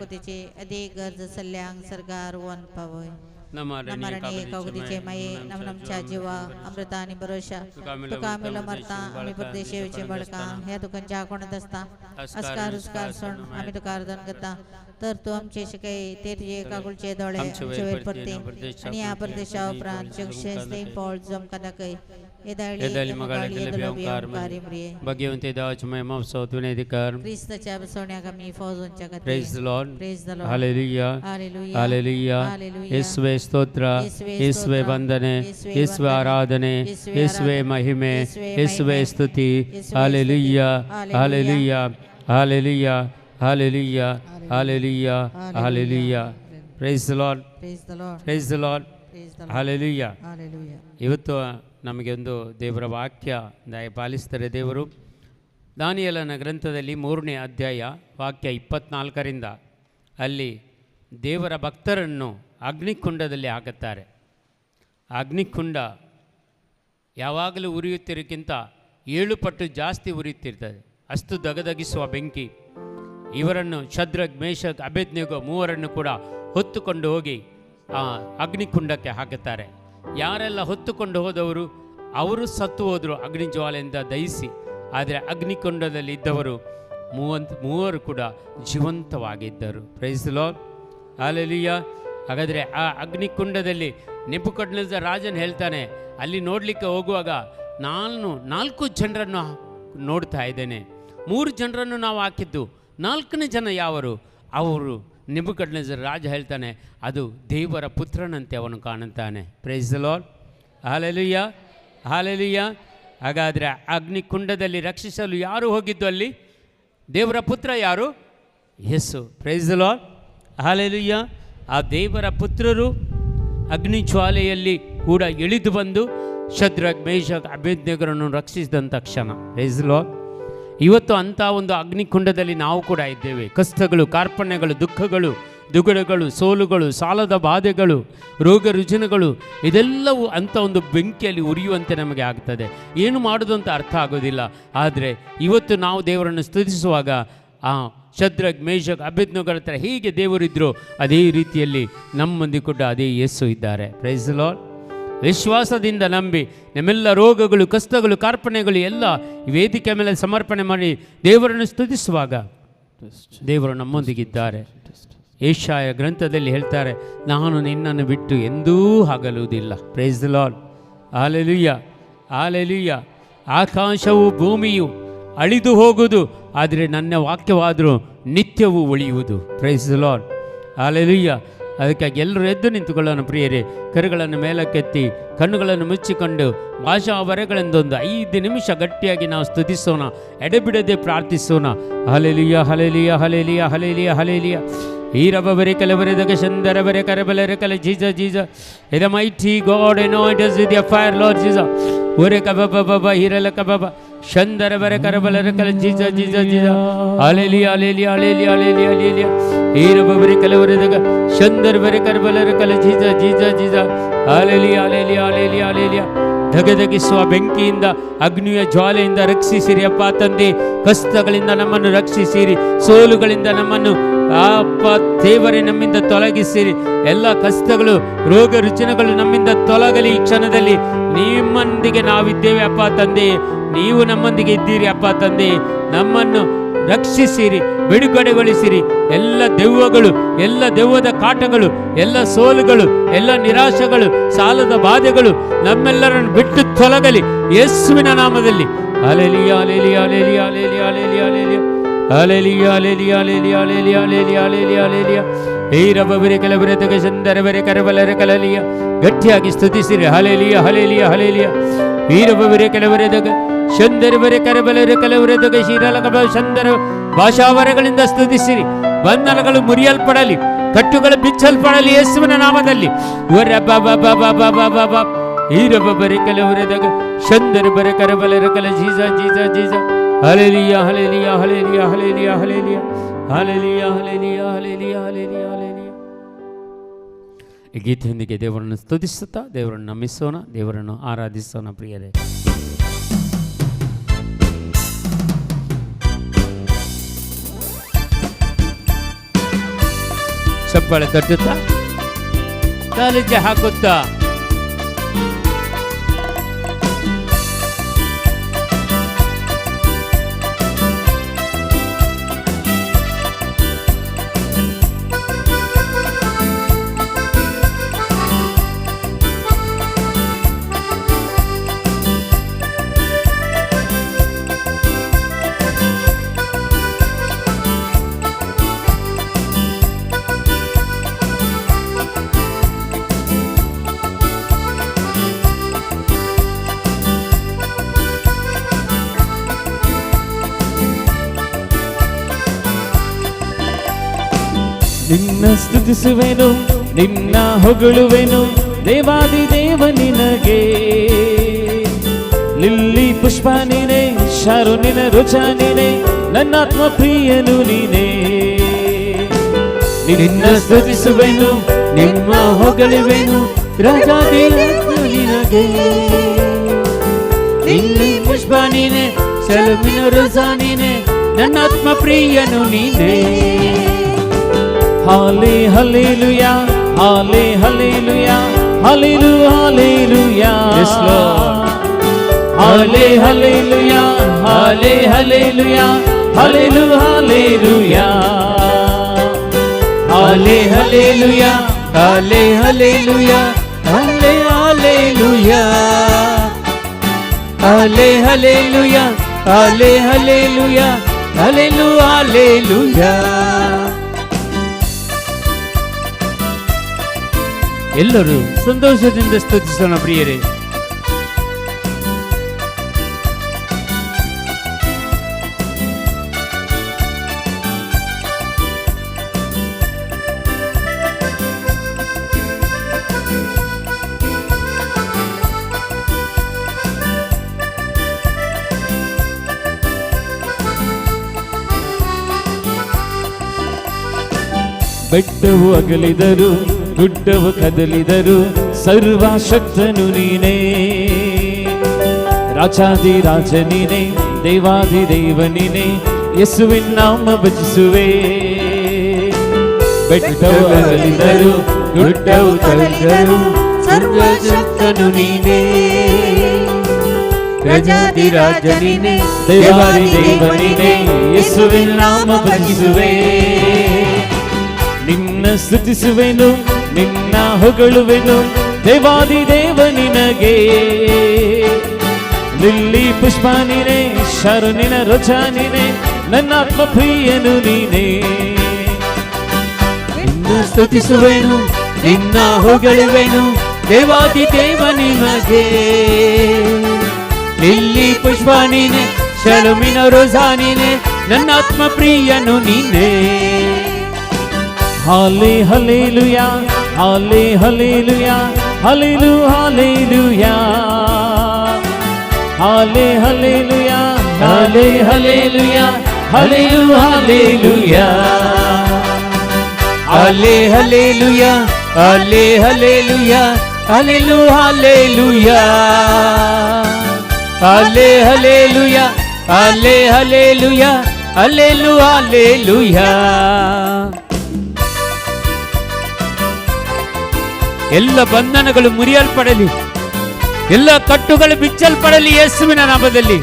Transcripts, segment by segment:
कौगुदीचे अधिक गरज सल्ल्यांग सरकार वन पावय नमरणी कौगुदीचे माये नमनमच्या जीवा अमृता आणि भरोशा तुका आम्ही मरता आम्ही परदेशी बळका ह्या दुकानच्या कोणत असता अस्कार उस्कार सण आम्ही तुका अर्धन करता तर तू आमचे शिकाई ते तुझे काकुलचे दोळे आमचे वेळ पडते आणि या परदेशा उपरांत जगशे पॉल जमका दाखय एदाली मगाळी बेंकार भगवंते देवाची महिमा स्तोत्र विनंतीकर ख्रिस्ताच्या बसवण्यागामी फौजांच्या कथे praise the Lord praise the Lord hallelujah hallelujah hallelujah ಯೇಸುವೆ ಸ್ತೋತ್ರ ಯೇಸುವೆ ವಂದನೆ ಯೇಸುವೆ ಆರಾಧನೆ ಯೇಸುವೆ ಮಹಿಮೆ ಯೇಸುವೆ ಸ್ತುತಿ hallelujah hallelujah hallelujah hallelujah hallelujah hallelujah praise the Lord praise the Lord praise the Lord hallelujah hallelujah ಇವತ್ತು ನಮಗೆ ಒಂದು ದೇವರ ವಾಕ್ಯ ಪಾಲಿಸ್ತಾರೆ ದೇವರು. ದಾನಿಯೇಲನ ಗ್ರಂಥದಲ್ಲಿ 3ನೇ ಅಧ್ಯಾಯ ವಾಕ್ಯ 24ರಿಂದ ಅಲ್ಲಿ ದೇವರ ಭಕ್ತರನ್ನು ಅಗ್ನಿಕುಂಡದಲ್ಲಿ ಹಾಕುತ್ತಾರೆ. ಅಗ್ನಿಕುಂಡ ಯಾವಾಗಲೂ ಉರಿಯುತ್ತಿರೋಕ್ಕಿಂತ 7 ಪಟ್ಟು ಜಾಸ್ತಿ ಉರಿಯುತ್ತಿರ್ತದೆ, ಅಷ್ಟು ದಗದಗಿಸುವ ಬೆಂಕಿ. ಇವರನ್ನು ಶದ್ರಕ್ ಮೇಷಕ್ ಅಬೇದ್ನೆಗೋ ಮೂವರನ್ನು ಕೂಡ ಹೊತ್ತುಕೊಂಡು ಹೋಗಿ ಆ ಅಗ್ನಿಕುಂಡಕ್ಕೆ ಹಾಕುತ್ತಾರೆ. ಯಾರೆಲ್ಲ ಹೊತ್ತುಕೊಂಡು ಹೋದವರು ಅವರು ಸತ್ತು ಹೋದರು ಅಗ್ನಿ ಜ್ವಾಲೆಯಿಂದ ದಹಿಸಿ. ಆದರೆ ಅಗ್ನಿಕುಂಡದಲ್ಲಿ ಇದ್ದವರು ಮೂವರು ಕೂಡ ಜೀವಂತವಾಗಿದ್ದರು. Praise the Lord hallelujah. ಹಾಗಾದರೆ ಆ ಅಗ್ನಿಕುಂಡದಲ್ಲಿ ನೆಬೂಕದ್ನೆಚ್ಚರ್ ರಾಜನು ಹೇಳ್ತಾನೆ, ಅಲ್ಲಿ ನೋಡಲಿಕ್ಕೆ ಹೋಗುವಾಗ ನಾನು 4 ಜನರನ್ನು ನೋಡ್ತಾ ಇದ್ದೇನೆ. 3 ಜನರನ್ನು ನಾವು ಹಾಕಿದ್ದು, 4ನೇ ಜನ ಯಾವರು? ಅವರು ನೆಬೂಕದ್ನೆಚ್ಚರ್ ರಾಜ ಹೇಳ್ತಾನೆ, ಅದು ದೇವರ ಪುತ್ರನಂತೆ ಅವನು ಕಾಣುತ್ತಾನೆ. Praise the Lord hallelujah hallelujah. ಹಾಗಾದರೆ ಅಗ್ನಿಕುಂಡದಲ್ಲಿ ರಕ್ಷಿಸಲು ಯಾರು ಹೋಗಿದ್ದು? ಅಲ್ಲಿ ದೇವರ ಪುತ್ರ ಯಾರು? Yesu. Praise the Lord hallelujah. ಆ ದೇವರ ಪುತ್ರರು ಅಗ್ನಿ ಜ್ವಾಲೆಯಲ್ಲಿ ಕೂಡ ಇಳಿದು ಬಂದು ಶದ್ರಕ್ ಮೇಷಕ್ ಅಬೇದ್ನೆಗೋರನ್ನು ರಕ್ಷಿಸಿದಂಥ ಕ್ಷಣ. Praise the Lord. ಇವತ್ತು ಅಂಥ ಒಂದು ಅಗ್ನಿಕುಂಡದಲ್ಲಿ ನಾವು ಕೂಡ ಇದ್ದೇವೆ. ಕಷ್ಟಗಳು, ಕಾರ್ಪಣ್ಯಗಳು, ದುಃಖಗಳು, ದುಗುಡಗಳು, ಸೋಲುಗಳು, ಸಾಲದ ಬಾಧೆಗಳು, ರೋಗ ರುಜಿನಗಳು, ಇದೆಲ್ಲವೂ ಅಂಥ ಒಂದು ಬೆಂಕಿಯಲ್ಲಿ ಉರಿಯುವಂತೆ ನಮಗೆ ಆಗ್ತದೆ. ಏನು ಮಾಡೋದು ಅಂತ ಅರ್ಥ ಆಗೋದಿಲ್ಲ. ಆದರೆ ಇವತ್ತು ನಾವು ದೇವರನ್ನು ಸ್ತುತಿಸುವಾಗ ಆ ಶದ್ರಕ್ ಮೇಷಕ್ ಅಬೇದ್ನೆಗೋರ ಹತ್ರ ಹೇಗೆ ದೇವರಿದ್ದರು ಅದೇ ರೀತಿಯಲ್ಲಿ ನಮ್ಮೊಂದಿಗೆ ಕೂಡ ಅದೇ ಯೇಸು ಇದ್ದಾರೆ. Praise the Lord. ವಿಶ್ವಾಸದಿಂದ ನಂಬಿ ನಮ್ಮೆಲ್ಲ ರೋಗಗಳು, ಕಷ್ಟಗಳು, ಕಾರ್ಪಣ್ಯಗಳು ಎಲ್ಲ ವೇದಿಕೆ ಮೇಲೆ ಸಮರ್ಪಣೆ ಮಾಡಿ ದೇವರನ್ನು ಸ್ತುತಿಸುವಾಗ ದೇವರು ನಮ್ಮೊಂದಿಗಿದ್ದಾರೆ. ಯೆಶಾಯ ಗ್ರಂಥದಲ್ಲಿ ಹೇಳ್ತಾರೆ, ನಾನು ನಿನ್ನನ್ನು ಬಿಟ್ಟು ಎಂದೂ ಆಗಲುವುದಿಲ್ಲ. Praise the Lord hallelujah hallelujah. ಆಕಾಶವು ಭೂಮಿಯು ಅಳಿದು ಹೋಗುವುದು, ಆದರೆ ನನ್ನ ವಾಕ್ಯವಾದರೂ ನಿತ್ಯವೂ ಉಳಿಯುವುದು. Praise the Lord hallelujah. ಅದಕ್ಕಾಗಿ ಎಲ್ಲರೂ ಎದ್ದು ನಿಂತುಕೊಳ್ಳೋಣ ಪ್ರಿಯರೇ. ಕರುಗಳನ್ನು ಮೇಲಕ್ಕೆತ್ತಿ ಕಣ್ಣುಗಳನ್ನು ಮುಚ್ಚಿಕೊಂಡು ಭಾಷಾ ವರಗಳಿಂದೊಂದು 5 ನಿಮಿಷ ಗಟ್ಟಿಯಾಗಿ ನಾವು ಸ್ತುತಿಸೋಣ, ಎಡೆಬಿಡದೆ ಪ್ರಾರ್ಥಿಸೋಣ. ಹಲೆಲಿಯಾ ಹಲೆಲಿಯಾ ಹಲೆಲಿಯಾ ಹಲೆಲಿಯಾ ಹಲೆಲಿಯಾ. ಈರಬರೆ ಕಲವರೆದಾಗ ಶಂದರವರೆ ಕರಬಲರೆ ಕಲ ಜೀಜ ಜೀಜ. ಇದ mighty God anoint us with your fire Lord Jesus. ಒರೆ ಕಬಬಬ ಹಿರಲ ಕಬಬ ಶಂದರವರೆ ಕರಬಲರೆ ಕಲ ಜೀಜ ಜೀಜ ಜೀಜ. ಹಲೆಲಿಯಾ ಹಲೆಲಿಯಾ ಹಲೆಲಿಯಾ ಹಲೆಲಿಯಾ ಹಲೆಲಿಯಾ. ಈರಬರೆ ಕಲವರೆದಾಗ ಶಂದರವರೆ ಕರಬಲರೆ ಕಲ ಜೀಜ ಜೀಜ ಜೀಜ. ಹಲೆಲಿಯಾ ಹಲೆಲಿಯಾ ಹಲೆಲಿಯಾ ಹಲೆಲಿಯಾ. ಧಗಧಗಿಸುವ ಬೆಂಕಿಯಿಂದ, ಅಗ್ನಿಯ ಜ್ವಾಲೆಯಿಂದ ರಕ್ಷಿಸಿರಿ ಅಪ್ಪ ತಂದೆ. ಕಷ್ಟಗಳಿಂದ ನಮ್ಮನ್ನು ರಕ್ಷಿಸಿರಿ, ಸೋಲುಗಳಿಂದ ನಮ್ಮನ್ನು ಅಪ್ಪ ದೇವರೇ ನಮ್ಮಿಂದ ತೊಲಗಿಸಿರಿ. ಎಲ್ಲ ಕಷ್ಟಗಳು, ರೋಗ ರುಜಿನಗಳು ನಮ್ಮಿಂದ ತೊಲಗಲಿ. ಈ ಕ್ಷಣದಲ್ಲಿ ನಿಮ್ಮೊಂದಿಗೆ ನಾವಿದ್ದೇವೆ ಅಪ್ಪ ತಂದೆ. ನೀವು ನಮ್ಮೊಂದಿಗೆ ಇದ್ದೀರಿ ಅಪ್ಪ ತಂದೆ. ನಮ್ಮನ್ನು ರಕ್ಷಿಸಿರಿ, ಬಿಡುಗಡೆಗೊಳಿಸಿರಿ. ಎಲ್ಲ ದೆವ್ವಗಳು, ಎಲ್ಲ ದೆವ್ವದ ಕಾಟಗಳು, ಎಲ್ಲ ಸೋಲುಗಳು, ಎಲ್ಲ ನಿರಾಶೆಗಳು, ಸಾಲದ ಬಾಧೆಗಳು ನಮ್ಮೆಲ್ಲರನ್ನು ಬಿಟ್ಟು ತೊಲಗಲಿ ಯೇಸುವಿನ ನಾಮದಲ್ಲಿ. ಹಲೆಲಿಯಾ ಹಲೆಲಿಯಾ ಹಲೆಲಿಯಾ ಹಲೆಲಿಯಾ ಹಲೆಲಿಯಾ ಹಲೆಲಿಯಾ ಹಲೆಲಿಯಾ ಹಲೆಲಿಯಾ ಹಲೆಲಿಯಾ ಹಲೆಲಿಯಾ ಹಲೆಲಿಯಾ ಹಲೆಲಿಯಾ ಹಲೆಲಿಯಾ. ಈರಬರೆ ಕೆಲವರೆ ತಗ ಸಂದರವರೆ ಕರಬಲರೆ ಕಲಲಿಯ. ಗಟ್ಟಿಯಾಗಿ ಸ್ತುತಿಸಿರಿ. ಹಲೆಲಿಯಾ ಹಲೆಲಿಯಾ ಹಲೆಲಿಯಾ. ಈರಬರೆ ಕೆಲವರೆ ತಗ ಶಂದರವರೆ ಕರಬಲರೆ ಕಲವರೆ ತಗ ಶೀರಲಕಬ ಶಂದರ. ಭಾಷಾವರಗಳಿಂದ ಸ್ತುತಿಸಿರಿ. ಬಂಧನಗಳು ಮುರಿಯಲ್ಪಡಲಿ, ಕಟ್ಟುಗಳು ಬಿಚ್ಚಲ್ಪಡಲಿ ಯೇಸುವಿನ ನಾಮದಲ್ಲಿ. ಈರಬರೆ ಕೆಲವರೆದಾಗ ಶಂದರ ಬರೆ ಕರಬಲರ ಕಲ ಜೀಜ ಜೀಜ ಜೀಜ. ಹಲೆಲಿಯಾ ಹಲೆಲಿಯಾ ಹಲೆಲಿಯಾ ಹಲೆಲಿಯಾ ಹಲೆಲಿಯಾ ಹಲೆಲಿಯಾ ಹಲೆಲಿಯಾ ಹಲೆಲಿಯಾ ಹಲೆಲಿಯಾ ಹಲೆಲಿಯಾ. ಈ ಗೀತೆಯೊಂದಿಗೆ ದೇವರನ್ನು ಸ್ತುತಿಸುತ್ತಾ ದೇವರನ್ನು ನಮಿಸೋಣ, ದೇವರನ್ನು ಆರಾಧಿಸೋಣ ಪ್ರಿಯರೇ. ಚಪ್ಪಾಳೆ ತಟ್ಟುತ್ತಾ ಕಾಲಿಗೆ ಹಾಕುತ್ತಾ ನಿನ್ನ ಸ್ತುತಿಸುವೆನು, ನಿನ್ನ ಹೊಗಳುವೆನು, ದೇವಾದಿ ದೇವ ನಿನಗೆ. ಲಿಲ್ಲಿ ಪುಷ್ಪ ನೀನೆ, ಶಾರುನಿನ ರುಚ ನೀನೆ, ನನ್ನಾತ್ಮ ಪ್ರಿಯನು ನೀನೆ. ನಿನ್ನ ಸ್ತುತಿಸುವೆನು, ನಿನ್ನ ಹೊಗಳುವೆನು, ರಾಜಾದಿ ರಾಜ ನಿನಗೆ. ಲಿಲ್ಲಿ ಪುಷ್ಪ ನೀನೆ, ಶಾರುನಿನ ರುಚ ನೀನೆ, ನನ್ನಾತ್ಮ ಪ್ರಿಯನು ನೀನೆ. ಹಾಲೆ ಹಲ್ಲೆಲೂಯಾ, ಹಾಲೆ hallelujah, hallelu hallelujah. Yes, Lord. ಹಾಲೆ ಹಲ್ಲೆಲೂಯಾ, ಹಾಲೆ ಹಲ್ಲೆಲೂಯಾ, ಹಲ್ಲೆಲೂ ಹಲ್ಲೆಲೂಯಾ. ಹಾಲೆ ಹಲ್ಲೆಲೂಯಾ, ಹಾಲೆ ಹಲ್ಲೆಲೂಯಾ, ಹಾಲೆ ಹಲ್ಲೆಲೂಯಾ. ಹಾಲೆ ಹಲ್ಲೆಲೂಯಾ, ಹಾಲೆ ಹಲ್ಲೆಲೂಯಾ, ಹಲ್ಲೆಲೂ ಹಲ್ಲೆಲೂಯಾ. ಎಲ್ಲರೂ ಸಂತೋಷದಿಂದ ಸ್ತುತಿಸೋಣ ಪ್ರಿಯರೇ. ಬೆಟ್ಟವು ಅಗಲಿದರು, ಗುಡ್ಡವು ಕದಲಿದರು, ಸರ್ವಶಕ್ತನು ನೀನೇ. ರಾಜಾದಿ ರಾಜ ನೀನೇ, ದೇವಾದಿ ದೇವ ನೀನೇ, ಯೇಸುವಿನ ನಾಮ ಭಜಿಸುವೆ. ಬೆಟ್ಟವು ಅಗಲಿದರು, ಗುಡ್ಡವು ಕದಲಿದರು, ಸರ್ವಶಕ್ತನು ನೀನೇ. ರಾಜಾದಿ ರಾಜ ನೀನೇ, ದೇವಾದಿ ದೇವ ನೀನೇ, ಯೇಸುವಿನ ನಾಮ ಭಜಿಸುವೆ. ನಿನ್ನ ಸ್ತುತಿಸುವೆನು, ನಿನ್ನ ಹೊಗಳುವೆನು, ದೇವಾದಿ ದೇವ ನಿನಗೆ. ಲಿಲ್ಲಿ ಪುಷ್ಪ ನೀನೆ, ಶಾರುನಿನ ರುಚ ನೀನೆ, ನನ್ನಾತ್ಮ ಪ್ರಿಯನು ನೀನೆ. ನಿನ್ನ ಸ್ತುತಿಸುವೆನು, ನಿನ್ನ ಹೊಗಳುವೆನು, ದೇವಾದಿ ದೇವ ನಿನಗೆ. ಲಿಲ್ಲಿ ಪುಷ್ಪ ನೀನೆ, ಶಾರುನಿನ ರುಚ ನೀನೆ, ನನ್ನಾತ್ಮ ಪ್ರಿಯನು ನೀನೆ. ಹಾಲೆ ಹಲ್ಲೆಲೂಯಾ, ಹಾಲೆ ಹಲ್ಲೆಲೂಯಾ, ಹಲ್ಲೆಲೂ ಹಲ್ಲೆಲೂಯಾ. ಹಾಲೆ ಹಲ್ಲೆಲೂಯಾ, ಹಾಲೆ ಹಲ್ಲೆಲೂಯಾ, ಹಲ್ಲೆಲೂ ಹಲ್ಲೆಲೂಯಾ. ಹಾಲೆ ಹಲ್ಲೆಲೂಯಾ, ಹಾಲೆ ಹಲ್ಲೆಲೂಯಾ, ಹಲ್ಲೆಲೂ ಹಲ್ಲೆಲೂಯಾ. ಹಾಲೆ ಹಲ್ಲೆಲೂಯಾ, ಹಾಲೆ ಹಲ್ಲೆಲೂಯಾ, ಹಲ್ಲೆಲೂ ಹಲ್ಲೆಲೂಯಾ. ಎಲ್ಲ ಬಂಧನಗಳು ಮುರಿಯಲ್ಪಡಲಿ, ಎಲ್ಲ ಕಟ್ಟುಗಳು ಬಿಚ್ಚಲ್ಪಡಲಿ ಯೇಸುವಿನ ನಾಮದಲ್ಲಿ.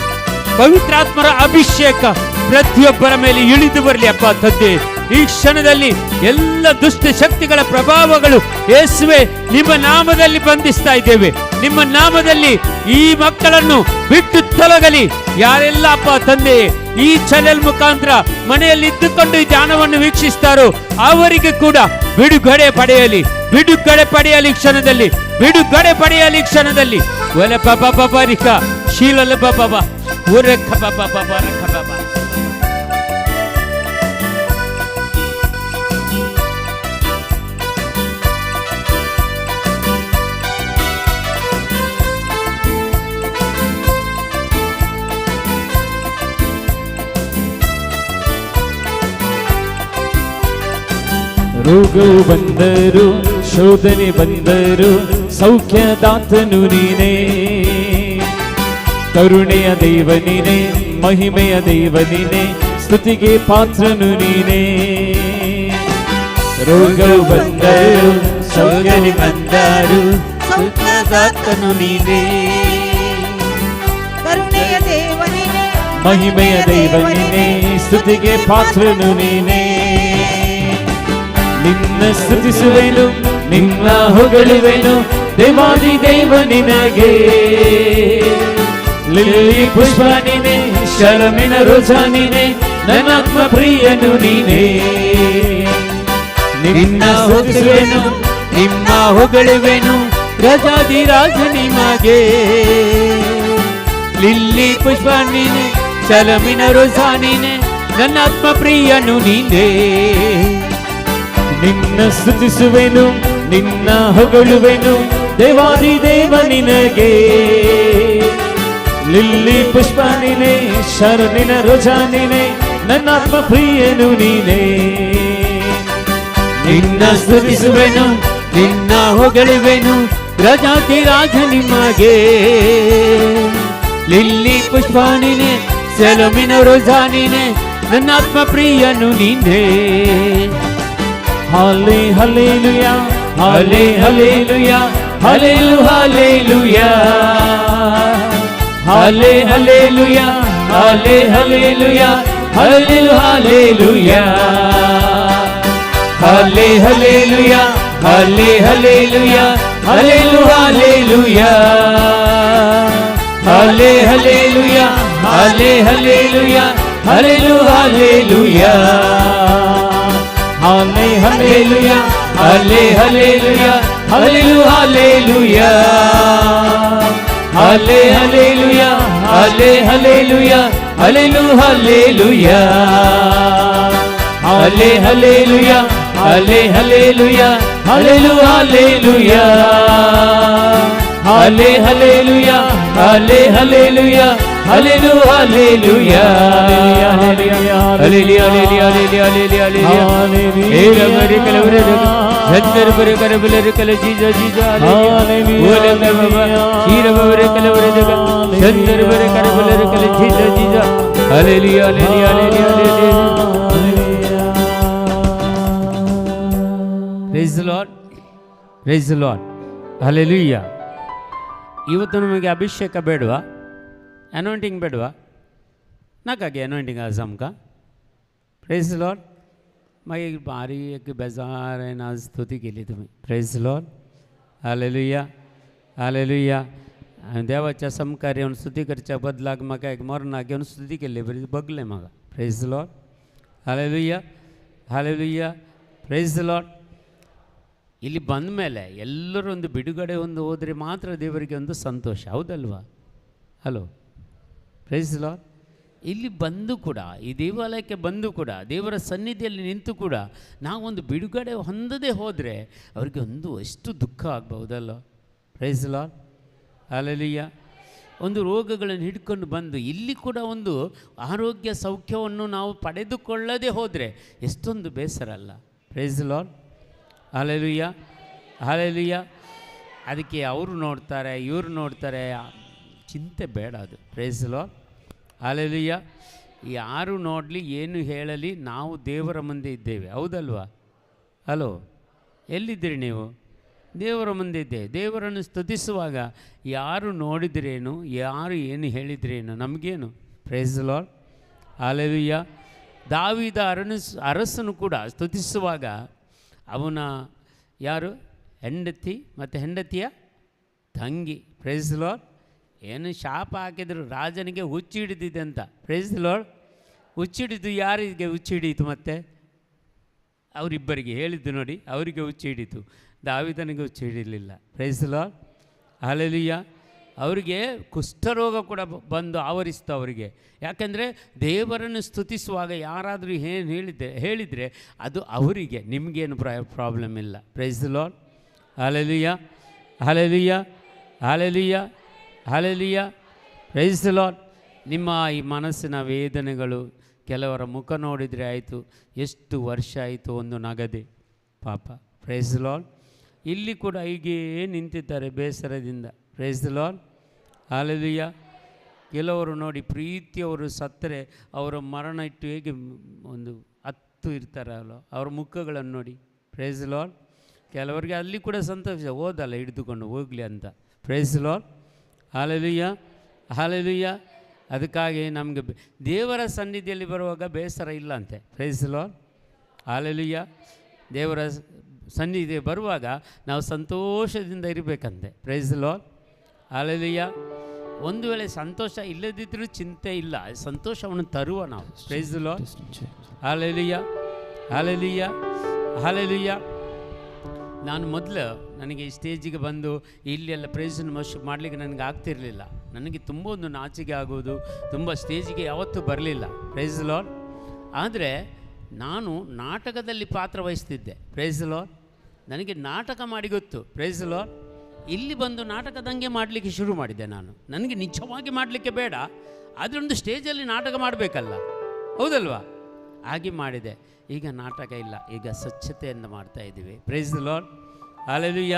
ಪವಿತ್ರಾತ್ಮರ ಅಭಿಷೇಕ ಪ್ರತಿಯೊಬ್ಬರ ಮೇಲೆ ಇಳಿದು ಬರಲಿ ಅಪ್ಪ ತಂದೆ. ಈ ಕ್ಷಣದಲ್ಲಿ ಎಲ್ಲ ದುಷ್ಟ ಶಕ್ತಿಗಳ ಪ್ರಭಾವಗಳು ಯೇಸುವೆ ನಿಮ್ಮ ನಾಮದಲ್ಲಿ ಬಂಧಿಸ್ತಾ ಇದ್ದೇವೆ. ನಿಮ್ಮ ನಾಮದಲ್ಲಿ ಈ ಮಕ್ಕಳನ್ನು ಬಿಟ್ಟು ತೊಲಗಲಿ. ಯಾರೆಲ್ಲ ಅಪ್ಪ ತಂದೆ ಈ ಚಾನೆಲ್ ಮುಖಾಂತರ ಮನೆಯಲ್ಲಿ ಇದ್ದುಕೊಂಡು ಈ ಧ್ಯಾನವನ್ನು ವೀಕ್ಷಿಸ್ತಾರೋ ಅವರಿಗೆ ಕೂಡ ಬಿಡುಗಡೆ ಪಡೆಯಲಿ, ಬಿಡುಗಡೆ ಪಡೆಯಲಿ ಕ್ಷಣದಲ್ಲಿ, ಬಿಡುಗಡೆ ಪಡೆಯಲಿ ಕ್ಷಣದಲ್ಲಿ. ಒಲ ಬಾಬಾ ಬಾಬಾ ರಿಕ ಶೀಲಲ ಬಾಬಾ ಉರಖ ಬಾಬಾ ಬಾಬಾ ರಖ ಬಾಬಾ. ರೋಗವು ಬಂದರು, ಶೋಧನೆ ಬಂದರು, ಸೌಖ್ಯದಾತನು ನೀನೇ. ಕರುಣೆಯ ದೇವ ನೀನೇ, ಮಹಿಮೆಯ ದೇವ ನೀನೇ, ಸ್ತುತಿಗೆ ಪಾತ್ರನು ನೀನೇ. ರೋಗವು ಬಂದರು ಸೌಗರಿ ಬಂದರು ಸುಖದಾತನು ನೀನೇ. ಕರುಣೆಯ ದೇವನೇ ಮಹಿಮೆಯ ದೈವನೇ ಸ್ತುತಿಗೆ ಪಾತ್ರನು ನೀನೇ. ನಿನ್ನ ಸ್ತುತಿಸುವೆನು ನಿನ್ನ ಹೊಗಳುವೆನು ದೇವಾದಿ ದೇವ ನಿನಗೆ. ಲಿಲ್ಲಿ ಪುಷ್ಪ ನೀನೆ ಶರಮಿನ ರೋಜಾ ನೀನೆ ನನ್ನಾತ್ಮ ಪ್ರಿಯನು ನೀನೇ. ನಿನ್ನ ಸ್ತುತಿಸುವೆನು ನಿನ್ನ ಹೊಗಳುವೆನು ರಾಜಾದಿ ರಾಜ ನಿಮಗೆ. ಲಿಲ್ಲಿ ಪುಷ್ಪ ನೀನೆ ಶರಮಿನ ರೋಜಾ ನೀನೆ ನನ್ನಾತ್ಮ ಪ್ರಿಯನು ನೀನೇ. ನಿನ್ನ ಸ್ತುತಿಸುವೆನು ನಿನ್ನ ಹೊಗಳುವೆನು ದೇವಾದಿ ದೇವ ನಿನಗೆ. ಲಿಲ್ಲಿ ಪುಷ್ಪ ನೀನೆ ಶರಣಿನ ರೋಜಾ ನೀನೆ ನನ್ನಾತ್ಮ ಪ್ರಿಯನು ನೀನೇ. ನಿನ್ನ ಸ್ತುತಿಸುವೆನು ನಿನ್ನ ಹೊಗಳುವೆನು ರಾಜಾತಿ ರಾಜ ನಿಮಗೆ. ಲಿಲ್ಲಿ ಪುಷ್ಪ ನೀನೆ ಶರಣಿನ ರೋಜಾ ನೀನೆ ನನ್ನಾತ್ಮ ಪ್ರಿಯನು ನೀನೇ. ಹಾಲೆ ಹಲ್ಲೆಲೂಯಾ ಹಾಲೆ ಹಲ್ಲೆಲೂಯಾ ಹಲ್ಲೆಲು ಹಲ್ಲೆಲೂಯಾ ಹಾಲೆ ಹಲ್ಲೆಲೂಯಾ ಹಾಲೆ ಹಲ್ಲೆಲೂಯಾ ಹಲ್ಲೆಲು ಹಲ್ಲೆಲೂಯಾ ಹಾಲೆ ಹಲ್ಲೆಲೂಯಾ ಹಾಲೆ ಹಲ್ಲೆಲೂಯಾ ಹಲ್ಲೆಲು ಹಲ್ಲೆಲೂಯಾ ಹಾಲೆ ಹಲ್ಲೆಲೂಯಾ ಹಾಲೆ ಹಲ್ಲೆಲೂಯಾ ಹಲ್ಲೆಲು ಹಲ್ಲೆಲೂಯಾ ಹಾಲೆ ಹಲ್ಲೆಲೂಯಾ ಹಾಲೆ ಹಲ್ಲೆಲೂಯಾ ಹಲ್ಲೆಲು ಹಲ್ಲೆಲೂಯಾ ಹಾಲೆ ಹಲ್ಲೆಲೂಯಾ ಹಾಲೆ ಹಲ್ಲೆಲೂಯಾ ಹಲ್ಲೆಲು ಹಲ್ಲೆಲೂಯಾ ಹಾಲೆ ಹಲ್ಲೆಲೂಯಾ ಹಾಲೆ ಹಲ್ಲೆಲೂಯಾ ಹಲ್ಲೆಲು ಹಲ್ಲೆಲೂಯಾ ಹಾಲೆ ಹಲ್ಲೆಲೂಯಾ ಹಾಲೆ hallelujah hallelu hallelujah hallelujah hallelujah hallelujah hallelujah ಏರಮರಿ ಕಲವರೆ ಜಂದರ್ ಬರೆ ಕರಬಲರೆ ಕಲ ಜೀಜಾ ಜೀಜಾ ಹಲ್ಲೆಲೂಯಾ ಬಾಬಾ ಶೀರಬರೆ ಕಲವರೆ ಜಂದರ್ ಬರೆ ಕರಬಲರೆ ಕಲ ಜೀಜಾ ಜೀಜಾ hallelujah hallelujah hallelujah praise the Lord praise the Lord hallelujah. ಇವತ್ತು ನಮಗೆ ಅಭಿಷೇಕ ಬೇಡವಾ? ಅನಾಯಿಂಟಿಂಗ್ ಬೇಡವಾ? ನಕಾಗೆ ಅನಾಯಿಂಟಿಂग आजम का प्रेज लॉर्ड. मैं एक बारी एक बेजार है ना स्तुति केली तुम्ही. Praise Lord hallelujah hallelujah. देवाच्या समकार्य येऊन स्तुती करच्या बदलाक म्हाका एक मरणाक घेवन स्तुती केली बरी बगले म्हाका. Praise Lord hallelujah hallelujah praise Lord. ಇಲ್ಲಿ ಬಂದ ಮೇಲೆ ಎಲ್ಲರೂ ಒಂದು ಬಿಡುಗಡೆ ಒಂದು ಹೋದರೆ ಮಾತ್ರ ದೇವರಿಗೆ ಒಂದು ಸಂತೋಷ, ಹೌದಲ್ವಾ? Hello praise Lord. ಇಲ್ಲಿ ಬಂದು ಕೂಡ ಈ ದೇವಾಲಯಕ್ಕೆ ಬಂದು ಕೂಡ ದೇವರ ಸನ್ನಿಧಿಯಲ್ಲಿ ನಿಂತು ಕೂಡ ನಾವೊಂದು ಬಿಡುಗಡೆ ಹೊಂದದೇ ಹೋದರೆ ಅವರಿಗೆ ಒಂದು ಎಷ್ಟು ದುಃಖ ಆಗ್ಬಹುದಲ್ಲ. Price Lord hallelujah. ಒಂದು ರೋಗಗಳನ್ನು ಹಿಡ್ಕೊಂಡು ಬಂದು ಇಲ್ಲಿ ಕೂಡ ಒಂದು ಆರೋಗ್ಯ ಸೌಖ್ಯವನ್ನು ನಾವು ಪಡೆದುಕೊಳ್ಳದೆ ಹೋದರೆ ಎಷ್ಟೊಂದು ಬೇಸರ ಅಲ್ಲ. Praise Lord hallelujah hallelujah. ಅದಕ್ಕೆ ಅವರು ನೋಡ್ತಾರೆ ಇವರು ನೋಡ್ತಾರೆ, ಚಿಂತೆ ಬೇಡ ಅದು. Praise Lord hallelujah. ಯಾರು ನೋಡಲಿ ಏನು ಹೇಳಲಿ ನಾವು ದೇವರ ಮುಂದೆ ಇದ್ದೇವೆ, ಹೌದಲ್ವಾ? ಹಲೋ, ಎಲ್ಲಿದ್ದೀರಿ ನೀವು? ದೇವರ ಮುಂದೆ ಇದ್ದೇವೆ. ದೇವರನ್ನು ಸ್ತುತಿಸುವಾಗ ಯಾರು ನೋಡಿದ್ರೇನು ಯಾರು ಏನು ಹೇಳಿದ್ರೇನು ನಮಗೇನು? Price Lord hallelujah. ದಾವೀದ ಅರಸನು ಕೂಡ ಸ್ತುತಿಸುವಾಗ ಅವನ ಯಾರು ಹೆಂಡತಿ ಮತ್ತು ಹೆಂಡತಿಯ ತಂಗಿ. Praise Lord. ಏನು ಶಾಪ ಹಾಕಿದ್ರು ರಾಜನಿಗೆ ಹುಚ್ಚು ಹಿಡಿದಿದೆ ಅಂತ. Praise Lord. ಹುಚ್ಚು ಹಿಡಿದು ಯಾರಿಗೆ ಹುಚ್ಚು ಹಿಡಿಯಿತು? ಮತ್ತೆ ಅವರಿಬ್ಬರಿಗೆ ಹೇಳಿದ್ದು ನೋಡಿ, ಅವರಿಗೆ ಹುಚ್ಚು ಹಿಡಿತು, ದಾವೀದನಿಗೆ ಹುಚ್ಚು ಹಿಡಿಯಲಿಲ್ಲ. Price Lord hallelujah. ಅವರಿಗೆ ಕುಷ್ಠರೋಗ ಕೂಡ ಬಂದು ಆವರಿಸ್ತು ಅವರಿಗೆ. ಯಾಕೆಂದರೆ ದೇವರನ್ನು ಸ್ತುತಿಸುವಾಗ ಯಾರಾದರೂ ಏನು ಹೇಳಿದರೆ ಅದು ಅವರಿಗೆ, ನಿಮಗೇನು ಪ್ರಾಬ್ಲಮ್ ಇಲ್ಲ. Praise the Lord hallelujah hallelujah hallelujah hallelujah praise the Lord. ನಿಮ್ಮ ಈ ಮನಸ್ಸಿನ ವೇದನೆಗಳು ಕೆಲವರ ಮುಖ ನೋಡಿದರೆ ಆಯಿತು, ಎಷ್ಟು ವರ್ಷ ಆಯಿತು ಒಂದು ನಗದೆ ಪಾಪ. Praise the Lord. ಇಲ್ಲಿ ಕೂಡ ಹೀಗೇ ನಿಂತಿದ್ದಾರೆ ಬೇಸರದಿಂದ. Praise the Lord hallelujah. ಕೆಲವರು ನೋಡಿ ಪ್ರೀತಿಯವರು ಸತ್ತರೆ ಅವರ ಮರಣ ಇಟ್ಟು ಹೇಗೆ ಒಂದು ಹತ್ತು ಇರ್ತಾರಲ್ಲ, ಅವರ ಮುಖಗಳನ್ನು ನೋಡಿ. Praise Lord. ಕೆಲವರಿಗೆ ಅಲ್ಲಿ ಕೂಡ ಸಂತೋಷ, ಓದಲ್ಲ ಹಿಡಿದುಕೊಂಡು ಹೋಗಲಿ ಅಂತ. Praise Lord. Hallelujah, hallelujah. ಅದಕ್ಕಾಗಿ ನಮಗೆ ದೇವರ ಸನ್ನಿಧಿಯಲ್ಲಿ ಬರುವಾಗ ಬೇಸರ ಇಲ್ಲ ಅಂತೆ. Praise Lord. ಹಾಲೆಲೂಯ. ದೇವರ ಸನ್ನಿಧಿಗೆ ಬರುವಾಗ ನಾವು ಸಂತೋಷದಿಂದ ಇರಬೇಕಂತೆ. Price Lord. ಹಾಲೆಲೂಯ. ಒಂದು ವೇಳೆ ಸಂತೋಷ ಇಲ್ಲದಿದ್ದರೂ ಚಿಂತೆ ಇಲ್ಲ, ಸಂತೋಷವನ್ನು ತರುವ ನಾವು. Praise Lord. Hallelujah, hallelujah, hallelujah. ನಾನು ಮೊದಲು ನನಗೆ ಈ ಸ್ಟೇಜಿಗೆ ಬಂದು ಇಲ್ಲೆಲ್ಲ ಪ್ರೈಸನ್ನು ಮಶ್ ಮಾಡಲಿಕ್ಕೆ ನನಗೆ ಆಗ್ತಿರಲಿಲ್ಲ. ನನಗೆ ತುಂಬ ಒಂದು ನಾಚಿಕೆ ಆಗೋದು, ತುಂಬ ಸ್ಟೇಜಿಗೆ ಯಾವತ್ತೂ ಬರಲಿಲ್ಲ. Praise Lord. ಆದರೆ ನಾನು ನಾಟಕದಲ್ಲಿ ಪಾತ್ರ ವಹಿಸ್ತಿದ್ದೆ. Price lord. ನನಗೆ ನಾಟಕ ಮಾಡಿ ಗೊತ್ತು. Praise Lord. ಇಲ್ಲಿ ಬಂದು ನಾಟಕದಂಗೆ ಮಾಡಲಿಕ್ಕೆ ಶುರು ಮಾಡಿದ್ದೆ ನಾನು. ನನಗೆ ನಿಜವಾಗಿ ಮಾಡಲಿಕ್ಕೆ ಬೇಡ, ಆದರೆ ಒಂದು ಸ್ಟೇಜಲ್ಲಿ ನಾಟಕ ಮಾಡಬೇಕಲ್ಲ, ಹೌದಲ್ವಾ? ಹಾಗೆ ಮಾಡಿದೆ. ಈಗ ನಾಟಕ ಇಲ್ಲ, ಈಗ ಸ್ವಚ್ಛತೆಯನ್ನು ಮಾಡ್ತಾ ಇದ್ದೀವಿ. Praise Lord. ಹಾಲೆಲೂಯ.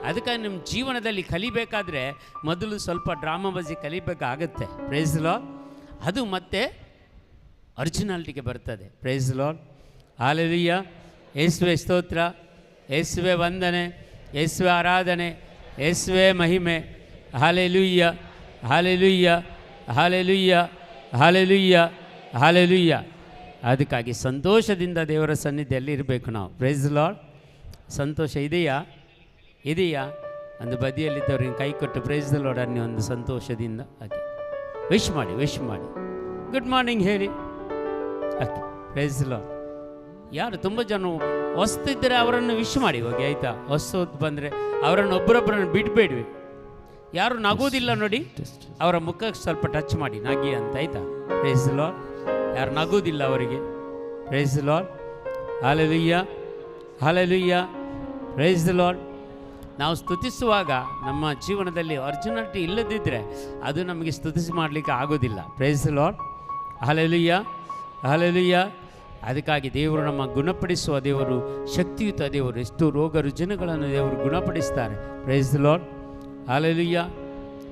ಅದಕ್ಕಾಗಿ ನಿಮ್ಮ ಜೀವನದಲ್ಲಿ ಕಲಿಬೇಕಾದ್ರೆ ಮೊದಲು ಸ್ವಲ್ಪ ಡ್ರಾಮಾ ಬಜಿ ಕಲಿಬೇಕಾಗತ್ತೆ. Praise Lord. ಅದು ಮತ್ತೆ ಒರಿಜಿನಾಲಿಟಿಗೆ ಬರ್ತದೆ. Praise Lord. ಹಾಲೆಲೂಯ. ಯೇಸುವೆ ಸ್ತೋತ್ರ, ಯೇಸುವೆ ವಂದನೆ, ಯೇಸುವೆ ಆರಾಧನೆ, ಯೇಸುವೆ ಮಹಿಮೆ. Hallelujah, hallelujah, hallelujah, hallelujah, hallelujah. ಅದಕ್ಕಾಗಿ ಸಂತೋಷದಿಂದ ದೇವರ ಸನ್ನಿಧಿಯಲ್ಲಿ ಇರಬೇಕು ನಾವು. Praise lord. ಸಂತೋಷ ಇದೆಯಾ? ಇದೆಯಾ? ಒಂದು ಬದಿಯಲ್ಲಿದ್ದವ್ರಿಗೆ ಕೈ ಕೊಟ್ಟು ಪ್ರೈಸ್ ಲಾರ್ಡ್ ಅನ್ನಿ ಒಂದು ಸಂತೋಷದಿಂದ ಹಾಗೆ ವಿಶ್ ಮಾಡಿ, ವಿಶ್ ಮಾಡಿ, ಗುಡ್ ಮಾರ್ನಿಂಗ್ ಹೇಳಿ. Okay, praise Lord. ಯಾರು ತುಂಬ ಜನ ಹೊಸ್ತಿದ್ದರೆ ಅವರನ್ನು ವಿಶ್ ಮಾಡಿ ಹೋಗಿ, ಆಯಿತಾ? ಹೊಸದು ಬಂದರೆ ಅವರನ್ನು ಒಬ್ಬರೊಬ್ಬರನ್ನು ಬಿಡಬೇಡ್ವಿ. ಯಾರು ನಗೋದಿಲ್ಲ ನೋಡಿ, ಅವರ ಮುಖಕ್ಕೆ ಸ್ವಲ್ಪ ಟಚ್ ಮಾಡಿ ನಗಿ ಅಂತ, ಆಯಿತಾ? Praise Lord. ಯಾರು ನಗೋದಿಲ್ಲ ಅವರಿಗೆ praise Lord. Hallelujah, hallelujah, praise Lord. ನಾವು ಸ್ತುತಿಸುವಾಗ ನಮ್ಮ ಜೀವನದಲ್ಲಿ ಒರಿಜಿನಾಲಿಟಿ ಇಲ್ಲದಿದ್ದರೆ ಅದು ನಮಗೆ ಸ್ತುತಿಸಿ ಮಾಡಲಿಕ್ಕೆ ಆಗೋದಿಲ್ಲ. Praise Lord. Hallelujah, hallelujah. ಅದಕ್ಕಾಗಿ ದೇವರು ನಮ್ಮ ಗುಣಪಡಿಸುವ ದೇವರು, ಶಕ್ತಿಯುತ ದೇವರು. ಎಷ್ಟು ರೋಗ ರುಜಿನಗಳನ್ನು ದೇವರು ಗುಣಪಡಿಸ್ತಾರೆ. Praise Lord. Hallelujah,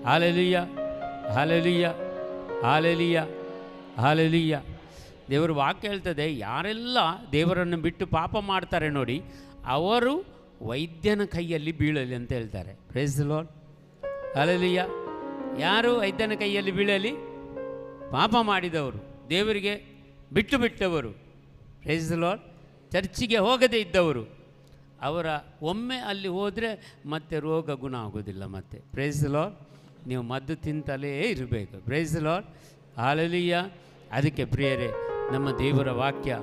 hallelujah, hallelujah, hallelujah, hallelujah. ದೇವರು ವಾಕ್ಯ ಹೇಳ್ತದೆ, ಯಾರೆಲ್ಲ ದೇವರನ್ನು ಬಿಟ್ಟು ಪಾಪ ಮಾಡ್ತಾರೆ ನೋಡಿ, ಅವರು ವೈದ್ಯನ ಕೈಯಲ್ಲಿ ಬೀಳಲಿ ಅಂತ ಹೇಳ್ತಾರೆ. Praise Lord. ಹಾಲೆಲೂಯ. ಯಾರು ವೈದ್ಯನ ಕೈಯಲ್ಲಿ ಬೀಳಲಿ? ಪಾಪ ಮಾಡಿದವರು, ದೇವರಿಗೆ ಬಿಟ್ಟು ಬಿಟ್ಟವರು. Price lord. ಚರ್ಚಿಗೆ ಹೋಗದೇ ಇದ್ದವರು, ಅವರ ಒಮ್ಮೆ ಅಲ್ಲಿ ಹೋದರೆ ಮತ್ತೆ ರೋಗ ಗುಣ ಆಗೋದಿಲ್ಲ ಮತ್ತೆ. Praise Lord. ನೀವು ಮದ್ದು ತಿಂತಲೇ ಇರಬೇಕು. Praise Lord. ಹಾಲೆಲೂಯ. ಅದಕ್ಕೆ ಪ್ರಿಯರೇ, ನಮ್ಮ ದೇವರ ವಾಕ್ಯ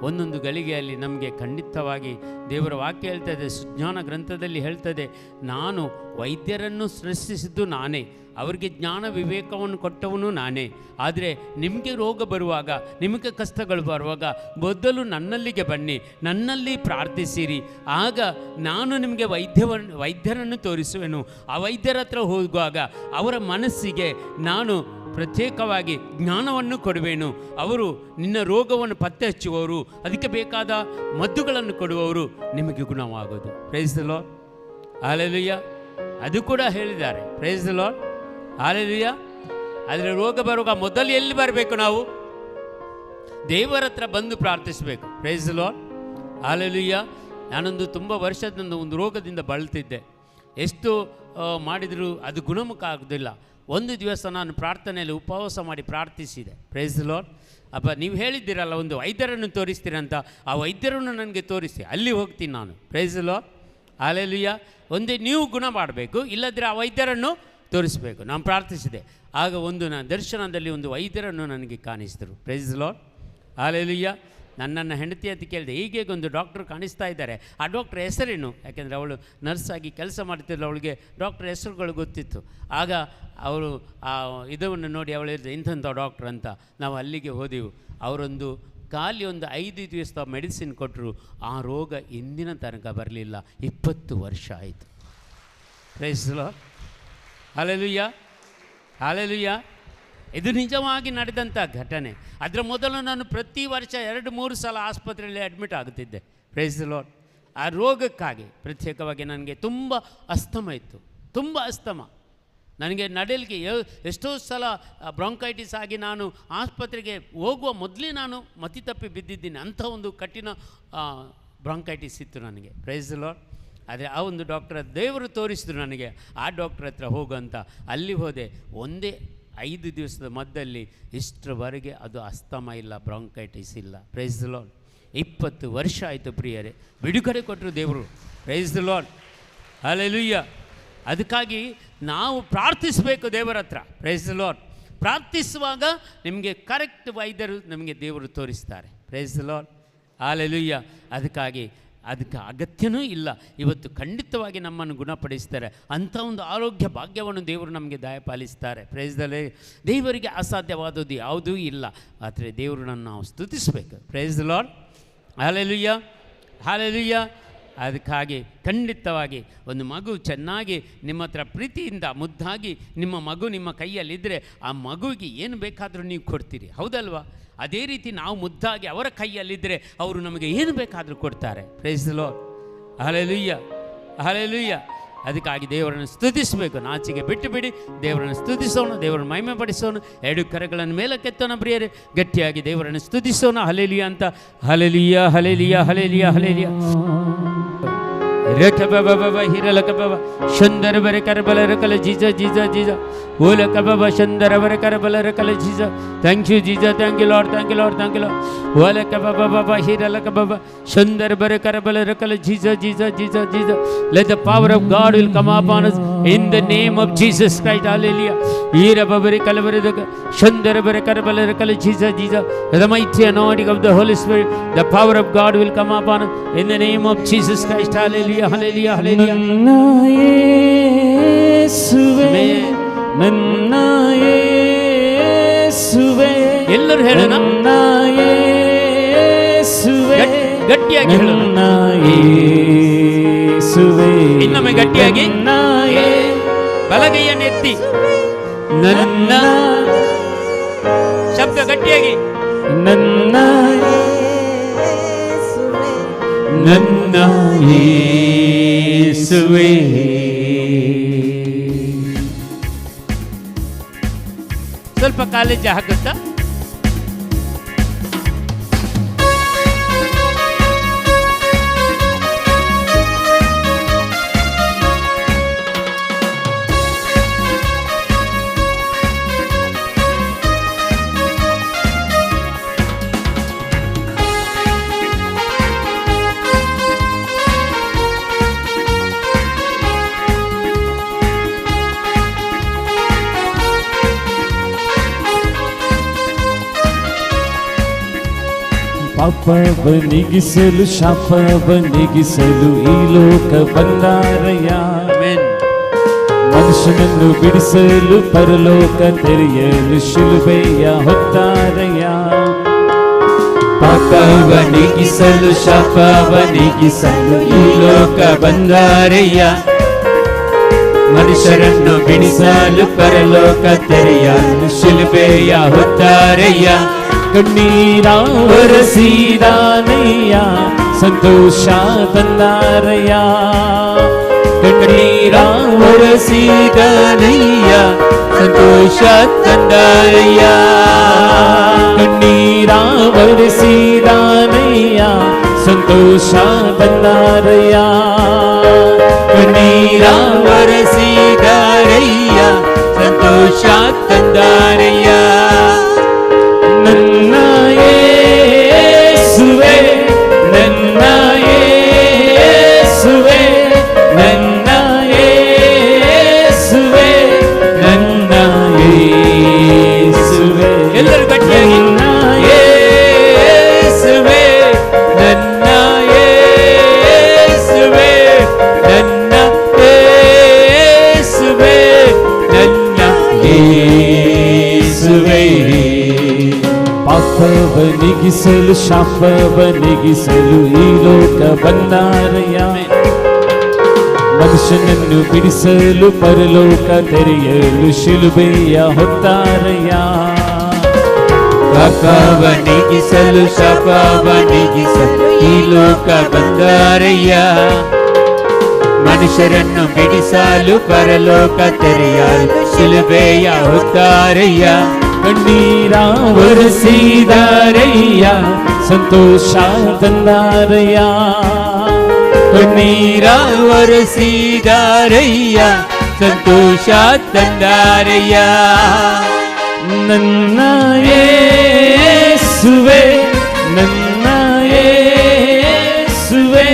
ಒಂದೊಂದು ಗಳಿಗೆಯಲ್ಲಿ ನಮಗೆ ಖಂಡಿತವಾಗಿ ದೇವರ ವಾಕ್ಯ ಹೇಳ್ತದೆ, ಸುಜ್ಞಾನ ಗ್ರಂಥದಲ್ಲಿ ಹೇಳ್ತದೆ, ನಾನು ವೈದ್ಯರನ್ನು ಸೃಷ್ಟಿಸಿದ್ದು ನಾನೇ, ಅವರಿಗೆ ಜ್ಞಾನ ವಿವೇಕವನ್ನು ಕೊಟ್ಟವನು ನಾನೇ. ಆದರೆ ನಿಮಗೆ ರೋಗ ಬರುವಾಗ, ನಿಮಗೆ ಕಷ್ಟಗಳು ಬರುವಾಗ ಮೊದಲು ನನ್ನಲ್ಲಿಗೆ ಬನ್ನಿ, ನನ್ನಲ್ಲಿ ಪ್ರಾರ್ಥಿಸಿರಿ, ಆಗ ನಾನು ನಿಮಗೆ ವೈದ್ಯರನ್ನು ತೋರಿಸುವೆನು. ಆ ವೈದ್ಯರ ಹತ್ರ ಹೋಗುವಾಗ ಅವರ ಮನಸ್ಸಿಗೆ ನಾನು ಪ್ರತ್ಯೇಕವಾಗಿ ಜ್ಞಾನವನ್ನು ಕೊಡುವೆನು. ಅವರು ನಿನ್ನ ರೋಗವನ್ನು ಪತ್ತೆ ಹಚ್ಚುವವರು, ಅದಕ್ಕೆ ಬೇಕಾದ ಮದ್ದುಗಳನ್ನು ಕೊಡುವವರು, ನಿಮಗೆ ಗುಣವಾಗೋದು. Praise the Lord. ಹಾಲೆಲೂಯ. ಅದು ಕೂಡ ಹೇಳಿದ್ದಾರೆ. Praise the Lord. ಹಾಲೆಲೂಯ. ಆದರೆ ರೋಗ ಬರುವಾಗ ಮೊದಲು ಎಲ್ಲಿ ಬರಬೇಕು? ನಾವು ದೇವರ ಹತ್ರ ಬಂದು ಪ್ರಾರ್ಥಿಸಬೇಕು. Praise the Lord. ಹಾಲೆಲೂಯ. ನಾನೊಂದು ತುಂಬ ವರ್ಷದಿಂದ ಒಂದು ರೋಗದಿಂದ ಬಳಲ್ತಿದ್ದೆ. ಎಷ್ಟು ಮಾಡಿದರೂ ಅದು ಗುಣಮುಖ ಆಗೋದಿಲ್ಲ. ಒಂದು ದಿವಸ ನಾನು ಪ್ರಾರ್ಥನೆಯಲ್ಲಿ ಉಪವಾಸ ಮಾಡಿ ಪ್ರಾರ್ಥಿಸಿದೆ. Price the lord. ಅಪ್ಪ, ನೀವು ಹೇಳಿದ್ದೀರಲ್ಲ ಒಂದು ವೈದ್ಯರನ್ನು ತೋರಿಸ್ತೀರಂತ, ಆ ವೈದ್ಯರನ್ನು ನನಗೆ ತೋರಿಸಿ, ಅಲ್ಲಿ ಹೋಗ್ತೀನಿ ನಾನು. Price the Lord. ಹಾಲೆಲೂಯ. ಒಂದೇ ನೀವು ಗುಣ ಮಾಡಬೇಕು, ಇಲ್ಲದ್ರೆ ಆ ವೈದ್ಯರನ್ನು ತೋರಿಸಬೇಕು. ನಾನು ಪ್ರಾರ್ಥಿಸಿದೆ. ಆಗ ಒಂದು ನಾನು ದರ್ಶನದಲ್ಲಿ ಒಂದು ವೈದ್ಯರನ್ನು ನನಗೆ ಕಾಣಿಸಿದರು. Praise the Lord. ಹಾಲೆಲೂಯ. ನನ್ನನ್ನು ಹೆಂಡತಿ ಅಂತ ಕೇಳಿದೆ, ಹೀಗೆ ಒಂದು ಡಾಕ್ಟ್ರು ಕಾಣಿಸ್ತಾ ಇದ್ದಾರೆ, ಆ ಡಾಕ್ಟ್ರ್ ಹೆಸರೇನು? ಯಾಕೆಂದರೆ ಅವಳು ನರ್ಸಾಗಿ ಕೆಲಸ ಮಾಡ್ತಿದ್ಲು, ಅವಳಿಗೆ ಡಾಕ್ಟ್ರ್ ಹೆಸರುಗಳು ಗೊತ್ತಿತ್ತು. ಆಗ ಅವರು ಆ ಇದನ್ನು ನೋಡಿ ಅವಳು ಹೇಳಿದೆ, ಇಂಥಂಥ ಡಾಕ್ಟ್ರ್ ಅಂತ. ನಾವು ಅಲ್ಲಿಗೆ ಹೋದೆವು. ಅವರೊಂದು ಖಾಲಿ ಒಂದು 5 ದಿವಸ ಮೆಡಿಸಿನ್ ಕೊಟ್ಟರು. ಆ ರೋಗ ಇಂದಿನ ತನಕ ಬರಲಿಲ್ಲ. 20 ವರ್ಷ ಆಯಿತು. Price the Lord. Hallelujah, hallelujah. ಇದು ನಿಜವಾಗಿ ನಡೆದಂಥ ಘಟನೆ. ಅದರ ಮೊದಲು ನಾನು ಪ್ರತಿ ವರ್ಷ 2-3 ಸಲ ಆಸ್ಪತ್ರೆಯಲ್ಲಿ ಅಡ್ಮಿಟ್ ಆಗುತ್ತಿದ್ದೆ. Praise the Lord. ಆ ರೋಗಕ್ಕಾಗಿ ಪ್ರತ್ಯೇಕವಾಗಿ ನನಗೆ ತುಂಬ ಅಸ್ತಮ ಇತ್ತು, ತುಂಬ ಅಸ್ತಮ. ನನಗೆ ನಡೆಯಲಿಕ್ಕೆ ಎಷ್ಟೋ ಸಲ ಬ್ರಾಂಕೈಟಿಸ್ ಆಗಿ ನಾನು ಆಸ್ಪತ್ರೆಗೆ ಹೋಗುವ ಮೊದಲೇ ನಾನು ಮತಿ ತಪ್ಪಿ ಬಿದ್ದಿದ್ದೀನಿ. ಅಂಥ ಒಂದು ಕಠಿಣ ಬ್ರಾಂಕೈಟಿಸ್ ಇತ್ತು ನನಗೆ, ಪ್ರೈಸ್ ದಿ ಲಾರ್ಡ್. ಆದರೆ ಆ ಒಂದು ಡಾಕ್ಟರ್ ದೇವರು ತೋರಿಸಿದ್ರು ನನಗೆ, ಆ ಡಾಕ್ಟ್ರ್ ಹತ್ರ ಹೋಗಂತ. ಅಲ್ಲಿ ಹೋದೆ, ಒಂದೇ 5 ದಿವಸದ ಮದ್ದಲ್ಲಿ ಇಷ್ಟರವರೆಗೆ ಅದು ಅಸ್ತಮ ಇಲ್ಲ, ಬ್ರಾಂಕೈಟಿಸ್ ಇಲ್ಲ, ಪ್ರೈಸ್ ದಿ ಲಾರ್ಡ್. 20 ವರ್ಷ ಆಯಿತು ಪ್ರಿಯರೇ, ಬಿಡುಗಡೆ ಕೊಟ್ಟರು ದೇವರು, ಪ್ರೈಸ್ ದಿ ಲಾರ್ಡ್, ಹಲ್ಲೆಲೂಯಾ. ಅದಕ್ಕಾಗಿ ನಾವು ಪ್ರಾರ್ಥಿಸಬೇಕು ದೇವರ ಹತ್ರ, ಪ್ರೈಸ್ ದಿ ಲಾರ್ಡ್. ಪ್ರಾರ್ಥಿಸುವಾಗ ನಿಮಗೆ ಕರೆಕ್ಟ್ ವೈದ್ಯರು ನಮಗೆ ದೇವರು ತೋರಿಸ್ತಾರೆ, ಪ್ರೈಸ್ ದಿ ಲಾರ್ಡ್, ಹಲ್ಲೆಲೂಯಾ. ಅದಕ್ಕೆ ಅಗತ್ಯನೂ ಇಲ್ಲ. ಇವತ್ತು ಖಂಡಿತವಾಗಿ ನಮ್ಮನ್ನು ಗುಣಪಡಿಸ್ತಾರೆ. ಅಂಥ ಒಂದು ಆರೋಗ್ಯ ಭಾಗ್ಯವನ್ನು ದೇವರು ನಮಗೆ ದಯಪಾಲಿಸ್ತಾರೆ, ಪ್ರೈಸ್ ದಿ ಲಾರ್ಡ್. ದೇವರಿಗೆ ಅಸಾಧ್ಯವಾದದ್ದು ಯಾವುದೂ ಇಲ್ಲ. ಆದರೆ ದೇವರನ್ನು ನಾವು ಸ್ತುತಿಸಬೇಕು, praise the Lord, hallelujah, hallelujah. ಅದಕ್ಕಾಗಿ ಖಂಡಿತವಾಗಿ ಒಂದು ಮಗು ಚೆನ್ನಾಗಿ ನಿಮ್ಮ ಹತ್ರ ಪ್ರೀತಿಯಿಂದ ಮುದ್ದಾಗಿ ನಿಮ್ಮ ಮಗು ನಿಮ್ಮ ಕೈಯಲ್ಲಿದ್ದರೆ ಆ ಮಗುವಿಗೆ ಏನು ಬೇಕಾದರೂ ನೀವು ಕೊಡ್ತೀರಿ, ಹೌದಲ್ವಾ? ಅದೇ ರೀತಿ ನಾವು ಮುದ್ದಾಗಿ ಅವರ ಕೈಯಲ್ಲಿದ್ದರೆ ಅವರು ನಮಗೆ ಏನು ಬೇಕಾದರೂ ಕೊಡ್ತಾರೆ, praise the Lord, hallelujah, hallelujah. ಅದಕ್ಕಾಗಿ ದೇವರನ್ನು ಸ್ತುತಿಸಬೇಕು, ನಾಚಿಕೆ ಬಿಟ್ಟು ಬಿಡಿ, ದೇವರನ್ನು ಸ್ತುತಿಸೋಣ, ದೇವರನ್ನು ಮಹಿಮೆ ಪಡಿಸೋಣ. 2 ಕರಗಳನ್ನು ಮೇಲಕ್ಕೆತ್ತೋಣ ಪ್ರಿಯರೇ, ಗಟ್ಟಿಯಾಗಿ ದೇವರನ್ನು ಸ್ತುತಿಸೋಣ, ಹಲ್ಲೆಲೂಯಾ ಅಂತ. Hallelujah, hallelujah, hallelujah, hallelujah. ಶಂದರ ಬರೆ ಕರಬಲ ರಕಲ ಜೀಜ ಜೀಜ ಜೀಜ ಓಲ ಕಬಬ ಶಂದರ ಬರೆ ಕರಬಲ ರಕಲ Jesus. Thank you Jesus, thank you Lord, thank you Lord, thank you Lord. ಓಲ ಕಬಬ ಬಬ ಹಿರಲ ಕಬಬ ಶಂದರ ಬರೆ ಕರಬಲ ರಕಲ ಜೀಜ ಜೀಜ ಜೀಜ ಜೀಜ. Let the power of God will come upon us in the name of Jesus Christ, hallelujah. ಈರ ಬಬರಿ ಕಲಬರದಕ ಶಂದರ ಬರೆ ಕರಬಲ ರಕಲ ಜೀಜ ಜೀಜ. The mighty anointing of the Holy Spirit, the power of God will come upon us in the name of Jesus Christ, hallelujah, hallelujah, hallelujah. ನನ್ನ ಯೇಸುವೇ, ನನ್ನ ಯೇಸುವೇ, ಎಲ್ಲರೂ ಹೇಳೋಣ, ನನ್ನ ಯೇಸುವೇ, ಗಟ್ಟಿಯಾಗಿ ಹೇಳೋಣ, ನನ್ನ ಯೇಸುವೇ. ಇನ್ನೊಮ್ಮೆ ಗಟ್ಟಿಯಾಗಿ, ಬಲಗೈಯನ್ನು ಎತ್ತಿ, ನನ್ನ ಶಬ್ದ ಗಟ್ಟಿಯಾಗಿ, ನನ್ನ ನನ್ನ ಯೇಸುವೇ. ಸ್ವಲ್ಪ ಕಾಲೇಜ್ ಹಾಕುತ್ತಾ. ಪಾಪವ ನೀಗಿಸಲು ಶಾಪವ ನೀಗಿಸಲು ಈ ಲೋಕ ಬಂದಾರಯ್ಯ. ಮನುಷ್ಯನನ್ನು ಬಿಡಿಸಲು ಪರಲೋಕ ತೆರೆಯಲು ಶಿಲುಬೆಯ ಹೊತ್ತಾರಯ್ಯ. ಪಾಪವ ನೀಗಿಸಲು ಶಾಪವ ನೀಗಿಸಲು ಈ ಲೋಕ ಬಂದಾರಯ್ಯ. ಮನುಷ್ಯರನ್ನು ಬಿಡಿಸಲು ಪರಲೋಕ ತೆರೆಯಲು ಶಿಲುಬೆಯ ಹೊತ್ತಾರಯ್ಯ. ಕಣ್ಣೀರ ಒರೆಸಿದಾನಯ್ಯ, ಸಂತೋಷ ತಂದಾರಯ್ಯ. ಕಣ್ಣೀರ ಒರೆಸಿದಾನಯ್ಯ, ಸಂತೋಷ ತಂದಾರಯ್ಯ. ಕಣ್ಣೀರ ಒರೆಸಿದಾನಯ್ಯ, ಸಂತೋಷ ತಂದಾರಯ್ಯ. ಕಣ್ಣೀರ ಒರೆಸಿದಾರಯ್ಯ, ಸಂತೋಷ ತಂದಾರಯ್ಯ. ನನ್ನ ಯೇಸುವೇ, ನನ್ನ ಯೇಸುವೇ, ನನ್ನ ಯೇಸುವೇ, ನನ್ನ ಯೇಸುವೇ. ಎಲ್ಲರೂ ಗಟ್ಟಿಯಾಗಿ, ನನ್ನ ಯೇಸುವೇ, ನನ್ನ ಯೇಸುವೇ, ನನ್ನ ಯೇಸುವೇ, ನನ್ನ ಯೇಸುವೇ. ಪಾಪವ ನೀಗಿಸಲು ಶಾಪವ ನೀಗಿಸಲು ಈ ಲೋಕ ಬಂದಾರಯ್ಯ. ಮನುಷ್ಯನನ್ನು ಬಿಡಿಸಲು ಪರಲೋಕ ತೆರೆಯಲು ಶಿಲುಬೆಯ ಹೊತ್ತಾರಯ್ಯ. ಪಾಪವ ನೀಗಿಸಲು ಶಾಪವ ನೀಗಿಸಲು ಈ ಲೋಕ ಬಂದಾರಯ್ಯ. ಮನುಷ್ಯರನ್ನು ಬಿಡಿಸಲು ಪರಲೋಕ ತೆರೆಯಲು ಶಿಲುಬೆಯ ಹೊತ್ತಾರಯ್ಯ. ಕಣ್ಣೀರ ಒರೆಸಿದಾರಯ್ಯ, ಸಂತೋಷ ತಂದಾರಯ್ಯ. ಕಣ್ಣೀರ ಒರೆಸಿದಾರಯ್ಯ, ಸಂತೋಷ ತಂದಾರಯ್ಯ. ನನ್ನ ಯೇಸುವೆ, ನನ್ನ ಯೇಸುವೆ,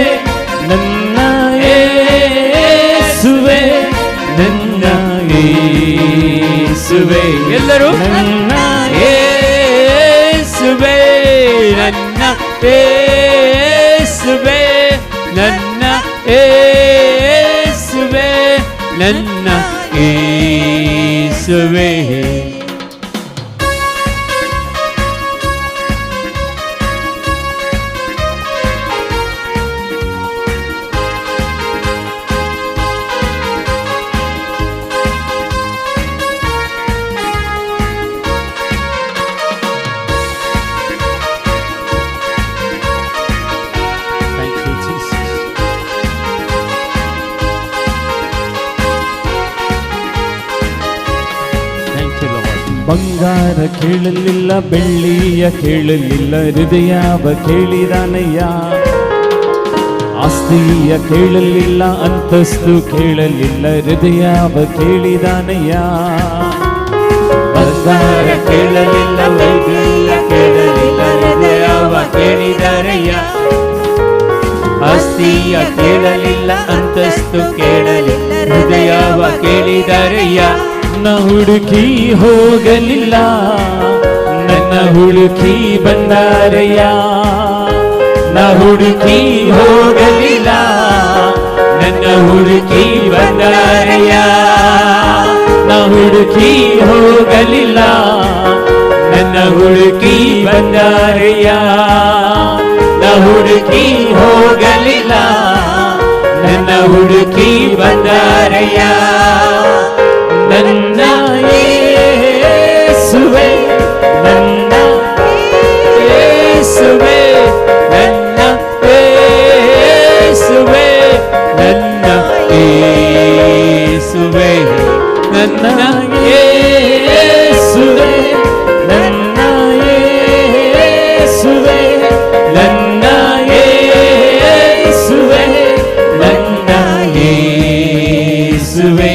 ನನ್ನ ಯೇಸುವೆ, ನನ್ನ ಯೇಸುವೆ. ಎಲ್ಲರೂ ನನ್ನ ಯೇಸುವೆ, ನನ್ನ ಯೇಸುವೆ, ನನ್ನ ಯೇಸುವೆ, ನನ್ನ ಯೇಸುವೆ. ಬಂಗಾರ ಕೇಳಲಿಲ್ಲ, ಬೆಳ್ಳಿಯ ಕೇಳಲಿಲ್ಲ, ಹೃದಯವ ಕೇಳಿದಾನಯ್ಯ. ಆಸ್ತಿಯ ಕೇಳಲಿಲ್ಲ, ಅಂತಸ್ತು ಕೇಳಲಿಲ್ಲ, ಹೃದಯವ ಕೇಳಿದಾನಯ್ಯ. ಬಂಗಾರ ಕೇಳಲಿಲ್ಲ, ಬೆಳ್ಳಿಯ ಕೇಳಲಿಲ್ಲ, ಹೃದಯವ ಕೇಳಿದಾರಯ್ಯ. ಆಸ್ತಿಯ ಕೇಳಲಿಲ್ಲ, ಅಂತಸ್ತು ಕೇಳಲಿಲ್ಲ, ಹೃದಯವ ಕೇಳಿದಾರಯ್ಯ. ನನ್ನ ಹುಡುಕಿ ಹೋಗಲಿಲ್ಲ, ನನ್ನ ಹುಡುಕಿ ಬಂದಾರಯ್ಯ. ನ ಹುಡುಕಿ ಹೋಗಲಿಲ್ಲ, ನನ್ನ ಹುಡುಕಿ ಬಂದಾರಯ್ಯ. ನ ಹುಡುಕಿ ಹೋಗಲಿಲ್ಲ, ನನ್ನ ಹುಡುಕಿ ಬಂದಾರಯ್ಯ. ನ ಹುಡುಕಿ ಹೋಗಲಿಲ್ಲ, ನನ್ನ ಹುಡುಕಿ ಬಂದಾರಯ್ಯ. ನನ್ನ ಯೇಸುವೆ, ನನ್ನ ಯೇಸುವೆ, ನನ್ನ ಯೇಸುವೆ, ನನ್ನ ಯೇಸುವೆ, ನನ್ನ ಯೇಸುವೆ, ನನ್ನ ಯೇಸುವೆ, ನನ್ನ ಯೇಸುವೆ, ನನ್ನ ಯೇಸುವೆ.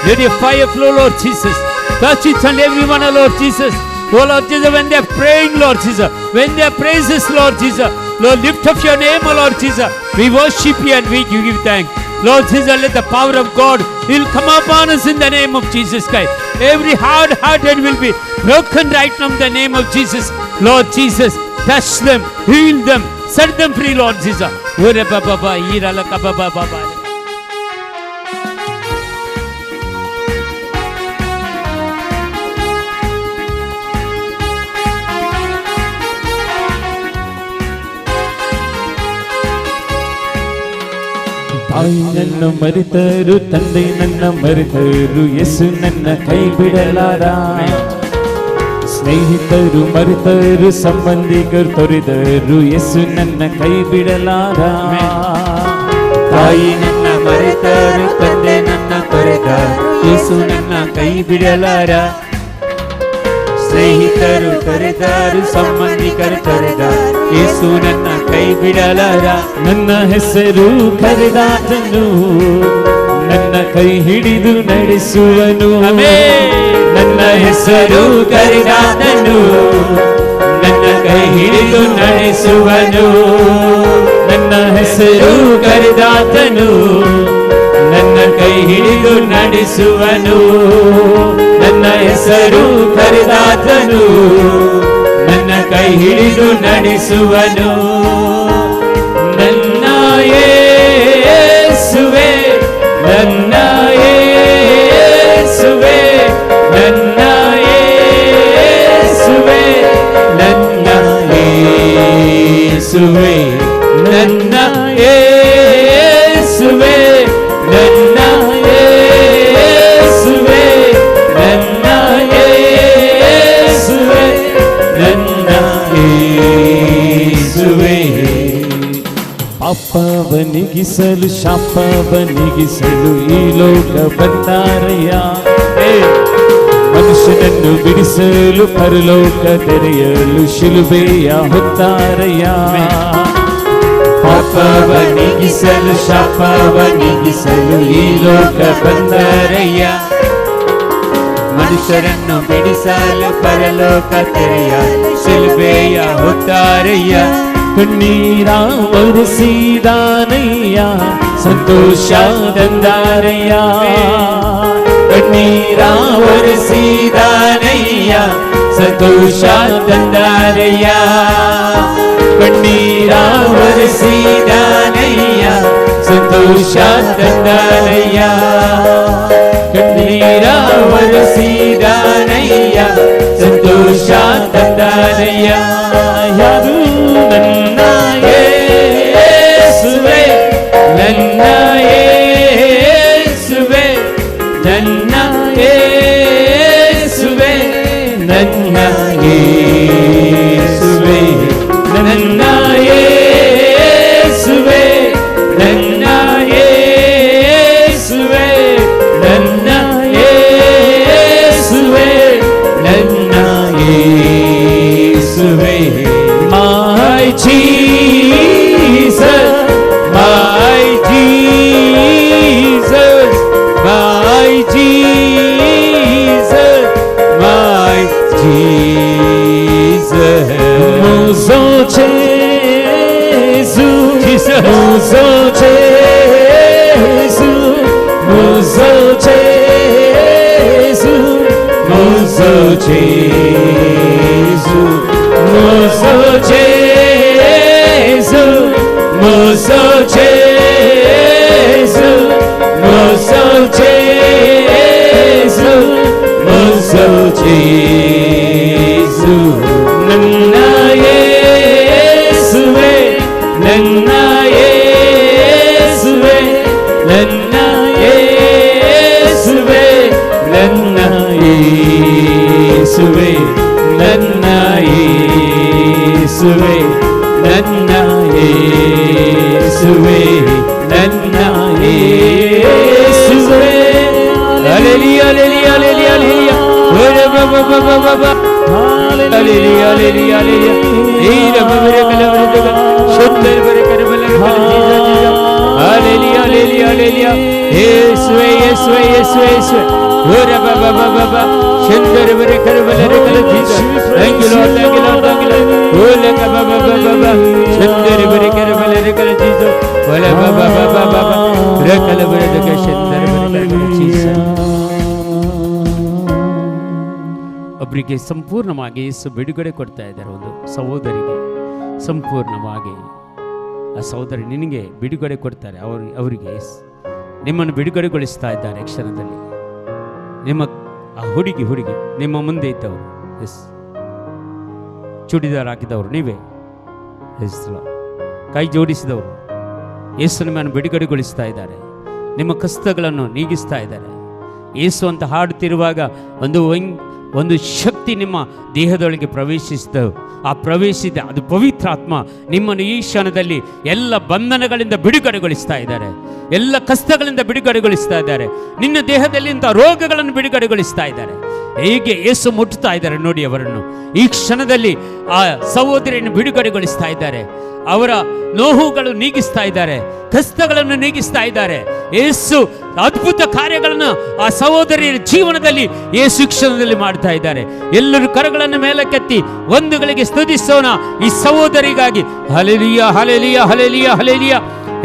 Let your fire flow, Lord Jesus. Touch each and every one, Lord Jesus. Oh Lord Jesus, when they are praying, Lord Jesus, when they are praises, Lord Jesus, Lord, lift up your name, oh Lord Jesus. We worship you and we give you thanks. Lord Jesus, let the power of God will come upon us in the name of Jesus Christ. Every hard-hearted will be broken right now in the name of Jesus. Lord Jesus, touch them, heal them, set them free, Lord Jesus. Ore baba ba, ira la ka baba baba. ತಾಯಿ ನನ್ನ ಮರೆತರು, ತಂದೆ ನನ್ನ ಮರೆತರು, ಯೇಸು ನನ್ನ ಕೈ ಬಿಡಲಾರ. ಸ್ನೇಹಿತರು ಮರೆತರು, ಸಂಬಂಧಿಕರು ತೊರೆದರು, ಯೇಸು ನನ್ನ ಕೈ ಬಿಡಲಾರ. ತಾಯಿ ನನ್ನ ಮರೆತರು, ತಂದೆ ನನ್ನ ತೊರೆದರು, ಯೇಸು ನನ್ನ ಕೈ ಬಿಡಲಾರ. ಸ್ನೇಹಿತರು ತೊರೆದರು, ಸಂಬಂಧಿಕರು ತೊರೆದರು, ಯೇಸು ನನ್ನ ಕೈ ಬಿಡಲಾರ. ನನ್ನ ಹೆಸರು ಕರೆದಾತನು, ನನ್ನ ಕೈ ಹಿಡಿದು ನಡೆಸುವನು. ನನ್ನ ಹೆಸರು ಕರೆದಾತನು, ನನ್ನ ಕೈ ಹಿಡಿದು ನಡೆಸುವನು. ನನ್ನ ಹೆಸರು ಕರೆದಾತನು, ನನ್ನ ಕೈ ಹಿಡಿದು ನಡೆಸುವನು. ನನ್ನ ಹೆಸರು ಕರೆದಾತನು, ನನ್ನ ಕೈ ಹಿಡಿದು ನಡೆಸುವನು. ನನ್ನ ಯೇಸುವೆ, ನನ್ನ ಯೇಸುವೆ, ನನ್ನ ಯೇಸುವೆ, ನನ್ನ ಯೇಸುವೆ, ನನ್ನ ಯೇಸುವೆ, ನನ್ನ ಯೇಸುವೆ, ನನ್ನ ಯೇಸುವೆ, ನನ್ನ ಯೇಸುವೆ. ಪಾಪವನಿಗಿಸಲು ಶಾಪವನಿಗಿಸಲು ಈ ಲೋಕ ಬಂದಾರಯ್ಯ. ಮನುಷ್ಯನನ್ನು ಬಿಡಿಸಲು ಪರಲೋಕ ತೆರೆಯಲು ಶಿಲುಬೆಯ ಹೊತ್ತಾರಯ್ಯ. ಪಾಪವ ನೀಗಿಸಲು ಶಾಪವ ನೀಗಿಸಲು ಈ ಲೋಕ ಬಂದರಯ್ಯ. ಮನುಷ್ಯರನ್ನು ಬಿಡಿಸಲು ಪರಲೋಕ ತೆರೆಯಲು ಶಿಲುಬೆಯ ಹೊತ್ತಾರಯ್ಯ. ಕಣ್ಣೀರ ಒರೆಸಿದಾನಯ್ಯ, ಸಂತೋಷ ತಂದಾರಯ್ಯ. ಕಣ್ಣೀರ ಒರೆಸಿದಾನಯ್ಯ, ಸಂತೋಷ ತಂದಾರಯ್ಯ. ಕಣ್ಣೀರ ಒರೆಸಿದಾನಯ್ಯ, ಸಂತೋಷ ತಂದಾರಯ್ಯ. ಕಣ್ಣೀರ ಒರೆಸಿದಾನಯ್ಯ, ಸಂತೋಷ ತಂದಾರಯ್ಯ. ಯಾರು ನನ್ನ ಯೇಸುವೇ, ನನ್ನ ಯೇಸುವೇ, ನನ್ನ ಯೇಸುವೇ, ನನ್ನ ಯೇಸುವೇ, ನನ್ನ ಯೇಸುವೇ, ನನ್ನ ಯೇಸುವೇ, ನನ್ನ ಯೇಸುವೇ, ನನ್ನ ಯೇಸುವೇ. My Jesus, my Jesus, my Jesus, my Jesus. Muzo Jesus, muzo Jesus, muzo Jesus, muzo Jesus, muzo Jesus, muzo Jesus, muzo Jesus, muzo Jesus. ನನ್ನ ಯೇಸುವೇ, ನನ್ನ ಯೇಸುವೇ, ನನ್ನ ಯೇಸುವೇ, ನನ್ನ ಯೇಸುವೇ, ನನ್ನ ಯೇಸುವೇ, ನನ್ನ ಯೇಸುವೇ, ನನ್ನ ಯೇಸುವೇ. Hallelujah, hallelujah, hallelujah, hallelujah. ಓರೆ ಬಾಬಾ ಬಾಬಾ ಬಾಬಾ. Hallelujah, hallelujah, hallelujah. ಈರ ಬಬರೆ ಕಲವರದಗ ಶುದ್ಧರ ಬರೆ ಕರಬಲರ ಕಲ ಜೀಸಸ್. Hallelujah, hallelujah, hallelujah. ಯೇಸುವೇ, ಯೇಸುವೇ, ಯೇಸುವೇ, ಯೇಸುವೇ. ಓರೆ ಬಾಬಾ ಬಾಬಾ ಬಾಬಾ. ಶುದ್ಧರ ಬರೆ ಕರಬಲರ ಕಲ Jesus. Thank you Lord, thank you Lord, thank you Lord. ಓಲೆ ಬಾಬಾ ಬಾಬಾ ಬಾಬಾ. ಶುದ್ಧರ ಬರೆ ಕರಬಲರ ಕಲ ಜೀಸಸ್. ಓಲೆ ಬಾಬಾ ಬಾಬಾ ಬಾಬಾ. ರಕಲ ಬರೆದಗ ಶುದ್ಧರ ಬರೆ ಕಲ ಜೀಸಸ್. ಒಬ್ಬರಿಗೆ ಸಂಪೂರ್ಣವಾಗಿ ಯೇಸು ಬಿಡುಗಡೆ ಕೊಡ್ತಾ ಇದ್ದಾರೆ. ಒಂದು ಸಹೋದರಿಗೆ ಸಂಪೂರ್ಣವಾಗಿ ಆ ಸಹೋದರಿ ನಿನಗೆ ಬಿಡುಗಡೆ ಕೊಡ್ತಾರೆ. ಅವರಿಗೆ ನಿಮ್ಮನ್ನು ಬಿಡುಗಡೆಗೊಳಿಸ್ತಾ ಇದ್ದಾರೆ ಕ್ಷಣದಲ್ಲಿ. ನಿಮ್ಮ ಆ ಹುಡುಗಿ ನಿಮ್ಮ ಮುಂದೆ ಇದ್ದವರು, ಎಸ್ ಚೂಡಿದಾರ್ ಹಾಕಿದವರು ನೀವೇ, ಎಸ್ ಕೈ ಜೋಡಿಸಿದವರು. ಯೇಸು ನಿಮ್ಮನ್ನು ಬಿಡುಗಡೆಗೊಳಿಸ್ತಾ ಇದ್ದಾರೆ. ನಿಮ್ಮ ಕಷ್ಟಗಳನ್ನು ನೀಗಿಸ್ತಾ ಇದ್ದಾರೆ. ಯೇಸು ಅಂತ ಹಾಡುತ್ತಿರುವಾಗ ಒಂದು ಶಕ್ತಿ ನಿಮ್ಮ ದೇಹದೊಳಗೆ ಪ್ರವೇಶಿಸಿದ ಅದು ಪವಿತ್ರಾತ್ಮ ನಿಮ್ಮನ್ನು ಈ ಕ್ಷಣದಲ್ಲಿ ಎಲ್ಲ ಬಂಧನಗಳಿಂದ ಬಿಡುಗಡೆಗೊಳಿಸ್ತಾ ಇದ್ದಾರೆ. ಎಲ್ಲ ಕಷ್ಟಗಳಿಂದ ಬಿಡುಗಡೆಗೊಳಿಸ್ತಾ ಇದ್ದಾರೆ. ನಿನ್ನ ದೇಹದಲ್ಲಿಂಥ ರೋಗಗಳನ್ನು ಬಿಡುಗಡೆಗೊಳಿಸ್ತಾ ಇದ್ದಾರೆ. ಹೇಗೆ ಯೇಸು ಮುಟ್ಟುತ್ತಾ ಇದ್ದಾರೆ ನೋಡಿ ಅವರನ್ನು. ಈ ಕ್ಷಣದಲ್ಲಿ ಆ ಸಹೋದರಿಯನ್ನು ಬಿಡುಗಡೆಗೊಳಿಸ್ತಾ ಇದ್ದಾರೆ. ಅವರ ನೋವುಗಳು ನೀಗಿಸ್ತಾ ಇದ್ದಾರೆ, ಕಷ್ಟಗಳನ್ನು ನೀಗಿಸ್ತಾ ಇದ್ದಾರೆ. ಯೇಸು ಅದ್ಭುತ ಕಾರ್ಯಗಳನ್ನು ಆ ಸಹೋದರಿಯ ಜೀವನದಲ್ಲಿ ಯೇಸು ಕ್ಷಣದಲ್ಲಿ ಮಾಡ್ತಾ ಇದ್ದಾರೆ. ಎಲ್ಲರೂ ಕರಗಳನ್ನು ಮೇಲಕ್ಕೆತ್ತಿ ಒಂದುಗಳಿಗೆ ಸ್ತುತಿಸೋಣ ಈ ಸಹೋದರಿಗಾಗಿ. Hallelujah, hallelujah, hallelujah, hallelujah.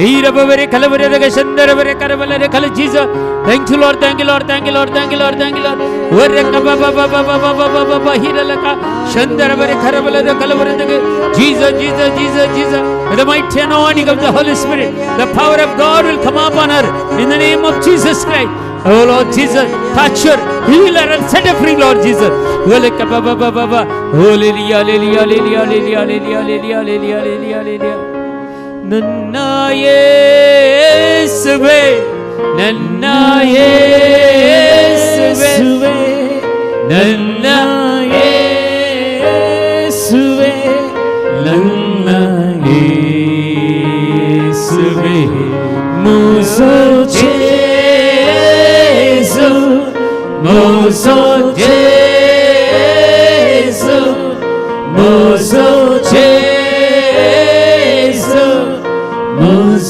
ಈರಬವರೆ ಕಲವರೆದಗ ಶಂದರವರೆ ಕರಬಲರೆ ಕಲ Jesus. Thank you Lord, thank you Lord, thank you Lord, thank you Lord, thank you Lord. ಒರೆ ಕಬಬಬಬಬಬಬಬಬ ಹಿರಲಕ ಶಂದರವರೆ ಕರಬಲರೆ ಕಲವರೆದಗ Jesus, Jesus, Jesus, Jesus. The mighty anointing of the Holy Spirit, the power of God will come upon her in the name of Jesus Christ. Oh Lord Jesus, touch her, heal her and set her free, Lord Jesus. Ole kababababa, hallelujah, hallelujah, hallelujah, hallelujah, hallelujah, hallelujah, hallelujah, hallelujah. Nanna Yesuve, Nanna Yesuve, Nanna Yesuve, Nanna Yesuve, Muzo Jesus, Muzo Jesus.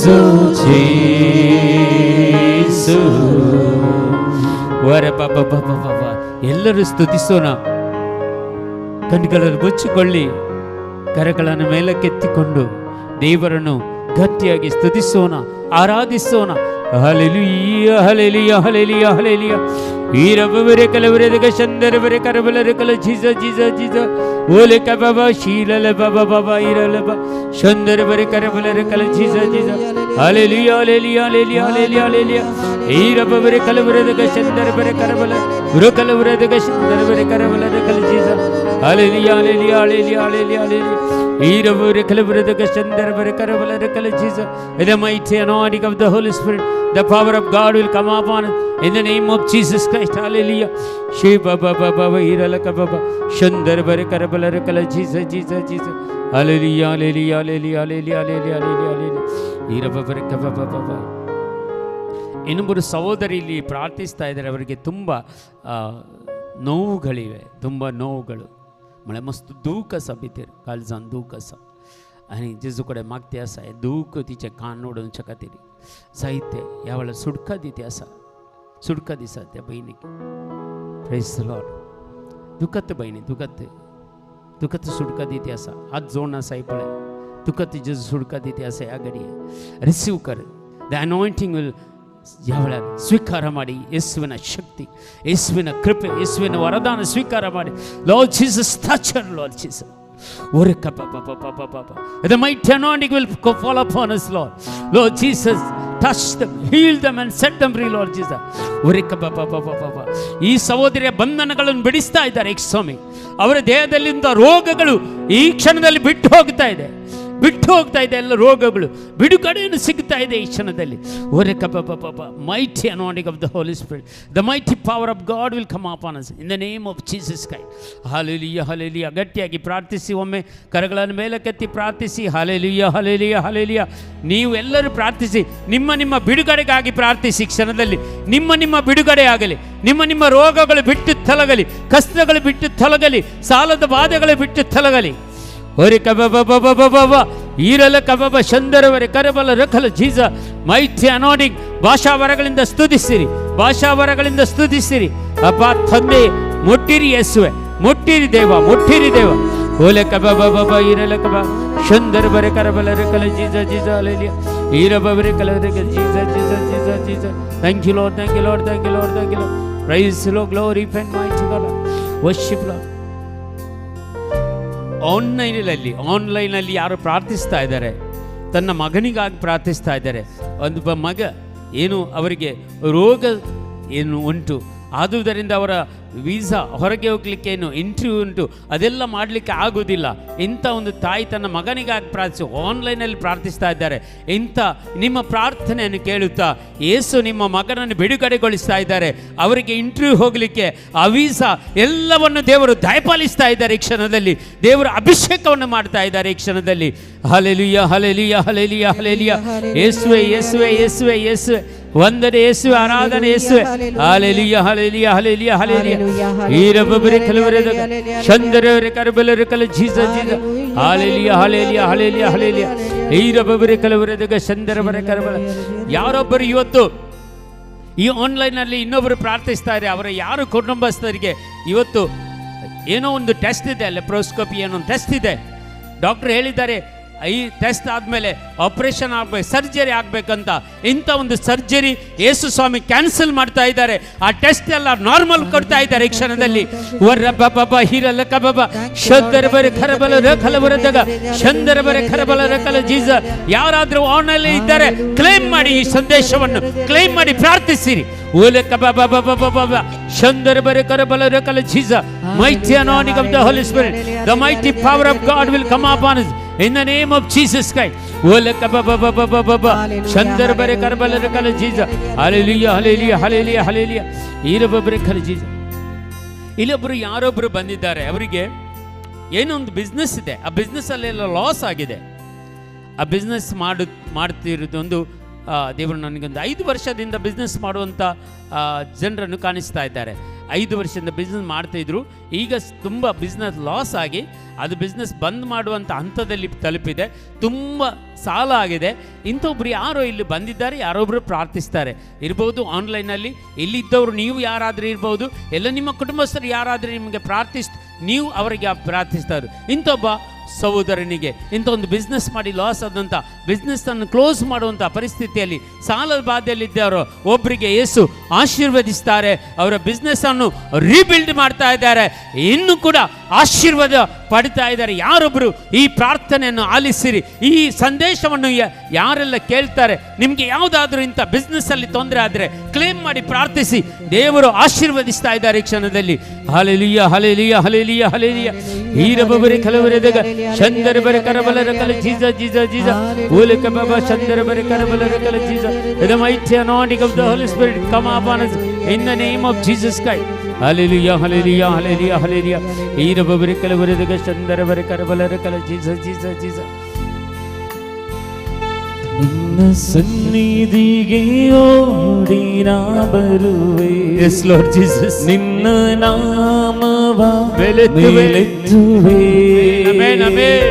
ಯೇಸು ಜೇಸು ವರ ಬಾಬ ಬಾಬಾ ಬಾಬಾ. ಎಲ್ಲರೂ ಸ್ತುತಿಸೋಣ. ಕಣ್ಗಳನ್ನು ಮುಚ್ಚಿಕೊಳ್ಳಿ, ಕರಗಳನ್ನು ಮೇಲಕ್ಕೆತ್ತಿಕೊಂಡು ದೇವರನ್ನು ಗಟ್ಟಿಯಾಗಿ ಸ್ತುತಿಸೋಣ, ಆರಾಧಿಸೋಣ. Hallelujah hallelujah hallelujah hallelujah. ಈರಬವರೆ ಕಲವರೆದಗ ಚಂದರವರೆ ಕರಬಲರೆ ಕಲ ಜೀಸ ಜೀಸ ಜೀಸ ಓಲೆ ಕಬಬ ಶೀಲಲ ಬಬ ಬಬ ಇರಲ ಬ ಚಂದರವರೆ ಕರಬಲರೆ ಕಲ Jesus Jesus hallelujah hallelujah hallelujah hallelujah hallelujah. ಈರಬವರೆ ಕಲವರೆದಗ ಚಂದರವರೆ ಕರಬಲ ಗುರು ಕಲವರೆದಗ ಚಂದರವರೆ ಕರಬಲರೆ ಕಲ Jesus hallelujah hallelujah hallelujah hallelujah hallelujah. ಈರಬವರೆ ಕಲವರೆದಗ ಚಂದರವರೆ ಕರಬಲರೆ ಕಲ Jesus. In the mighty anointing of the Holy Spirit, the power of God will come upon us. In the name of Jesus Christ, hallelujah. Shiva baba baba iralaka baba shandar bare karabala kala Jesus Jesus Jesus, hallelujah hallelujah hallelujah hallelujah hallelujah hallelujah. Iraba bare baba baba. ಇನ್ನೊಬ್ಬರು ಸಹೋದರಿ ಇಲ್ಲಿ ಪ್ರಾರ್ಥಿಸ್ತಾ ಇದ್ದಾರೆ. ಅವರಿಗೆ ತುಂಬ ನೋವುಗಳಿವೆ, ತುಂಬ ನೋವುಗಳು. मला मस्त दुःख असा भितर काळजान दूख असा आणि जेजू कडेन मागते असा दूख तिचे कान ओडून शकतली साहित्य ह्या वेळेला सुटका दिते असा सुटका दिसा त्या बहिणीक. Praise the Lord. दुखत बहिणी दुखत सुटका दिते असा हात जोडून असा पळय दुखत जेजू सुटका दिते असा या घडी रिसीव कर. द अनॉइंटिंग विल या वेळेला ಸ್ವೀಕಾರ ಮಾಡಿ ಯೇಸುವಿನ ಶಕ್ತಿ, ಯೇಸುವಿನ ಕೃಪೆ, ಯೇಸುವಿನ ವರದಾನ ಸ್ವೀಕಾರ ಮಾಡಿ. Lord Jesus touch her, Lord Jesus. Ore kapa papa papa papa. The mighty anointing will fall upon us, Lord. Lord Jesus, touch them, heal them and set them free, Lord Jesus. Ore kapa papa papa. ಈ ಸಹೋದರಿಯ ಬಂಧನಗಳನ್ನು ಬಿಡಿಸ್ತಾ ಇದ್ದಾರೆ ಈಗ ಸ್ವಾಮಿ. ಅವರ ದೇಹದಲ್ಲಿಂದ ರೋಗಗಳು ಈ ಕ್ಷಣದಲ್ಲಿ ಬಿಟ್ಟು ಹೋಗ್ತಾ ಇದೆ ಎಲ್ಲ ರೋಗಗಳು ಬಿಡುಗಡೆಯನ್ನು ಸಿಗ್ತಾ ಇದೆ ಈ ಕ್ಷಣದಲ್ಲಿ. ಓರೆ ಕಪ ಪಪ mighty anointing of the Holy Spirit, the mighty power of God will come upon us in the name of Jesus Christ. Hallelujah hallelujah. ಗಟ್ಟಿಯಾಗಿ ಪ್ರಾರ್ಥಿಸಿ, ಒಮ್ಮೆ ಕರಗಳನ್ನು ಮೇಲಕ್ಕೆತ್ತಿ ಪ್ರಾರ್ಥಿಸಿ. Hallelujah hallelujah hallelujah. ನೀವು ಎಲ್ಲರೂ ಪ್ರಾರ್ಥಿಸಿ, ನಿಮ್ಮ ಬಿಡುಗಡೆಗಾಗಿ ಪ್ರಾರ್ಥಿಸಿ. ಕ್ಷಣದಲ್ಲಿ ನಿಮ್ಮ ಬಿಡುಗಡೆ ಆಗಲಿ, ನಿಮ್ಮ ರೋಗಗಳು ಬಿಟ್ಟು ತೊಲಗಲಿ, ಕಷ್ಟಗಳು ಬಿಟ್ಟು ತೊಲಗಲಿ, ಸಾಲದ ಬಾಧೆಗಳು ಬಿಟ್ಟು ತೊಲಗಲಿ. ಒರೆ ಕಬಬ ಈರಲ ಕಬಬ ಚಂದರವರೆ ಕರಬಲ ರಖಲ ಜೀಸ. ಮೈಥಿ ಅನಾಯಿಂಟಿಂಗ್. ಭಾಷಾವರಗಳಿಂದ ಸ್ತುತಿಸಿರಿ ಅಪ್ಪ ತಂದೆ. ಮುಟ್ಟಿರಿ ಯೇಸುವೆ, ಮುಟ್ಟಿರಿ ದೇವ. ಓಲೆ ಕಬಬ ಈರಲ ಕಬ ಚಂದರ ಬರೆ ಕರಬಲ ರಖಲ ಜೀಸ ಜೀಸ ಹಲ್ಲೆಲೂಯಾ. ಈರಬರೆ ಕಲ ರಖಲ Jesus Jesus Jesus Jesus. Thank you Lord, thank you Lord, thank you Lord, thank you Lord. Praise the Lord, glory and mighty God, worship Lord. ಆನ್ಲೈನಲ್ಲಿ ಯಾರು ಪ್ರಾರ್ಥಿಸ್ತಾ ಇದ್ದಾರೆ, ತನ್ನ ಮಗನಿಗಾಗಿ ಪ್ರಾರ್ಥಿಸ್ತಾ ಇದ್ದಾರೆ. ಒಂದು ಮಗ ಏನು ಅವರಿಗೆ ರೋಗ ಏನು ಉಂಟು, ಆದುದರಿಂದ ಅವರ ವೀಸಾ ಹೊರಗೆ ಹೋಗ್ಲಿಕ್ಕೆ ಏನು ಇಂಟರ್ವ್ಯೂ ಉಂಟು, ಅದೆಲ್ಲ ಮಾಡಲಿಕ್ಕೆ ಆಗೋದಿಲ್ಲ. ಇಂಥ ಒಂದು ತಾಯಿ ತನ್ನ ಮಗನಿಗಾಗಿ ಆನ್ಲೈನಲ್ಲಿ ಪ್ರಾರ್ಥಿಸ್ತಾ ಇದ್ದಾರೆ. ಇಂಥ ನಿಮ್ಮ ಪ್ರಾರ್ಥನೆಯನ್ನು ಕೇಳುತ್ತಾ ಯೇಸು ನಿಮ್ಮ ಮಗನನ್ನು ಬಿಡುಗಡೆಗೊಳಿಸ್ತಾ ಇದ್ದಾರೆ. ಅವರಿಗೆ ಇಂಟರ್ವ್ಯೂ ಹೋಗಲಿಕ್ಕೆ ಆ ವೀಸಾ ಎಲ್ಲವನ್ನು ದೇವರು ದಯಪಾಲಿಸ್ತಾ ಇದ್ದಾರೆ ಈ ಕ್ಷಣದಲ್ಲಿ. ದೇವರ ಅಭಿಷೇಕವನ್ನು ಮಾಡ್ತಾ ಇದ್ದಾರೆ ಈ ಕ್ಷಣದಲ್ಲಿ. Hallelujah hallelujah hallelujah hallelujah. ಯೇಸುವೆ ಯೇಸುವೆ ಯೇಸುವೆ ಯೇಸುವೆ. ವಂದನೆ ಯೇಸುವೆ, ಆರಾಧನೆ ಯೇಸುವೆ. Hallelujah hallelujah hallelujah hallelujah. ಈರಬರೆ ಕಲವರೆದ ಚಂದರವರೆ ಕರಬಲರೆ ಕಲ Jesus Jesus. Hallelujah hallelujah hallelujah hallelujah. ಈರಬರೆ ಕಲವರೆದ ಚಂದರವರೆ ಕರಬಲ. ಯಾರೊಬ್ಬರು ಇವತ್ತು ಈ ಆನ್ಲೈನಲ್ಲಿ ಇನ್ನೊಬ್ಬರು ಪ್ರಾರ್ಥಿಸ್ತಾರೆ, ಅವರ ಯಾರು ಕುಟುಂಬಸ್ಥರಿಗೆ ಇವತ್ತು ಏನೋ ಒಂದು ಟೆಸ್ಟ್ ಇದೆ, ಲೆಪ್ರೋಸ್ಕೋಪಿ ಏನೋ ಒಂದು ಟೆಸ್ಟ್ ಇದೆ. ಡಾಕ್ಟರ್ ಹೇಳಿದ್ದಾರೆ ಈ ಟೆಸ್ಟ್ ಆದಮೇಲೆ ಆಪರೇಷನ್ ಆಗಬೇಕು, ಸರ್ಜರಿ ಆಗಬೇಕಂತ. ಇಂಥ ಒಂದು ಸರ್ಜರಿ ಯೇಸು ಸ್ವಾಮಿ ಕ್ಯಾನ್ಸಲ್ ಮಾಡ್ತಾ ಇದ್ದಾರೆ. ಆ ಟೆಸ್ಟ್ ಎಲ್ಲ ನಾರ್ಮಲ್ ಕೊಡ್ತಾ ಇದ್ದಾರೆ ಈ ಕ್ಷಣದಲ್ಲಿ. ಹೀರಲ್ಲ ಕಬಬ ಶಂದರ ಬರೆ ಖರಬಲ ರಖಲ ಬರದಾಗ ಚಂದರ ಬರೆ ಖರಬಲ ರಖಲ ಜೀಸ. ಯಾರಾದರೂ ಆನ್ಲೈನ್ ಇದ್ದಾರೆ, ಕ್ಲೇಮ್ ಮಾಡಿ, ಈ ಸಂದೇಶವನ್ನು ಕ್ಲೇಮ್ ಮಾಡಿ ಪ್ರಾರ್ಥಿಸಿರಿ. ಓಲೆ ಕಬಬ ಚಂದರ ಬರೆ ಕರಬಲ ರಖಲ Jesus. Mighty anointing of the Holy Spirit, the mighty power of God will come upon us in the name of Jesus Christ. Ole kababa chandar bare karbala rakala Jesus. Hallelujah hallelujah hallelujah hallelujah. ಈರೊಬ್ಬರೇ ಕಲ ಜೀಸ. ಇಲ್ಲೊಬ್ಬರು ಯಾರೊಬ್ಬರು ಬಂದಿದ್ದಾರೆ, ಅವರಿಗೆ ಏನೋ ಒಂದು business ಇದೆ, ಆ ಬಿಸ್ನೆಸ್ಸಲ್ಲೆಲ್ಲ loss ಆಗಿದೆ. ಆ ಬಿಸ್ನೆಸ್ ಮಾಡ್ತಿರೋದೊಂದು ದೇವರು ನನಗೊಂದು 5 ವರ್ಷದಿಂದ ಬಿಸ್ನೆಸ್ ಮಾಡುವಂಥ ಜನರನ್ನು ಕಾಣಿಸ್ತಾ ಇದ್ದಾರೆ. 5 ವರ್ಷದಿಂದ ಬಿಸ್ನೆಸ್ ಮಾಡ್ತಾಯಿದ್ರು. ಈಗ ತುಂಬ ಬಿಸ್ನೆಸ್ ಲಾಸ್ ಆಗಿ ಅದು ಬಿಸ್ನೆಸ್ ಬಂದ್ ಮಾಡುವಂಥ ಹಂತದಲ್ಲಿ ತಲುಪಿದೆ. ತುಂಬ ಸಾಲ ಆಗಿದೆ. ಇಂಥೊಬ್ರು ಯಾರೋ ಇಲ್ಲಿ ಬಂದಿದ್ದಾರೆ, ಯಾರೊಬ್ಬರು ಪ್ರಾರ್ಥಿಸ್ತಾರೆ ಇರ್ಬೋದು. ಆನ್ಲೈನಲ್ಲಿ ಇಲ್ಲಿದ್ದವರು ನೀವು ಯಾರಾದರೂ ಇರ್ಬೋದು, ಎಲ್ಲ ನಿಮ್ಮ ಕುಟುಂಬಸ್ಥರು ಯಾರಾದರೂ ನಿಮಗೆ ನೀವು ಅವರಿಗೆ ಪ್ರಾರ್ಥಿಸ್ತಾರೆ. ಇಂಥೊಬ್ಬ ಸಹೋದರನಿಗೆ ಇಂಥ ಒಂದು ಬಿಸ್ನೆಸ್ ಮಾಡಿ ಲಾಸ್ ಆದಂಥ ಬಿಸ್ನೆಸ್ಸನ್ನು ಕ್ಲೋಸ್ ಮಾಡುವಂಥ ಪರಿಸ್ಥಿತಿಯಲ್ಲಿ ಸಾಲದ ಬಾಧೆಯಲ್ಲಿದ್ದವರು ಒಬ್ಬರಿಗೆ ಯೇಸು ಆಶೀರ್ವದಿಸ್ತಾರೆ. ಅವರ ಬಿಸ್ನೆಸ್ಸನ್ನು ರೀಬಿಲ್ಡ್ ಮಾಡ್ತಾ ಇದ್ದಾರೆ, ಇನ್ನೂ ಕೂಡ ಆಶೀರ್ವಾದ ಪಡಿತಾ ಇದ್ದಾರೆ. ಯಾರೊಬ್ಬರು ಈ ಪ್ರಾರ್ಥನೆಯನ್ನು ಆಲಿಸಿರಿ, ಈ ಸಂದೇಶವನ್ನು ಯಾರೆಲ್ಲ ಕೇಳ್ತಾರೆ, ನಿಮಗೆ ಯಾವುದಾದ್ರೂ ಇಂಥ ಬಿಸ್ನೆಸ್ಸಲ್ಲಿ ತೊಂದರೆ ಆದರೆ ಕ್ಲೇಮ್ ಮಾಡಿ ಪ್ರಾರ್ಥಿಸಿ, ದೇವರು ಆಶೀರ್ವದಿಸ್ತಾ ಇದ್ದಾರೆ ಈ ಕ್ಷಣದಲ್ಲಿ. Hallelujah hallelujah hallelujah hallelujah. ಹೀರಬಬರೆ ಕಲವರೆದಗ ಚಂದರ ಬರೆ ಕರಬಲರ ಕಲ ಜೀಸ ಜೀಸ ಜೀಸ ಓಲಕ ಬಾಬಾ ಚಂದರ ಬರೆ ಕರಬಲರ ಕಲ ಜೀಸ. The mighty anointing of the Holy Spirit come upon us in the name of Jesus Christ. Hallelujah hallelujah hallelujah hallelujah. ಹೀರಬಬರೆ ಕಲವರೆದಗ ಚಂದರ ಬರೆ ಕರಬಲರ ಕಲ ಜೀಸ ಜೀಸ ಜೀಸ. ನಿನ್ನ ಸನ್ನಿಧಿಗೆ ಓಡಿ ನಾ ಬರುವೆ. Yes Lord Jesus. ನಿನ್ನ ನಾಮವ ಬೆಳೆಸುವೆ. Amen amen.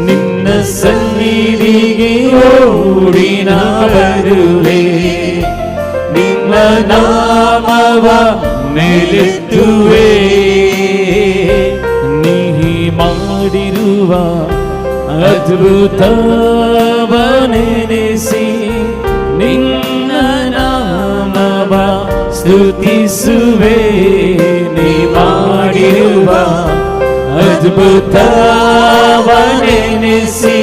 ನಿನ್ನ ಸನ್ನಿಧಿಗೆ ಓಡಿ ನಾ ಬರುವೆ. ನಿನ್ನ ನಾಮವ ಮೇಲೆತ್ತುವೆ. ನೀ ಮಾಡಿರುವ ಅದ್ಭುತವನೆನೆಸಿ ನಿನ್ನ ನಾಮವ ಸ್ತುತಿಸುವೆ. ನೀ ಮಾಡಿರುವ ಅದ್ಭುತವನೆನೆಸಿ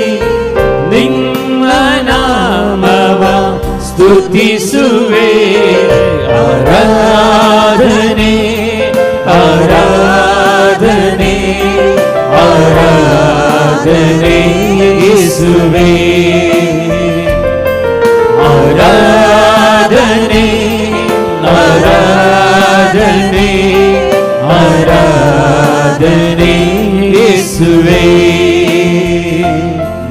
ನಿನ್ನ ನಾಮವ ಸ್ತುತಿಸುವೆ. ಆರಾಧನೆ ಆರಾಧನೆ ಆರಾಧನೆ ಯೇಸುವೇ. ಆರಾಧನೆ ಆರಾಧನೆ ಆರಾಧನೆ ಯೇಸುವೇ.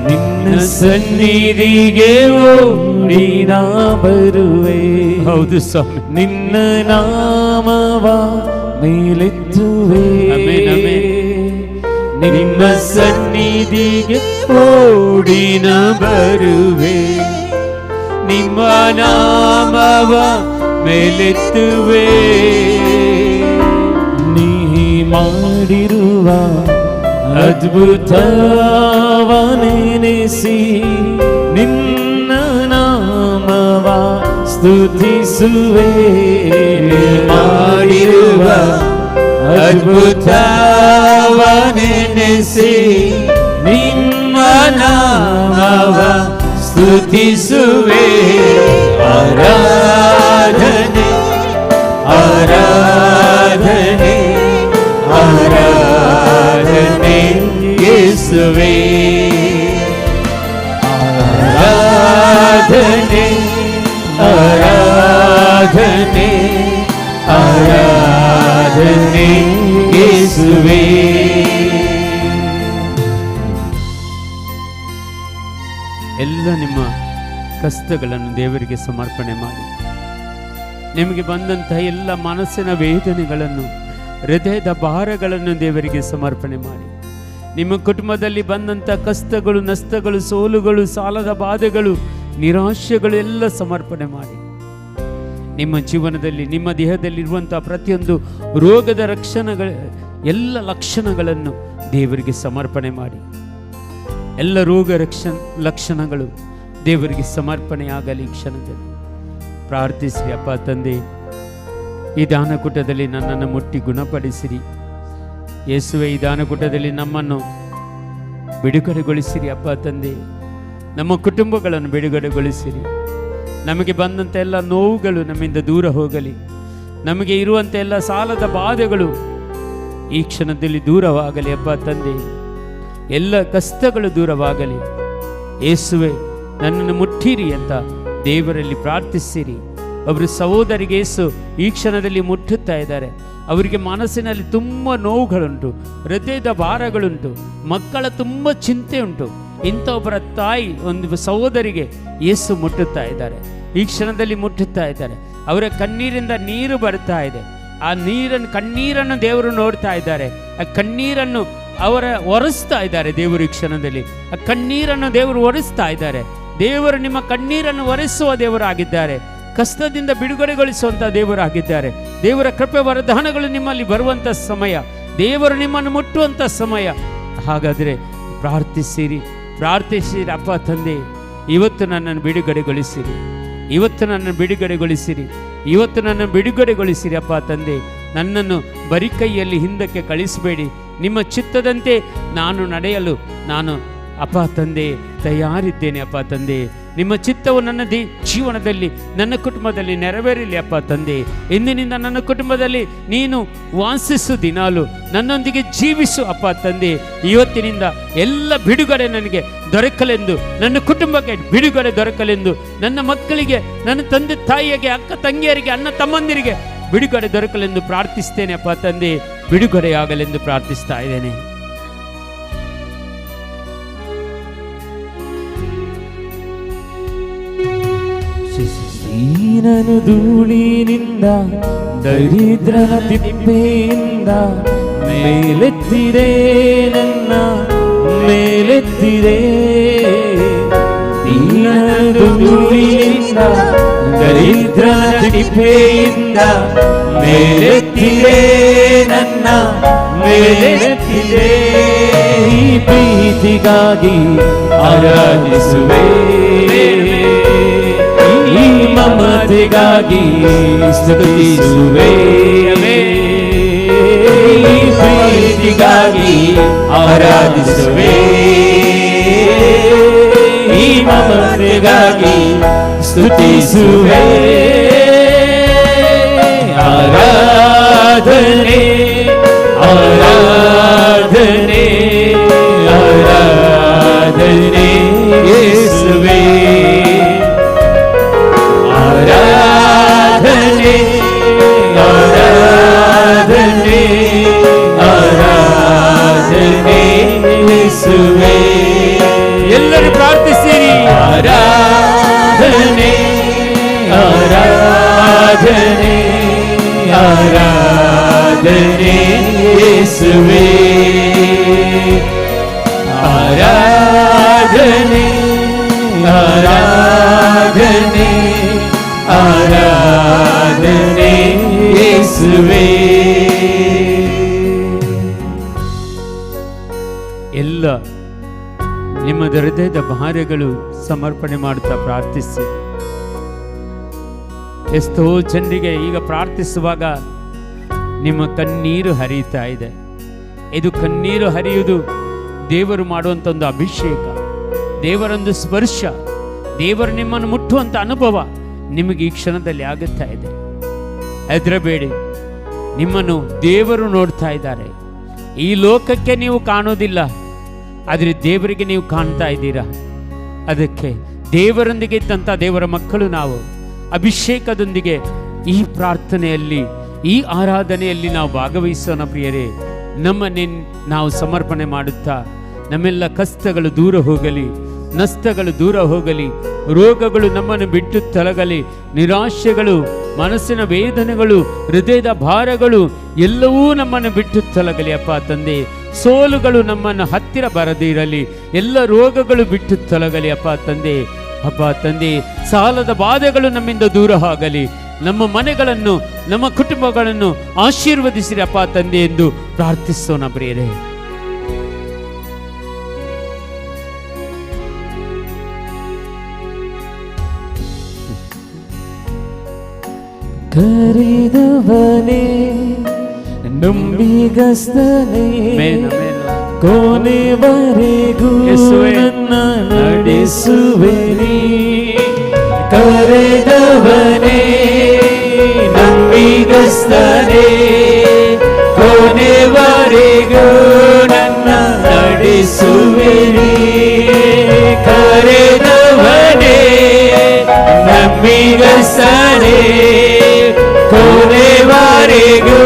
ನಿನ್ನ ಸನ್ನಿಧಿಗೆ ಓಡಿ ನಾ ಬರುವೆ. ಹೌದು ಸ್ವಾಮಿ. ನಿನ್ನ ನಾಮವ ಮೇಲೆತ್ತುವೆ. Amen amen. ನಿನ್ನ ಸನ್ನಿಧಿಗೆ ಓಡಿ ನಾ ಬರುವೆ. ನಿಮ್ಮ ನಾಮವ ಮೇಲೆತ್ತುವೆ. ನೀ ಮಾಡಿರುವ ಅದ್ಭುತವನೆನೆಸಿ ನಿನ್ನ ನಾಮವ ಸ್ತುತಿಸುವೆ. ನೀ ಮಾಡಿರುವ ಅದ್ಭುತವನೆನೆಸಿ ನಿಮ್ಮ ನಾಮವ ಸ್ತುತಿಸುವೆ. ಆರಾಧನೆ ಆರಾಧನೆ ಆರಾಧನೆ ಯೇಸುವೇ. ಆರಾಧನೆ ಆರಾಧನೆ ಆರಾಧನೆ ಯೇಸುವೇ. ಎಲ್ಲ ನಿಮ್ಮ ಕಷ್ಟಗಳನ್ನು ದೇವರಿಗೆ ಸಮರ್ಪಣೆ ಮಾಡಿ, ನಿಮಗೆ ಬಂದಂತಹ ಎಲ್ಲ ಮನಸ್ಸಿನ ವೇದನೆಗಳನ್ನು, ಹೃದಯದ ಭಾರಗಳನ್ನು ದೇವರಿಗೆ ಸಮರ್ಪಣೆ ಮಾಡಿ, ನಿಮ್ಮ ಕುಟುಂಬದಲ್ಲಿ ಬಂದಂಥ ಕಷ್ಟಗಳು, ನಷ್ಟಗಳು, ಸೋಲುಗಳು, ಸಾಲದ ಬಾಧೆಗಳು, ನಿರಾಶೆಗಳು ಎಲ್ಲ ಸಮರ್ಪಣೆ ಮಾಡಿ, ನಿಮ್ಮ ಜೀವನದಲ್ಲಿ ನಿಮ್ಮ ದೇಹದಲ್ಲಿರುವಂಥ ಪ್ರತಿಯೊಂದು ರೋಗದ ಎಲ್ಲ ಲಕ್ಷಣಗಳನ್ನು ದೇವರಿಗೆ ಸಮರ್ಪಣೆ ಮಾಡಿ, ಎಲ್ಲ ರೋಗ ಲಕ್ಷಣಗಳು ದೇವರಿಗೆ ಸಮರ್ಪಣೆಯಾಗಲಿ. ಈ ಕ್ಷಣದಲ್ಲಿ ಪ್ರಾರ್ಥಿಸಿರಿ. ಅಪ್ಪ ತಂದೆ, ಈ ದಾನಕೂಟದಲ್ಲಿ ನನ್ನನ್ನು ಮುಟ್ಟಿ ಗುಣಪಡಿಸಿರಿ ಯೇಸುವೆ. ಈ ದಾನಕೂಟದಲ್ಲಿ ನಮ್ಮನ್ನು ಬಿಡುಗಡೆಗೊಳಿಸಿರಿ ಅಪ್ಪ ತಂದೆ. ನಮ್ಮ ಕುಟುಂಬಗಳನ್ನು ಬಿಡುಗಡೆಗೊಳಿಸಿರಿ. ನಮಗೆ ಬಂದಂಥ ಎಲ್ಲ ನೋವುಗಳು ನಮ್ಮಿಂದ ದೂರ ಹೋಗಲಿ. ನಮಗೆ ಇರುವಂಥ ಎಲ್ಲ ಸಾಲದ ಬಾಧೆಗಳು ಈ ಕ್ಷಣದಲ್ಲಿ ದೂರವಾಗಲಿ ಅಪ್ಪ ತಂದೆ. ಎಲ್ಲ ಕಷ್ಟಗಳು ದೂರವಾಗಲಿ. ಯೇಸುವೆ, ನನ್ನನ್ನು ಮುಟ್ಟಿರಿ ಅಂತ ದೇವರಲ್ಲಿ ಪ್ರಾರ್ಥಿಸಿರಿ. ಒಬ್ಬರು ಸಹೋದರಿಗೆ ಯೇಸು ಈ ಕ್ಷಣದಲ್ಲಿ ಮುಟ್ಟುತ್ತಾ ಇದ್ದಾರೆ. ಅವರಿಗೆ ಮನಸ್ಸಿನಲ್ಲಿ ತುಂಬ ನೋವುಗಳುಂಟು, ಹೃದಯದ ಭಾರಗಳುಂಟು, ಮಕ್ಕಳ ತುಂಬ ಚಿಂತೆ ಉಂಟು. ಇಂಥ ಒಬ್ಬರ ತಾಯಿ, ಒಂದು ಸಹೋದರಿಗೆ ಯೇಸು ಮುಟ್ಟುತ್ತಾ ಇದ್ದಾರೆ. ಈ ಕ್ಷಣದಲ್ಲಿ ಮುಟ್ಟುತ್ತಾ ಇದ್ದಾರೆ. ಅವರ ಕಣ್ಣೀರಿಂದ ನೀರು ಬರ್ತಾ ಇದೆ. ಆ ಕಣ್ಣೀರನ್ನು ದೇವರು ನೋಡ್ತಾ ಇದ್ದಾರೆ. ಆ ಕಣ್ಣೀರನ್ನು ಅವರ ಒರೆಸ್ತಾ ಇದ್ದಾರೆ ದೇವರು. ಈ ಕ್ಷಣದಲ್ಲಿ ಆ ಕಣ್ಣೀರನ್ನು ದೇವರು ಒರೆಸ್ತಾ ಇದ್ದಾರೆ. ದೇವರು ನಿಮ್ಮ ಕಣ್ಣೀರನ್ನು ಒರೆಸುವ ದೇವರಾಗಿದ್ದಾರೆ. ಕಷ್ಟದಿಂದ ಬಿಡುಗಡೆಗೊಳಿಸುವಂಥ ದೇವರಾಗಿದ್ದಾರೆ. ದೇವರ ಕೃಪೆ ವರದಾನಗಳು ನಿಮ್ಮಲ್ಲಿ ಬರುವಂಥ ಸಮಯ, ದೇವರು ನಿಮ್ಮನ್ನು ಮುಟ್ಟುವಂಥ ಸಮಯ. ಹಾಗಾದರೆ ಪ್ರಾರ್ಥಿಸಿರಿ. ಅಪ್ಪ ತಂದೆ, ಇವತ್ತು ನನ್ನನ್ನು ಬಿಡುಗಡೆಗೊಳಿಸಿರಿ, ಇವತ್ತು ನನ್ನನ್ನು ಬಿಡುಗಡೆಗೊಳಿಸಿರಿ, ಇವತ್ತು ನನ್ನನ್ನು ಬಿಡುಗಡೆಗೊಳಿಸಿರಿ ಅಪ್ಪ ತಂದೆ. ನನ್ನನ್ನು ಬರಿ ಕೈಯಲ್ಲಿ ಹಿಂದಕ್ಕೆ ಕಳಿಸಬೇಡಿ. ನಿಮ್ಮ ಚಿತ್ತದಂತೆ ನಾನು ನಡೆಯಲು ನಾನು ಅಪ್ಪ ತಂದೆ ತಯಾರಿದ್ದೇನೆ ಅಪ್ಪ ತಂದೆ. ನಿಮ್ಮ ಚಿತ್ತವು ನನ್ನ ಜೀವನದಲ್ಲಿ, ನನ್ನ ಕುಟುಂಬದಲ್ಲಿ ನೆರವೇರಲಿ ಅಪ್ಪ ತಂದೆ. ಇಂದಿನಿಂದ ನನ್ನ ಕುಟುಂಬದಲ್ಲಿ ನೀನು ವಾಸಿಸು, ದಿನಾಲು ನನ್ನೊಂದಿಗೆ ಜೀವಿಸು ಅಪ್ಪ ತಂದೆ. ಇವತ್ತಿನಿಂದ ಎಲ್ಲ ಬಿಡುಗಡೆ ನನಗೆ ದೊರಕಲೆಂದು, ನನ್ನ ಕುಟುಂಬಕ್ಕೆ ಬಿಡುಗಡೆ ದೊರಕಲೆಂದು, ನನ್ನ ಮಕ್ಕಳಿಗೆ, ನನ್ನ ತಂದೆ ತಾಯಿಗೆ, ಅಕ್ಕ ತಂಗಿಯರಿಗೆ, ಅಣ್ಣ ತಮ್ಮಂದಿರಿಗೆ ಬಿಡುಗಡೆ ದೊರಕಲೆಂದು ಪ್ರಾರ್ಥಿಸ್ತೇನೆ ಅಪ್ಪ ತಂದೆ. ಬಿಡುಗಡೆಯಾಗಲೆಂದು ಪ್ರಾರ್ಥಿಸ್ತಾ ಇದ್ದೇನೆ. ನೀನನು ಧೂಳಿನಿಂದ, ದರಿದ್ರನ ತಿಪ್ಪೆಯಿಂದ ಮೇಲೆತ್ತಿದೆ, ನನ್ನ ಮೇಲೆತ್ತಿದೆ. ನೀನನು ಧೂಳಿನಿಂದ, ದರಿದ್ರನ ತಿಪ್ಪೆಯಿಂದ ಮೇಲೆತ್ತಿದೆ, ನನ್ನ ಮೇಲೆತ್ತಿದೆ. ಈ ಪ್ರೀತಿಗಾಗಿ ಆರಾಧಿಸುವೆ, ಈ ಮಮತೆಗಾಗಿ ಸ್ತುತಿಸುವೆ. ಈ ಪ್ರೀತಿಗಾಗಿ ಆರಾಧಿಸುವೆ, ಈ ಮಮತೆಗಾಗಿ ಸ್ತುತಿಸುವೆ. ಆರಾಧನೆ ಆರಾಧನೆ ಆರಾಧನೆ ಯೇಸುವೇ. ಆರಾಧನೆ ಆರಾಧನೆ ಆರಾಧನೆ ಯೇಸುವೇ. ಎಲ್ಲರೂ ಪ್ರಾರ್ಥಿಸಿರಿ. ಆರಾಧನೆ ಆರಾಧನೆ ಆರಾಧನೆ ಯೇಸುವೇ. ಆರಾಧನೆ ಆರಾಧನೆ ಆರಾಧನೆ ಯೇಸುವೇ. ಎಲ್ಲ ನಿಮ್ಮ ಹೃದಯದ ಭಾರಗಳು ಸಮರ್ಪಣೆ ಮಾಡುತ್ತಾ ಪ್ರಾರ್ಥಿಸಿ. ಎಷ್ಟೋ ಜನರಿಗೆ ಈಗ ಪ್ರಾರ್ಥಿಸುವಾಗ ನಿಮ್ಮ ಕಣ್ಣೀರು ಹರಿಯುತ್ತಾ ಇದೆ. ಇದು ಕಣ್ಣೀರು ಹರಿಯುವುದು ದೇವರು ಮಾಡುವಂಥ ಒಂದು ಅಭಿಷೇಕ, ದೇವರೊಂದು ಸ್ಪರ್ಶ, ದೇವರು ನಿಮ್ಮನ್ನು ಮುಟ್ಟುವಂಥ ಅನುಭವ ನಿಮಗೆ ಈ ಕ್ಷಣದಲ್ಲಿ ಆಗುತ್ತಾ ಇದೆ. ಹೆದರಬೇಡಿ, ನಿಮ್ಮನ್ನು ದೇವರು ನೋಡ್ತಾ ಇದ್ದಾರೆ. ಈ ಲೋಕಕ್ಕೆ ನೀವು ಕಾಣೋದಿಲ್ಲ, ಆದರೆ ದೇವರಿಗೆ ನೀವು ಕಾಣ್ತಾ ಇದ್ದೀರಾ. ಅದಕ್ಕೆ ದೇವರೊಂದಿಗೆ ಇದ್ದಂಥ ದೇವರ ಮಕ್ಕಳು ನಾವು ಅಭಿಷೇಕದೊಂದಿಗೆ ಈ ಪ್ರಾರ್ಥನೆಯಲ್ಲಿ, ಈ ಆರಾಧನೆಯಲ್ಲಿ ನಾವು ಭಾಗವಹಿಸೋಣ ಪ್ರಿಯರೇ. ನಮ್ಮನ್ನೇ ನಾವು ಸಮರ್ಪಣೆ ಮಾಡುತ್ತಾ ನಮ್ಮೆಲ್ಲ ಕಷ್ಟಗಳು ದೂರ ಹೋಗಲಿ, ನಷ್ಟಗಳು ದೂರ ಹೋಗಲಿ, ರೋಗಗಳು ನಮ್ಮನ್ನು ಬಿಟ್ಟು ತೊಲಗಲಿ, ನಿರಾಶೆಗಳು, ಮನಸ್ಸಿನ ವೇದನೆಗಳು, ಹೃದಯದ ಭಾರಗಳು ಎಲ್ಲವೂ ನಮ್ಮನ್ನು ಬಿಟ್ಟು ತೊಲಗಲಿ ಅಪ್ಪ ತಂದೆ. ಸೋಲುಗಳು ನಮ್ಮನ್ನು ಹತ್ತಿರ ಬರದಿರಲಿ, ಎಲ್ಲ ರೋಗಗಳು ಬಿಟ್ಟು ತೊಲಗಲಿ ಅಪ್ಪ ತಂದೆ. ಅಪ್ಪ ತಂದೆ, ಸಾಲದ ಬಾಧೆಗಳು ನಮ್ಮಿಂದ ದೂರ ಆಗಲಿ. ನಮ್ಮ ಮನೆಗಳನ್ನು, ನಮ್ಮ ಕುಟುಂಬಗಳನ್ನು ಆಶೀರ್ವದಿಸಿರಿ ಅಪ್ಪ ತಂದೆ ಎಂದು ಪ್ರಾರ್ಥಿಸೋಣ ಪ್ರಿಯರೇ. ಕರೆದವನೇ ನಂಬಿಗಸ್ತನೇ, ಕೊನೆವರೆಗೂ ನನ್ನ ನಡೆಸುವೆನಿ. ಕರೆದವನೇ ನಂಬಿಗಸ್ತನೇ, ಕೊನೆವರೆಗೂ ನನ್ನ ನಡೆಸುವೆನಿ. ಕರೆದವನೇ ನಂಬಿಗಸ್ತನೇ, ಕೊನೆವರೆಗೂ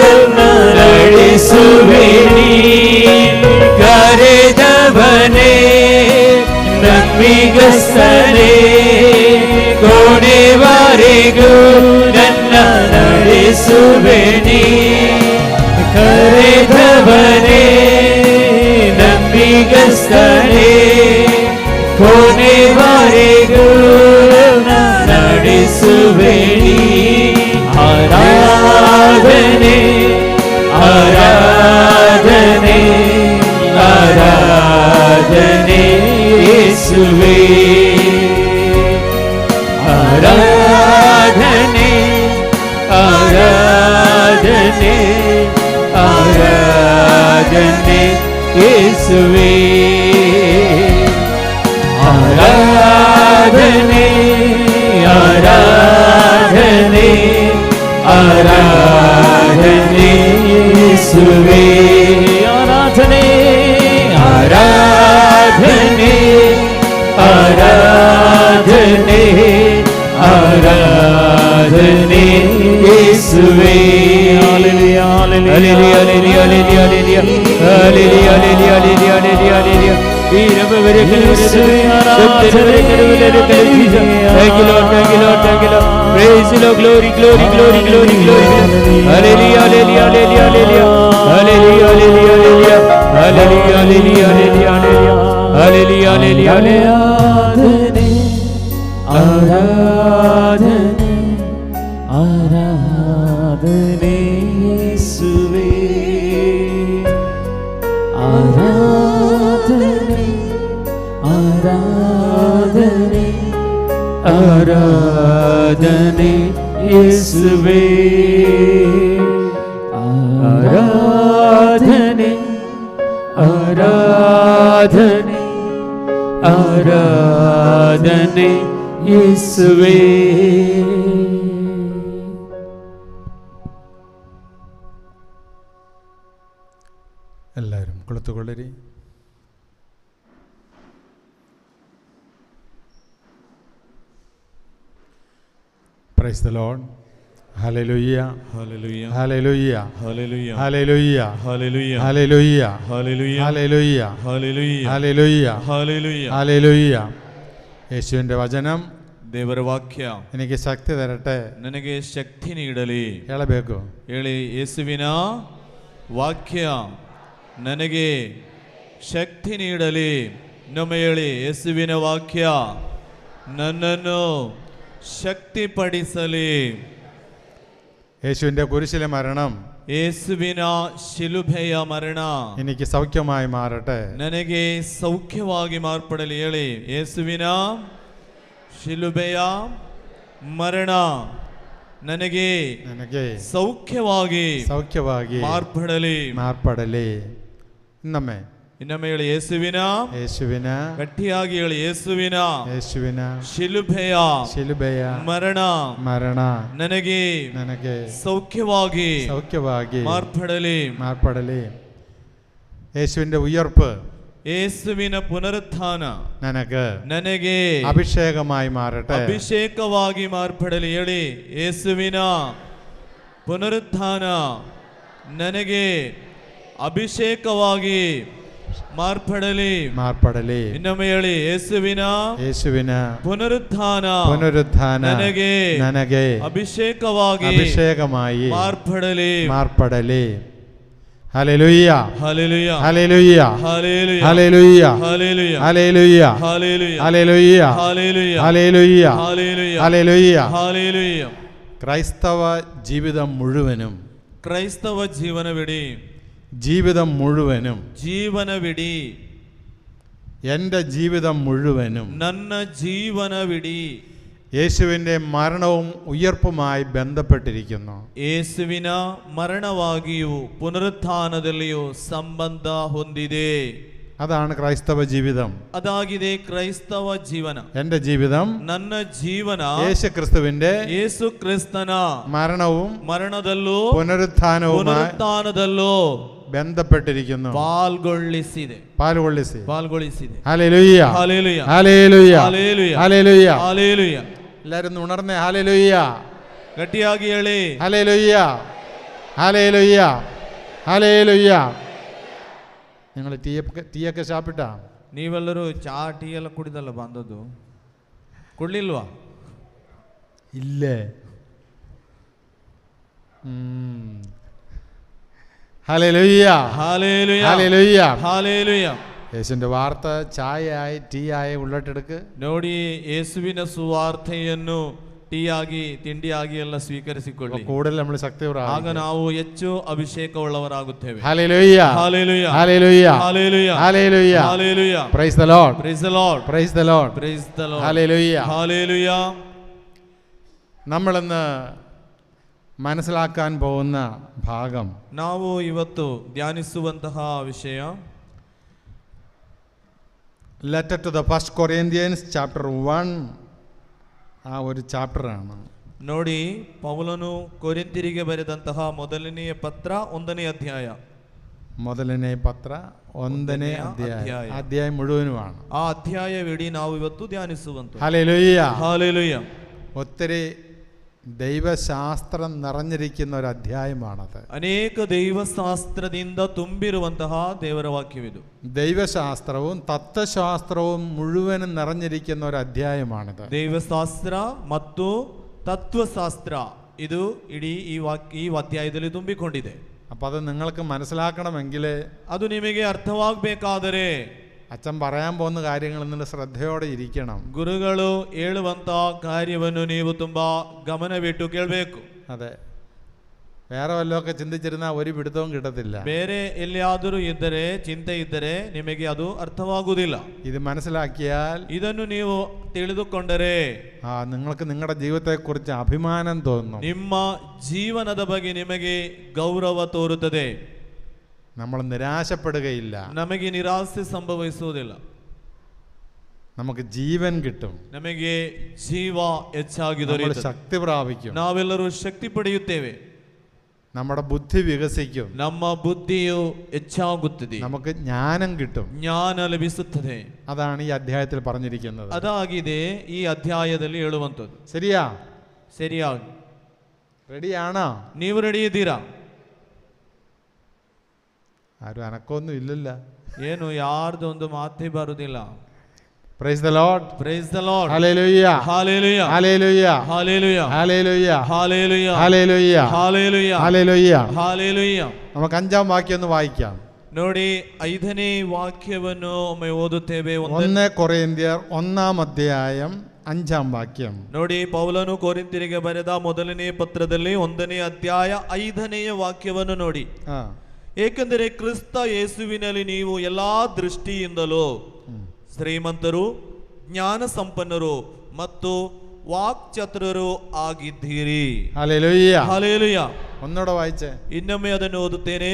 ನನ್ನ ನಡೆಸುವೆನಿ. ಕರೆದವನೇ ನಂಬಿಗಸ್ತನೇ, ಕೊನೆವರೆಗೂ ನನ್ನ ನಡೆಸುವೆನಿ. ಕರೆದವನೇ ನಂಬಿಗಸ್ತನೇ ಕೊನೆವರೆಗೂ ನಡೆಸುವೆನಿ. ಆರಾಧನೆ ಆರಾಧನೆ ಆರಾಧನೆ ಯೇಸುವೇ. ಆರಾಧನೆ ಆರಾಧನೆ ಆರಾಧನೆ ಯೇಸುವೇ. ಆರಾಧನೆ ಆರಾಧನೆ ಆರಾಧನೆ ಯೇಸುವೇ. ಆರಾಧನೆ ಆರಾಧನೆ ಆರಾಧನೆ ಆರಾಧನೆ ಯೇಸುವೇ. Hallelujah hallelujah hallelujah hallelujah hallelujah hallelujah hallelujah hallelujah. Thank you Lord, thank you Lord, thank you Lord. Praise you Lord, glory, glory, glory, glory, glory. Hallelujah, hallelujah, hallelujah, hallelujah, hallelujah, hallelujah, hallelujah, hallelujah, hallelujah, hallelujah, hallelujah. ആരാധനെ ആരാധനെ യേശുവേ. ആരാധനെ ആരാധനെ ആരാധനെ യേശുവേ. ആരാധനെ ആരാധനെ ആരാധനെ യേശുവേ. എല്ലാവരും കുളിത്തുകൊള്ളരി. Praise the Lord. Hallelujah. Hallelujah. Hallelujah. Hallelujah. Hallelujah. Hallelujah. Hallelujah. Hallelujah. Hallelujah. Hallelujah. Hallelujah. Hallelujah. Hallelujah. യേശുവിൻ്റെ വചനം ದೇವರ ವಾಕ್ಯ എനിക്ക് ശക്തി തരട്ടെ. ನನಗೆ ಶಕ್ತಿ ನೀಡಲಿ. ಹೇಳಬೇಕು. ಹೇಳಿ, ಯೇಸುವಿನ ವಾಕ್ಯ ನನಗೆ ಶಕ್ತಿ ನೀಡಲಿ. ನಮ್ಮ ಹೇಳಿ, ಯೇಸುವಿನ ವಾಕ್ಯ ನನ್ನನ್ನು ಶಕ್ತಿಪಡಿಸಲಿ. യേശുവിൻ്റെ കുരിശിലെ മരണം ಯೇಸುವಿನ ಶಿಲುಬೆಯ ಮರಣ എനിക്ക് സൗഖ്യമായി മാറട്ടെ. ನನಗೆ ಸೌಖ್ಯವಾಗಿ ಮಾರ್ಪಡಲಿ. ಹೇಳಿ, ಯೇಸುವಿನ ಶಿಲುಬೆಯ ಮರಣ ನನಗೆ ಸೌಖ್ಯವಾಗಿ ಮಾರ್ಪಡಲಿ. ಇನ್ನೊಮ್ಮೆ ಹೇಳಿ, ಯೇಸುವಿನ ಗಟ್ಟಿಯಾಗಿ ಹೇಳಿ, ಯೇಸುವಿನ ಶಿಲುಬೆಯ ಮರಣ ನನಗೆ ಸೌಖ್ಯವಾಗಿ ಮಾರ್ಪಡಲಿ. യേശുവിൻ്റെ ഉയർപ്പ് ಯೇಸುವಿನ ಪುನರುತ್ಥಾನ ನನಗೆ ಅಭಿಷೇಕವಾಗಿ ಮಾರട്ടെ. ಅಭಿಷೇಕವಾಗಿ ಮಾರ್ಪಡಲಿ. ಹೇಳಿ, ಯೇಸುವಿನ ಪುನರುತ್ಥಾನ ನನಗೆ ಅಭಿಷೇಕವಾಗಿ ಮಾರ್ಪಡಲಿ. ಇನ್ನೊಮ್ಮೆ ಹೇಳಿ, ಯೇಸುವಿನ ಪುನರುತ್ಥಾನ ನನಗೆ ಅಭಿಷೇಕವಾಗಿ ಮಾರ್ಪಡಲಿ. Hallelujah. Hallelujah. Hallelujah. Hallelujah. Hallelujah. Hallelujah. Hallelujah. Hallelujah. Hallelujah. Hallelujah. Hallelujah. Hallelujah. Hallelujah. Hallelujah. ക്രൈസ്തവ ജീവിതം മുഴുവനും ക്രൈസ്തവ ജീവനവിടി എൻ്റെ ജീവിതം മുഴുവനും ನನ್ನ ಜೀವನವಿಡಿ യേശുവിൻ്റെ മരണവും ഉയർപ്പുമായി ബന്ധപ്പെട്ടിരിക്കുന്നു. ಯೇಸುವಿನ ಮರಣವಾಗಿಯೂ ಪುನರುತ್ಥಾನದಲ್ಲಿಯೂ ಸಂಬಂಧ ಹೊಂದಿದೆ. അതാണ് ക്രൈസ്തവ ജീവിതം. അതാಗಿದೆ ಕ್ರೈಸ್ತವ ಜೀವನ. എൻ്റെ ജീവിതം, ನನ್ನ ಜೀವನ യേശു ക്രിസ്തന മരണದಲ್ಲೂ പുനരുത്ഥാനവുമായി ബന്ധപ്പെട്ടിരിക്കുന്നു. ಪಾಲ್ಗೊಳ್ಳಿಸಿದೆ. Hallelujah. Hallelujah. Hallelujah. Hallelujah. Hallelujah. എല്ലാവരും ഉണർന്നേ. ഹല്ലേലൂയ. ಗಟ್ಟಿಯಾಗಿ ಹೇಳಿ, ഹല്ലേലൂയ. ഹല്ലേലൂയ. ഹല്ലേലൂയ. നിങ്ങൾ ಟೀಯಕ್ಕೆ ಶಾಪಿಟ್ಟಾ? ನೀವೆಲ್ಲರೂ ಚಾ ಟೀ ಎಲ್ಲ ಕುಡಿದಲ್ಲ ಬಂದದ್ದು? ಕುಡ್ಲಿಲ್ವಾ? ಇಲ್ಲೇ. Hallelujah. Hallelujah. Hallelujah. Hallelujah. യേശുവിൻ്റെ വാർത്ത ചായയായി ടീ ആയി ಉಳ್ಳಟ್ಟೆಡುക്ക്. ನೋಡಿ, ಯೇಸುವಿನ ಸುವಾರ್ತೆಯನ್ನು ಟೀ ಆಗಿ ತಿಂಡಿ ಆಗಿ ಎಲ್ಲ ಸ್ವೀಕರಿಸಿಕೊಳ್ಳಿ. കൂടുതൽ നമ്മൾ ശക്തി ಆಗ ನಾವು ಹೆಚ್ಚು ಅಭಿಷೇಕವುಳ್ಳವರಾಗುತ್ತೇವೆ. Hallelujah Hallelujah. Hallelujah Hallelujah. Hallelujah Hallelujah. Price the Lord Praise the Lord. Price the Lord Praise the Lord. Hallelujah. Hallelujah. നമ്മളിന്ന് മനസ്സിലാക്കാൻ പോകുന്ന ഭാഗം ನಾವು ಇವತ್ತು ಧ್ಯಾನಿಸುವಂತಹ ವಿಷಯ letter to the first Corinthians chapter 1 ആ ഒരു ചാപ്റ്ററാണ്. ನೋಡಿ, ಪೌಲನು ಕೊರಿಂಥಿಯರಿಗೆ ಬರೆದಂತಹ ಮೊದಲನೆಯ ಪತ್ರ 1ನೇ ಅಧ್ಯಾಯ. ಮೊದಲನೇ ಪತ್ರ 1ನೇ ಅಧ್ಯಾಯ. ಅಧ್ಯಾಯ മുഴുവനുമാണ്. ಆ ಅಧ್ಯಾಯವಿಡೀ ನಾವು ಇವತ್ತು ಧ್ಯಾನಿಸುವಂತ. ഹല്ലേലൂയ. Hallelujah. ഒത്തിരി ദൈവശാസ്ത്രം നിറഞ്ഞിരിക്കുന്ന ഒരു അധ്യായമാണത്. ಅನೇಕ ದೈವಶಾಸ್ತ್ರದಿಂದ ತುಂಬಿರುವಂತಹ ದೇವರ ವಾಕ್ಯವಿದು. ദൈവശാസ്ത്രവും തത്വശാസ്ത്രവും മുഴുവനും നിറഞ്ഞിരിക്കുന്ന ഒരു അധ്യായമാണിത്. ದೈವಶಾಸ್ತ್ರ ಮತ್ತು ತತ್ವಶಾಸ್ತ್ರ ಇದು ಇಡೀ ಈ ಅಧ್ಯಾಯದಲ್ಲಿ ತುಂಬಿಕೊಂಡಿದೆ. അപ്പം അത് നിങ്ങൾക്ക് മനസ്സിലാക്കണമെങ്കിൽ ಅದು ನಿಮಗೆ ಅರ್ಥವಾಗಬೇಕಾದರೆ അച്ഛൻ പറയാൻ പോകുന്ന കാര്യങ്ങൾ നിങ്ങൾ ശ്രദ്ധയോടെ ഇരിക്കണം. ಗುರುಗಳು ಹೇಳುವಂತ ಕಾರ್ಯವನ್ನು ನೀವು ತುಂಬಾ ಗಮನವಿಟ್ಟು ಕೇಳಬೇಕು. അതെ, വേറെ വല്ലതൊക്കെ ചിന്തിച്ചിരുന്നാൽ ഒരു പിടുത്തവും കിട്ടത്തില്ല. ಬೇರೆ ಎಲ್ಲಿಯಾದರೂ ಇದ್ದರೆ ಚಿಂತೆ ಇದ್ದರೆ ನಿಮಗೆ ಅದು ಅರ್ಥವಾಗುವುದಿಲ್ಲ. ഇത് മനസ്സിലാക്കിയാൽ ಇದನ್ನು ನೀವು ತಿಳಿದುಕೊಂಡರೆ നിങ്ങൾക്ക് നിങ്ങളുടെ ജീവിതത്തെക്കുറിച്ച് അഭിമാനം തോന്നും. ನಿಮ್ಮ ಜೀವನದ ಬಗ್ಗೆ ನಿಮಗೆ ಗೌರವ ತೋರುತ್ತದೆ. നമ്മൾ നിരാശപ്പെടുകയില്ല. ನಮಗೆ ನಿರಾಸೆ ಸಂಭವಿಸುವುದಿಲ್ಲ. നമുക്ക് ജീവൻ കിട്ടും. ನಮಗೆ ಜೀವ ಹೆಚ್ಚಾಗಿ നമ്മൾ ದೊರೆಯುತ್ತದೆ. ശക്തി പ്രാപിക്കും. ನಾವೆಲ್ಲರೂ ಶಕ್ತಿ ಪಡೆಯುತ್ತೇವೆ. നമ്മുടെ ബുദ്ധി വികസിക്കും. ನಮ್ಮ ಬುದ್ಧಿಯು ಹೆಚ್ಚಾಗುತ್ತದೆ. നമുക്ക് ജ്ഞാനം കിട്ടും. ಜ್ಞಾನ ಲಭಿಸುತ್ತದೆ. അതാണ് ഈ അധ്യായത്തിൽ പറഞ്ഞിരിക്കുന്നത്. ಅದಾಗಿದೆ ಈ ಅಧ್ಯಾಯದಲ್ಲಿ ಹೇಳುವಂಥದ್ದು. ശരിയാ? ಸರಿಯಾಗಿ റെഡിയാണോ? ನೀವು ರೆಡಿ ಇದ್ದೀರಾ? ആരും അനക്കൊന്നും ഇല്ലല്ല. ಏನು ಯಾರ್ದು ಒಂದು ಮಾತೇ ಬರುವುದಿಲ್ಲ. Price the Lord. Price the lord. Hallelujah. Hallelujah. Hallelujah. Hallelujah. Hallelujah. Hallelujah. Hallelujah. Hallelujah. Hallelujah. Hallelujah. നമുക്ക് 5ാം വാക്യം ഒന്ന് വായിക്കാം. ನೋಡಿ, 5ನೇ ವಾಕ್ಯವನ್ನು ಒಮ್ಮೆ ಓದುತ್ತೇವೆ. 1 കൊറിന്ത്യർ 1ാം അധ്യായം 5ാം വാക്യം. ನೋಡಿ, ಪೌಲನು ಕೊರಿಂಥಿಯರಿಗೆ ಬರೆದ ಮೊದಲನೇ ಪತ್ರದಲ್ಲಿ 1ನೇ ಅಧ್ಯಾಯ 5ನೇ ವಾಕ್ಯವನ್ನು ನೋಡಿ. ಏಕೆಂದರೆ ಕ್ರಿಸ್ತ ಯೇಸುವಿನಲ್ಲಿ ನೀವು ಎಲ್ಲಾ ದೃಷ್ಟಿಯಿಂದಲೂ ಶ್ರೀಮಂತರು, ಜ್ಞಾನ ಸಂಪನ್ನರು ಮತ್ತು ವಾಕ್ಚತುರರು ಆಗಿದ್ದೀರಿ. ഹല്ലേലൂയ. ಹಾಲೆಲೂಯ. ഒന്നുകൂടെ വായിച്ചേ. ಇನ್ನೊಮ್ಮೆ ಅದನ್ನು ಓದುತ್ತೇನೆ.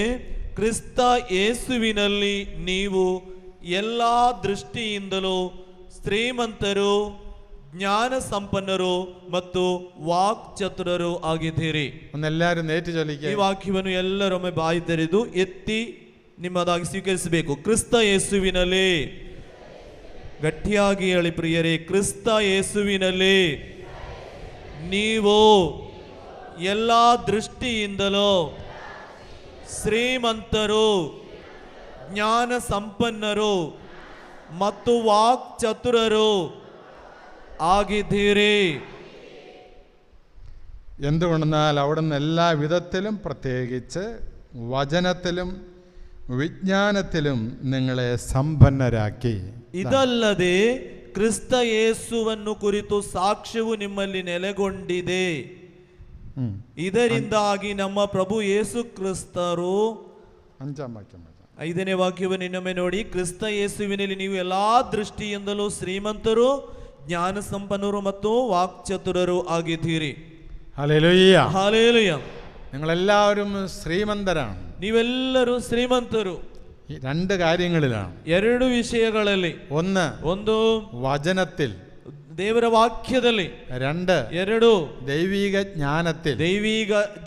ಕ್ರಿಸ್ತ ಯೇಸುವಿನಲ್ಲಿ ನೀವು ಎಲ್ಲಾ ದೃಷ್ಟಿಯಿಂದಲೂ ಶ್ರೀಮಂತರು, ಜ್ಞಾನ ಸಂಪನ್ನರು ಮತ್ತು ವಾಕ್ಚತುರರು ಆಗಿದ್ದೀರಿ. ഒന്നെല്ലാരും നേറ്റ് ചൊല്ലിക്കേ. ಈ ವಾಕ್ಯವನ್ನು ಎಲ್ಲರೊಮ್ಮೆ ಬಾಯಿ ತೆರೆದು ಎತ್ತಿ ನಿಮ್ಮದಾಗಿ ಸ್ವೀಕರಿಸಬೇಕು. ಕ್ರಿಸ್ತ ಯೇಸುವಿನಲ್ಲಿ, ಗಟ್ಟಿಯಾಗಿ ಹೇಳಿ ಪ್ರಿಯರೇ, ಕ್ರಿಸ್ತ ಯೇಸುವಿನಲ್ಲಿ ನೀವು ಎಲ್ಲ ದೃಷ್ಟಿಯಿಂದಲೂ ಶ್ರೀಮಂತರು, ಜ್ಞಾನ ಸಂಪನ್ನರು ಮತ್ತು ವಾಕ್ಚತುರರು ಆಗಿದ್ದೀರಿ. എന്തുകൊണ്ടെന്നാൽ അവിടുന്ന് എല്ലാ വിധത്തിലും പ്രത്യേകിച്ച് വചനത്തിലും വിജ്ഞാനത്തിലും നിങ്ങളെ സമ്പന്നരാക്കി. ಇದಲ್ಲದೆ ಕ್ರಿಸ್ತ ಯೇಸುವನ್ನು ಕುರಿತು ಸಾಕ್ಷ್ಯವು ನಿಮ್ಮಲ್ಲಿ ನೆಲೆಗೊಂಡಿದೆ. ಇದರಿಂದಾಗಿ ನಮ್ಮ ಪ್ರಭು ಯೇಸು ಕ್ರಿಸ್ತರು, 5ാം വാക്യം. 5ನೇ ವಾಕ್ಯವನ್ನು ಇನ್ನೊಮ್ಮೆ ನೋಡಿ. ಕ್ರಿಸ್ತ ಯೇಸುವಿನಲ್ಲಿ ನೀವು ಎಲ್ಲಾ ದೃಷ್ಟಿಯಿಂದಲೂ ಶ್ರೀಮಂತರು, ಜ್ಞಾನ ಸಂಪನ್ನರು ಮತ್ತು ವಾಕ್ಚತುರರು ಆಗಿದ್ದೀರಿ. ഹല്ലേലൂയ. ಹಾಲೆಲೂಯ. നിങ്ങളെല്ലാവരും ശ്രീമന്തരാണ്. ನೀವೆಲ್ಲರೂ ಶ್ರೀಮಂತರು. ഈ 2 കാര്യങ്ങളിലാണ്. 2 ವಿಷಯಗಳಲ್ಲಿ. ಒಂದು വചനത്തിൽ, ದೇವರ ವಾಕ್ಯದಲ್ಲಿ. 2 ദൈവിക ജ്ഞാനത്തിൽ.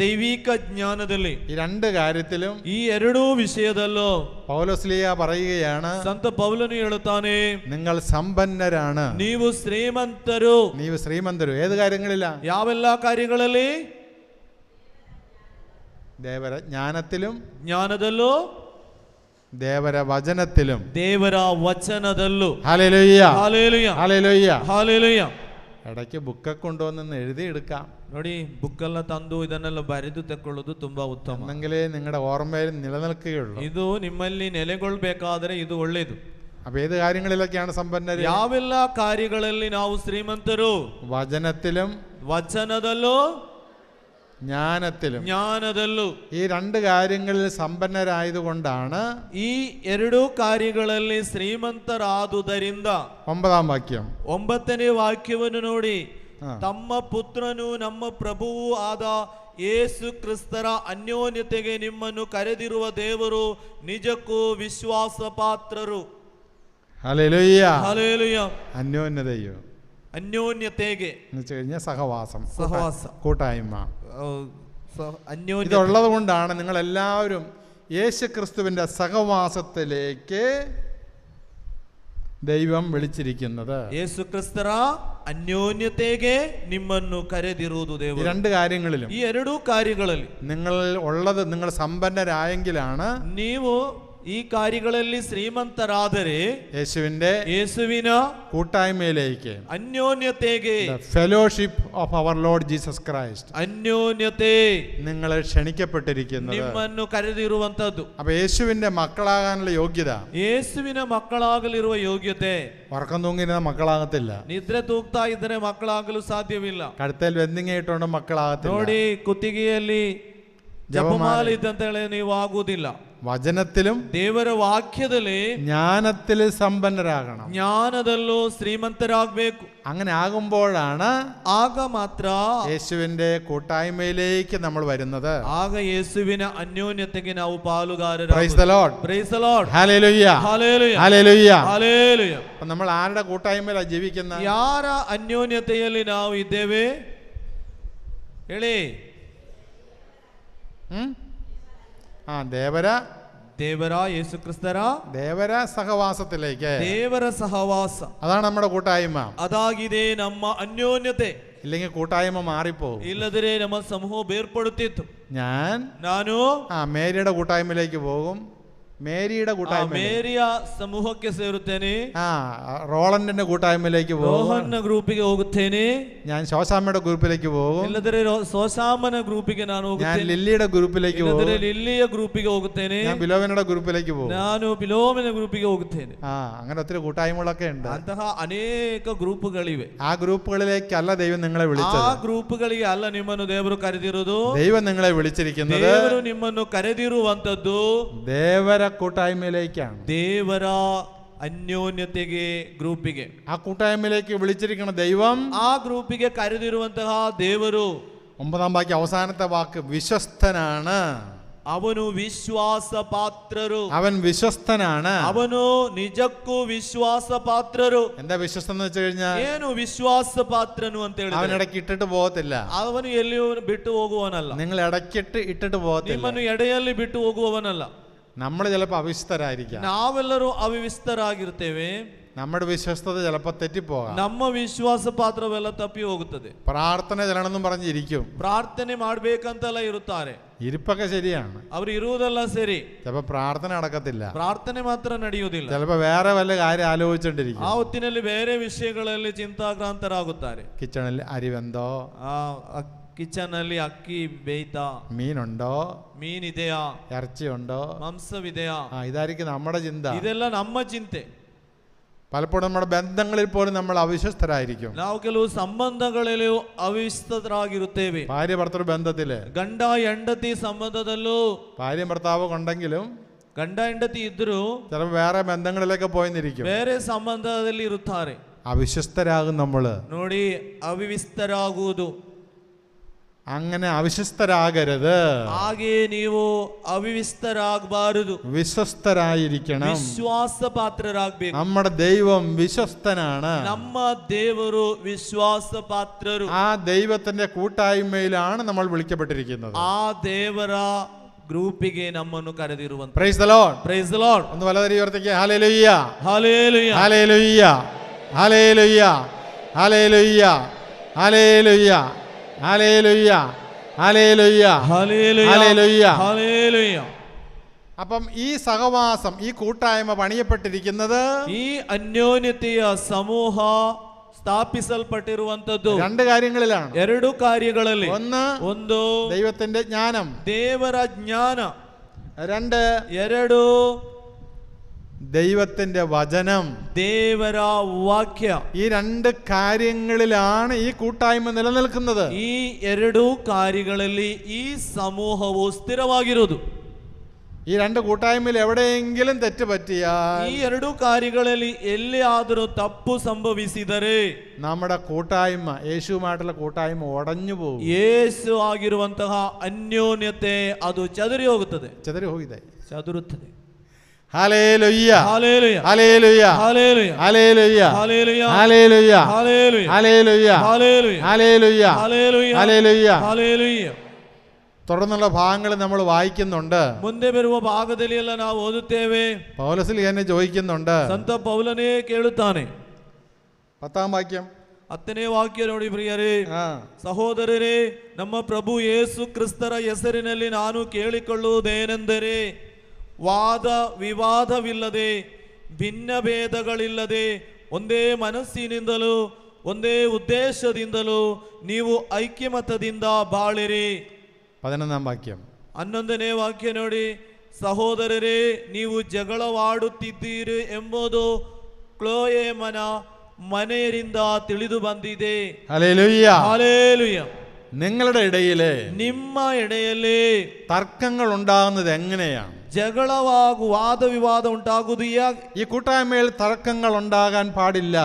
ದೈವಿಕ ಜ್ಞಾನದಲ್ಲಿ. ഈ 2 കാര്യത്തിലും, ಈ 2 ವಿಷಯದಲ್ಲೂ പൗലോസ്ലീഹ പറയുകയാണ്, ಸಂತ ಪೌಲನು ಹೇಳುತ್ತಾನೆ, നിങ്ങൾ സമ്പന്നരാണ്. ನೀವು ಶ್ರೀಮಂತರು. ನೀವು ಶ್ರೀಮಂತರು ഏത് കാര്യങ്ങളിലാ? ಯಾವೆಲ್ಲ ಕಾರ್ಯಗಳಲ್ಲಿ? ദേവര ജ്ഞാനത്തിലും, ಜ್ಞಾನದಲ್ಲೂ, ദേവര വചനത്തിലും. ದೇವರ ವಚನದಲ್ಲೂ. ഹല്ലേലൂയ. ಹಾಲೆಲೂಯ. ഹല്ലേലൂയ. ಹಾಲೆಲೂಯ. ഇടയ്ക്ക് ബുക്കൊക്കെ കൊണ്ടുവന്ന് എഴുതിയെടുക്കാം. ನೋಡಿ, ಬುಕ್ಕೆಲ್ಲ ತಂದು ಇದನ್ನೆಲ್ಲ ಬರೆದು ತಕೊಳ್ಳೋದು ತುಂಬಾ ಉತ್ತಮ. എന്നെങ്കിലേ നിങ്ങളുടെ ഓർമ്മയിൽ നിലനിൽക്കുകയുള്ളൂ. ಇದು ನಿಮ್ಮಲ್ಲಿ ನೆಲೆಗೊಳ್ಳಬೇಕಾದರೆ ಇದು ಒಳ್ಳೆಯದು. അപ്പൊ ഏത് കാര്യങ്ങളിലൊക്കെയാണ് സമ്പന്നര്? ಯಾವೆಲ್ಲ ಕಾರ್ಯಗಳಲ್ಲಿ ನಾವು ಶ್ರೀಮಂತರು? വചനത്തിലും ವಚನದಲ್ಲೂ ജ്ഞാനത്തിലും. ഈ രണ്ട് കാര്യങ്ങളിൽ സമ്പന്നരായതുകൊണ്ടാണ് ಈ ಎರಡು ಕಾರ್ಯಗಳಲ್ಲಿ ಶ್ರೀಮಂತರಾದುದರಿಂದ 9ാം വാക്യം 9ನೇ ವಾಕ್ಯವನ್ನು ನೋಡಿ, ತಮ್ಮ ಪುತ್ರನು ನಮ್ಮ ಪ್ರಭುವೂ ಆದ ಯೇಸು ಕ್ರಿಸ್ತರ ಅನ್ಯೋನ್ಯತೆಗೆ ನಿಮ್ಮನ್ನು ಕರೆದಿರುವ ದೇವರು ನಿಜಕ್ಕೂ ವಿಶ್ವಾಸ ಪಾತ್ರರು. ഹല്ലേലൂയ. ഹല്ലേലൂയ. അന്യോന്യതയോ, അന്യോന്യತೆಗೆ എന്ന് വെച്ച് കഴിഞ്ഞാൽ സഹവാസം, സഹവാസം, കൂട്ടായ്മ. അന്യോന്യത. ഇതുള്ളത് കൊണ്ടാണ് നിങ്ങൾ എല്ലാവരും യേശു ക്രിസ്തുവിന്റെ സഹവാസത്തിലേക്ക് ദൈവം വിളിച്ചിരിക്കുന്നത്. യേശു ക്രിസ്ತರ അന്യോന്യತೆಗೆ ನಿಮ್ಮನ್ನು ಕರೆದಿರುವುದು ದೇವರು. രണ്ട് കാര്യങ്ങളിലും, ഈ ಎರಡೂ ಕಾರ್ಯಗಳಲ್ಲಿ നിങ്ങൾ ഉള്ളത്, നിങ്ങൾ സമ്പന്നരായെങ്കിലാണ് ನೀವು ഈ കാര്യಗಳಲ್ಲಿ ಶ್ರೀಮಂತರಾದರೆ യേശുവിನ കൂട്ടായ്മയിലേക്ക്, അന്യോന്യತೆಗೆ, fellowship of our Lord Jesus Christ, അന്യോന്യത്തെ നിങ്ങളെ ക്ഷണിക്കപ്പെട്ടിരിക്കുന്നത്, ನಿಮ್ಮನ್ನು ಕರೆದಿರುವಂತದ್ದು. അപ്പൊ യേശുവിന്റെ മക്കളാകാനുള്ള യോഗ്യത, യേശുവിನ ಮಕ್ಕಳಾಗಲಿರುವ ಯೋಗ್ಯತೆ. ഉറക്കം തൂങ്ങിയിരുന്ന മക്കളാകത്തില്ല. ನಿದ್ರೆ ತೂಗ್ತಾ ಇದ್ದರೆ ಮಕ್ಕಳಾಗಲು ಸಾಧ್ಯವಿಲ್ಲ. കഴുത്തേൽ വെന്തിങ്ങ ഇട്ടുകൊണ്ട് മക്കളാകത്തില്ല. ನೋಡಿ, ಕುತ್ತಿಗೆಯಲ್ಲಿ ಜಪಮಾಲೆ ಇದ್ದಂತೆ ನೀವು ಆಗುವುದಿಲ್ಲ. വചനത്തിലും ದೇವರ ವಾಕ್ಯದಲ್ಲಿ ജ്ഞാനത്തിൽ സമ്പന്നരാകണം. ಜ್ಞಾನದಲ್ಲೂ ಶ್ರೀಮಂತರಾಗಬೇಕು. അങ്ങനെ ആകുമ്പോഴാണ് ಆಗ ಮಾತ್ರ യേശുവിന്റെ കൂട്ടായ്മയിലേക്ക് നമ്മൾ വരുന്നത്. ಆಗ ಯೇಸುವಿನ ಅನ್ಯೋನ್ಯತೆಗೆ ನಾವು ಪಾಲುಗಾರರಾಗುತ್ತೇವೆ. Praise the Lord. Praise the Lord. Hallelujah. Hallelujah. Hallelujah. Hallelujah. അപ്പോൾ നമ്മൾ ആരുടെ കൂട്ടായ്മയിലാണ് ജീവിക്കുന്നത്? ಯಾರ ಅನ್ಯೋನ್ಯತೆಯಲ್ಲಿ ನಾವು ಇದ್ದೇವೆ ಹೇಳಿ? ದೇವರ ಯೇಸು ಕ್ರಿಸ್ತರ ದೇವರ സഹവാസത്തിലേക്ക്, ದೇವರ ಸಹವಾಸ, അതാണ് നമ്മുടെ കൂട്ടായ്മ. ಅದಾಗಿದೆ ನಮ್ಮ ಅನ್ಯೋನ್ಯತೆ. ഇല്ലെങ്കിൽ കൂട്ടായ്മ മാറിപ്പോകും. ಇಲ್ಲದರೆ ನಮ್ಮ ಸಮೂಹ ಬೇರ್ಪಡುತ್ತಿತ್ತು. ನಾನು മേരിയുടെ കൂട്ടായ്മയിലേക്ക് പോകും. മേരിയുടെ കൂട്ടായ്മ, ಮೇರಿಯ ಸಮೂಹಕ್ಕೆ ಸೇರುತ್ತೇನೆ. റോളണ്ടിന്റെ കൂട്ടായ്മയിലേക്ക് പോകും. ರೋಹನ್ನ ಗ್ರೂಪಿಗೆ ಹೋಗುತ್ತೇನೆ. ഞാൻ ശോശാമ്മയുടെ ഗ്രൂപ്പിലേക്ക് പോകും. ಇಲ್ಲದರೆ ಸೋಸಾಮನ ಗ್ರೂಪಿಗೆ ನಾನು ಹೋಗುತ್ತೇನೆ. ഞാൻ ലില്ലിയുടെ ഗ്രൂപ്പിലേക്ക് പോകും. ಇಲ್ಲದರೆ ಲಿಲ್ಲಿಯ ಗ್ರೂಪಿಗೆ ಹೋಗುತ್ತೇನೆ. ഞാൻ ബിലോവനയുടെ ഗ്രൂപ്പിലേക്ക് പോകും. ನಾನು ಬಿಲೋಮಿನ ಗ್ರೂಪಿಗೆ ಹೋಗುತ್ತೇನೆ. അങ്ങനെ ഒത്തിരി കൂട്ടായ്മകളൊക്കെ ഉണ്ട്. ಅಂತಹ ಅನೇಕ ಗ್ರೂಪುಗಳಿವೆ. ആ ഗ്രൂപ്പുകളിലേക്കല്ല ദൈവം നിങ്ങളെ വിളിച്ചത്. ಆ ಗ್ರೂಪುಗಳಿಗೆ ಅಲ್ಲ ನಿಮ್ಮನ್ನು ದೇವರು ಕರೆದಿರುವುದು. ദൈവം നിങ്ങളെ വിളിച്ചിരിക്കുന്നത് ದೇವರು ನಿಮ್ಮನ್ನು ಕರೆದಿರುವಂತದ್ದು ದೇವರ കൂട്ടായ്മയിലേക്കാണ്. ದೇವರ ಅನ್ಯೋನ್ಯತೆಗೆ, ಗ್ರೂಪಿಗೆ. ആ കൂട്ടായ്മയിലേക്ക് വിളിച്ചിരിക്കുന്ന ദൈവം, ആ ഗ്രൂപ്പിಗೆ ಕರೆದಿರುವಂತಹ ದೇವರು. 9ാം വാക്യം അവസാനത്തെ വാക്ക് വിശ്വസ്തനാണ്. ಅವನು ವಿಶ್ವಾಸ ಪಾತ್ರರು. അവൻ വിശ്വസ്തനാണ്. ಅವನು ನಿಜಕ್ಕೂ ವಿಶ್ವಾಸ ಪಾತ್ರರು. എന്താ വിശ്വസ്തൻ എന്ന് വെച്ച് കഴിഞ്ഞാൽ, ಏನು ವಿಶ್ವಾಸ ಪಾತ್ರನು ಅಂತ ಹೇಳಿದ್ರೆ, അവൻ ഇടയ്ക്ക് ഇട്ടിട്ട് പോകത്തില്ല. ಅವನು ಎಲ್ಲಿಯೂ ಬಿಟ್ಟು ಹೋಗುವವನಲ್ಲ. നിങ്ങൾ ഇടയ്ക്കിട്ട് ഇട്ടിട്ട് പോകത്തില്ല. ನಿಮ್ಮನ್ನು ಎಡೆಯಲ್ಲಿ ಬಿಟ್ಟು ಹೋಗುವವನಲ್ಲ. നമ്മൾ ചിലപ്പോൾ അവിശ്വസ്തരായിരിക്കാം. ನಾವೆಲ್ಲರೂ ಅವಿಶ್ವಸ್ತರಾಗಿರ್ತೇವೆ. നമ്മുടെ വിശ്വസ്തത ചിലപ്പോൾ തെറ്റിപ്പോകാം. ನಮ್ಮ ವಿಶ್ವಾಸ ಪಾತ್ರವೆಲ್ಲ ತಪ್ಪಿ ಹೋಗುತ್ತದೆ. പ്രാർത്ഥന ചെല്ലണമെന്നും പറഞ്ഞിരിക്കും. ಪ್ರಾರ್ಥನೆ ಮಾಡ್ಬೇಕಂತೆಲ್ಲ ಇರುತ್ತಾರೆ. ഇരിപ്പൊക്കെ ശരിയാണ്. ಅವರು ಇರುವುದೆಲ್ಲ ಸರಿ. ചിലപ്പോൾ പ്രാർത്ഥന നടക്കത്തില്ല. ಪ್ರಾರ್ಥನೆ ಮಾತ್ರ ನಡೆಯುವುದಿಲ್ಲ. ചിലപ്പോൾ വേറെ വല്ല കാര്യം ആലോചിച്ചോണ്ടിരിക്കും. ಆ ಹೊತ್ತಿನಲ್ಲಿ ಬೇರೆ ವಿಷಯಗಳಲ್ಲಿ ಚಿಂತಾಕ್ರಾಂತರಾಗುತ್ತಾರೆ. കിച്ചണിൽ അരി വെന്തോ, ಕಿಚನ್ ಅಲ್ಲಿ ಅಕ್ಕಿ ಬೇಯ್ತಾ, മീനുണ്ടോ, ಮೀನಿದೆಯಾ, ഇറച്ചിയുണ്ടോ, ಮಾಂಸವಿದೆಯಾ, ഇതായിരിക്കും നമ്മുടെ ചിന്ത. ಇದೆಲ್ಲ ನಮ್ಮ ಚಿಂತೆ. പലപ്പോഴും നമ്മുടെ ബന്ധങ്ങളിൽ പോലും നമ്മൾ അവിശ്വസ്തരായിരിക്കും. ನಾವು ಕೆಲವು ಸಂಬಂಧಗಳಲ್ಲಿ ಅವಿಶ್ವಸ್ತರಾಗಿರುತ್ತೇವೆ. ഭാര്യ ഭർത്തൃ ബന്ധത്തില്, ಗಂಡ ಹೆಂಡತಿ ಸಂಬಂಧದಲ್ಲೂ, ഭാര്യയും ഭർത്താവും ഉണ്ടെങ്കിലും ಗಂಡ ಹೆಂಡತಿ ಇದ್ರು ചിലപ്പോൾ വേറെ ബന്ധങ്ങളിലൊക്കെ പോയിന്നിരിക്കും. ಬೇರೆ ಸಂಬಂಧದಲ್ಲಿ ಇರುತ್ತಾರೆ. അവിശ്വസ്തരാകും നമ്മള്. ನೋಡಿ, ಅವಿಶ್ವಸ್ತರಾಗುವುದು. അങ്ങനെ അവിശ്വസ്തരാകരുത്. ಹಾಗೆ ನೀವು ಅವಿಶ್ವಸ್ತರಾಗಬಾರದು. വിശ്വസ്തരായിരിക്കണം. ವಿಶ್ವಾಸ ಪಾತ್ರರಾಗಬೇಕು. നമ്മുടെ ദൈവം വിശ്വസ്തനാണ്. ನಮ್ಮ ದೇವರು ವಿಶ್ವಾಸ ಪಾತ್ರರು. ആ ദൈവത്തിന്റെ കൂട്ടായ്മയിലാണ് നമ്മൾ വിളിക്കപ്പെട്ടിരിക്കുന്നത്. ಆ ದೇವರ ಗ್ರೂಪಿಗೆ ನಮ್ಮನ್ನು ಕರೆದಿರುವಂತ. Praise the Lord. Praise the Lord. ഒന്ന് വലതുകൈ ഉയർത്തിക്കുക. Hallelujah. Hallelujah. Hallelujah. Hallelujah. Hallelujah. Hallelujah. Hallelujah. Hallelujah. Hallelujah. Hallelujah. അപ്പം ഈ സഹവാസം, ഈ കൂട്ടായ്മ പണിയപ്പെട്ടിരിക്കുന്നത്, ಈ ಅನ್ಯೋನ್ಯತೆಯ ಸಮೂಹ ಸ್ಥಾಪಿಸಲ್ಪಟ್ಟಿರುವಂತದ್ದು രണ്ട് കാര്യങ്ങളിലാണ്. ಎರಡು ಕಾರ್ಯಗಳಲ್ಲಿ. ಒಂದು ദൈവത്തിന്റെ ജ്ഞാനം, ದೇವರ ಜ್ಞಾನ. രണ്ട് ಎರಡು ദൈവത്തിന്റെ വചനം, ದೇವರ ವಾಕ್ಯ, ഈ രണ്ട് കാര്യങ്ങളിലാണ് ഈ കൂട്ടായ്മ നിലനിൽക്കുന്നത്. ಈ ಎರಡು ಕಾರ್ಯಗಳಲ್ಲಿ ಈ ಸಮೂಹವು ಸ್ಥಿರವಾಗಿರುವುದು. ഈ രണ്ട് കൂട്ടായ്മയിൽ എവിടെയെങ്കിലും തെറ്റ് പറ്റിയാൽ, ಈ ಎರಡು ಕಾರ್ಯಗಳಲ್ಲಿ ಎಲ್ಲಿಯಾದರೂ ತಪ್ಪು ಸಂಭವಿಸಿದರೆ നമ്മുടെ കൂട്ടായ്മ, യേശുവുമായിട്ടുള്ള കൂട്ടായ്മ ഉടഞ്ഞു പോകും. ಯೇಸು ಆಗಿರುವಂತಹ ಅನ್ಯೋನ್ಯತೆ ಅದು ಚದುರಿ ಹೋಗುತ್ತದೆ, ಚದುರುತ್ತದೆ. Hallelujah, hallelujah, hallelujah, hallelujah, hallelujah, hallelujah, hallelujah, hallelujah, hallelujah, hallelujah, hallelujah, hallelujah, hallelujah. Hallelujah. തുടർന്നുള്ള ഭാഗങ്ങൾ നമ്മൾ വായിക്കുന്നുണ്ട്. ಮುಂದೆ ಬರುವ ಭಾಗದಲ್ಲಿ ಎಲ್ಲ ನಾವು ಓದುತ್ತೇವೆ. പൗലോസ് തന്നെ ചോദിക്കുന്നുണ്ട്. ಸಂತ ಪೌಲನೇ ಕೇಳುತ್ತಾನೆ. 10ാം വാക്യം, 10ನೇ ವಾಕ್ಯ ನೋಡಿ ಪ್ರಿಯರೇ. ಸಹೋದರರೇ, ನಮ್ಮ ಪ್ರಭು ಯೇಸು ಕ್ರಿಸ್ತರ ಹೆಸರಿನಲ್ಲಿ ನಾನು ಕೇಳಿಕೊಳ್ಳುವುದೇನೆಂದರೆ, ವಾದ ವಿವಾದವಿಲ್ಲದೆ, ಭಿನ್ನ ಭೇದಗಳಿಲ್ಲದೆ, ಒಂದೇ ಮನಸ್ಸಿನಿಂದಲೂ ಒಂದೇ ಉದ್ದೇಶದಿಂದಲೂ ನೀವು ಐಕ್ಯಮತದಿಂದ ಬಾಳಿರಿ. 11ാം വാക്യം, 11ನೇ ವಾಕ್ಯ ನೋಡಿ. ಸಹೋದರರೇ, ನೀವು ಜಗಳವಾಡುತ್ತಿದ್ದೀರಿ ಎಂಬುದು ಕ್ಲೋಯೇಮನ ಮನೆಯರಿಂದ ತಿಳಿದು ಬಂದಿದೆ. Hallelujah, hallelujah. നിങ്ങളുടെ ഇടയില് ನಿಮ್ಮ ಎಡೆಯಲ್ಲಿ തർക്കങ്ങൾ ഉണ്ടാകുന്നത് എങ്ങനെയാണ്? ಜಗಳವಾಗು ವಾದ ವಿವಾದ ಉಂಟಾಗುವುದು ഈ കൂട്ടായ്മയിൽ തർക്കങ്ങൾ ഉണ്ടാകാൻ പാടില്ല.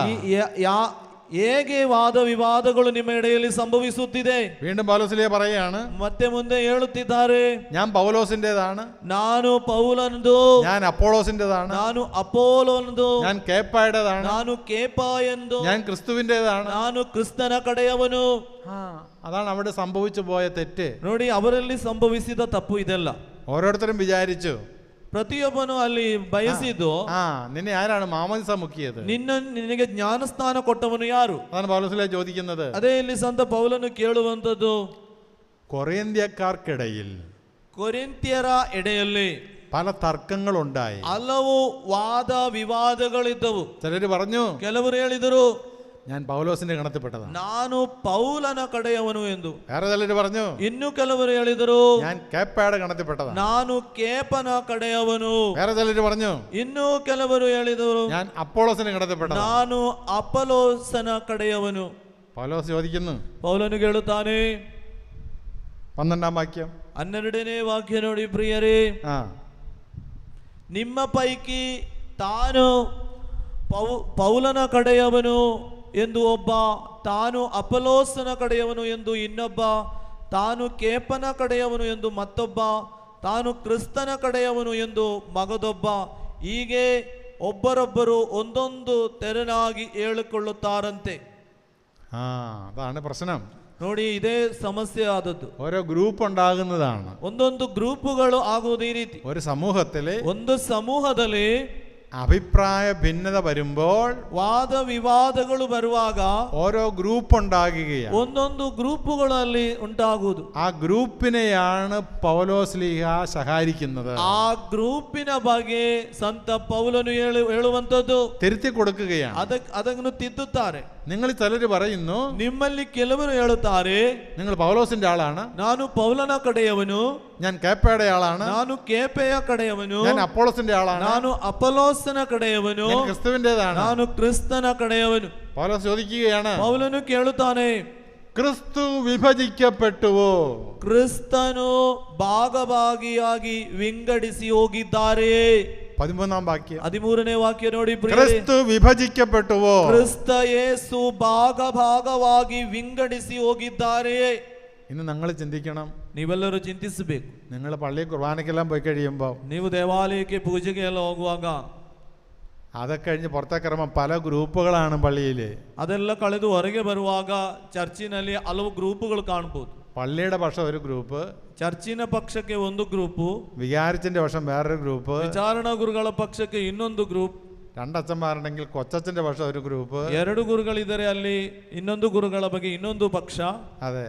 ಹೇಗೆ ವಾದ ವಿವಾದಗಳು ನಿಮ್ಮ ಇಡೆಯಲ್ಲಿ ಸಂಭವಿಸುತ್ತಿದೆ? വീണ്ടും പൗലോസിലെ പറയാണ്, ಮತ್ತೆ ಮುಂದೆ ಹೇಳುತ್ತಿದ್ದಾರೆ, ഞാൻ പൗലോസിന്റേതാണ്, ನಾನು ಪೌಲನದು, ഞാൻ അപ്പോളോസിന്റേതാണ്, ನಾನು ಅಪೋಲನದು, ഞാൻ കേപ്പായുടേതാണ്, ನಾನು ಕೇಪಾ ಎಂದು, ഞാൻ ക്രിസ്തുവിന്റേതാണ്. ನಾನು ಕ್ರಿಸ್ತನ ಕಡೆಯವನು. അതാണ് അവിടെ സംഭവിച്ചു പോയ തെറ്റ്. ನೋಡಿ, ಅವರಲ್ಲಿ ಸಂಭವಿಸಿದ ತಪ್ಪು ಇದೆಲ್ಲ. ഓരോരുത്തരും വിചാരിച്ചു, ಪ್ರತಿಯೊಬ್ಬನು ಅಲ್ಲಿ ಬಯಸಿದ್ದು, നിന്നെ ആരാണ് മാമോദിസ മുക്കിയത്? ನಿನಗೆ ಜ್ಞಾನಸ್ನಾನ ಕೊಟ್ಟವನು ಯಾರು? അതാണ് പൗലോസിലെ ചോദിക്കുന്നത്. ಅದೇ ಇಲ್ಲಿ ಸಂತ ಪೌಲನು ಕೇಳುವಂತದ್ದು. കൊറിന്ത്യക്കാർക്കിടയിൽ, ಕೊರಿಂಥ್ಯರ ಎಡೆಯಲ್ಲಿ പല തർക്കങ്ങളുണ്ടായി, ಹಲವು ವಾದ ವಿವಾದಗಳಿದ್ದವು. ചിലര് പറഞ്ഞു, ಕೆಲವರು ಹೇಳಿದರು, ഞാൻ പൗലോസിന്റെ ഗണത്തിൽപ്പെട്ടതാണ്. ನಾನು ಪೌಲನ ಕಡೆಯವನು ಎಂದು. വേറെ ചിലര് പറഞ്ഞു, ಇನ್ನು ಕೆಲವರು ಹೇಳಿದರು, ഞാൻ കേപ്പയുടെ ഗണത്തിൽപ്പെട്ടതാണ്. ನಾನು ಕೇಪನ ಕಡೆಯವನು. വേറെ ചിലര് പറഞ്ഞു, ಇನ್ನು ಕೆಲವರು ಹೇಳಿದರು, ഞാൻ അപ്പോളോസിന്റെ ഗണത്തിൽപ്പെട്ടതാണ്. ನಾನು ಅಪೊಲೋಸನ ಕಡೆಯವನು. പൗലോസ് ചോദിക്കുന്നു, ಪೌಲನು ಹೇಳುತ್ತಾನೆ. 12ാം വാക്യം, 12ನೇ ವಾಕ್ಯ ನೋಡಿ ಪ್ರಿಯರೇ. ನಿಮ್ಮ ಪೈಕಿ ತಾನು ಪೌಲನ ಕಡೆಯವನು ಎಂದು ಒಬ್ಬ, ತಾನು ಅಪೊಲೋಸನ ಕಡೆಯವನು ಎಂದು ಇನ್ನೊಬ್ಬ, ತಾನು ಕೇಪನ ಕಡೆಯವನು ಎಂದು ಮತ್ತೊಬ್ಬ, ತಾನು ಕ್ರಿಸ್ತನ ಕಡೆಯವನು ಎಂದು ಮಗದೊಬ್ಬ, ಹೀಗೆ ಒಬ್ಬರೊಬ್ಬರು ಒಂದೊಂದು ತೆರನಾಗಿ ಹೇಳಿಕೊಳ್ಳುತ್ತಾರಂತೆ. അതാണ് പ്രശ്നം. ನೋಡಿ, ಇದೇ ಸಮಸ್ಯೆ ಆದದ್ದು. ഓരോ ഗ്രൂപ്പ് ഉണ്ടാകുന്നതാണ്. ಒಂದೊಂದು ಗ್ರೂಪುಗಳು ಆಗುವುದು ಈ ರೀತಿ. ഒരു സമൂഹത്തില് ಒಂದು ಸಮೂಹದಲ್ಲಿ അഭിപ്രായ ഭിന്നത വരുമ്പോൾ, ವಾದ ವಿವಾದಗಳು ಬರುವಾಗ ഓരോ ഗ്രൂപ്പ് ഉണ്ടാകുകയാണ്. ಒಂದೊಂದು ಗ್ರೂಪುಗಳಲ್ಲಿ ಉಂಟಾಗುವುದು. ആ ഗ്രൂപ്പിനെയാണ് പൗലോസ്ലീഹ സഹായിക്കുന്നത്. ಆ ಗ್ರೂಪಿನ ಬಗ್ಗೆ ಸಂತ ಪೌಲನು ಹೇಳುವಂತದ್ದು, തിരുത്തി കൊടുക്കുകയാണ്. ಅದನ್ನು ತಿದ್ದುತ್ತಾರೆ. നിങ്ങൾ ചിലര് പറയുന്നു, ನಿಮ್ಮಲ್ಲಿ ಕೆಲವರು ಹೇಳುತ್ತಾರೆ, നിങ്ങൾ പൗലോസിന്റെ ആളാണ്, ನಾನು ಪೌಲನ ಕಡೆಯವನು, ഞാൻ കേപ്പയുടെ ആളാണ്, ನಾನು ಕೇಪೆಯ ಕಡೆಯವನು, ഞാൻ അപ്പോളോസിന്റെ ആളാണ്, ನಾನು ಅಪೊಲೋಸನ ಕಡೆಯವನು, ഞാൻ ക്രിസ്തുവിന്റേതാണ്. ನಾನು ಕ್ರಿಸ್ತನ ಕಡೆಯವನು. പൗലോസ് ചോദിക്കുകയാണ്, ಪೌಲನು ಕೇಳುತ್ತಾನೆ, ക്രിസ്തു വിഭജിക്കപ്പെട്ടുവോ? ಕ್ರಿಸ್ತನು ಭಾಗಭಾಗಿಯಾಗಿ ವಿಂಗಡಿಸಿ ಹೋಗಿದ್ದಾರೆ. 13ാം വാക്യം, 13ನೇ ವಾಕ್ಯ ನೋಡಿ ಪ್ರಿಯರೇ. ക്രിസ്തു വിഭജിക്കപ്പെട്ടുവോ? ಕ್ರಿಸ್ತ ಯೇಸು ಭಾಗವಾಗಿ ವಿಂಗಡಿಸಿ ಹೋಗಿದ್ದಾರೆ. ഇന്ന് നിങ്ങൾ ചിന്തിക്കണം, ನೀವೆಲ್ಲರೂ ಚಿಂತಿಸಬೇಕು. നിങ്ങൾ പള്ളി കുർബാനയ്ക്കെല്ലാം പോയി കഴിയുമ്പോൾ, ನೀವು ದೇವಾಲಯಕ್ಕೆ ಪೂಜೆಗೆ ಎಲ್ಲ ಹೋಗುವಾಗ, അതൊക്കെ കഴിഞ്ഞ് പുറത്തേക്ക് ഇറങ്ങുമ്പോൾ പല ഗ്രൂപ്പുകളാണ് പള്ളിയിൽ. ಅದೆಲ್ಲ ಕಳೆದು ಹೊರಗೆ ಬರುವಾಗ ಚರ್ಚಿನಲ್ಲಿ ಹಲವು ಗ್ರೂಪುಗಳು ಕಾಣಬಹುದು. പള്ളിയുടെ പക്ഷം ഒരു ഗ്രൂപ്പ്, ಚರ್ಚಿನ ಪಕ್ಷಕ್ಕೆ ಒಂದು ಗ್ರೂಪು, വികാരിച്ചന്റെ പക്ഷം വേറൊരു ഗ്രൂപ്പ്, ವಿಚಾರಣಾ ಗುರುಗಳ ಪಕ್ಷಕ್ಕೆ ಇನ್ನೊಂದು ಗ್ರೂಪ್, രണ്ടച്ഛന്മാരുണ്ടെങ്കിൽ കൊച്ചച്ഛന്റെ പക്ഷം ഒരു ഗ്രൂപ്പ്, ಎರಡು ಗುರುಗಳಿದ್ದಾರೆ ಅಲ್ಲಿ ಇನ್ನೊಂದು ಗುರುಗಳ ಬಗ್ಗೆ ಇನ್ನೊಂದು ಪಕ್ಷ. അതെ,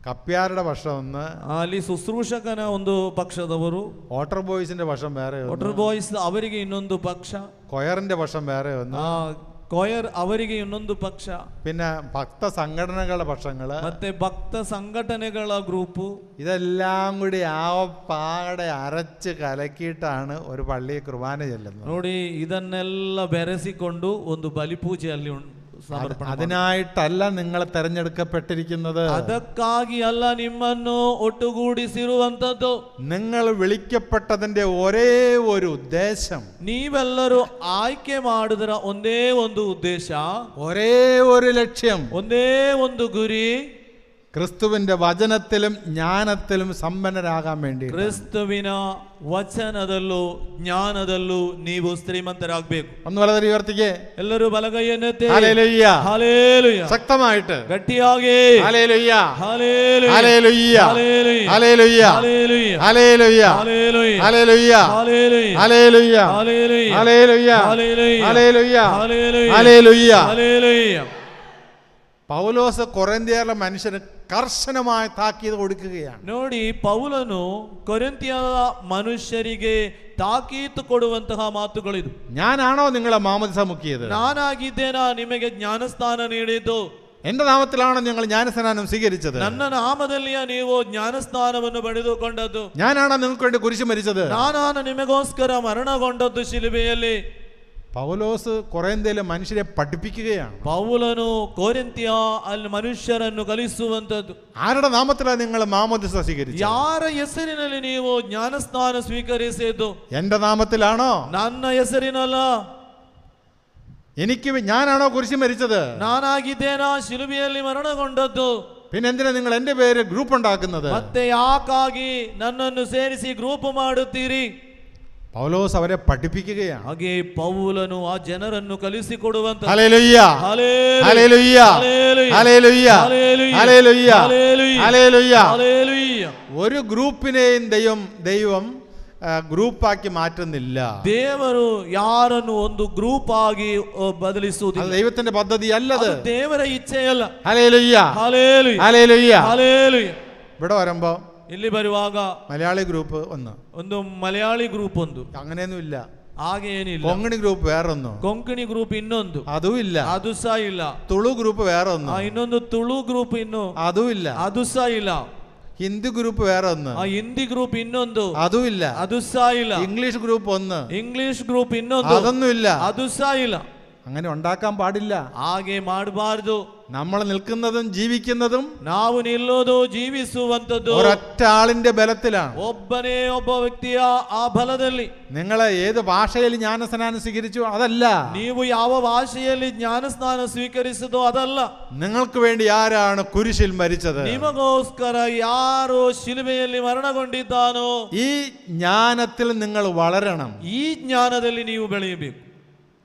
കപ്പ്യാരുടെ പക്ഷം ഒന്ന്, ಅಲ್ಲಿ ಶುಶ್ರೂಷಕನ ಒಂದು ಪಕ್ಷದವರು, വാട്ടർ ബോയ്സിന്റെ പക്ഷം വേറെ, ವಾಟರ್ ಬಾಯ್ಸ್ ಅವರಿಗೆ ಇನ್ನೊಂದು ಪಕ್ಷ, കൊയറിന്റെ പക്ഷം വേറെ ഒന്ന്, ಕೊಯರ್ ಅವರಿಗೆ ಇನ್ನೊಂದು ಪಕ್ಷ, പിന്നെ ഭക്ത സംഘടനകളുടെ പക്ഷങ്ങള്, ಮತ್ತೆ ಭಕ್ತ ಸಂಘಟನೆಗಳ ಗ್ರೂಪು. ഇതെല്ലാം കൂടി പാടെ അരച്ച് കലക്കിയിട്ടാണ് ഒരു പള്ളിയിൽ കുർബാന ചെല്ലുന്നത്. ನೋಡಿ, ಇದನ್ನೆಲ್ಲ ಬೆರೆಸಿಕೊಂಡು ಒಂದು ಬಲಿಪೂಜೆಯಲ್ಲಿ ಸಮರ್ಪಣೆ. അതിനായിട്ടല്ല നിങ്ങൾ തെരഞ്ഞെടുക്കപ്പെട്ടിരിക്കുന്നത്, ಅದಕ್ಕಾಗಿ ಅಲ್ಲ ನಿಮ್ಮನ್ನು ಒಟ್ಟುಗೂಡಿಸಿರುವಂತದ್ದು. നിങ്ങൾ വിളിക്കപ്പെട്ടതിന്റെ ഒരേ ഒരു ഉദ്ദേശം, ನೀವೆಲ್ಲರೂ ಆಯ್ಕೆ ಮಾಡಿದ್ರ ಒಂದೇ ಒಂದು ಉದ್ದೇಶ, ഒരേ ഒരു ലക്ഷ്യം, ಒಂದೇ ಒಂದು ಗುರಿ, ക്രിസ്തുവിന്റെ വചനത്തിലും ജ്ഞാനത്തിലും സമ്പന്നരാകാൻ വേണ്ടി. ಕ್ರಿಸ್ತುವಿನ ವಚನದಲ್ಲೂ ಜ್ಞಾನದಲ್ಲೂ ನೀವು ಶ್ರೀಮಂತರಾಗಬೇಕು. ഒന്ന് വളരെ ഉയർത്തിക്കേ, ಎಲ್ಲರೂ ಬಲಗೈಯನ್ನೆತ್ತಿ ഹല്ലേലൂയ, ಹಲ್ಲೇಲೂಯ, ശക്തമായിട്ട് ಗಟ್ಟಿಯಾಗಿ hallelujah, hallelujah, hallelujah, hallelujah, hallelujah, hallelujah, hallelujah, hallelujah, hallelujah, hallelujah, hallelujah, hallelujah, hallelujah, hallelujah, hallelujah, hallelujah, hallelujah. Hallelujah. പൗലോസ് കൊരിന്ത്യയിലെ മനുഷ്യന് കർശനമായ താക്കീത് കൊടുക്കുകയാണ്. ನೋಡಿ, ಪೌಲನು ಕೊರಿಂಥಿಯದ ಮನುಷ್ಯರಿಗೆ ತಾಕೀತು ಕೊಡುವಂತಹ ಮಾತುಗಳಿದು. ഞാനാണോ നിങ്ങളെ മാമോദിസ മുക്കിയത്? ನಾನಾಗಿದ್ದೇನಾ ನಿಮಗೆ ಜ್ಞಾನಸ್ನಾನ ನೀಡಿದ್ದು? എന്റെ നാമത്തിലാണോ നിങ്ങൾ ജ്ഞാനസ്നാനം സ്വീകരിച്ചത്? ನನ್ನ ನಾಮದಲ್ಲಿಯ ನೀವು ಜ್ಞಾನಸ್ನಾನವನ್ನು ಪಡೆದುಕೊಂಡದ್ದು? ഞാനാണോ നിങ്ങൾക്ക് വേണ്ടി കുരിശ് മരിച്ചത്? ನಾನಾನು ನಿಮಗೋಸ್ಕರ ಮರಣಗೊಂಡದ್ದು ಶಿಲುಬೆಯಲ್ಲಿ. പൗലോസ് കൊരിന്ത്യയിലെ മനുഷ്യരെ പഠിപ്പിക്കുകയാണ്. ಪೌಲನು ಕೊರಿಂಥಿಯ ಅಲ್ಲಿ ಮನುಷ್ಯರನ್ನು ಕಲಿಸುವಂತದ್ದು. ആരുടെ നാമത്തിലാണ് നിങ്ങൾ മാമോദിസ സ്വീകരിച്ചത്? ಯಾರ ಹೆಸರಿನಲ್ಲಿ ನೀವು ಜ್ಞಾನಸ್ನಾನ ಸ್ವೀಕರಿಸಿದ್ದು? എന്റെ നാമത്തിലാണോ? ನನ್ನ ಹೆಸರಿನಲ್ಲ. ഞാനാണോ കുരിശ് മരിച്ചത്? ನಾನಾಗಿದ್ದೇನಾ ಶಿಲುಬೆಯಲ್ಲಿ ಮರಣಗೊಂಡದ್ದು? പിന്നെ എന്തിനാ നിങ്ങൾ എന്റെ പേര് ഗ്രൂപ്പ് ഉണ്ടാക്കുന്നത്? ಮತ್ತೆ ಯಾಕಾಗಿ ನನ್ನನ್ನು ಸೇರಿಸಿ ಗ್ರೂಪ್ ಮಾಡುತ್ತೀರಿ? പൗലോസ് അവരെ പഠിപ്പിക്കുകയാണ്. ಹಾಗೆ ಪೌಲನು ಆ ಜನರನ್ನು ಕಲಿಸಿಕೊಡುವಂತ. Hallelujah, hallelujah, hallelujah, hallelujah, hallelujah, hallelujah, hallelujah, hallelujah, hallelujah. Hallelujah. ഒരു ഗ്രൂപ്പിനെയും ദൈവം ഗ്രൂപ്പാക്കി മാറ്റുന്നില്ല. ದೇವರು ಯಾರನ್ನು ಒಂದು ಗ್ರೂಪ್ ಆಗಿ ಬದಲಿಸುವುದಿಲ್ಲ. അത് ദൈവത്തിന്റെ പദ്ധതി അല്ലത്, ದೇವರ ಇಚ್ಛೆಯಲ್ಲ. Hallelujah, hallelujah, hallelujah. ഹല്ലേലൂയ. ഇവിടെ വരുമ്പോ ಇಲ್ಲಿ ಬರುವಾಗ മലയാളി ഗ്രൂപ്പ് ಒಂದು ಮಲಯಾಳಿ ಗ್ರೂಪ್ ಒಂದು, അങ്ങനെയൊന്നും ഇല്ല. ಹಾಗೆ ಏನಿಲ್ಲ. കൊങ്ങണി ഗ്രൂപ്പ് വേറൊന്നും, ಕೊಂಕಣಿ ಗ್ರೂಪ್ ಇನ್ನೊಂದು, അതും ഇല്ല. ಅದು ಸಹ ಇಲ್ಲ. തുളു ഗ്രൂപ്പ് വേറൊന്നും, ಇನ್ನೊಂದು ತುಳು ಗ್ರೂಪ್ ಇನ್ನು, അതും ഇല്ല. ಅದು ಸಹ ಇಲ್ಲ. ഹിന്ദു ഗ്രൂപ്പ് വേറെ ഒന്ന്, ಹಿಂದಿ ಗ್ರೂಪ್ ಇನ್ನೊಂದು, അതും ഇല്ല. ಅದು ಸಹ ಇಲ್ಲ. ഇംഗ്ലീഷ് ഗ്രൂപ്പ് ഒന്ന്, ಇಂಗ್ಲಿಷ್ ಗ್ರೂಪ್ ಇನ್ನೊಂದು, അതൊന്നും ഇല്ല. ಅದು ಸಹ ಇಲ್ಲ. അങ്ങനെ ഉണ്ടാക്കാൻ പാടില്ല. ಹಾಗೆ ಮಾಡಬಾರದು. നമ്മൾ നിൽക്കുന്നതും ജീവിക്കുന്നതും ನಾವು ನಿಲ್ಲೋದು ಜೀವಿಸುವಂತದ್ದು ഒരൊറ്റ ആളിന്റെ ബലത്തിലാണ്. ಒಬ್ಬನೇ ಒಬ್ಬ ವ್ಯಕ್ತಿಯ ಆ ಬಲದಲ್ಲಿ. നിങ്ങളെ ഏത് ഭാഷയിൽ ജ്ഞാനസ്നാനം സ്വീകരിച്ചു അതല്ല, ನೀವು ಯಾವ ಭಾಷೆಯಲ್ಲಿ ಜ್ಞಾನಸ್ನಾನ ಸ್ವೀಕರಿಸದೋ ಅದಲ್ಲ. നിങ്ങൾക്ക് വേണ്ടി ആരാണ് കുരിശിൽ മരിച്ചത്? ನಿಮಗೋಸ್ಕರ ಯಾರು ಶಿಲುಬೆಯಲ್ಲಿ ಮರಣಗೊಂಡಿದ್ದಾನೋ ഈ ജ്ഞാനത്തിൽ നിങ്ങൾ വളരണം. ಈ ಜ್ಞಾನದಲ್ಲಿ ನೀವು ಬೆಳೆಯಬೇಕು.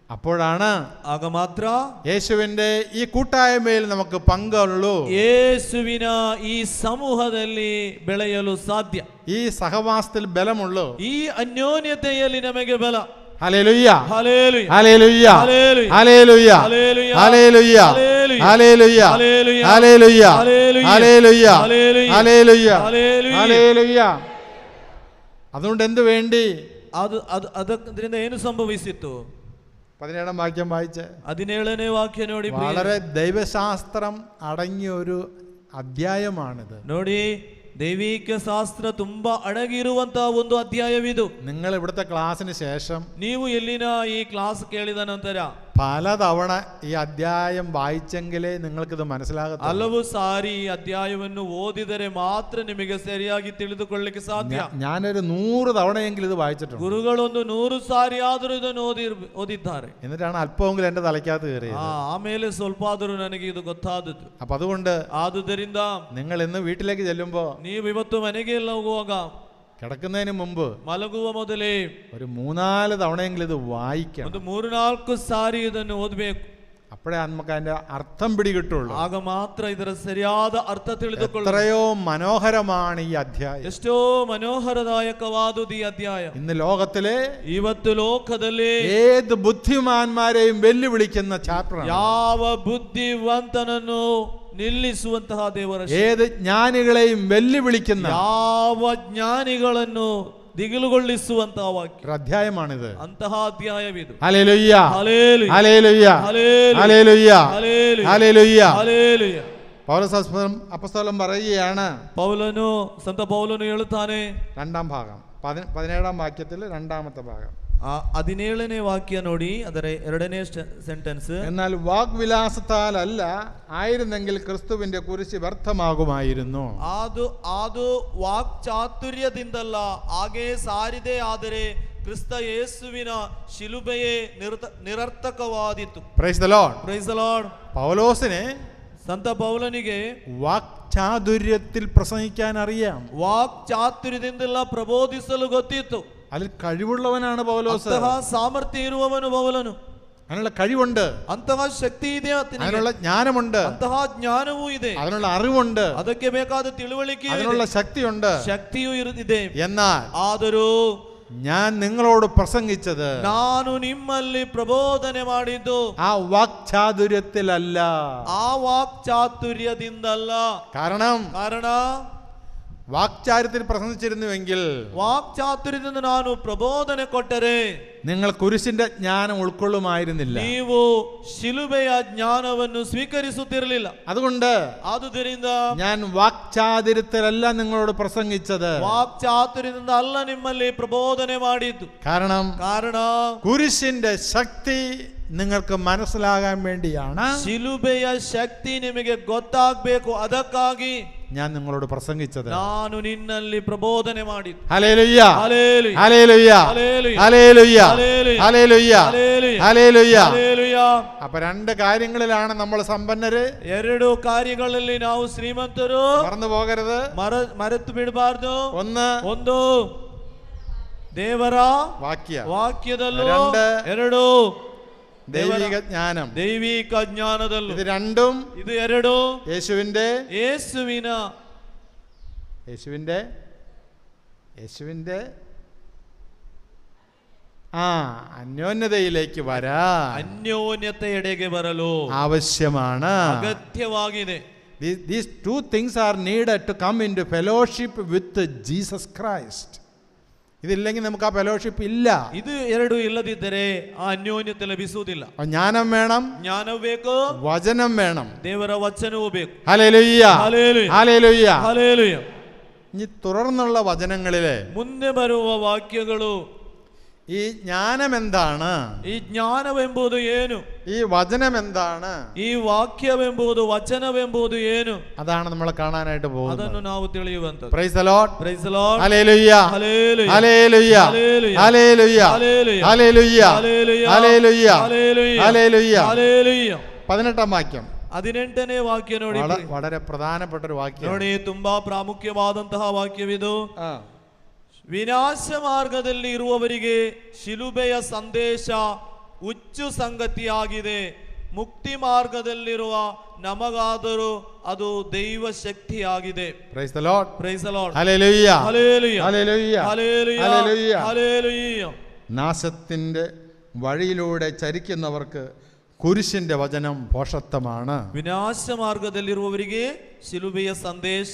അപ്പോഴാണ് ಆಗ ಮಾತ್ರ യേശുവിന്റെ ഈ കൂട്ടായ്മയിൽ നമുക്ക് പങ്കുള്ളൂ. ಯೇಸುವಿನ ಈ ಸಮೂಹದಲ್ಲಿ ಬೆಳೆಯಲು ಸಾಧ್ಯ. ഈ സഹവാസത്തിൽ ബലമുള്ളൂ. ಈ ಅನ್ಯೋನ್ಯತೆಯಲ್ಲಿ ನಮಗೆ ಬಲ. Hallelujah, hallelujah, hallelujah, hallelujah, hallelujah, hallelujah, hallelujah, hallelujah, hallelujah, hallelujah, hallelujah, hallelujah, hallelujah, hallelujah, hallelujah. അതുകൊണ്ട് എന്ത് വേണ്ടി? ಅದರಿಂದ ಏನು ಸಂಭವಿಸಿತು? 17 വാക്യം വായിച്ച്. 17ನೇ ವಾಕ್ಯ ನೋಡಿ. വളരെ ദൈവശാസ്ത്രം അടങ്ങിയ ഒരു അധ്യായമാണിത്. ನೋಡಿ, ದೈವಿಕ ಶಾಸ್ತ್ರ ತುಂಬಾ ಅಡಗಿರುವಂತಹ ಒಂದು ಅಧ್ಯಾಯವಿದು. നിങ്ങൾ ഇവിടുത്തെ ക്ലാസ്സിന് ശേഷം ನೀವು ಎಲ್ಲಿನ ಈ ಕ್ಲಾಸ್ ಕೇಳಿದ ನಂತರ പലതവണ ഈ അധ്യായം വായിച്ചെങ്കിലേ നിങ്ങൾക്കിത് മനസ്സിലാകത്തുള്ളൂ. ಹಲವು ಸಾರಿ ಈ ಅಧ್ಯಾಯವನ್ನು ಓದಿದರೆ ಮಾತ್ರ ನಿಮಗೆ ಸರಿಯಾಗಿ ತಿಳಿದುಕೊಳ್ಳಲಿಕ್ಕೆ ಸಾಧ್ಯ. ഞാനൊരു 100 തവണയെങ്കിലും ഇത് വായിച്ചിട്ടുണ്ട്. ಗುರುಗಳೊಂದು 100 ಸಾರಿ ಆದರೂ ಇದನ್ನು ಓದಿದ್ದಾರೆ. എന്നിട്ടാണ് അല്പമെങ്കിലും എന്റെ തലയ്ക്കകത്ത് കയറിയത്. ಆಮೇಲೆ ಸ್ವಲ್ಪ ಆದರೂ ನನಗೆ ಇದು ಗೊತ್ತಾದದ್ದು. അപ്പൊ അതുകൊണ്ട് ಆದುದರಿಂದ നിങ്ങൾ ഇന്ന് വീട്ടിലേക്ക് ചെല്ലുമ്പോ ನೀವು ಇವತ್ತು ಮನೆಗೆ ಎಲ್ಲ ಹೋಗುವಾಗ കിടക്കുന്നതിന് മുമ്പ് ಮಲಗುವ ಮೊದಲೇ ഒരു 3-4 തവണയെങ്കിലും ഇത് വായിക്കണം. ಒಂದು 3-4 ಸಾರಿ ಇದನ್ನು ಓದಬೇಕು. അപ്പോഴേ നമുക്ക് അതിന്റെ അർത്ഥം പിടികിട്ടുള്ളൂ. ಆಗ ಮಾತ್ರ ಇದರ ಸರಿಯಾದ ಅರ್ಥ ತಿಳಿದುಕೊಳ್ಳ. എത്രയോ മനോഹരമാണ് ഈ അധ്യായം. ಎಷ್ಟೋ മനോഹരದಾಯಕವಾದುದು ಈ ಅಧ್ಯಾಯ. ഇന്ന് ലോകത്തിലെ ಇವತ್ತು ಲೋಕದಲ್ಲಿ ഏത് ബുദ്ധിമാന്മാരെയും വെല്ലുവിളിക്കുന്ന ചാപ്റ്ററാണ്. ಯಾವ ಬುದ್ಧಿವಂತನನ್ನು ನಿಲ್ಲಿಸುವಂತಹ ದೇವರ, ഏത് ജ്ഞാനികളെയും വെല്ലുവിളിക്കുന്ന, ಯಾವ ಜ್ಞಾನಿಗಳನ್ನು ದಿಗಿಲುಗೊಳಿಸುವಂತಹ ವಾಕ್ಯ. ഒരു അധ്യായമാണിത്. ಅಂತಹ ಅಧ್ಯಾಯವಿದು. Hallelujah, hallelujah, hallelujah, hallelujah, hallelujah, hallelujah, hallelujah. Hallelujah. പൗലോസ് അപ്പോസ്തലൻ പറയുകയാണ്, ಸಂತ ಪೌಲನು ಹೇಳುತ್ತಾನೆ, രണ്ടാം ഭാഗം 17-ാം വാക്യത്തിൽ രണ്ടാമത്തെ ഭാഗം, 17ನೇ ವಾಕ್ಯ ನೋಡಿ, ಅದರ 2ನೇ ಸೆಂಟೆನ್ಸ್. എന്നാൽ വാഗ്വിലാസത്താലല്ല, ആയിരുന്നെങ്കിൽ ക്രിസ്തുവിന്റെ കുരിശ് വ്യർത്ഥമാകുമായിരുന്നു. ಅದು ವಾಕ್ಚಾತುರ್ಯದಿಂದಲ್ಲ, ಹಾಗೆ ಸಾರಿದೆ, ಆದರೆ ಕ್ರಿಸ್ತ ಯೇಸುವಿನ ಶಿಲುಬೆಯೇ ನಿರರ್ಥಕವಾದಿತು. Praise the Lord. Praise the Lord. പൗലോസിനെ ಸಂತ ಪೌಲನಿಗೆ വാക്ചാതുര്യത്തിൽ പ്രസംഗിക്കാൻ അറിയാം. ವಾಕ್ಚಾತುರ್ಯದಿಂದಲ್ಲ ಪ್ರಬೋಧಿಸಲು ಗೊತ್ತಿತ್ತು. അതിൽ കഴിവുള്ളവനാണ് പൗലോസ്. ಅಂತಹ ಸಾಮರ್ಥ್ಯ ಇರುವವನು ಪೌಲನು. അതിനുള്ള കഴിവുണ്ട്, ಅಂತಹ ಶಕ್ತಿ ಇದೆ, അതിനുള്ള ജ്ഞാനമുണ്ട്, ಅಂತಹ ಜ್ಞಾನವೂ ಇದೆ, അതിനുള്ള അറിവുണ്ട്, ಅದಕ್ಕೆ ಬೇಕಾದ ತಿಳುವಳಿಕೆ, അതിനുള്ള ശക്തിയുണ്ട്. ಶಕ್ತಿಯೂ ಇದೆ. എന്നാൽ ಆದರೂ ഞാൻ നിങ്ങളോട് പ്രസംഗിച്ചത്, ನಾನು ನಿಮ್ಮಲ್ಲಿ ಪ್ರಬೋಧನೆ ಮಾಡಿದ್ದು ആ വാക്ചാതുര്യത്തിലല്ല. ಆ ವಾಕ್ಚಾತುರ್ಯದಿಂದಲ್ಲ. കാരണ വാക്ചാര്യത്തിൽ പ്രസംഗിച്ചിരുന്നുവെങ്കിൽ, ವಾಕ್ಚಾತುರ್ಯದಿಂದ ನಾನು ಪ್ರಬೋಧನೆ ಕೊಟ್ಟರೆ നിങ്ങൾ കുരിശിന്റെ ജ്ഞാനം ഉൾക്കൊള്ളുമായിരുന്നില്ല. ನೀವು ಶಿಲುಬೆಯ ಜ್ಞಾನವನ್ನು ಸ್ವೀಕರಿಸುತ್ತಿರಲಿಲ್ಲ. അതുകൊണ്ട് ಆದುದರಿಂದ ഞാൻ വാക്ചാതുര്യത്തിലല്ല നിങ്ങളോട് പ്രസംഗിച്ചത്. ವಾಕ್ಚಾತುರ್ಯದಿಂದ ಅಲ್ಲ ನಿಮ್ಮಲ್ಲಿ ಪ್ರಬೋಧನೆ ಮಾಡಿದ್ದು. കാരണ കുരിശിന്റെ ശക്തി നിങ്ങൾക്ക് മനസ്സിലാകാൻ വേണ്ടിയാണ്, ಶಿಲುಬೆಯ ಶಕ್ತಿ ನಿಮಗೆ ಗೊತ್ತಾಗಬೇಕು, ಅದಕ್ಕಾಗಿ ഞാൻ നിങ്ങളോട് പ്രസംഗിച്ചത്. ನಾನು ನಿನ್ನಲ್ಲಿ ಪ್ರಬೋಧನೆ ಮಾಡಿದ್ದು. Hallelujah, hallelujah, hallelujah, hallelujah, hallelujah, hallelujah, hallelujah, hallelujah, hallelujah. Hallelujah. അപ്പൊ രണ്ട് കാര്യങ്ങളിലാണ് നമ്മൾ സമ്പന്നര്. ಎರಡು ಕಾರ್ಯಗಳಲ್ಲಿ ನಾವು ಶ್ರೀಮಂತರು. മറന്നു പോകരുത്, ಮರೆತು ಬಿಡಬಾರ್ದು. ಒಂದು ದೇವರ ವಾಕ್ಯದಲ್ಲೂ, ಎರಡು ദൈവിക ജ്ഞാനം. ದೈವಿಕ ಜ್ಞಾನದಲ್ಲೂ. ഇത് രണ്ടും, ಇದು ಎರಡು യേശുവിന്റെ അന്യോന്യതയിലേക്ക് ಅನ್ಯೋನ್ಯತೆಯೆಡೆಗೆ ಬರಲು ആവശ്യമാണ്. ಅಗತ್ಯವಾಗಿದೆ. These two things are needed to come into fellowship with Jesus Christ. ഇതില്ലെങ്കിൽ നമുക്ക് ആ ഫെലോഷിപ്പ് ഇല്ല. ಇದು ಎರಡು ಇಲ್ಲದಿದ್ದರೆ ಆ ಅನ್ಯೋನ್ಯತೆ ಲಭಿಸುವುದಿಲ್ಲ. ಜ್ಞಾനം വേണം, ಜ್ಞಾನವೂ ಬೇಕು, വചനം വേണം, ದೇವರ ವಚನವೂ ಬೇಕು. Hallelujah, hallelujah, hallelujah, hallelujah. ഇനി തുടർന്നുള്ള വചനങ്ങളിലെ ಮುಂದೆ ಬರುವ ವಾಕ್ಯಗಳು, ഈ ജ്ഞാനം എന്താണ്, ಈ ಜ್ಞಾನವೆಂಬುದು ಏನು, ഈ വചനം എന്താണ്, ಈ ವಾಕ್ಯವೆಂಬುದು, ವಚನವೆಂಬುದು ಏನು, അതാണ് നമ്മൾ കാണാനായിട്ട് പോകുന്നത്. ಅದನ್ನು ನಾವು ತಿಳಿಯುವಂತದ್ದು. Praise the Lord, praise the Lord, hallelujah, hallelujah, hallelujah, hallelujah, hallelujah, hallelujah, hallelujah, hallelujah, hallelujah, hallelujah, hallelujah. 18ാം വാക്യം 18ನೇ ವಾಕ್ಯ ನೋಡಿ, വളരെ പ്രധാനപ്പെട്ട ഒരു വാക്യം ನೋಡಿ, ತುಂಬಾ ಪ್ರಾಮುಖ್ಯವಾದಂತಹ ವಾಕ್ಯವಿದು. ವಿನಾಶ ಮಾರ್ಗದಲ್ಲಿ ಇರುವವರಿಗೆ ಶಿಲುಬೆಯ ಸಂದೇಶ ಹುಚ್ಚು ಸಂಗತಿಯಾಗಿದೆ, ಮುಕ್ತಿ ಮಾರ್ಗದಲ್ಲಿರುವ ನಮಗಾದರೂ ಅದು ದೈವ ಶಕ್ತಿಯಾಗಿದೆ. Price the Lord, praise the Lord, hallelujah, hallelujah, hallelujah, hallelujah, hallelujah. Hallelujah. നാശത്തിന്റെ വഴിയിലൂടെ ചരിക്കുന്നവർക്ക് കുരിശിന്റെ വചനം ഭോഷത്വമാണ്. ವಿನಾಶ ಮಾರ್ಗದಲ್ಲಿರುವವರಿಗೆ ಶಿಲುಬೆಯ ಸಂದೇಶ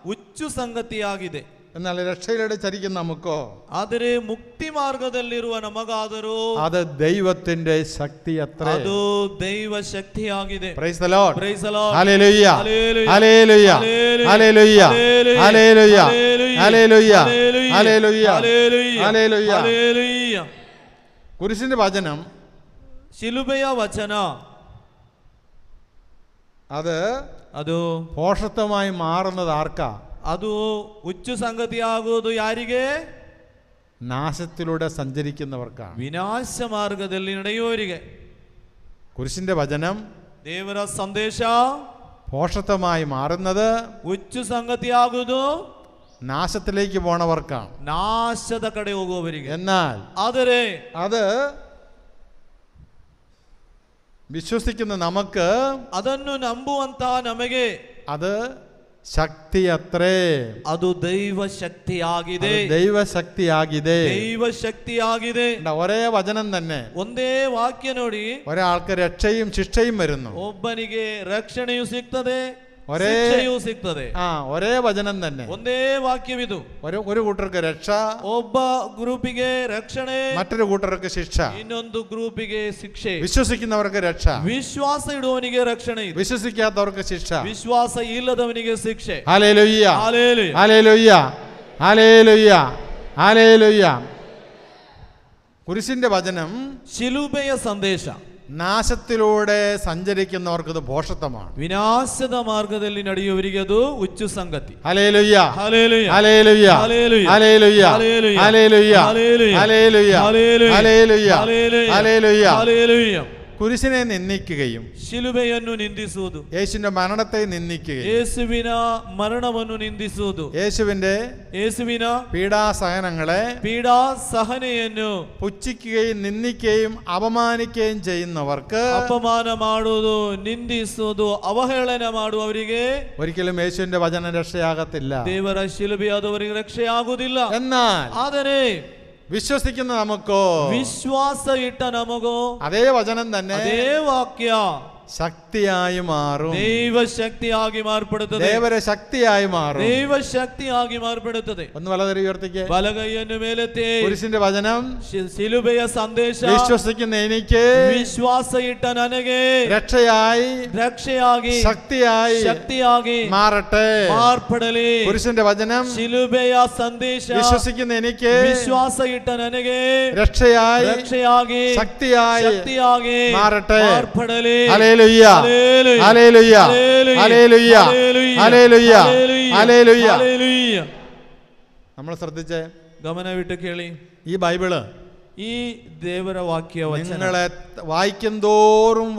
ಹುಚ್ಚು ಸಂಗತಿಯಾಗಿದೆ. എന്നാൽ രക്ഷയിലൂടെ ചരിക്കുന്ന നമുക്കോ, ಆದರೆ ಮುಕ್ತಿ ಮಾರ್ಗದಲ್ಲಿರುವ ನಮಗಾದರೂ അത് ദൈവത്തിന്റെ ശക്തി അത്രേ, ಅದು ದೈವ ಶಕ್ತಿಯಾಗಿದೆ. Price the Lord, praise the Lord, hallelujah, hallelujah, hallelujah, hallelujah, hallelujah, hallelujah, hallelujah, hallelujah. Hallelujah. കുരിശിന്റെ വചനം, ಶಿಲುಬೆಯ ವಚನ, അത് ഭോഷത്വമായി മാറുന്നത് ആർക്കാ? ಅದು ಹುಚ್ಚು ಸಂಗತಿಯಾಗುವುದು ಯಾರಿಗೆ? നാശത്തിലൂടെ സഞ്ചരിക്കുന്നവർക്കാണ്. ವಿನಾಶ ಮಾರ್ಗದಲ್ಲಿ ನಡೆಯುವವರಿಗೆ. കുരിശിന്റെ വചനം, ದೇವರ ಸಂದೇಶ ഭോഷത്വമായി മാറുന്നത്, ಹುಚ್ಚು ಸಂಗತಿಯಾಗುವುದು നാശത്തിലേക്ക് പോണവർക്കാണ്, ನಾಶದ ಕಡೆ ಹೋಗುವವರಿಗೆ. എന്നാൽ ಆದರೆ അത് വിശ്വസിക്കുന്ന നമുക്ക്, ಅದನ್ನು ನಂಬುವಂತಹ ನಮಗೆ അത് ശക്തി അത്രേ, ಅದು ದೈವ ಶಕ್ತಿಯಾಗಿದೆ, ദൈവശക്തിയാകിതേ, ದೈವ ಶಕ್ತಿಯಾಗಿದೆ. ഒരേ വചനം തന്നെ, ಒಂದೇ ವಾಕ್ಯ ನೋಡಿ, ഒരാൾക്ക് രക്ഷയും ശിക്ഷയും വരുന്നു, ಒಬ್ಬನಿಗೆ ರಕ್ಷಣೆಯು ಸಿಗ್ತದೆ, ഒരേ ಶಿಕ್ಷೆಯೂ ಸಿಗ್ತದೆ. ഒരೇ വചനം തന്നെ, ಒಂದೇ ವಾಕ್ಯವಿದು. ഒരു കൂട്ടർക്ക് രക്ഷ, ಒಬ್ಬ ಗ್ರೂಪಿಗೆ ರಕ್ಷಣೆ, മറ്റൊരു കൂട്ടർക്ക് ശിക്ഷ. ಇನ್ನೊಂದು ಗ್ರೂಪಿಗೆ ಶಿಕ್ಷೆ. വിശ്വസിക്കുന്നവർക്ക് രക്ഷ, ವಿಶ್ವಾಸ ಇಡುವವನಿಗೆ ರಕ್ಷಣೆ ಇದೆ. വിശ്വസിക്കാത്തവർക്ക് ശിക്ഷ. ವಿಶ್ವಾಸ ಇಲ್ಲದವನಿಗೆ ಶಿಕ್ಷೆ. Hallelujah, hallelujah, hallelujah, hallelujah, hallelujah. കുരിശിന്റെ വചനം, ಶಿಲುಬೆಯ ಸಂದೇಶ നാശത്തിലൂടെ സഞ്ചരിക്കുന്നവർക്ക് ഇത് ഭോഷത്വമാണ്. ವಿನಾಶದ ಮಾರ್ಗದಲ್ಲಿ ನಡೆಯುವವರಿಗೆ ಅದು ಹುಚ್ಚು ಸಂಗತಿ. Hallelujah, hallelujah, hallelujah, hallelujah, hallelujah, hallelujah, hallelujah, hallelujah, hallelujah, hallelujah, hallelujah, hallelujah. Hallelujah. കുരിശിനെ നിന്ദിക്കുകയും ಶಿಲುಬೆಯನ್ನು ನಿಂದಿಸುವುದು, യേശുവിന്റെ മരണത്തെ നിന്ദിക്കുകയും ಯೇಸುವಿನ ಮರಣವನ್ನು ನಿಂದಿಸುವುದು, ಯೇಸುವಿನ പീഡാസഹനങ്ങളെ ಪೀಡಾ ಸಹನೆಯನ್ನು പുച്ഛിക്കുകയും നിന്ദിക്കുകയും അപമാനിക്കുകയും ചെയ്യുന്നവർക്ക് ಅಪಮಾನ ಮಾಡುವುದು, ನಿಂದಿಸುವುದು, ಅವಹೇಳನ ಮಾಡುವವರಿಗೆ ഒരിക്കലും യേശുവിന്റെ വചനം രക്ഷയാകത്തില്ല. ದೇವರ ಶಿಲುಬೆಯಾದವರಿಗೆ ರಕ್ಷೆಯಾಗುವುದಿಲ್ಲ. എന്നാൽ ಆದರೆ വിശ്വസിക്കുന്ന നമുക്കോ, ವಿಶ್ವಾಸ ಇಟ್ಟ ನಮಗೋ അതേ വചനം തന്നെ ಅದೇ ವಾಕ್ಯ ശക്തിയായി മാറും. ದೈವ ಶಕ್ತಿಯಾಗಿ ಮಾರ್ಪಡುತ್ತದೆ. ദേവര ശക്തിയായി മാറും. ದೈವ ಶಕ್ತಿಯಾಗಿ ಮಾರ್ಪಡುತ್ತದೆ. ഒന്ന് വലതുകൈ ഉയർത്തിക്ക്. ಬಲಗೈಯನ್ನು ಮೇಲೆತ್ತಿ. കുരിശിന്റെ വചനം, ಶಿಲುಬೆಯ ಸಂದೇಶ വിശ്വസിക്കുന്ന എനിക്ക് ವಿಶ್ವಾಸ ಇಟ್ಟ ನನಗೆ രക്ഷയായി ಶಕ್ತಿಯಾಗಿ മാറട്ടെ. ಮಾರ್ಪಡಲಿ. കുരിശിന്റെ വചനം, ಶಿಲುಬೆಯ ಸಂದೇಶ വിശ്വസിക്കുന്ന എനിക്ക് ವಿಶ್ವಾಸ ಇಟ್ಟ ನನಗೆ രക്ഷയായി ಶಕ್ತಿಯಾಗಿ മാറട്ടെ. ಮಾರ್ಪಡಲಿ. Hallelujah, hallelujah, hallelujah, hallelujah, hallelujah. നമ്മൾ ശ്രദ്ധിച്ചേ, ಗಮನವಿಟ್ಟು ಕೇಳಿ. ഈ ബൈബിള് ಈ ದೇವರ ವಾಕ್ಯ നിങ്ങളെ വായിക്കും തോറും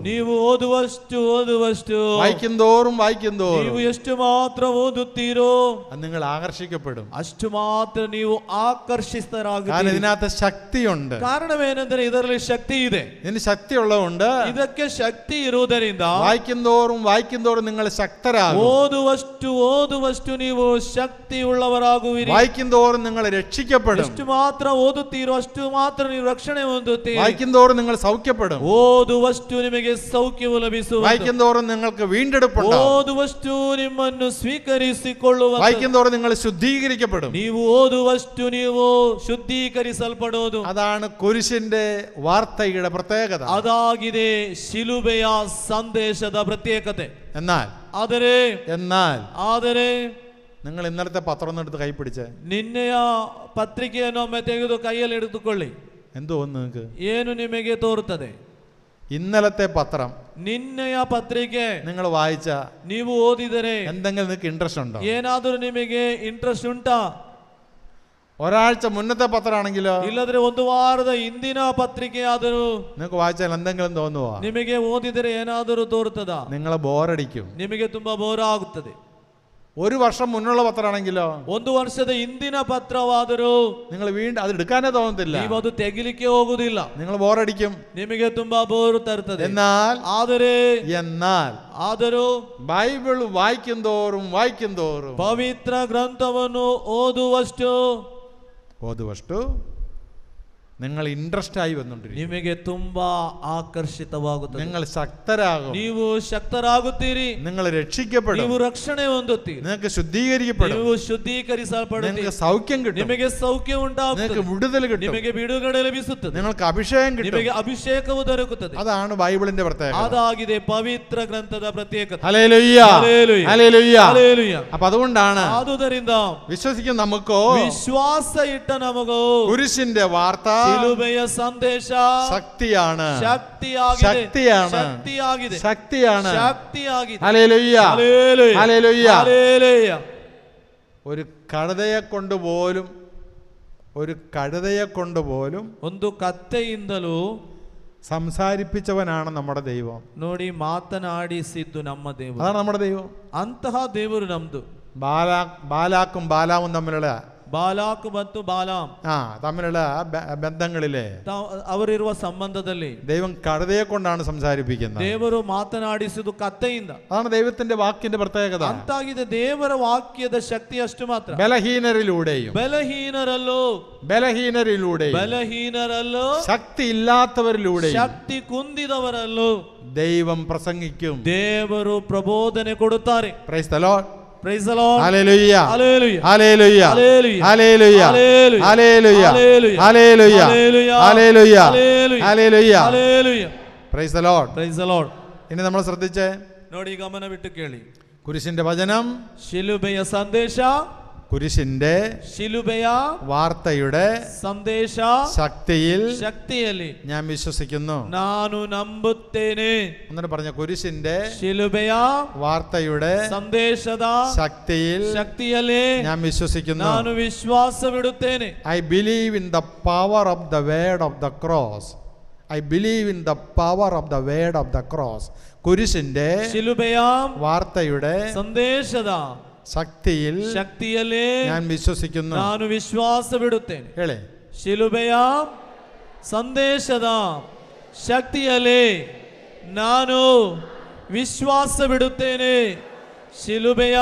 ನೀವು ಓದುವಷ್ಟು ನೀವು ಎಷ್ಟು ಮಾತ್ರ ಓದುತ್ತೀರೋ നിങ്ങൾ ആകർഷിക്കപ്പെടും. ಅಷ್ಟು ಮಾತ್ರ ನೀವು ಆಕರ್ಷಿತರಾಗುತ್ತೀರಿ. ഇതിനകത്ത് ശക്തിയുണ്ട്. ಕಾರಣವೇನೆಂದರೆ ಇದರಲ್ಲಿ ಶಕ್ತಿ ಇದೆ. ഇതിന് ശക്തിയുള്ളതുകൊണ്ട് ಇದಕ್ಕೆ ಶಕ್ತಿ ಇರುವುದರಿಂದ വായിക്കും തോറും നിങ്ങൾ ശക്തരാകും. ಓದುವಷ್ಟು ನೀವು ಶಕ್ತಿ ಉಳ್ಳವರಾಗುವಿರಿ. വായിക്കും തോറും നിങ്ങൾ രക്ഷിക്കപ്പെടും. ಎಷ್ಟು ಮಾತ್ರ ಓದುತ್ತೀರೋ ಅಷ್ಟು ಮಾತ್ರ ನೀವು ರಕ್ಷಣೆ ಹೊಂದುತ್ತೀರಿ. വായിക്കും തോറും നിങ്ങൾ സൗഖ്യപ്പെടും. ಓದುವಷ್ಟು ನಿಮಗೆ ಸೌಖ್ಯವು ಲಭಿಸುವುದು. വായിക്കും തോറും നിങ്ങൾക്ക് വീണ്ടെടുപ്പുണ്ടാകും. ಓದುವಷ್ಟು ನಿಮ್ಮನ್ನು ಸ್ವೀಕರಿಸಿಕೊಳ್ಳುವುದು. വായിക്കും തോറും നിങ്ങൾ ശുദ്ധീകരിക്കപ്പെടും. ನೀವು ಓದುವಷ್ಟು ನೀವು ಶುದ್ಧೀಕರಿಸಲ್ಪಡುವುದು. അതാണ് കുരിശിന്റെ വാർത്തയുടെ പ്രത്യേകത. ಅದಾಗಿದೆ ಶಿಲುಬೆಯ ಸಂದೇಶದ ಪ್ರತ್ಯೇಕತೆ. എന്നാൽ നിങ്ങൾ ഇന്നലത്തെ പത്രം ഒന്ന് എടുത്ത് കൈ പിടിച്ച് ನಿನ್ನೆಯ ಪತ್ರಿಕೆಯನ್ನು ಒಮ್ಮೆ ತೆಗೆದು ಕೈಯಲ್ಲಿ ಹಿಡಿದುಕೊಳ್ಳಿ. എന്തോ നിങ്ങൾക്ക് ಏನು ನಿಮಗೆ ತೋರುತ್ತದೆ? ഇന്നലത്തെ പത്രം, ನಿನ್ನೆಯ ಪತ್ರಿಕೆ നിങ്ങൾ വായിച്ച, ನೀವು ಓದಿದರೆ എന്തെങ്കിലും നിങ്ങൾക്ക് ഇൻട്രസ്റ്റ് ഉണ്ടോ? ಏನಾದರೂ ನಿಮಗೆ ಇಂಟ್ರೆಸ್ಟ್ ಉಂಟಾ? ഒരാഴ്ച മുന്നത്തെ പത്രമാണെങ്കിലോ, ಇಲ್ಲದ್ರೆ ಒಂದು ವಾರದ ಹಿಂದಿನ ಪತ್ರಿಕೆ ಆದರೂ നിങ്ങൾക്ക് വായിച്ചാൽ എന്തെങ്കിലും തോന്നുവോ? ನಿಮಗೆ ಓದಿದರೆ ಏನಾದರೂ ತೋರುತ್ತದ? നിങ്ങളെ ബോറടിക്കും. ನಿಮಗೆ ತುಂಬಾ ಬೋರ್ ಆಗುತ್ತದೆ. ഒരു വർഷം മുന്നുള്ള പത്രമാണെങ്കിലോ, ಒಂದು ವರ್ಷದ ಹಿಂದಿನ ಪತ್ರವಾದರೂ നിങ്ങൾ വീണ്ടും അത് എടുക്കാനേ തോന്നത്തില്ല. ನೀವು ಅದು ತೆಗಿಲಿಕ್ಕೆ ಹೋಗುದಿಲ್ಲ. നിങ്ങൾ ബോറടിക്കും. ನಿಮಗೆ ತುಂಬಾ ಬೋರ್ ತರುತ್ತದೆ. എന്നാൽ ಆದರೂ ബൈബിൾ വായിക്കും തോറും ಪವಿತ್ರ ಗ್ರಂಥವನ್ನು ಓದುವಷ್ಟು നിങ്ങൾ ഇൻട്രസ്റ്റ് ആയി വന്നുകൊണ്ടിരിക്കും. ನಿಮಗೆ ತುಂಬಾ ಆಕರ್ಷಿತವಾಗುತ್ತದೆ. നിങ്ങൾ ശക്തരാകും. ನೀವು ಶಕ್ತರಾಗುತ್ತೀರಿ. നിങ്ങൾ രക്ഷിക്കപ്പെടും. ನೀವು ರಕ್ಷಣೆ ಹೊಂದುತ್ತೀರಿ. നിങ്ങൾക്ക് ശുദ്ധീകരിക്കപ്പെടും. ನೀವು ಶುದ್ಧೀಕರಿಸಲ್ಪಡುತ್ತೀರಿ. നിങ്ങൾക്ക് സൗഖ്യം കിട്ടും. ನಿಮಗೆ ಸೌಖ್ಯ ಉಂಟಾಗುತ್ತದೆ. നിങ്ങൾക്ക് വിടുതൽ കിട്ടും. ನಿಮಗೆ ಬಿಡುಗಡೆ ಲಭಿಸುತ್ತದೆ. നിങ്ങൾക്ക് അഭിഷേകം കിട്ടും. ನಿಮಗೆ ಅಭಿಷೇಕವು ದೊರಕುತ್ತದೆ. അതാണ് ബൈബിളിന്റെ പ്രത്യേകത. ಅದಾಗಿದೆ ಪವಿತ್ರ ಗ್ರಂಥದ ಪ್ರತ್ಯೇಕತೆ. Hallelujah, hallelujah, hallelujah. അപ്പോൾ അതുകൊണ്ടാണ് ಆದುದರಿಂದ വിശ്വസിക്കുന്ന നമുക്കോ, ವಿಶ್ವಾಸ ಇಟ್ಟ ನಮಗೋ കുരിശിന്റെ വാർത്ത, ಶಿಲುಬೆಯ ಸಂದೇಶ ശക്തിയാണ്. Hallelujah, hallelujah, hallelujah. ഒരു കഴുതയെ കൊണ്ടുപോലും ಒಂದು ಕತ್ತೆಯಿಂದಲೂ സംസാരിപ്പിച്ചവനാണ് നമ്മുടെ ദൈവം. ನೋಡಿ ಮಾತನಾಡಿಸಿದ್ದು ನಮ್ಮ ದೇವರು. അതാണ് നമ്മുടെ ദൈവം. ಅಂತಹ ದೇವರು ನಮ್ದು. ബാലാക്കും ബാലാമും തമ്മിലുള്ള ಬಾಲಾಕ್ ಮತ್ತು ಬಾಲಾಮ್ തമ്മിലുള്ള ബന്ധങ്ങളിലെ ಅವರಿರುವ ಸಂಬಂಧದಲ್ಲಿ ദൈവം കഴുതയെ കൊണ്ടാണ് സംസാരിപ്പിക്കുന്നത്. ದೇವರು ಮಾತನಾಡಿಸುವುದು ಕತ್ತೆಯಿಂದ. അതാണ് ദൈവത്തിന്റെ വാക്കിന്റെ പ്രത്യേകത. ಅಂತಾಗಿದೆ ದೇವರ ವಾಕ್ಯದ ಶಕ್ತಿ ಅಷ್ಟು ಮಾತ್ರ. ബലഹീനരിലൂടെയും ಬಲಹೀನರಲ್ಲೂ ശക്തി ഇല്ലാത്തവരിലൂടെയും ಶಕ್ತಿ ಕುಂದಿದವರಲ್ಲೂ ദൈവം പ്രസംഗിക്കും. ದೇವರು ಪ್ರಬೋಧನೆ ಕೊಡುತ್ತಾರೆ. Price the Lord. Praise the Lord. Hallelujah. Hallelujah. Hallelujah. Hallelujah. Hallelujah. Hallelujah. Hallelujah. Hallelujah. Hallelujah. Hallelujah. Hallelujah. Hallelujah. Praise the Lord. Praise the Lord. ഇനി നമ്മൾ ശ്രദ്ധിച്ചേ. ನೋಡಿ ಗಮನವಿಟ್ಟು ಕೇಳಿ. കുരിശിന്റെ വചനം, ಶಿಲುಬೆಯ ಸಂದೇಶ, കുരിശിന്റെ ಶಿಲುಬೆಯ വാർത്തയുടെ ಸಂದೇಶ ശക്തിയിൽ ഞാൻ വിശ്വസിക്കുന്നു. ನಾನು ನಂಬುತ್ತೇನೆ. എന്നിട്ട് പറഞ്ഞ കുരിശിന്റെ ಶಿಲುಬೆಯ വാർത്തയുടെ ಸಂದೇಶದ ശക്തിಯಲ್ಲಿ ഞാൻ വിശ്വസിക്കുന്നു. ನಾನು ವಿಶ್ವಾಸವಿಡುತ್ತೇನೆ. I believe in the power of the word of the cross. I believe in the power of the word of the cross. കുരിശിന്റെ ಶಿಲುಬೆಯ വാർത്തയുടെ ಸಂದೇಶದ ശക്തിಯಲ್ಲಿ ഞാൻ വിശ്വസിക്കുന്നു. ನಾನು ವಿಶ್ವಾಸವಿಡುತ್ತೇನೆ. ಹೇಳಿ. ಶಿಲುಬೆಯ ಸಂದೇಶದ ಶಕ್ತಿಯಲ್ಲಿ ನಾನು ವಿಶ್ವಾಸವಿಡುತ್ತೇನೆ. ಶಿಲುಬೆಯ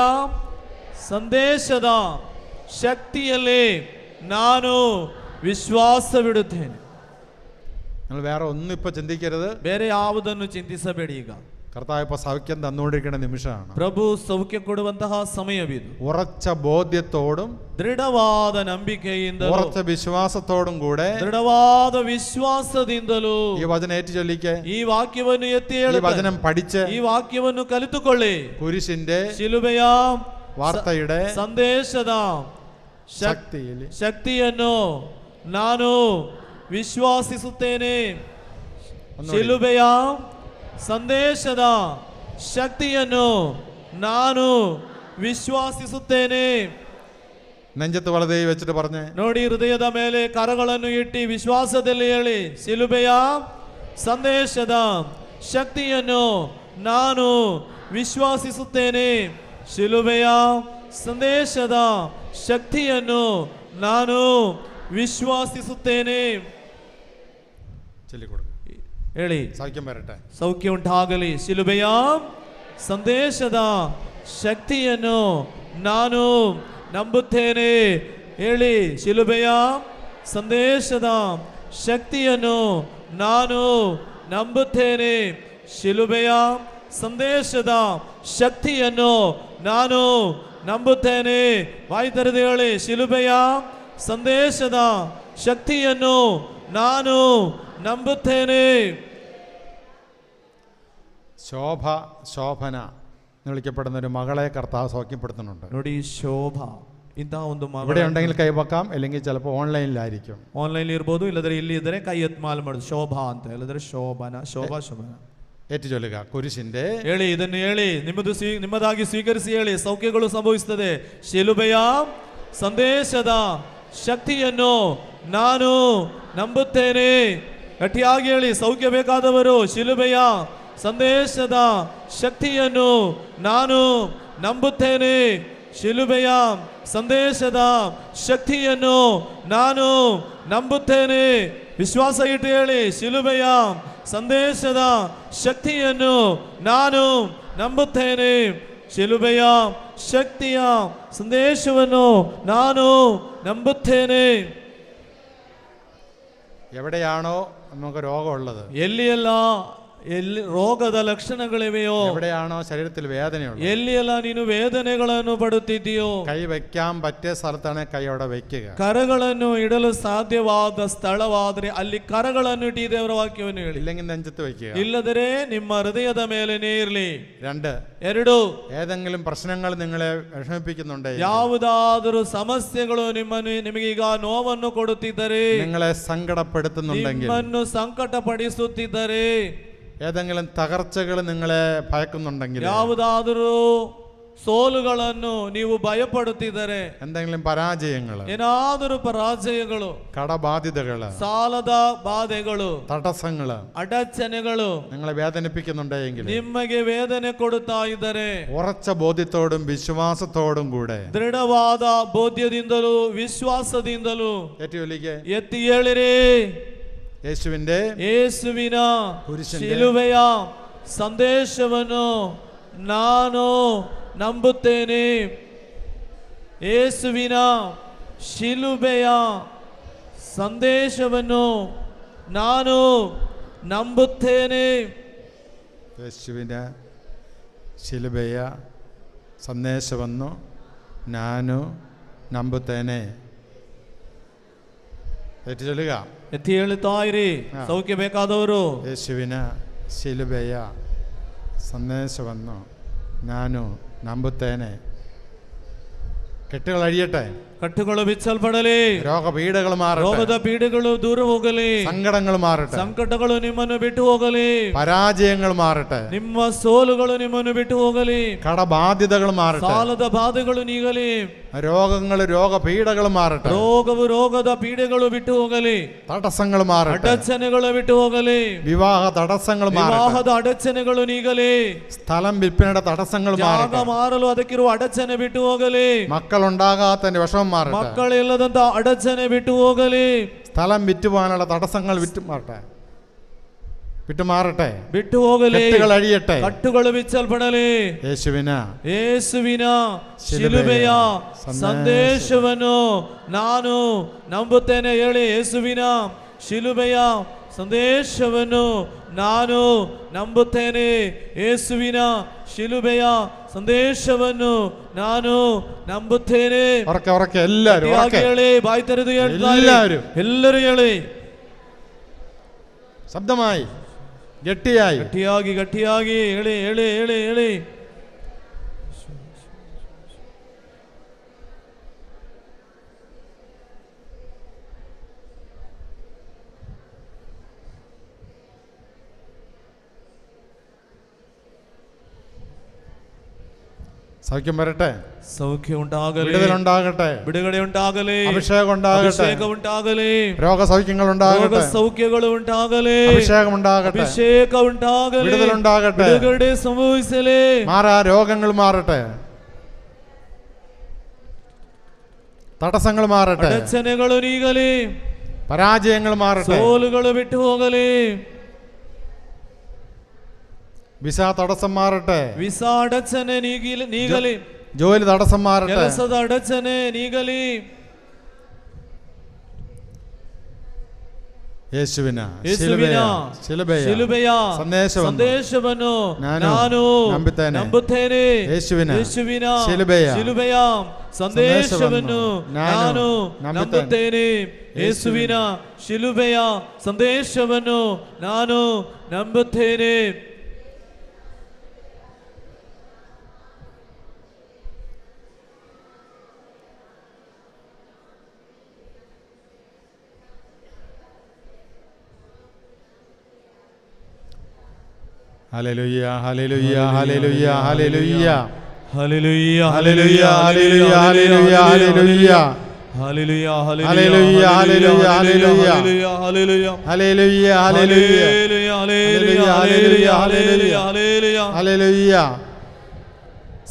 ಸಂದೇಶದ ಶಕ್ತಿಯಲ್ಲಿ ನಾನು ವಿಶ್ವಾಸವಿಡುತ್ತೇನೆ. നിങ്ങൾ വേറെ ഒന്നും ഇപ്പൊ ചിന്തിക്കരുത്. ಬೇರೆ ಯಾವುದನ್ನು ಚಿಂತಿಸಬೇಡಿ. ಈಗ കർത്താവ് ഇപ്പൊ സൗഖ്യം തന്നുകൊണ്ടിരിക്കുന്ന നിമിഷമാണ്. ಪ್ರಭು ಸೌಖ್ಯ ಕೊಡುವಂತಹ ಸಮಯವಿದು. ഉറച്ച ബോധ്യത്തോടും ದೃಢವಾದ ನಂಬಿಕೆಯಿಂದಲೂ ഉറച്ച വിശ്വാസത്തോടും കൂടെ ದೃಢವಾದ ವಿಶ್ವಾಸದಿಂದಲೂ ഈ വചനം ഏറ്റു ചൊല്ലിക്ക്. ಈ ವಾಕ್ಯವನ್ನು ಎತ್ತಿ ഈ ಹೇಳುತ್ತಾರೆ. വചനം പഠിച്ച് ಈ ವಾಕ್ಯವನ್ನು ಕಲಿತುಕೊಳ್ಳಿ. കുരിശിന്റെ ಶಿಲುಬೆಯ വാർത്തയുടെ ಸಂದೇಶದ ಶಕ್ತಿಯನ್ನು ನಾನು ವಿಶ್ವಾಸಿಸುತ್ತೇನೆ. ಶಿಲುಬೆಯ ಸಂದೇಶದ ಶಕ್ತಿಯನ್ನು ನಾನು ವಿಶ್ವಾಸಿಸುತ್ತೇನೆ. നെഞ്ചത്ത് വലതേ വെച്ചിട്ട് പറഞ്ഞേ. ನೋಡಿ, ಹೃದಯದ ಮೇಲೆ ಕರಗಳನ್ನು ಇಟ್ಟು ವಿಶ್ವಾಸದಲ್ಲಿ ಹೇಳಿ, ಶಿಲುಬೆಯ ಸಂದೇಶದ ಶಕ್ತಿಯನ್ನು ನಾನು ವಿಶ್ವಾಸಿಸುತ್ತೇನೆ. ಶಿಲುಬೆಯ ಸಂದೇಶದ ಶಕ್ತಿಯನ್ನು ನಾನು ವಿಶ್ವಾಸಿಸುತ್ತೇನೆ. ಹೇಳಿ, സൗഖ്യം വരട്ടെ. ಸೌಖ್ಯ ಉಂಟಾಗಲಿ. ಶಿಲುಬೆಯ ಸಂದೇಶದ ಶಕ್ತಿಯನ್ನು ನಾನು ನಂಬುತ್ತೇನೆ. ಹೇಳಿ, ಶಿಲುಬೆಯ ಸಂದೇಶದ ಶಕ್ತಿಯನ್ನು ನಾನು ನಂಬುತ್ತೇನೆ. ಶಿಲುಬೆಯ ಸಂದೇಶದ ಶಕ್ತಿಯನ್ನು ನಾನು ನಂಬುತ್ತೇನೆ. ಬಾಯಿ ತೆರೆದು ಹೇಳಿ, ಶಿಲುಬೆಯ ಸಂದೇಶದ ಶಕ್ತಿಯನ್ನು ನಾನು ನಂಬುತ್ತೇನೆ. ശോഭന എന്ന് വിളിക്കപ്പെടുന്ന ഒരു മകളെ കർത്താവ് സൗഖ്യപ്പെടുത്തുന്നുണ്ട്. ನೋಡಿ, ಶೋಭ ಇಂತಹ ಒಂದು ഇവിടെ ഉണ്ടെങ്കിൽ കൈവക്കാം, അല്ലെങ്കിൽ ചിലപ്പോൾ ഓൺലൈനിലായിരിക്കും. ಆನ್ಲೈನ್ ಇರ್ಬೋದು, ಇಲ್ಲದ್ರೆ ಇಲ್ಲಿ ಇದ್ದರೆ ಕೈ ಎತ್ತು ಮಾಲ್ ಮಾಡೋದು. ಶೋಭಾ ಅಂತ ಹೇಳಿದ್ರೆ ಶೋಭನ. ഏറ്റു ചൊല്ലുക. കുരിശിന്റെ ಹೇಳಿ, ಇದನ್ನು ಹೇಳಿ, ನಿಮ್ಮದಾಗಿ ಸ್ವೀಕರಿಸಿ ಹೇಳಿ, ಸೌಖ್ಯಗಳು ಸಂಭವಿಸುತ್ತದೆ. ಶಿಲುಬೆಯ ಸಂದೇಶದ ಶಕ್ತಿಯನ್ನು ನಾನು ನಂಬುತ್ತೇನೆ. ಗಟ್ಟಿಯಾಗಿ ಹೇಳಿ, ಸೌಖ್ಯ ಬೇಕಾದವರು ಶಿಲುಬೆಯ ಸಂದೇಶದ ಶಕ್ತಿಯನ್ನು ನಾನು ನಂಬುತ್ತೇನೆ. ಶಿಲುಬೆಯ ಸಂದೇಶದ ಶಕ್ತಿಯನ್ನು ನಾನು ನಂಬುತ್ತೇನೆ. ವಿಶ್ವಾಸ ಇಟ್ಟು ಹೇಳಿ, ಶಿಲುಬೆಯ ಸಂದೇಶದ ಶಕ್ತಿಯನ್ನು ನಾನು ನಂಬುತ್ತೇನೆ. ಶಿಲುಬೆಯ ಶಕ್ತಿಯ ಸಂದೇಶವನ್ನು ನಾನು ನಂಬುತ್ತೇನೆ. എവിടെയാണോ നമുക്ക് രോഗമുള്ളത്, ಎಲ್ಲಿ ರೋಗದ ಲಕ್ಷಣಗಳಿವೆಯೋ, എവിടെയാണോ ശരീരത്തിൽ വേദനയുള്ളത്, ಎಲ್ಲಿಯೆಲ್ಲ ನೀನು ವೇದನೆಗಳನ್ನು ಪಡುತ್ತಿದ್ದೀಯೋ, കൈ വെക്കാൻ പറ്റിയ സ്ഥലത്താണ് കൈ അവിടെ വെക്കുക. ಕರಗಳನ್ನು ಇಡಲು ಸಾಧ್ಯವಾದ ಸ್ಥಳವಾದರೆ ಅಲ್ಲಿ ಕರಗಳನ್ನು ಇಟ್ಟು ದೇವರ ವಾಕ್ಯವನ್ನು ಹೇಳಿ. ഇല്ലെങ്കിൽ നെഞ്ചത്ത് വെക്കുക. ಇಲ್ಲದರೆ ನಿಮ್ಮ ಹೃದಯದ ಮೇಲೇನೇ ಇರಲಿ. 2 ഏതെങ്കിലും പ്രശ്നങ്ങൾ നിങ്ങളെ വിഷമിപ്പിക്കുന്നുണ്ട്, ಯಾವುದಾದರೂ ಸಮಸ್ಯೆಗಳು ನಿಮಗೀಗ ನೋವನ್ನು ಕೊಡುತ್ತಿದ್ದರೆ, നിങ്ങളെ സങ്കടപ്പെടുത്തുന്നുണ്ടെങ്കിൽ, ನಿಮ್ಮನ್ನು ಸಂಕಟಪಡಿಸುತ್ತಿದ್ದರೆ, ഏതെങ്കിലും തകർച്ചകൾ നിങ്ങളെ ഭയക്കുന്നുണ്ടെങ്കിൽ, ಯಾವುದಾದರೂ ಸೋಲುಗಳನ್ನು ನೀವು ಭಯಪಡುತ್ತಿದ್ದರೆ, എന്തെങ്കിലും പരാജയങ്ങൾ, ಏನಾದರೂ ಪರಾಜಯಗಳು, കടബാധ്യതകള്, ಸಾಲದ ಬಾಧೆಗಳು, തടസ്സങ്ങള്, ಅಡಚಣೆಗಳು നിങ്ങളെ വേദനിപ്പിക്കുന്നുണ്ടെങ്കിൽ ನಿಮಗೆ ವೇದನೆ ಕೊಡುತ್ತಾ ಇದ್ದರೆ, ഉറച്ച ബോധ്യത്തോടും വിശ്വാസത്തോടും കൂടെ ದೃಢವಾದ ಬೋಧ್ಯದಿಂದಲೂ ವಿಶ್ವಾಸದಿಂದಲೂ ಎತ್ತಿ ಹೇಳಿರಿ, ಯೇಸುವಿನ ಶಿಲುಬೆಯ ಸಂದೇಶವನ್ನು ನಾನು ನಂಬುತ್ತೇನೆ. ಯೇಸುವಿನ ಶಿಲುಬೆಯ ಸಂದೇಶವನ್ನು ನಾನು ನಂಬುತ್ತೇನೆ. യേശുവിൻ്റെ ശിലുബೆಯ ಸಂದೇಶವನ್ನು ನಾನು ನಂಬುತ್ತೇನೆ. ಎತ್ತಿ ಚೊല്ലുക, ಎತ್ತಿ ಹೇಳುತ್ತಾ ಇರಿ. ಸೌಖ್ಯ ಬೇಕಾದವರು യേശുവിನ ಶಿಲುಬೆಯ ಸಂದೇಶವನ್ನು ನಾನು ನಂಬುತ್ತೇನೆ. ಕೆಟ್ಟುಗಳು ಅഴിയട്ടെ, ಕಟ್ಟುಗಳು ಬಿಚ್ಚಲ್ಪಡಲಿ, രോഗപീഠകൾ മാറട്ടെ, ರೋಗದ ಪೀಡೆಗಳು ದೂರ ಹೋಗಲಿ, സങ്കടങ്ങൾ മാറട്ടെ, ಸಂಕಟಗಳು ನಿಮ್ಮನ್ನು ಬಿಟ್ಟು ಹೋಗಲಿ, പരാജയങ്ങൾ മാറട്ടെ, ನಿಮ್ಮ ಸೋಲುಗಳು ನಿಮ್ಮನ್ನು ಬಿಟ್ಟು ಹೋಗಲಿ, കടബാധ്യതകൾ മാറട്ടെ, ಸಾಲದ ಬಾಧೆಗಳು ನೀಗಲಿ, രോഗങ്ങൾ രോഗപീഠകൾ മാറട്ടെ, ರೋಗವು ರೋಗದ ಪೀಡೆಗಳು ಬಿಟ್ಟು ಹೋಗಲಿ, തടസ്സങ്ങൾ മാറട്ടെ, ಅಡಚಣೆಗಳು ಬಿಟ್ಟು ಹೋಗಲಿ, വിവാഹ തടസ്സങ്ങൾ മാറട്ടെ, ವಿವಾಹದ ಅಡಚಣೆಗಳು ನೀಗಲಿ, സ്ഥലം വിൽപ്പനയുടെ തടസ്സങ്ങൾ ಜಾಗ മാറട്ടെ, ಮಾರಲು ಅದಕ್ಕಿರುವ ಅಡಚಣೆ ಬಿಟ್ಟು ಹೋಗಲಿ, മക്കളുണ്ടാകാത്തതിന്റെ വിഷമം മാറട്ടെ, ಮಕ್ಕಳಿಲ್ಲದಂತ ಅಡಚಣೆ ಬಿಟ್ಟು ಹೋಗಲಿ, സ്ഥലം വിറ്റുപോകാനുള്ള തടസ്സങ്ങൾ വിട്ടുമാറട്ടെ, ಬಿಟ್ಟು ಹೋಗಲಿ, കെട്ടുകൾ അഴിയട്ടെ, ಕಟ್ಟುಗಳು ಬಿಚ್ಚಲ್ಪಡಲಿ. ಯೇಸುವಿನ ಶಿಲುಬೆಯ ಸಂದೇಶವನ್ನು ನಾನು ನಂಬುತ್ತೇನೆ. ಹೇಳಿ, ಯೇಸುವಿನ ಶಿಲುಬೆಯ ಸಂದೇಶವನ್ನು ನಾನು ನಂಬುತ್ತೇನೆ. ಯೇಸುವಿನ ಶಿಲುಬೆಯ ಸಂದೇಶವನ್ನು ನಾನು ನಂಬುತ್ತೇನೆ. ಹೇಳಿ, ಬಾಯಿ ತೆರೆದು ಎಲ್ಲರೂ ಹೇಳಿ, ശബ്ദമായി ಗಟ್ಟಿಯಾಗಿ ಹೇಳಿ ಹೇಳಿ ಹೇಳಿ ಹೇಳಿ. സൗഖ്യം വരട്ടെ, സൗഖ്യം ഉണ്ടാകലേ, വിടുതലുണ്ടാകട്ടെ, ಬಿಡುಗಡೆ ഉണ്ടാಗಲೇ, അഭിഷേകം ഉണ്ടാകട്ടെ, ಅಭಿಷೇಕ ഉണ്ടാಗಲೇ, രോഗസൗഖ്യങ്ങൾ ഉണ്ടാകട്ടെ, ಸೌಖ್ಯಗಳು ഉണ്ടാಗಲೇ, അഭിഷേകം ഉണ്ടാകട്ടെ, ಅಭಿಷೇಕ ഉണ്ടാಗಲೇ, വിടുതലുണ്ടാകട്ടെ, ಬಿಡುಗಡೆ ಸಂಭವಿಸಲೇ, രോഗങ്ങൾ മാറട്ടെ, തടസ്സങ്ങൾ മാറട്ടെ, ಅಡಚಣೆಗಳು ನೀಗಲಿ, പരാജയങ്ങൾ മാറട്ടെ, ಸೋಲುಗಳು ಬಿಟ್ಟು ಹೋಗಲಿ, വിസ തടസ്സം മാറട്ടെ, ವಿಸ ಅಡಚಣೆ ನೀಗಲಿ, ജോലി തടസ്സം മാറട്ടെ, ಕೆಲಸದ ಅಡಚಣೆ ನೀಗಲಿ. ಯೇಸುವಿನ ಶಿಲುಬೆಯ ಸಂದೇಶವನ್ನು ನಾನು ನಂಬುತ್ತೇನೆ. ಯೇಸುವಿನ ಶಿಲುಬೆಯ ಸಂದೇಶವನ್ನು ನಾನು ನಂಬುತ್ತೇನೆ. ಯೇಸುವಿನ ಶಿಲುಬೆಯ ಸಂದೇಶವನ್ನು ನಾನು ನಂಬುತ್ತೇನೆ. Hallelujah hallelujah hallelujah hallelujah hallelujah hallelujah hallelujah hallelujah hallelujah hallelujah hallelujah hallelujah hallelujah hallelujah hallelujah hallelujah hallelujah.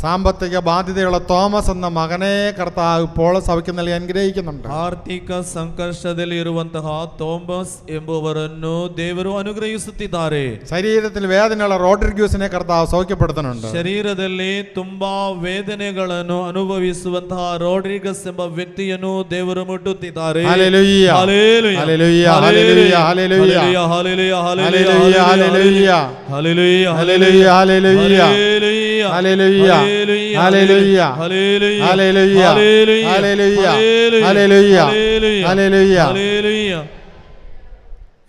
സാമ്പത്തിക ബാധ്യതയുള്ള തോമസ് എന്ന മകനെ കർത്താവ് ഇപ്പോൾ സൗഖ്യം നൽകി അനുഗ്രഹിക്കുന്നുണ്ട്. ಆರ್ಥಿಕ ಸಂಕಷ್ಟದಲ್ಲಿ ಇರುವಂತಹ തോമസ് ಎಂಬುವರನ್ನು ದೇವರು ಅನುಗ್ರಹಿಸುತ್ತಿದ್ದಾರೆ. ശരീരത്തിൽ വേദനയുള്ള റോഡ്രിഗ്യൂസിനെ കർത്താവ് സൗഖ്യപ്പെടുത്തുന്നുണ്ട്. ಶರೀರದಲ್ಲಿ ತುಂಬಾ ವೇದನೆಗಳನ್ನು ಅನುಭವಿಸುವಂತಹ ರೋಡ್ರಿಗಸ್ ಎಂಬ ವ್ಯಕ್ತಿಯನ್ನು ದೇವರು ಮುಟ್ಟುತ್ತಿದ್ದಾರೆ. Hallelujah hallelujah hallelujah hallelujah hallelujah hallelujah hallelujah hallelujah hallelujah hallelujah hallelujah hallelujah hallelujah hallelujah hallelujah hallelujah hallelujah.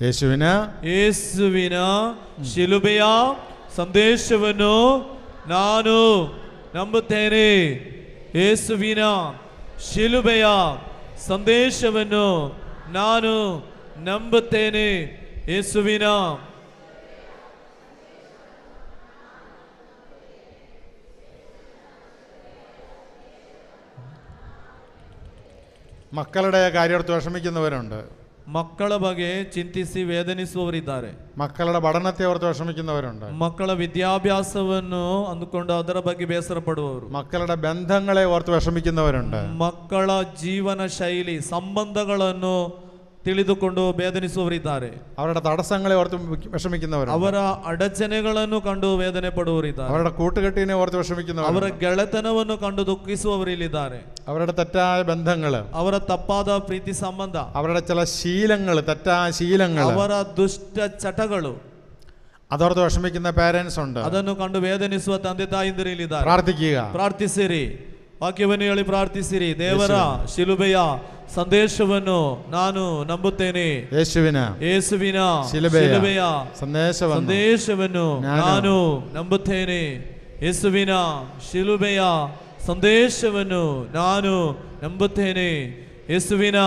ಯೇಸುವಿನ ಶಿಲುಬೆಯ ಸಂದೇಶವನ್ನು ನಾನು ನಂಬುತ್ತೇನೆ. ಯೇಸುವಿನ ಶಿಲುಬೆಯ ಸಂದೇಶವನ್ನು ನಾನು ನಂಬುತ್ತೇನೆ. ಯೇಸುವಿನ മക്കളുടെ കാര്യത്തിൽ വിഷമിക്കുന്നവരുണ്ട്. ಮಕ್ಕಳ ಬಗ್ಗೆ ಚಿಂತಿಸಿ ವೇದನಿಸುವವರಿದ್ದಾರೆ. മക്കളുടെ പഠനത്തെ ഓർത്ത് വിഷമിക്കുന്നവരുണ്ട്. ಮಕ್ಕಳ ವಿದ್ಯಾಭ್ಯಾಸವನ್ನು ಅಂದುಕೊಂಡು ಅದರ ಬಗ್ಗೆ ಬೇಸರ ಪಡುವವರು. മക്കളുടെ ബന്ധങ്ങളെ ഓർത്ത് വിഷമിക്കുന്നവരുണ്ട്. ಮಕ್ಕಳ ಜೀವನ ಶೈಲಿ ಸಂಬಂಧಗಳನ್ನು ತಿಳಿದುಕೊಂಡು ವೇದನಿಸುವವರಿದ್ದಾರೆ. അവരുടെ തടസ്സങ്ങളെ ഓർത്ത് വിഷമിക്കുന്നവരുണ്ട്. ಅವರ ಅಡಚಣೆಗಳನ್ನು ಕಂಡು ವೇದನೆ ಪಡುವವರಿದ್ದಾರೆ. അവരുടെ കൂട്ടുകെട്ടിനെ ഓർത്ത് വിഷമിക്കുന്നവർ. ಅವರ ಗೆಳೆತನವನ್ನು ಕಂಡು ದುಃಖಿಸುವವರಿದ್ದಾರೆ. അവരുടെ തെറ്റായ ബന്ധങ്ങൾ, ಅವರ ತಪ್ಪಾದ ಪ್ರೀತಿ ಸಂಬಂಧ, അവരുടെ ചില ശീലങ്ങൾ, തെറ്റായ ശീലങ്ങൾ, ಅವರ ದುಷ್ಟ ಚಟಗಳು അതോർത്ത് വിഷമിക്കുന്ന പേരൻസ് ഉണ്ട്. ಅದನ್ನು ಕಂಡು ವೇದನಿಸುವ ತಂದೆ ತಾಯಿಂದಿರಲಿದ್ದಾರೆ. പ്രാർത്ഥിക്കുക, ಪ್ರಾರ್ಥಿಸಿರಿ, ವಾಕ್ಯವನ್ನು ಹೇಳಿ ಪ್ರಾರ್ಥಿಸಿರಿ. ದೇವರ ಶಿಲುಬೆಯ ಸಂದೇಶವನ್ನು ನಾನು ನಂಬುತ್ತೇನೆ. ಯೇಸುವಿನ ಶಿಲುಬೆಯ ಸಂದೇಶವನ್ನು ನಾನು ನಂಬುತ್ತೇನೆ. ಯೇಸುವಿನ ಶಿಲುಬೆಯ ಸಂದೇಶವನ್ನು ನಾನು ನಂಬುತ್ತೇನೆ. ಯೇಸುವಿನ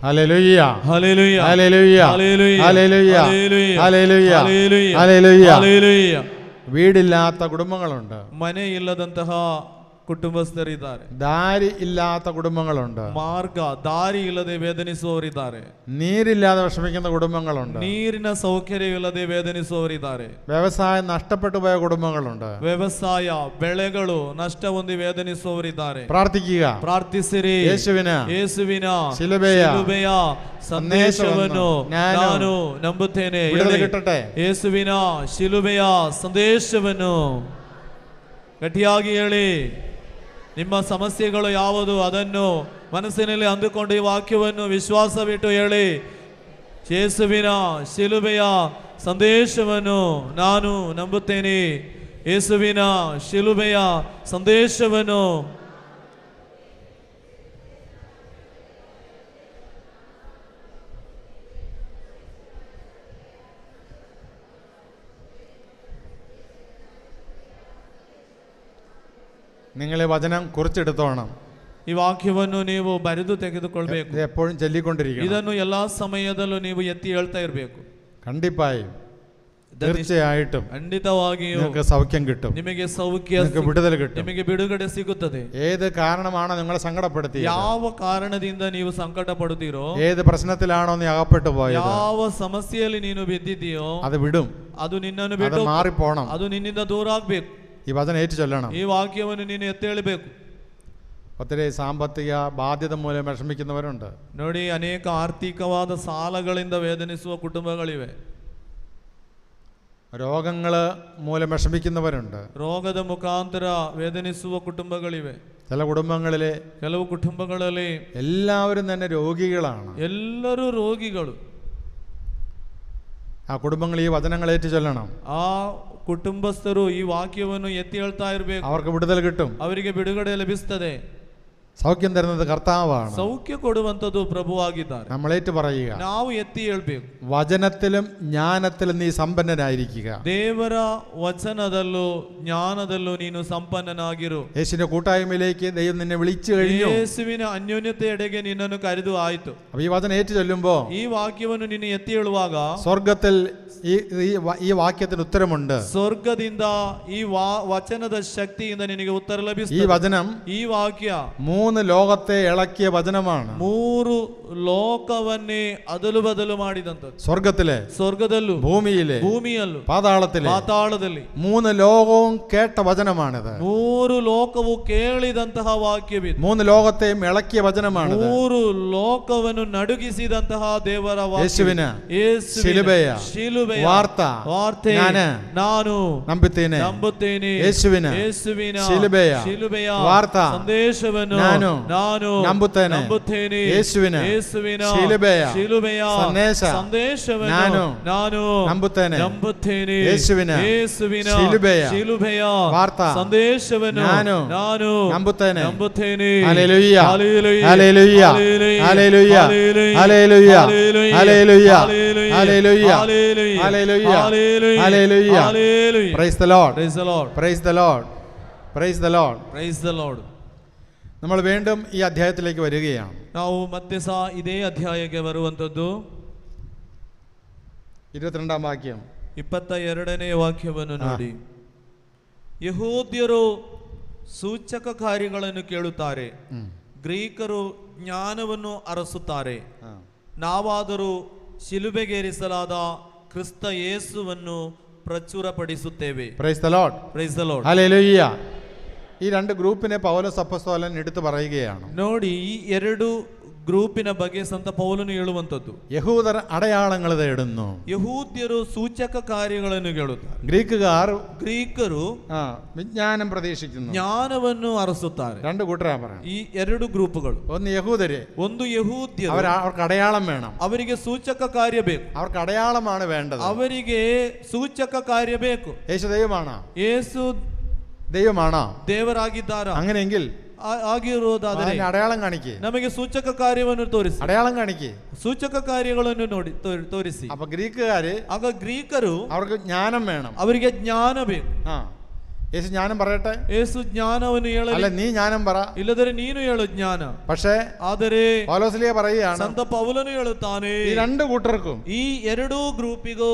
hallelujah hallelujah hallelujah hallelujah hallelujah hallelujah hallelujah hallelujah. വീടില്ലാത്ത കുടുംബങ്ങളുണ്ട്. ಮನೆಯಿಲ್ಲದಂತಹ ಕುಟುಂಬಸ್ಥರಿದ್ದಾರೆ. ದಾರಿ ಇಲ್ಲದ കുടുംബങ്ങളുണ്ട്. ಮಾರ್ಗ ದಾರಿ ಇಲ್ಲದೆ ವೇದನಿಸುವವರಿದ್ದಾರೆ. ನೀರಿಲ್ಲದೆ ವಿಷಮಿക്കുന്ന കുടുംബങ്ങളുണ്ട്. ನೀರಿನ ಸೌಕರ್ಯವಿಲ್ಲದೆ ವೇದನಿಸುವವರಿದ್ದಾರೆ. ವ್ಯವಸಾಯ ನಷ್ಟപ്പെട്ടു പോയ കുടുംബങ്ങളുണ്ട്. ವ್ಯವಸಾಯ ಬೆಳೆಗಳು ನಷ್ಟ ಹೊಂದಿ ವೇದನಿಸುವವರಿದ್ದಾರೆ. ಪ್ರಾರ್ಥಿക്കുക, ಪ್ರಾರ್ಥಿಸಿರಿ. ಯೇಸುವಿನ ಶಿಲುಬೆಯ ಸಂದೇಶವನ್ನು ನಾನು ನಂಬುತ್ತೇನೆ. ಯೇಸುವಿನ ಶಿಲುಬೆಯ ಸಂದೇಶವನ್ನು ಗಟ್ಟಿಯಾಗಿ ಹೇಳಿ. ನಿಮ್ಮ ಸಮಸ್ಯೆಗಳು ಯಾವುದು ಅದನ್ನು ಮನಸ್ಸಿನಲ್ಲಿ ಅಂದುಕೊಂಡು ಈ ವಾಕ್ಯವನ್ನು ವಿಶ್ವಾಸವಿಟ್ಟು ಹೇಳಿ. ಯೇಸುವಿನ ಶಿಲುಬೆಯ ಸಂದೇಶವನ್ನು ನಾನು ನಂಬುತ್ತೇನೆ. ಯೇಸುವಿನ ಶಿಲುಬೆಯ ಸಂದೇಶವನ್ನು നിങ്ങളെ വചനം കുറിച്ചെടുത്തോണം. ಈ ವಾಕ್ಯವನ್ನು ನೀವು ಬರೆದು ತೆಗೆದುಕೊಳ್ಬೇಕು. എപ്പോഴും ചൊല്ലിക്കൊണ്ടിരിക്കണം. ಇದನ್ನು ಎಲ್ಲಾ ಸಮಯದಲ್ಲೂ ನೀವು ಎತ್ತಿ ಹೇಳ್ತಾ ಇರಬೇಕು. കണ്ടിപ്പായും തീർച്ചയായിട്ടും ಖಂಡಿತವಾಗಿಯೂ നിങ്ങൾക്ക് സൗഖ്യം കിട്ടും. ನಿಮಗೆ ಸೌಖ್ಯ, നിങ്ങൾക്ക് വിടുതൽ കിട്ടും. ನಿಮಗೆ ಬಿಡುಗಡೆ ಸಿಗುತ್ತದೆ. ഏത് കാരണമാണോ നിങ്ങളെ സങ്കടപ്പെടുത്തിയത്, ಯಾವ ಕಾರಣದಿಂದ ನೀವು ಸಂಕಟ ಪಡುತ್ತೀರೋ, ഏത് പ്രശ്നത്തിലാണോ നീ അകപ്പെട്ടു പോയത്, ಯಾವ ಸಮಸ್ಯೆಯಲ್ಲಿ ನೀನು ಬಿದ್ದಿದೆಯೋ അത് വിടും. ಅದು ನಿನ್ನನ್ನು അത് ಬಿಟ್ಟು മാറിപ്പോണം. ಅದು ನಿನ್ನಿಂದ ದೂರ ಆಗ್ಬೇಕು. ഈ വചനം ഏറ്റു ചൊല്ലണം. ಈ ವಾಕ್ಯವನ್ನು ನೀನು ಎತ್ತೇಳಬೇಕು. ഒത്തിരി സാമ്പത്തിക ബാധ്യത മൂലം വിഷമിക്കുന്നവരുണ്ട്. ನೋಡಿ, ಅನೇಕ ಆರ್ಥಿಕವಾದ ಸಾಲಗಳಿಂದ ವೇದನಿಸುವ ಕುಟುಂಬಗಳಿವೆ. രോഗങ്ങൾ മൂലം വിഷമിക്കുന്നവരുണ്ട്. ರೋಗದ ಮುಖಾಂತರ ವೇದನಿಸುವ ಕುಟುಂಬಗಳಿವೆ. ചില കുടുംബങ്ങളിലെ ಕೆಲವು ಕುಟುಂಬಗಳಲ್ಲಿ എല്ലാവരും തന്നെ രോഗികളാണ്. ಎಲ್ಲರೂ ರೋಗಿಗಳು. ആ കുടുംബങ്ങൾ ഈ വചനങ്ങൾ ഏറ്റു ചൊല്ലണം. ಆ ಕುಟುಂಬಸ್ಥರು ಈ ವಾಕ್ಯವನ್ನು ಎತ್ತಿ ಹೇಳ್ತಾ ಇರಬೇಕು. അവർക്ക് വിടുതൽ കിട്ടും. ಅವರಿಗೆ ಬಿಡುಗಡೆ ಲಭಿಸುತ್ತದೆ. സൗഖ്യം തരുന്നത് കർത്താവാണ്. ಸೌಖ್ಯ ಕೊಡುವಂತದ್ದು ಪ್ರಭುವಾಗಿದ್ದಾರೆ. നമ്മളേറ്റ് പറയുക, ನಾವು ಎತ್ತಿ ಹೇಳ್ಬೇಕು. വചനത്തിലും ജ്ഞാനത്തിലും നീ സമ്പന്നനായിരിക്കുക. ದೇವರ ವಚನದಲ್ಲೂ ಜ್ಞಾನದಲ್ಲೂ ನೀನು ಸಂಪನ್ನನಾಗಿರು. യേശുവിന്റെ കൂട്ടായ്മയിലേക്ക് ദൈവം നിന്നെ വിളിച്ചു കഴിഞ്ഞു. ಯೇಸುವಿನ ಅನ್ಯೋನ್ಯತೆಯೆಡೆಗೆ ನಿನ್ನನ್ನು ಕರೆದು ಆಯಿತು. അപ്പൊ ഈ വചനം ഏറ്റു ചൊല്ലുമ്പോ ಈ ವಾಕ್ಯವನ್ನು ನೀನು ಎತ್ತಿ ಹೇಳುವಾಗ സ്വർഗത്തിൽ ഈ വാക്യത്തിന് ഉത്തരമുണ്ട്. ಸ್ವರ್ಗದಿಂದ ಈ ವಚನದ ಶಕ್ತಿಯಿಂದ ನಿನಗೆ ಉತ್ತರ ഈ ಲಭಿಸುತ್ತದೆ. വചനം ಈ ವಾಕ್ಯ 3 ലോകത്തെ ഇളക്കിയ വചനമാണ്. 3 ಲೋಕವನ್ನೇ ಅದಲು ಬದಲು ಮಾಡಿದಂಥದ್ದು. സ്വർഗത്തിലെ, ಸ್ವರ್ಗದಲ್ಲೂ, ಭೂಮಿಯಲ್ಲೂ, ಪಾತಾಳದಲ್ಲಿ 3 ലോകവും കേട്ട വചനമാണിത്. 3 ಲೋಕವು ಕೇಳಿದಂತಹ ವಾಕ್ಯವಿದೆ. 3 ലോകത്തെയും ഇളക്കിയ വചനമാണിത്. 3 ಲೋಕವನ್ನು ನಡುಗಿಸಿದಂತಹ ದೇವರ യേശുവിನ ಶಿಲುಬೆಯ ವಾರ್ತೆ ನಾನು ನಂಬುತ್ತೇನೆ. ಯೇಸುವಿನ ಶಿಲುಬೆಯ ಸಂದೇಶವನ್ನು ನಾನು ನಂಬುತ್ತೇನೆ. ಯೇಸುವಿನ ಶಿಲುಬೆಯ ಸಂದೇಶವನ್ನು ನಾನು ನಂಬುತ್ತೇನೆ. ಯೇಸುವಿನ ಶಿಲುಬೆಯ ಸಂದೇಶವನ್ನು ನಾನು ನಂಬುತ್ತೇನೆ. Hallelujah hallelujah hallelujah hallelujah hallelujah hallelujah hallelujah hallelujah. Price the Lord, praise the Lord, praise the Lord, praise the Lord, praise the Lord. നമ്മൾ വീണ്ടും ഈ അധ്യായത്തിലേക്ക് വരികയാണ്. ನಾವು ಮತ್ತೆ ಸಹ ಇದೇ ಅಧ್ಯಾಯಕ್ಕೆ ಬರುವಂತದ್ದು. 22ാം വാക്യം, 22ನೇ ವಾಕ್ಯವನ್ನು ನೋಡಿ. ಯಹೂದ್ಯರು ಸೂಚಕ ಕಾರ್ಯಗಳನ್ನು ಕೇಳುತ್ತಾರೆ, ಗ್ರೀಕರು ಜ್ಞಾನವನ್ನು ಅರಸುತ್ತಾರೆ, ನಾವಾದರೂ ಶಿಲುಬೆಗೇರಿಸಲಾದ ಕ್ರಿಸ್ತ ಯೇಸುವನ್ನು ಪ್ರಚುರಪಡಿಸುತ್ತೇವೆ. Praise the Lord. Praise the Lord. Hallelujah. ഈ രണ്ട് ഗ്രൂപ്പിനെ പൗലോസ് അപ്പോസ്തലൻ എടുത്തു പറയുകയാണ്. ನೋಡಿ, ಈ ಎರಡು ಗ್ರೂಪಿನ ಬಗ್ಗೆ ಸಂತ ಪೌಲನು ಹೇಳುವಂತದ್ದು, യഹൂദർ അടയാളങ്ങൾ തേടുന്നു, ಯಹೂದ್ಯರು ಸೂಚಕ ಕಾರ್ಯಗಳನ್ನು ಕೇಳುತ್ತಾರೆ, ಗ್ರೀಕರು വിജ്ഞാനം പ്രതീക്ഷിക്കുന്നു, ಜ್ಞಾನವನ್ನು ಅರಸುತ್ತಾರೆ. രണ്ട് കൂട്ടരാ പറയാം. ಈ ಎರಡು ಗ್ರೂಪುಗಳು, ഒന്ന് യഹൂദര്, ಒಂದು ಯಹೂದ್ಯರು, അവർക്ക് അടയാളം വേണം, ಅವರಿಗೆ ಸೂಚಕ ಕಾರ್ಯ ಬೇಕು, അവർക്ക് അടയാളമാണ് വേണ്ടത്, ಅವರಿಗೆ ಸೂಚಕ ಕಾರ್ಯ ಬೇಕು. യേശു ദൈവമാണോ? ಯೇಸು ദൈവമാണോ? ದೇವರಾಗಿದ್ದಾರಾ? അങ്ങനെയെങ്കിൽ ಆಗಿರುವುದಾದರೆ അടയാളം കാണിക്കേ, ನಮಗೆ ಸೂಚಕ ಕಾರ್ಯವನ್ನು ತೋರಿಸಿ, അടയാളം കാണിക്കേ, ಸೂಚಕ ಕಾರ್ಯಗಳನ್ನು ನೋಡಿ ತೋರಿಸಿ. അപ്പൊ ഗ്രീക്കുകാര്, ಆಗ ಗ್ರೀಕರು, അവർക്ക് ജ്ഞാനം വേണം, ಅವರಿಗೆ ಜ್ಞಾನ ಬೇಕು. യേശു ജ്ഞാനം പറയട്ടെ, യേಸು ಜ್ಞಾನವನ್ನು ಹೇಳಲಿ, അല്ല നീ ജ്ഞാനം പറ, ಇಲ್ಲದರೆ ನೀನು ಹೇಳು ಜ್ಞಾನ. പക്ഷേ ಆದರೆ പൗലോസ്ലീഹ പറയുകയാണ്, ಸಂತ ಪೌಲನು ಹೇಳುತ್ತಾನೆ, ഈ രണ്ട് കൂട്ടർക്കും, ಈ ಎರಡೂ ಗ್ರೂಪಿಗೂ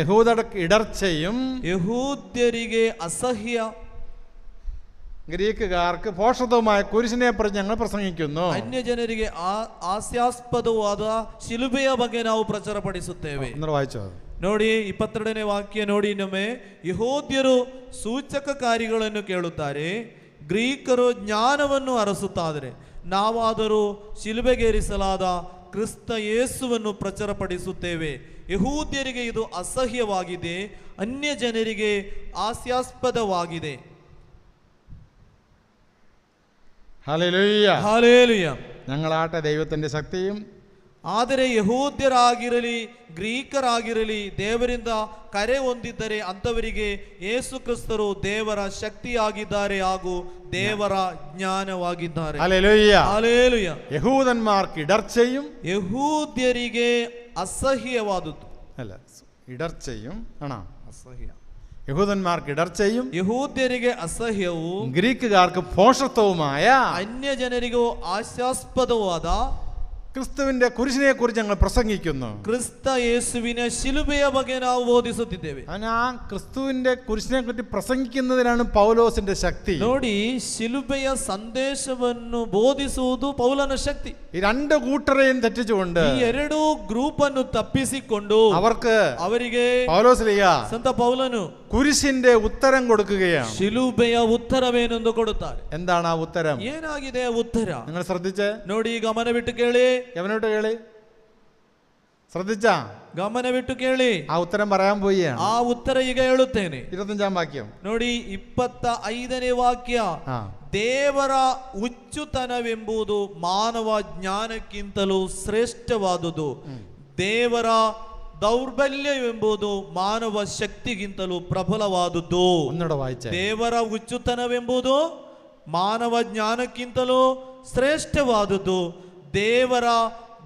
യഹൂദർക്ക് ഇടർച്ചയും ಯಹೂದ್ಯರಿಗೆ ಅಸಹ್ಯ, ഗ്രീക്കുകാർക്ക് പോഷകവുമായ കുരിശിനെ കുറിച്ച് ഞങ്ങൾ പ്രസംഗിക്കുന്നു. ಅನ್ಯ ಜನರಿಗೆ ಹಾಸ್ಯಾಸ್ಪದವಾದ ಶಿಲುಬೆಯ ಬಗ್ಗೆ ನಾವು ಪ್ರಚಾರಪಡಿಸುತ್ತೇವೆ. വായിച്ചോ? ನೋಡಿ 22ನೇ ವಾಕ್ಯ ನೋಡಿ ಇನ್ನೊಮ್ಮೆ. ಯಹೂದ್ಯರು ಸೂಚಕ ಕಾರ್ಯಗಳನ್ನು ಕೇಳುತ್ತಾರೆ, ಗ್ರೀಕರು ಜ್ಞಾನವನ್ನು ಅರಸುತ್ತಾರೆ, ನಾವಾದರೂ ಶಿಲುಬೆಗೇರಿಸಲಾದ ಕ್ರಿಸ್ತ ಯೇಸುವನ್ನು ಪ್ರಚಾರಪಡಿಸುತ್ತೇವೆ. ಯಹೂದ್ಯರಿಗೆ ಇದು ಅಸಹ್ಯವಾಗಿದೆ, ಅನ್ಯ ಜನರಿಗೆ ಹಾಸ್ಯಾಸ್ಪದವಾಗಿದೆ. Hallelujah, hallelujah. ഞങ്ങളാട്ടെ ദൈവത്തിന്റെ ശക്തിയും. ಆದರೆ ಯಹೂದ್ಯರಾಗಿರಲಿ ಗ್ರೀಕರಾಗಿರಲಿ ದೇವರಿಂದ ಕರೆ ಹೊಂದಿದ್ದರೆ ಅಂಥವರಿಗೆ ಯೇಸು ಕ್ರಿಸ್ತರು ದೇವರ ಶಕ್ತಿಯಾಗಿದ್ದಾರೆ ಹಾಗೂ ದೇವರ ಜ್ಞಾನವಾಗಿದ್ದಾರೆ. Hallelujah, hallelujah. യഹൂദന്മാർക്ക് ഇടർച്ചയും, ಯಹೂದ್ಯರಿಗೆ ಅಸಹ್ಯವಾದದ್ದು, അല്ല ഇടർച്ചയും ആണോ? ಅಸಹ್ಯ. യഹൂദന്മാർക്ക് ഇടർച്ചയും, ಯಹೂದ್ಯರಿಗೆ ಅಸಹ್ಯವು, ഗ്രീക്കുകാർക്ക് പോഷത്വവുമായ, ಅನ್ಯ ಜನರಿಗೂ ಹಾಸ್ಯಾಸ್ಪದವಾದ ക്രിസ്തുവിന്റെ കുരിശിനെ കുറിച്ച് ഞങ്ങൾ പ്രസംഗിക്കുന്നു. ಕ್ರಿಸ್ತ ಯೇಸುವಿನ ಶಿಲುಬೆಯ ಬಗ್ಗೆ ನಾವು ಬೋಧಿಸುತ್ತಿದ್ದೇವೆ. ആ ക്രിസ്തുവിന്റെ കുരിശിനെ കുറിച്ച് പ്രസംഗിക്കുന്നതിനാണ് പൗലോസിന്റെ ശക്തി. ನೋಡಿ, ಶಿಲುಬೆಯ ಸಂದೇಶವನ್ನು ಬೋಧಿಸುವುದು ಪೌಲನ ಶಕ್ತಿ. ഈ രണ്ട് കൂട്ടരെയും തെറ്റിച്ചുകൊണ്ട്, ಈ ಎರಡು ಗ್ರೂಪ್ ಅನ್ನು ತಪ್ಪಿಸಿಕೊಂಡು ಅವರಿಗೆ പൗലോസ്ലീഹ ಸಂತ ಪೌಲನು കുരിശിന്റെ ഉത്തരം കൊടുക്കുകയാണ്. ಶಿಲುಬೆಯ ಉತ್ತರವೇನೆಂದು ಕೊಡುತ್ತಾರೆ. എന്താണ് ആ ഉത്തരം? ಏನಾಗಿದೆ ಉತ್ತರ? നിങ്ങൾ ശ്രദ്ധിച്ച് ನೋಡಿ, ಗಮನವಿಟ್ಟು ಕೇಳಿ. എവനോട്ട് കേളി? ശ്രദ്ധിച്ച? ಗಮನವಿಟ್ಟು ಕೇಳಿ. ആ ഉത്തരം പറയാൻ പോവുകയാണ്. ಆ ಉತ್ತರ ಈಗ ಹೇಳುತ್ತೇನೆ. 25ാം വാക്യം ನೋಡಿ, 25ನೇ ವಾಕ್ಯ. ದೇವರ ಹುಚ್ಚುತನವೆಂಬುದು ಮಾನವ ಜ್ಞಾನಕ್ಕಿಂತಲೂ ಶ್ರೇಷ್ಠವಾದುದು, ದೇವರ ದೌರ್ಬಲ್ಯವೆಂಬುದು ಮಾನವ ಶಕ್ತಿಗಿಂತಲೂ ಪ್ರಬಲವಾದುದು. ದೇವರ ಹುಚ್ಚುತನವೆಂಬುದು ಮಾನವ ಜ್ಞಾನಕ್ಕಿಂತಲೂ ಶ್ರೇಷ್ಠವಾದುದು, ದೇವರ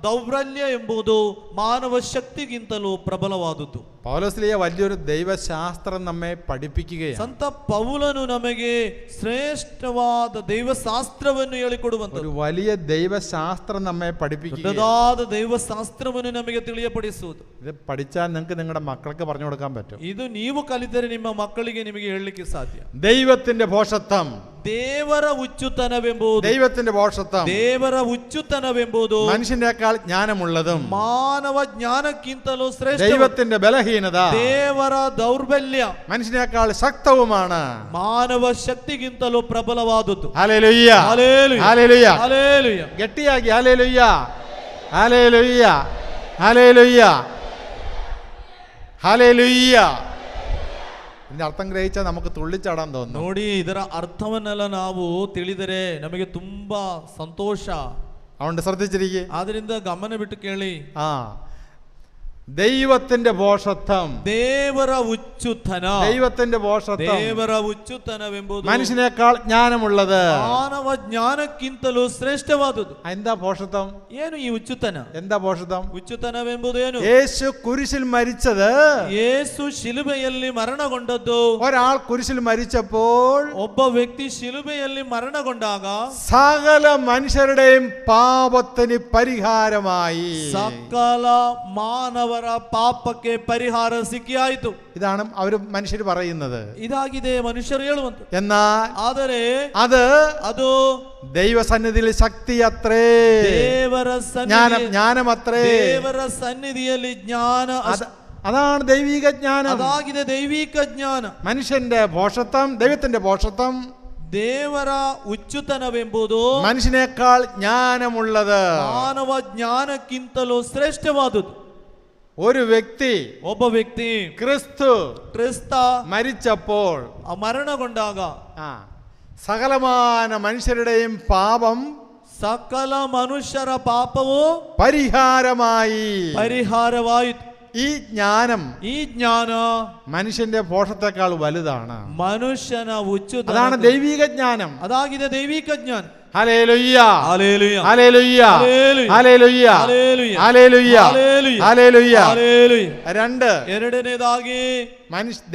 ದೌರ್ಬಲ್ಯ ಎಂಬುದು ಮಾನವ ಶಕ್ತಿಗಿಂತಲೂ ಪ್ರಬಲವಾದುದು. പൗലോസ്ലീഹ വലിയൊരു ദൈവശാസ്ത്രം നമ്മെ പഠിപ്പിക്കുകയാണ്. ಸಂತ ಪೌಲನು ನಮಗೆ ಶ್ರೇಷ್ಠವಾದ ದೈವಶಾಸ್ತ್ರವನ್ನು ಹೇಳಿಕೊಡುವಂತ ഒരു വലിയ ദൈവശാസ്ത്രം നമ്മെ പഠിപ്പിക്കുകയാണ്. ದೊಡ್ಡದಾದ ದೈವಶಾಸ್ತ್ರವನ್ನು ನಮಗೆ ತಿಳಿಯಪಡಿಸುವುದು. ഇത് പഠിച്ചാൽ നിങ്ങൾക്ക് നിങ്ങളുടെ മക്കൾക്ക് പറഞ്ഞു കൊടുക്കാൻ പറ്റും. ಇದು ನೀವು ಕಲಿತರೆ ನಿಮ್ಮ ಮಕ್ಕಳಿಗೆ ನಿಮಗೆ ಹೇಳಲಿಕ್ಕೆ ಸಾಧ್ಯ. ദൈവത്തിന്റെ ഭോഷത്വം, ದೇವರ ಹುಚ್ಚುತನವೆಂಬುದು, ദൈവത്തിന്റെ ഭോഷത്വം, ದೇವರ ಹುಚ್ಚುತನವೆಂಬುದು മനുഷ്യനേക്കാൾ ജ്ഞാനമുള്ളതും, ಮಾನವ ಜ್ಞಾನಕ್ಕಿಂತಲೂ ಶ್ರೇಷ್ಠ, ദൈവത്തിന്റെ ബലഹീനത, ದೇವರ ದೌರ್ಬಲ್ಯ മനുഷ്യനേക്കാൾ ശക്തവുമാണ്, ಮಾನವ ಶಕ್ತಿಗಿಂತಲೂ ಪ್ರಬಲವಾದದ್ದು. Hallelujah, hallelujah, hallelujah, hallelujah. ഗട്ടിയാക്കി ഹല്ലേലൂയ, ഹല്ലേലൂയ, ഹല്ലേലൂയ, ഹല്ലേലൂയ. ഇതിന്റെ അർത്ഥം ഗ്രഹിച്ചാൽ നമുക്ക് തുള്ളിച്ചാടാൻ തോന്നുന്നു. ನೋಡಿ, ಇದರ ಅರ್ಥವನ್ನೆಲ್ಲ ನಾವು ತಿಳಿದರೆ ನಮಗೆ ತುಂಬಾ ಸಂತೋಷ. അതുകൊണ്ട് ശ്രദ്ധിച്ചിരിക്കുക. ಆದ್ರಿಂದ ಗಮನ ಬಿಟ್ಟು ಕೇಳಿ. ദൈവത്തിന്റെ ഭോഷത്വം, ದೇವರ ಹುಚ್ಚುತನ, ദൈവത്തിന്റെ ഭോഷത്വം, ದೇವರ ಹುಚ್ಚುತನವೆಂಬುದು മനുഷ്യനേക്കാൾ ജ്ഞാനമുള്ളത്, ಮಾನವ ಜ್ಞಾನಕ್ಕಿಂತಲೂ ಶ್ರೇಷ್ಠವಾದುದು. എന്താ ഭോഷത്വം? ಏನು ಈ ಹುಚ್ಚುತನ? എന്താ ഭോഷത്വം? ಹುಚ್ಚುತನವೆಂಬುದು ಏನು? യേശു കുരിശിൽ മരിച്ചത്, ಯೇಸು ಶಿಲುಬೆಯಲ್ಲಿ ಮರಣಗೊಂಡದ್ದು. ഒരാൾ കുരിശിൽ മരിച്ചപ്പോൾ ಒಬ್ಬ ವ್ಯಕ್ತಿ ಶಿಲುಬೆಯಲ್ಲಿ ಮರಣಗೊಂಡಾಗ സകല മനുഷ്യരുടെയും പാപത്തിന് പരിഹാരമായി ಸಕಲ ಮಾನವರ ಮಾನವರ ಪಾಪಕ್ಕೆ ಪರಿಹಾರ ಸಿಕ್ಕಿಯಾಯಿತು. ഇതാണ് അവർ മനുഷ്യർ പറയുന്നത്. ಇದಾಗಿದೆ ಮನುಷ್ಯರು ಹೇಳುವಂತ. എന്നാൽ ಆದರೆ ಅದು ദൈവസന്നിധിയിൽ ശക്തി അത്രേ, ದೇವರ ജ്ഞാനമത്രേ, ದೇವರ ಸನ್ನಿಧಿಯಲ್ಲಿ ಜ್ಞಾನ, അതാണ് ദൈവിക ജ്ഞാനം. ಅದಾಗಿದೆ ದೈವಿಕ ಜ್ಞಾನ. മനുഷ്യന്റെ ഭോഷത്വം, ദൈവത്തിന്റെ ഭോഷത്വം, ದೇವರ ಹುಚ್ಚುತನವೆಂಬುದು മനുഷ്യനേക്കാൾ ജ്ഞാനമുള്ളത്, ಮಾನವ ಜ್ಞಾನಕ್ಕಿಂತಲೂ ಶ್ರೇಷ್ಠವಾದುದು. ಒಬ್ಬ ವ್ಯಕ್ತಿ ക്രിസ്ത മരിച്ചപ്പോൾ, മരണകൊണ്ടാക സകലമാന മനുഷ്യരുടെയും പാപം, സകല മനുഷ്യರ പാപವು പരിഹാരമായിತು. ഈ ജ്ഞാനം മനുഷ്യന്റെ ഭോഷത്തെക്കാൾ വലുതാണ്. മനുഷ്യന ಹುಚ್ಚುತನ, അതാണ് ദൈവിക ജ്ഞാനം. അതാಗಿದೆ ದೈವಿಕ ಜ್ಞಾನ. Hallelujah, hallelujah, hallelujah, hallelujah, hallelujah, hallelujah. ಎರಡನೇದಾಗಿ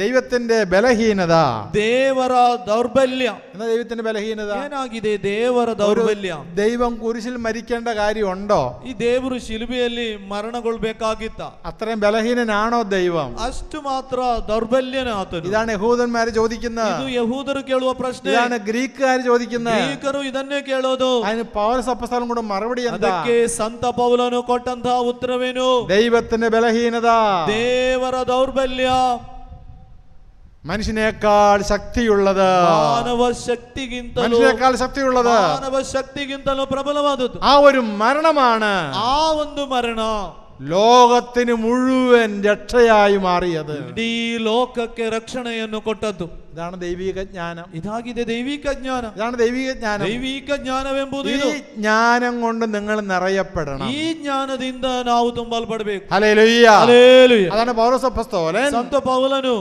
ദൈവത്തിന്റെ ബലഹീനത, ದೇವರ ದೌರ್ಬಲ್ಯ. ദൈവത്തിന്റെ ബലഹീനത ಏನಾಗಿದೆ? ದೇವರ ದೌರ್ಬಲ್ಯ. ദൈവം കുരിശിൽ മരിക്കേണ്ട കാര്യമുണ്ടോ? ಈ ದೇವರು ಶಿಲುಬೆಯಲ್ಲಿ ಮರಣಗೊಳ್ಳಬೇಕಾಗಿತ್ತ? അത്രയും ബലഹീനനാണോ ദൈവം? ಅಷ್ಟು ಮಾತ್ರ ದೌರ್ಬಲ್ಯನ ಆತನು. ഇതാണ് യഹൂദന്മാർ ചോദിക്കുന്നത്. ಇದು ಯಹೂದರು ಕೇಳುವ ಪ್ರಶ್ನೆ. ഇതാണ് ഗ്രീക്കുകാർ ചോദിക്കുന്നത്. ಗ್ರೀಕರು ಇದನ್ನೇ ಕೇಳೋದು. അതിന് പൗലോസ് അപ്പോസ്തലൻ കൂടെ മറുപടി എന്താ? ಅದಕ್ಕೆ ಸಂತ ಪೌಲನು ಕೊಟ್ಟಂತಹ ಉತ್ತರವೇನು? ദൈവത്തിന്റെ ബലഹീനത, ದೇವರ ದೌರ್ಬಲ್ಯ, മനുഷ്യനേക്കാൾ ശക്തിയുള്ളത്, മാനവ ശക്തിಗಿಂತಲೂ മാനവ ശക്തിಗಿಂತಲೂ പ്രബലವಾದದ್ದು. ആ ഒരു മരണമാണ്, ആ ಒಂದು മರಣ ലോകത്തിന് മുഴുവൻ രക്ഷയായി മാറിയത്. ഇടീ ലോകಕ್ಕೆ ರಕ್ಷಣೆಯನ್ನು ಕೊಟ್ಟದ್ದು. ഇതാണ് ദൈവിക ജ്ഞാനം. ഇതാಗಿದೆ ದೈವಿಕ ಜ್ಞಾನ. ഇതാണ് ദൈവിക ജ്ഞാനം. ದೈವಿಕ ಜ್ಞಾನವೆಂಬುದು ഈ ജ്ഞാനം കൊണ്ട് നിങ്ങൾ നിറയപ്പെടണം. ഈ ജ്ഞಾನದಿಂದ ನಾವು ತುಂಬಲ್ಪಡಬೇಕು. Hallelujah, hallelujah. അതാണ് പൗലോസ് അപ്പോസ്തലൻ ಸಂತ ಪೌಲನು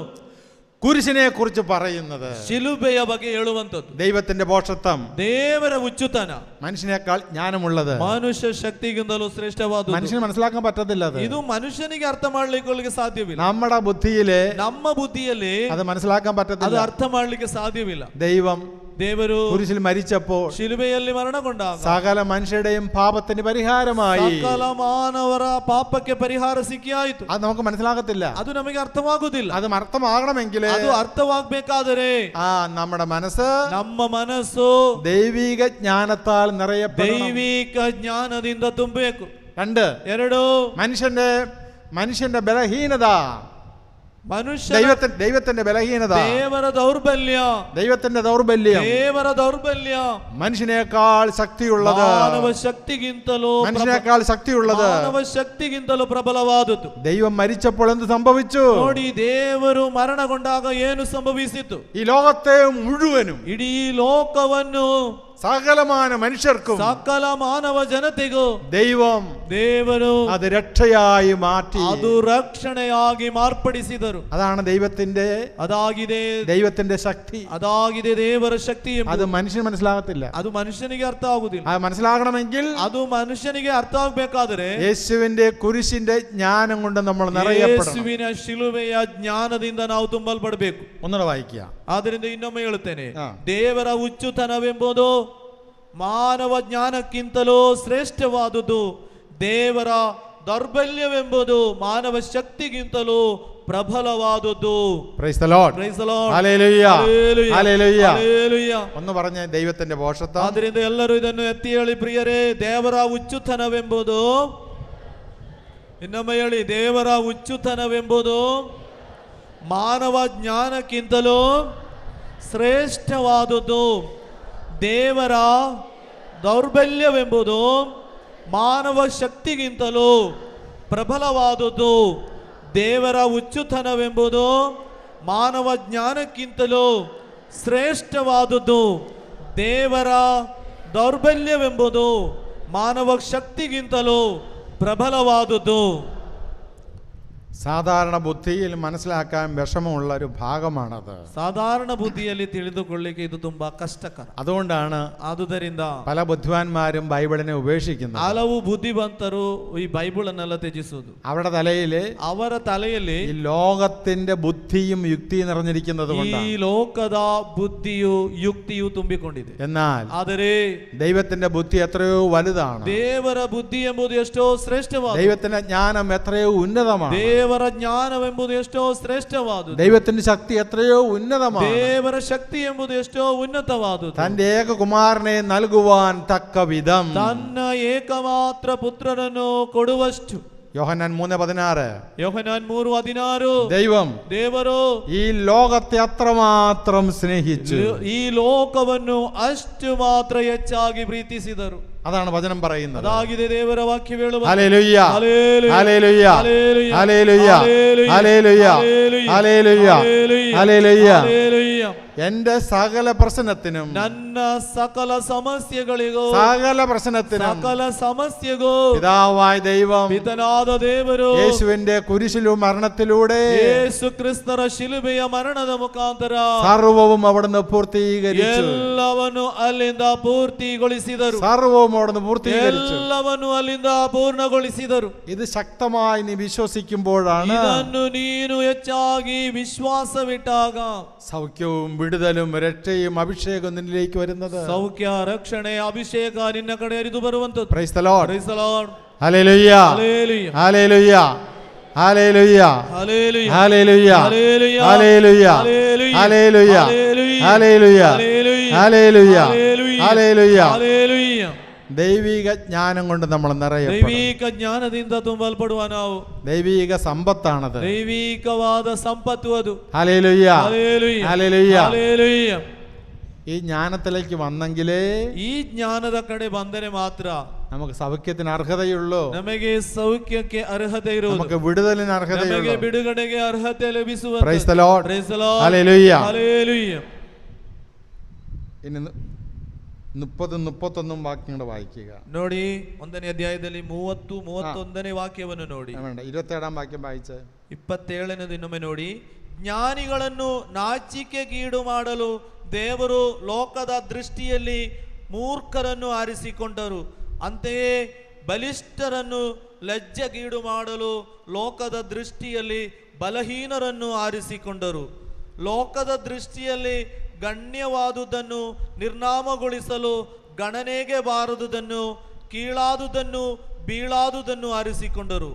കുരിശിനെ കുറിച്ച് പറയുന്നത്. ಶಿಲುಬೆಯ ಬಗ್ಗೆ ಹೇಳುವಂತದ್ದು. ദൈവത്തിന്റെ ഭോഷത്വം, ದೇವರ ಹುಚ್ಚುತನ, മനുഷ്യനേക്കാൾ ജ്ഞാനമുള്ളത്, ಮನುಷ್ಯ ಶಕ್ತಿಗಿಂತಲೂ ಶ್ರೇಷ್ಠವಾದದ್ದು. മനുഷ്യന് മനസ്സിലാക്കാൻ പറ്റത്തില്ല. ಇದು ಮನುಷ್ಯನಿಗೆ ಅರ್ಥ ಮಾಡ್ಲಿಕ್ಕೆ ಸಾಧ್ಯವಿಲ್ಲ. നമ്മുടെ ನಮ್ಮ ಬುದ್ಧಿಯಲ್ಲಿ അത് മനസ്സിലാക്കാൻ പറ്റത്തില്ല. ಅದು ಅರ್ಥ ಮಾಡ್ಲಿಕ್ಕೆ ಸಾಧ್ಯವಿಲ್ಲ. ದೇವರು കുരിശിൽ മരിച്ചപ്പോൾ ಶಿಲುಬೆಯಲ್ಲಿ ಮರಣಗೊಂಡಾಗ സകല മനുഷ്യരുടെയും പാപത്തിന് പരിഹാരമായി, ಸಕಲ ಮಾನವರ ಪಾಪಕ್ಕೆ ಪರಿಹಾರ ಸಿಕ್ಕಿಯಾಯಿತು. അത് നമുക്ക് മനസ്സിലാകത്തില്ല. ಅದು ನಮಗೆ ಅರ್ಥವಾಗುವುದಿಲ್ಲ. അത് അർത്ഥമാകണമെങ്കിൽ, ಅದು ಅರ್ಥವಾಗಬೇಕಾದರೆ നമ്മുടെ ನಮ್ಮ ಮನಸ್ಸು ദൈവിക ജ്ഞാനത്താൽ നിറയപ്പെടണം. ದೈವಿಕ ಜ್ಞಾನದಿಂದ ತುಂಬಬೇಕು. ಎರಡು മനുഷ്യന്റെ ബലഹീനത, ദൈവത്തിന്റെ ബലഹീനത, ദൈവത്തിന്റെ ദൗർബല്യം, മനുഷ്യനേക്കാൾ ശക്തിയുള്ളത്, പ്രബലവാദದ್ದು. ദൈവം മരിച്ചപ്പോൾ എന്ത് സംഭവിച്ചു? ದೇವರು ಮರಣಗೊಂಡಾಗ ಏನು ಸಂಭವಿಸಿತು? ഈ ലോകത്തെ മുഴുവനും, ഇടീ ലോಕವನ್ನು, സകലമാന മനുഷ്യർക്കും, സകല മാനവ ಜನತೆಗೂ ದೇವರು അത് രക്ഷയായി മാറ്റി, ಅದು ರಕ್ಷಣೆಯಾಗಿ ಮಾರ್ಪಡಿಸಿದರು. അതാണ് ಅದಾಗಿದೆ ദൈവത്തിന്റെ ശക്തി. ಅದಾಗಿದೆ ದೇವರ ಶಕ್ತಿ. അത് മനുഷ്യന് മനസ്സിലാകത്തില്ല. ಅದು ಮನುಷ್ಯನಿಗೆ ಅರ್ಥ ಆಗುವುದಿಲ್ಲ. അത് മനസ്സിലാകണമെങ്കിൽ, ಅದು ಮನುಷ್ಯನಿಗೆ ಅರ್ಥ ಆಗಬೇಕಾದರೆ യേശുവിന്റെ കുരിശിന്റെ ജ്ഞാനം കൊണ്ട് നമ്മൾ നിറയപ്പെടണം. ಯೇಸುವಿನ ಶಿಲುಬೆಯ ಜ್ಞಾನದಿಂದ ನಾವು ತುಂಬಲ್ಪಡಬೇಕು. ഒന്നുകൂടെ വായിക്കുക. ಆದ್ದರಿಂದ ಇನ್ನೊಮ್ಮೆ ಹೇಳುತ್ತೇನೆ. ದೇವರ ಹುಚ್ಚುತನವೆಂಬುದು ಮಾನವ ಜ್ಞಾನಕ್ಕಿಂತಲೂ ಶ್ರೇಷ್ಠವಾದುದು. ದೇವರ ದೌರ್ಬಲ್ಯವೆಂಬುದು ಮಾನವ ಶಕ್ತಿಗಿಂತಲೂ ಪ್ರಬಲವಾದುದು. Praise the Lord. Praise the Lord. Hallelujah, hallelujah, hallelujah. ഒന്ന് പറഞ്ഞേ, ദൈവത്തിന്റെ ഭോഷത്വം. ಆದ್ದರಿಂದ ಎಲ್ಲರೂ ಇದನ್ನು ಎತ್ತಿ ಹೇಳಿ ಪ್ರಿಯರೇ, ದೇವರ ಹುಚ್ಚುತನವೆಂಬುದು, ಇನ್ನೊಮ್ಮೆ ಹೇಳಿ, ದೇವರ ಹುಚ್ಚುತನವೆಂಬುದು ಮಾನವ ಜ್ಞಾನಕ್ಕಿಂತಲೂ ಶ್ರೇಷ್ಠವಾದುದು. ದೇವರ ದೌರ್ಬಲ್ಯವೆಂಬುದು ಮಾನವ ಶಕ್ತಿಗಿಂತಲೂ ಪ್ರಬಲವಾದುದು. ದೇವರ ಹುಚ್ಚುತನವೆಂಬುದು ಮಾನವ ಜ್ಞಾನಕ್ಕಿಂತಲೂ ಶ್ರೇಷ್ಠವಾದುದು. ದೇವರ ದೌರ್ಬಲ್ಯವೆಂಬುದು ಮಾನವ ಶಕ್ತಿಗಿಂತಲೂ ಪ್ರಬಲವಾದುದು. സാധാരണ ബുദ്ധിയിൽ മനസ്സിലാക്കാൻ വിഷമമുള്ള ഒരു ഭാഗമാണത്. ಸಾಧಾರಣ ಬುದ್ಧಿಯಲ್ಲಿ ತಿಳಿದುಕೊಳ್ಳಿಕ್ಕೆ ಇದು ತುಂಬಾ ಕಷ್ಟಕರ. അതുകൊണ്ടാണ് ಆದುದರಿಂದ പല ബുദ്ധിമാന്മാരും ബൈബിളിനെ ഉപേക്ഷിക്കുന്നത്. ಹಲವು ಬುದ್ಧಿವಂತರು ಈ ಬೈಬಲ್ ಅನ್ನೆಲ್ಲ ತ್ಯಜಿಸುವುದು. അവരുടെ തലയിൽ ಅವರ ತಲೆಯಲ್ಲಿ ഈ ലോകത്തിന്റെ ബുദ്ധിയും യുക്തിയും നിറഞ്ഞിരിക്കുന്നത് ಈ കൊണ്ടാണ്. ಲೋಕದ ಬುದ್ಧಿಯು ಯುಕ್ತಿಯು ತುಂಬಿಕೊಂಡಿದೆ. എന്നാൽ ಆದರೆ ദൈവത്തിന്റെ ബുദ്ധി എത്രയോ വലുതാണ്. ದೇವರ ಬುದ್ಧಿ ಎಂಬುದು ಎಷ್ಟೋ ಶ್ರೇಷ್ಠವಾದ. ദൈവത്തിന്റെ ജ്ഞാനം എത്രയോ ഉന്നതമാണ്. ದೇವರ ಜ್ಞಾನವೆಂಬುದು ಎಷ್ಟೋ ಶ್ರೇಷ್ಠವಾದುದು. ദൈവത്തിന്റെ ശക്തി എത്രയോ ഉന്നതമാണ്. ದೇವರ ಶಕ್ತಿ ಎಂಬುದು ಎಷ್ಟೋ ಉನ್ನತವಾದುದು. തന്റെ ഏകകുമാരനെ നൽകുവാൻ തക്ക വിധം ತನ್ನ ಏಕಮಾತ್ರ ಪುತ್ರನನ್ನು ಕೊಡುವಷ್ಟು. യോഹന്നാൻ 3:16 ಯೋಹನಾನ್ 3:16 ದೇವರು ഈ ലോകത്തെ അത്രമാത്രം സ്നേഹിച്ചു, ಈ ಲೋಕವನ್ನು ಅಷ್ಟು ಮಾತ್ರ ಹೆಚ್ಚಾಗಿ ಪ್ರೀತಿಸಿದರು. അതാണ് വചനം പറയുന്നത്. അതാಗಿದೆ ದೇವರ ವಾಕ್ಯ ಹೇಳುವ. Hallelujah hallelujah hallelujah hallelujah hallelujah hallelujah hallelujah. എന്റെ സകല പ്രശ്നത്തിനും, ನನ್ನ ಸಕಲ ಸಮಸ್ಯೆಗಳಿಗೂ, സകല പ്രശ്നത്തിനും ಸಕಲ ಸಮಸ್ಯೆಗೂ പിതാവായ ദൈവം, ಪಿತನಾದ ದೇವರು യേശുവിന്റെ കുരിശിലും മരണത്തിലൂടെ ಯೇಸು ಕ್ರಿಸ್ತರ ಶಿಲುಬೆಯ ಮರಣದ ಮುಖಾಂತರ സർവവും അവിടുന്ന് പൂർത്തീകരിച്ചു. ಎಲ್ಲವನ್ನು ಅಲ್ಲಿಂದ ಪೂರ್ತಿಗೊಳಿಸಿದರು. സർവവും അവിടുന്ന് പൂർത്തീകരിച്ചു. ಎಲ್ಲವನ್ನು ಅಲ್ಲಿಂದ ಪೂರ್ಣಗೊಳಿಸಿದರು. ഇത് ശക്തമായി നീ വിശ്വസിക്കുമ്പോഴാണ് ಇದನ್ನು ನೀನು ಹೆಚ್ಚಾಗಿ ವಿಶ್ವಾಸವಿಟ್ಟಾಗ സൗഖ്യവും വിടുതലും രക്ഷയും അഭിഷേകവും നിന്നിലേക്ക് വരുന്നത്. ಸೌಖ್ಯ, ರಕ್ಷಣೆ, ಅಭಿಷೇಕ ನಿನ್ನ ಕಡೆ ಹರಿದು ಬರುವಂತದ್ದು. Price the Lord. Praise the Lord. Hallelujah Hallelujah. Hallelujah hallelujah Hallelujah. Hallelujah Hallelujah. Hallelujah Hallelujah. Hallelujah hallelujah hallelujah hallelujah. Hallelujah. ദൈവിക ജ്ഞാനം കൊണ്ട് നമ്മൾ നിറയപ്പെടും. ದೈವಿಕ ಜ್ಞಾನದಿಂದ ತುಂಬಲ್ಪಡುವ ನಾವು. ദൈവിക സമ്പത്താണത്. ದೈವಿಕವಾದ ಸಂಪತ್ತು ಅದು. Hallelujah Hallelujah. ഹല്ലേലൂയ. Hallelujah. ഈ ജ്ഞാനത്തിലേക്ക് വന്നെങ്കിലേ ಈ ಜ್ಞಾನದ ಕಡೆ ಬಂದರೆ ಮಾತ್ರ നമുക്ക് സൗഖ്യത്തിന് അർഹതയുള്ളൂ. ನಮಗೆ ಸೌಖ್ಯಕ್ಕೆ ಅರ್ಹತೆ ಇರುವುದು. നമുക്ക് വിടുതലിന് ನಮಗೆ അർഹതയുള്ളൂ. ಬಿಡುಗಡೆಗೆ ಅರ್ಹತೆ ಲಭಿಸುವ. Praise the Lord. Praise the Lord. Hallelujah. Hallelujah. ഇനി 30-31 വാക്യങ്ങൾ വായിക്കുക. ನೋಡಿ 1ನೇ ಅಧ್ಯಾಯದಲ್ಲಿ 30-31ನೇ ವಾಕ್ಯವನ್ನು ನೋಡಿ. 27 വാക്യം വായിച്ച് 27ನೇ ಇನ್ನೊಮ್ಮೆ ನೋಡಿ. ಜ್ಞಾನಿಗಳನ್ನು ನಾಚಿಕೆಗೀಡು ಮಾಡಲು ದೇವರು ಲೋಕದ ದೃಷ್ಟಿಯಲ್ಲಿ ಮೂರ್ಖರನ್ನು ಆರಿಸಿಕೊಂಡರು, ಅಂತೆಯೇ ಬಲಿಷ್ಠರನ್ನು ಲಜ್ಜೆಗೀಡು ಮಾಡಲು ಲೋಕದ ದೃಷ್ಟಿಯಲ್ಲಿ ಬಲಹೀನರನ್ನು ಆರಿಸಿಕೊಂಡರು. ಲೋಕದ ದೃಷ್ಟಿಯಲ್ಲಿ ಗಣ್ಯವಾದುದನ್ನು ನಿರ್ನಾಮಗೊಳಿಸಲು ಗಣನೆಗೆ ಬಾರದುದನ್ನು, ಕೀಳಾದುದನ್ನು, ಬೀಳಾದುದನ್ನು ಆರಿಸಿಕೊಂಡರು.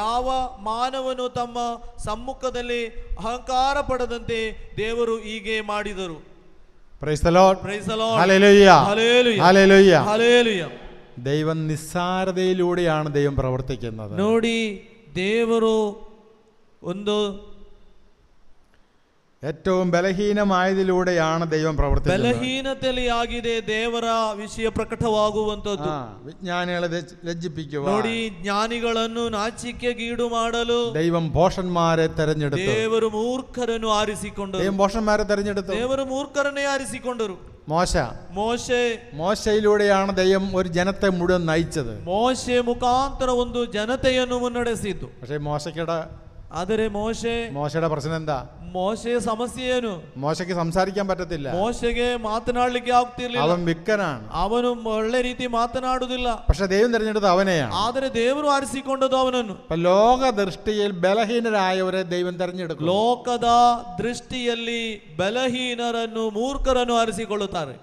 ಯಾವ ಮಾನವನು ತಮ್ಮ ಸಮ್ಮುಖದಲ್ಲಿ ಅಹಂಕಾರ ಪಡದಂತೆ ದೇವರು ಹೀಗೆ ಮಾಡಿದರು. Praise the Lord. Praise the Lord. Hallelujah. Hallelujah. Hallelujah. Hallelujah. ദൈവം നിസ്സാരതയിലൂടെയാണ് ദൈവം പ്രവർത്തിക്കുന്നത്. ನೋಡಿ, ದೇವರು ಒಂದು ഏറ്റവും ബലഹീനമായതിലൂടെയാണ് ദൈവം പ്രവർത്തിക്കുന്നത്. ಬಲಹೀನತೆಯಲ್ಲಿ ಆಗಿದೆ ದೇವರ ವಿಷಯ ಪ್ರಕಟವಾಗುವಂತದ್ದು. വിജ്ഞാനികളെ ലജ്ജിപ്പിക്കുവാൻ, ನೋಡಿ, ಜ್ಞಾನಿಗಳನ್ನು ನಾಚಿಕೆಗೀಡು ಮಾಡಲು ദൈവം ഭോഷന്മാരെ തെരഞ്ഞെടുത്തു. ದೇವರು ಮೂರ್ಖರನ್ನು ಆರಿಸಿಕೊಂಡರು. ദൈവം ഭോഷന്മാരെ തെരഞ്ഞെടുത്തു. ದೇವರು ಮೂರ್ಖರನ್ನೇ ಆರಿಸಿಕೊಂಡರು. മോശയിലൂടെയാണ് ദൈവം ഒരു ജനത്തെ മുഴുവൻ നയിച്ചത്. ಮೋಶೆ ಮುಖಾಂತರ ಒಂದು ಜನತೆಯನ್ನು ಮುನ್ನಡೆಸಿದ್ದು. പക്ഷേ ಆದರೆ മോശയുടെ പ്രശ്നം എന്താ? ಮೋಶೆಯ ಸಮಸ್ಯೆ ಏನು? മോശയ്ക്ക് സംസാരിക്കാൻ പറ്റത്തില്ല. ಮೋಶೆಗೆ ಮಾತನಾಡಲಿಕ್ಕೆ ಆಗ್ತಿರ್ಲಿಲ್ಲ. അവൻ വിക്കനാണ്. ಅವನು ಒಳ್ಳೆ ರೀತಿ ಮಾತನಾಡುವುದಿಲ್ಲ. പക്ഷെ ദൈവം തിരഞ്ഞെടുത്ത അവനെയാണ്. ಆದರೆ ದೇವರು ಆರಿಸಿಕೊಂಡದ್ದು ಅವನನ್ನು. ലോക ദൃഷ്ടിയിൽ ബലഹീനരായവരെ ദൈവം തെരഞ്ഞെടുക്കും. ಲೋಕದ ದೃಷ್ಟಿಯಲ್ಲಿ ಬಲಹೀನರನ್ನು, ಮೂರ್ಖರನ್ನು ಆರಿಸಿಕೊಳ್ಳುತ್ತಾರೆ.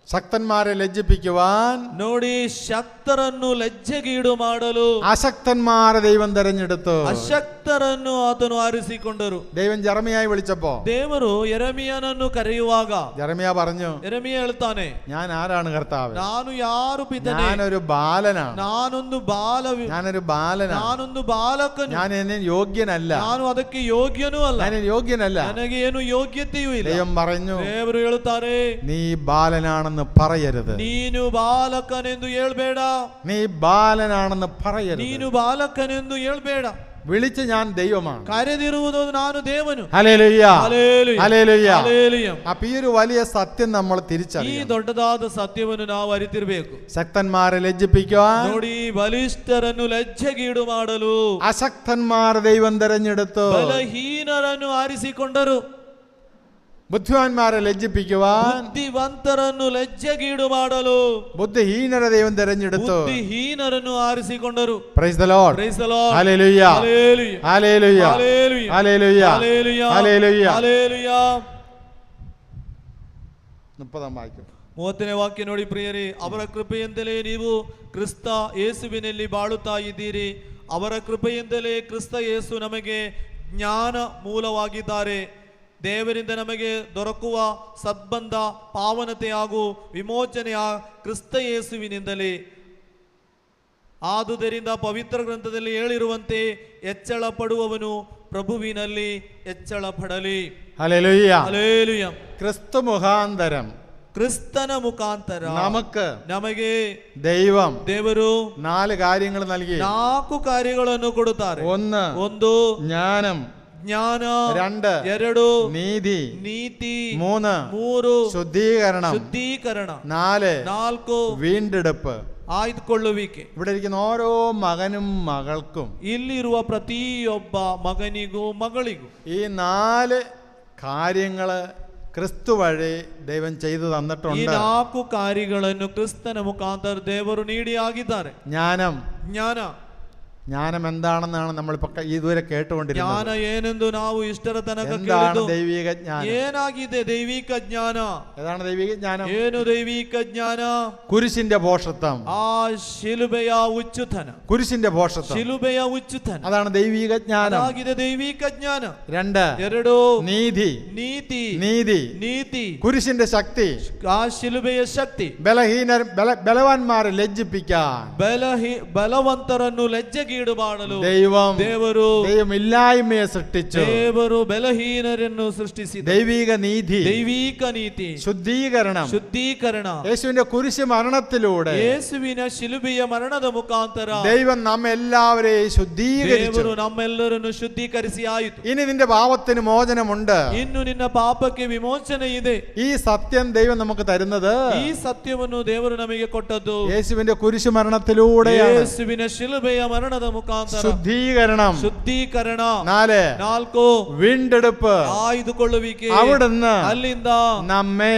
ശക്തന്മാരെ ലജ്ജിപ്പിക്കുവാൻ, ನೋಡಿ, ಶಕ್ತರನ್ನು ಲಜ್ಜೆಗೀಡು ಮಾಡಲು അശക്തന്മാരെ ദൈവം തെരഞ്ഞെടുത്തു. ಅಶಕ್ತರನ್ನು ಆತನು ಆರಿಸಿಕೊಂಡರು. ദൈവം ജെറമിയായി വിളിച്ചപ്പോ ದೇವರು ಯೆರೆಮೀಯನನ್ನು ಕರೆಯುವಾಗ ജെറമിയ പറഞ്ഞു, ಯೆರೆಮೀಯ ಹೇಳ್ತಾನೆ, ഞാൻ ആരാണ് കർത്താവ്? ನಾನು ಯಾರು ಪಿತನೇ? ഞാനൊരു ബാലനാണ്. ನಾನೊಂದು ಬಾಲಕನು. ഞാൻ എന്നെ യോഗ്യനല്ല. ನಾನು ಅದಕ್ಕೆ ಯೋಗ್ಯನೂ ಅಲ್ಲ. ನನಗೆ ಏನು ಯೋಗ್ಯತೆಯೂ ಇಲ್ಲ. ദൈവം പറഞ്ഞു, ದೇವರು ಹೇಳುತ್ತಾರೆ, നീ ബാലനാണെന്ന് പറയരുത്. ನೀನು ಬಾಲಕನೆಂದು ಹೇಳ್ಬೇಡ. നീ ബാലനാണെന്ന് പറയരുത്. ನೀನು ಬಾಲಕನೆಂದು ಹೇಳ್ಬೇಡ. വിളിച്ച് ഞാൻ ദൈവമാണ്. കരുതിരുವುದು ನಾನು ದೇವನು. Hallelujah, hallelujah, hallelujah. ഹല്ലേലൂയ. അപ്പൊ ഈ ഒരു വലിയ സത്യം നമ്മൾ ಈ തിരിച്ചറിയണം. ದೊಡ್ಡದಾದ ಸತ್ಯವನ್ನು ನಾವು ಅರಿತಿರಬೇಕು. ശക്തന്മാരെ ലജ്ജിപ്പിക്കുവാൻ, ನೋಡಿ, ಬಲಿಷ್ಠರನ್ನು ಲಜ್ಜೆಗೀಡು ಮಾಡಲು അശക്തന്മാർ ദൈവം തെരഞ്ഞെടുത്തു. ಬಲಹೀನರನ್ನು ಆರಿಸಿಕೊಂಡರು. ബുദ്ധിമാന്മാരെ ലജ്ജിപ്പിക്കുവാൻ, ಬುದ್ಧಿವಂತರನ್ನು ಲಜ್ಜೆಗೀಡು ಮಾಡಲು ബുദ്ധിഹീനരെ ദൈവം തെരഞ്ഞെടുത്തു. ಬುದ್ಧಿಹೀನರನ್ನು ಆರಿಸಿಕೊಂಡರು. Praise the Lord. Praise the Lord. Hallelujah, hallelujah, hallelujah, hallelujah, hallelujah, hallelujah, hallelujah. Hallelujah. 30 വാക്യം. 30ನೇ ವಾಕ್ಯ ನೋಡಿ ಪ್ರಿಯರೇ, ಅವರ ಕೃಪೆಯಿಂದಲೇ ನೀವು ಕ್ರಿಸ್ತ ಯೇಸುವಿನಲ್ಲಿ ಬಾಳುತ್ತಾ ಇದ್ದೀರಿ. ಅವರ ಕೃಪೆಯಿಂದಲೇ ಕ್ರಿಸ್ತ ಯೇಸು ನಮಗೆ ಜ್ಞಾನ ಮೂಲವಾಗಿದ್ದಾರೆ. ದೇವರಿಂದ ನಮಗೆ ದೊರಕುವ ಸದ್ಬಂಧ, ಪಾವನತೆ ಹಾಗೂ ವಿಮೋಚನೆಯ ಕ್ರಿಸ್ತ ಯೇಸುವಿನಿಂದಲೇ. ಆದುದರಿಂದ ಪವಿತ್ರ ಗ್ರಂಥದಲ್ಲಿ ಹೇಳಿರುವಂತೆ ಹೆಚ್ಚಳ ಪಡುವವನು ಪ್ರಭುವಿನಲ್ಲಿ ಹೆಚ್ಚಳ ಪಡಲಿ. Hallelujah, hallelujah. ക്രിസ്തു മുഖാന്തരം ಕ್ರಿಸ್ತನ ಮುಖಾಂತರ ನಮಗೆ ದೇವರು 4 കാര്യങ്ങൾ നൽകി. 4 ಕಾರ್ಯಗಳನ್ನು ಕೊಡುತ್ತಾರೆ. 1 ജ്ഞാനം, 2 നീതി, 3 ശുദ്ധീകരണം, 4 വീണ്ടെടുപ്പ്, ಆಯ್ದುಕೊಳ್ಳುವಿಕೆ. ഇവിടെ ഇരിക്കുന്ന ഓരോ മകനും മകൾക്കും, ಇಲ್ಲಿರುವ ಪ್ರತಿಯೊಬ್ಬ ಮಗನಿಗೂ ಮಗಳಿಗೂ ഈ 4 കാര്യങ്ങള് ക്രിസ്തു വഴി ദൈവം ചെയ്തു തന്നിട്ടുണ്ട്. ಈ 4 ಕಾರ್ಯಗಳನ್ನು ಕ್ರಿಸ್ತನ ಮುಖಾಂತರ ದೇವರು ನೀಡಿ ಆಗಿದ್ದಾರೆ. ജ്ഞാനം എന്താണെന്നാണ് നമ്മളിപ്പോ ഇതുവരെ കേട്ടുകൊണ്ടിരുന്നത്. ಜ್ಞಾನ ಏನೆಂದು ನಾವು ಇಷ್ಟರ ತನಕ കേട്ടു. ദൈവിക ജ്ഞാനം ಏನಾಗಿದೆ? ದೈವಿಕ ಜ್ಞಾನ. ഏതാണ് ദൈവിക ജ്ഞാനം? ಏನು ದೈವಿಕ ಜ್ಞಾನ? കുരിശിന്റെ ഭോഷത്വം, ಆ ಶಿಲುಬೆಯ ಉಚ್ಚುತನ, കുരിശിന്റെ ഭോഷത്വം, ಶಿಲುಬೆಯ ಉಚ್ಚುತನ, അതാണ് ദൈവിക ജ്ഞാനം. ಆಗಿದೆ ದೈವಿಕ ಜ್ಞಾನ. 2 നീതി, നീതി, കുരിശിന്റെ ശക്തി, ಆ ಶಿಲುಬೆಯ ಶಕ್ತಿ, ബലവാന്മാരെ ലജ്ജിപ്പിക്കാൻ, ಬಲವಂತರನ್ನು ಲಜ್ಜೆಗೀಡು ಮಾಡಲು ದೇವರು ഇല്ലായ്മയെ സൃഷ്ടിച്ചു. ದೇವರು ಬಲಹೀನರನ್ನು ಸೃಷ್ಟಿಸಿದ. ദൈവിക നീതി, ശുദ്ധീകരണം, യേശുവിന്റെ കുരിശ് മരണത്തിലൂടെ, ಯೇಸುವಿನ ಶಿಲುಬೆಯ ಮರಣದ ಮುಖಾಂತರ ദൈവം നമ്മെല്ലാവരെയും ശുദ്ധീകരിച്ചു. ನಮ್ಮೆಲ್ಲರನ್ನು ಶುದ್ಧೀಕರಿಸಿ ಆಯಿತು. ഇനി നിന്റെ പാപത്തിന് മോചനമുണ്ട്. ಇನ್ನು ನಿನ್ನ ಪಾಪಕ್ಕೆ ವಿಮೋಚನೆ ಇದೆ. ഈ സത്യം ദൈവം നമുക്ക് തരുന്നത്, ಈ ಸತ್ಯವನ್ನು ದೇವರು ನಮಗೆ ಕೊಟ್ಟದ್ದು യേശുവിന്റെ കുരിശ് മരണത്തിലൂടെയാണ്. ಯೇಸುವಿನ ಶಿಲುಬೆಯ ಮರಣದ ಮುಖಾಂತರ ശുദ്ധീകരണം, 4 വീണ്ടെടുപ്പ്, ആയുധಕೊಳ್ಳುವಿಕೆ, അവിടുന്ന് നമ്മെ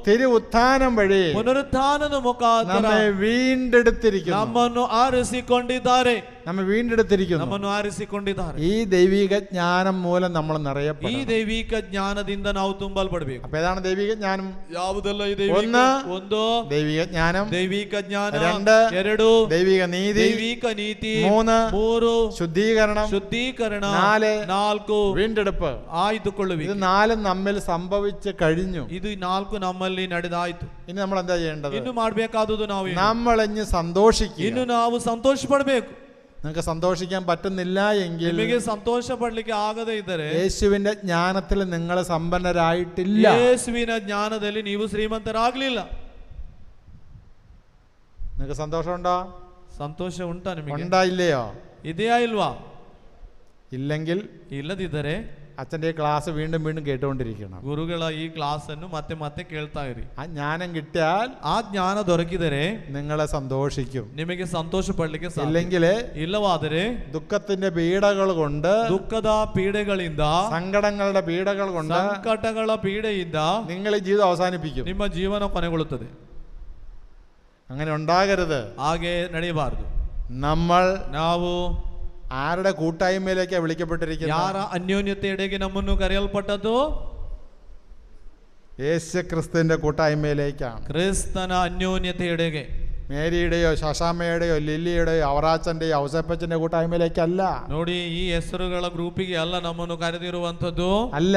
തിരുവുത്ഥാനം വഴി പുനരുത്ഥാനದ ಮುಖಾಂತರ നമ്മെ വീണ്ടെടുത്തിരിക്കുന്നു. ನಮ್ಮನ್ನು ಆರಿಸಿಕೊಂಡಿದ್ದಾರೆ. ನಮ್ಮನ್ನು ಆರಿಸಿಕೊಂಡಿದ್ದಾರೆ. ಈ ದೈವಿക ಜ್ಞಾനം ಮೂലം നമ്മൾ നിറയപ്പെടണം. ಈ ದೈವಿಕ ಜ್ಞಾನದಿಂದ ನಾವು ತುಂಬಲ್ಪಡಬೇಕು. അപ്പോൾ ഏതാണ് ദൈവിക ജ്ഞാനം? ಯಾವುದೆಲ್ಲ ಈ ದೈವಿಕ? 1 ദൈവിക ജ്ഞാനം, 2 ദൈവിക നീതി, 3 ശുദ്ധീകരണം, 4 വീണ്ടെടുപ്പ്, ആയുധಕೊಳ್ಳುವಿಕೆ. ഇത് 4 നമ്മിൽ സംഭവിച്ചു കഴിഞ്ഞു. ಇದು 4 ನಮ್ಮಲ್ಲಿ ನಡೆದಾಯಿತು. ഇനി നമ്മൾ എന്താ ചെയ്യേണ്ടത്? ಇನ್ನು ಮಾಡಬೇಕಾದುದು നമ്മൾ ഇനി സന്തോഷിക്കുക. ಇನ್ನು ನಾವು ಸಂತೋಷ ಪಡಬೇಕು. നിങ്ങൾക്ക് സന്തോഷിക്കാൻ പറ്റുന്നില്ല എങ്കിൽ, ನಿಮಗೆ ಸಂತೋಷ ಪಡಲಿಕ್ಕೆ ಆಗದೇ ಇದ್ದರೆ, യേശുവിന്റെ ജ്ഞാനത്തിൽ നിങ്ങൾ സമ്പന്നരായിട്ടില്ല. ಯೇಸುವಿನ ಜ್ಞಾನದಲ್ಲಿ ನೀವು ಶ್ರೀಮಂತರಾಗಲಿಲ್ಲ. നിങ്ങൾക്ക് സന്തോഷമുണ്ടോ? ಸಂತೋಷ ಉಂಟಾ ನಿಮಗೆ? ഉണ്ടായില്ലയോ? ಇದೆಯಾ ಇಲ್ವಾ? ഇല്ലെങ്കിൽ ಇಲ್ಲದಿದ್ದರೆ അച്ഛൻ്റെ ക്ലാസ് വീണ്ടും കേട്ടുകൊണ്ടിരിക്കണം. ಗುರುಗಳ ಈ ಕ್ಲಾಸ್ ಅನ್ನು ಮತ್ತೆ ಮತ್ತೆ ಕೇಳ್ತಾ ಇರಿ. ആ ജ്ഞാനം കിട്ടിയാൽ, ಆ ಜ್ಞಾನ ದೊರಕಿದರೆ നിങ്ങളെ സന്തോഷിക്കും. ನಿಮಗೆ ಸಂತೋಷ ಪಡಲಿಕ್ಕೆ ಸಾಧ್ಯ. ഇല്ലെങ്കിൽ, ಇಲ್ಲವಾದರೆ ദുഃഖത്തിന്റെ പീഡകൾ കൊണ്ട്, ದುಃಖದ ಪೀಡೆಗಳಿಂದ, സങ്കടങ്ങളുടെ പീഡകൾ കൊണ്ട്, ಸಂಕಟಗಳ ಪೀಡೆಯಿಂದ നിങ്ങൾ ഈ ജീവിതം അവസാനിപ്പിക്കും. ನಿಮ್ಮ ಜೀವನ ಕೊನೆಗೊಳ್ಳುತ್ತದೆ. അങ്ങനെ ഉണ്ടാകരുത്. ಹಾಗೆ ನಡೆಯಬಾರದು. ನಾವು ആരുടെ കൂട്ടായ്മയിലേക്കാണ് വിളിക്കപ്പെട്ടിരിക്കുന്നത്? ಯಾರ ಅನ್ಯೋನ್ಯತೆಯೆಡೆಗೆ ನಮ್ಮನ್ನು ಕರೆಯಲ್ಪಟ್ಟದ್ದು? യേശുക്രിസ്തുവിന്റെ കൂട്ടായ്മയിലേക്കാണ്. ಕ್ರಿಸ್ತನ ಅನ್ಯೋನ್ಯತೆಯೆಡೆಗೆ. മേരിയുടെയോ ശശാമ്മയുടെയോ ലില്ലിയുടെയോ അവറാച്ചന്റെയോ ഔസേപ്പച്ചന്റെ കൂട്ടായ്മയിലേക്കല്ല. ನೋಡಿ, ಈ ಹೆಸರುಗಳ ಗ್ರೂಪಿಗೆ ಅಲ್ಲ ನಮ್ಮನ್ನು ಕರೆದಿರುವಂತದ್ದು. ಅಲ್ಲ,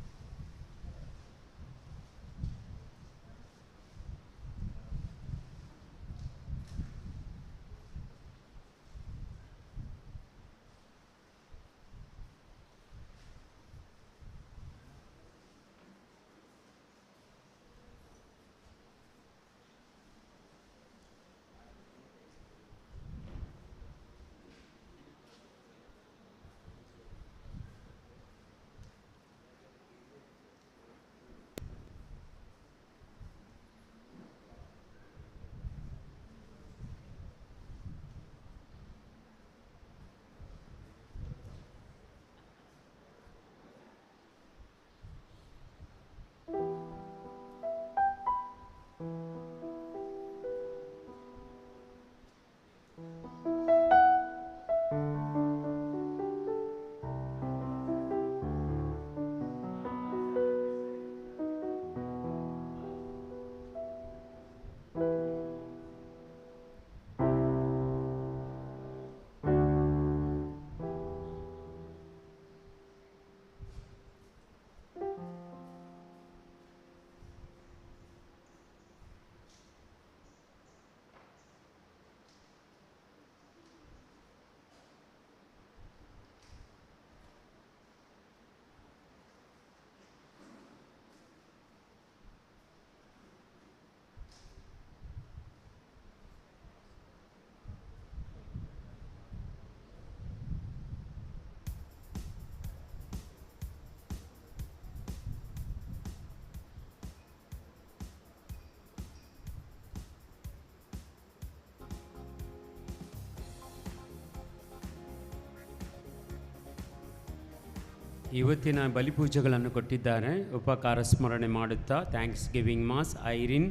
ಇವತ್ತಿನ ಬಲಿಪೂಜೆಗಳನ್ನು ಕೊಟ್ಟಿದ್ದಾರೆ. ಉಪಕಾರ ಸ್ಮರಣೆ ಮಾಡುತ್ತಾ thanksgiving mass Irene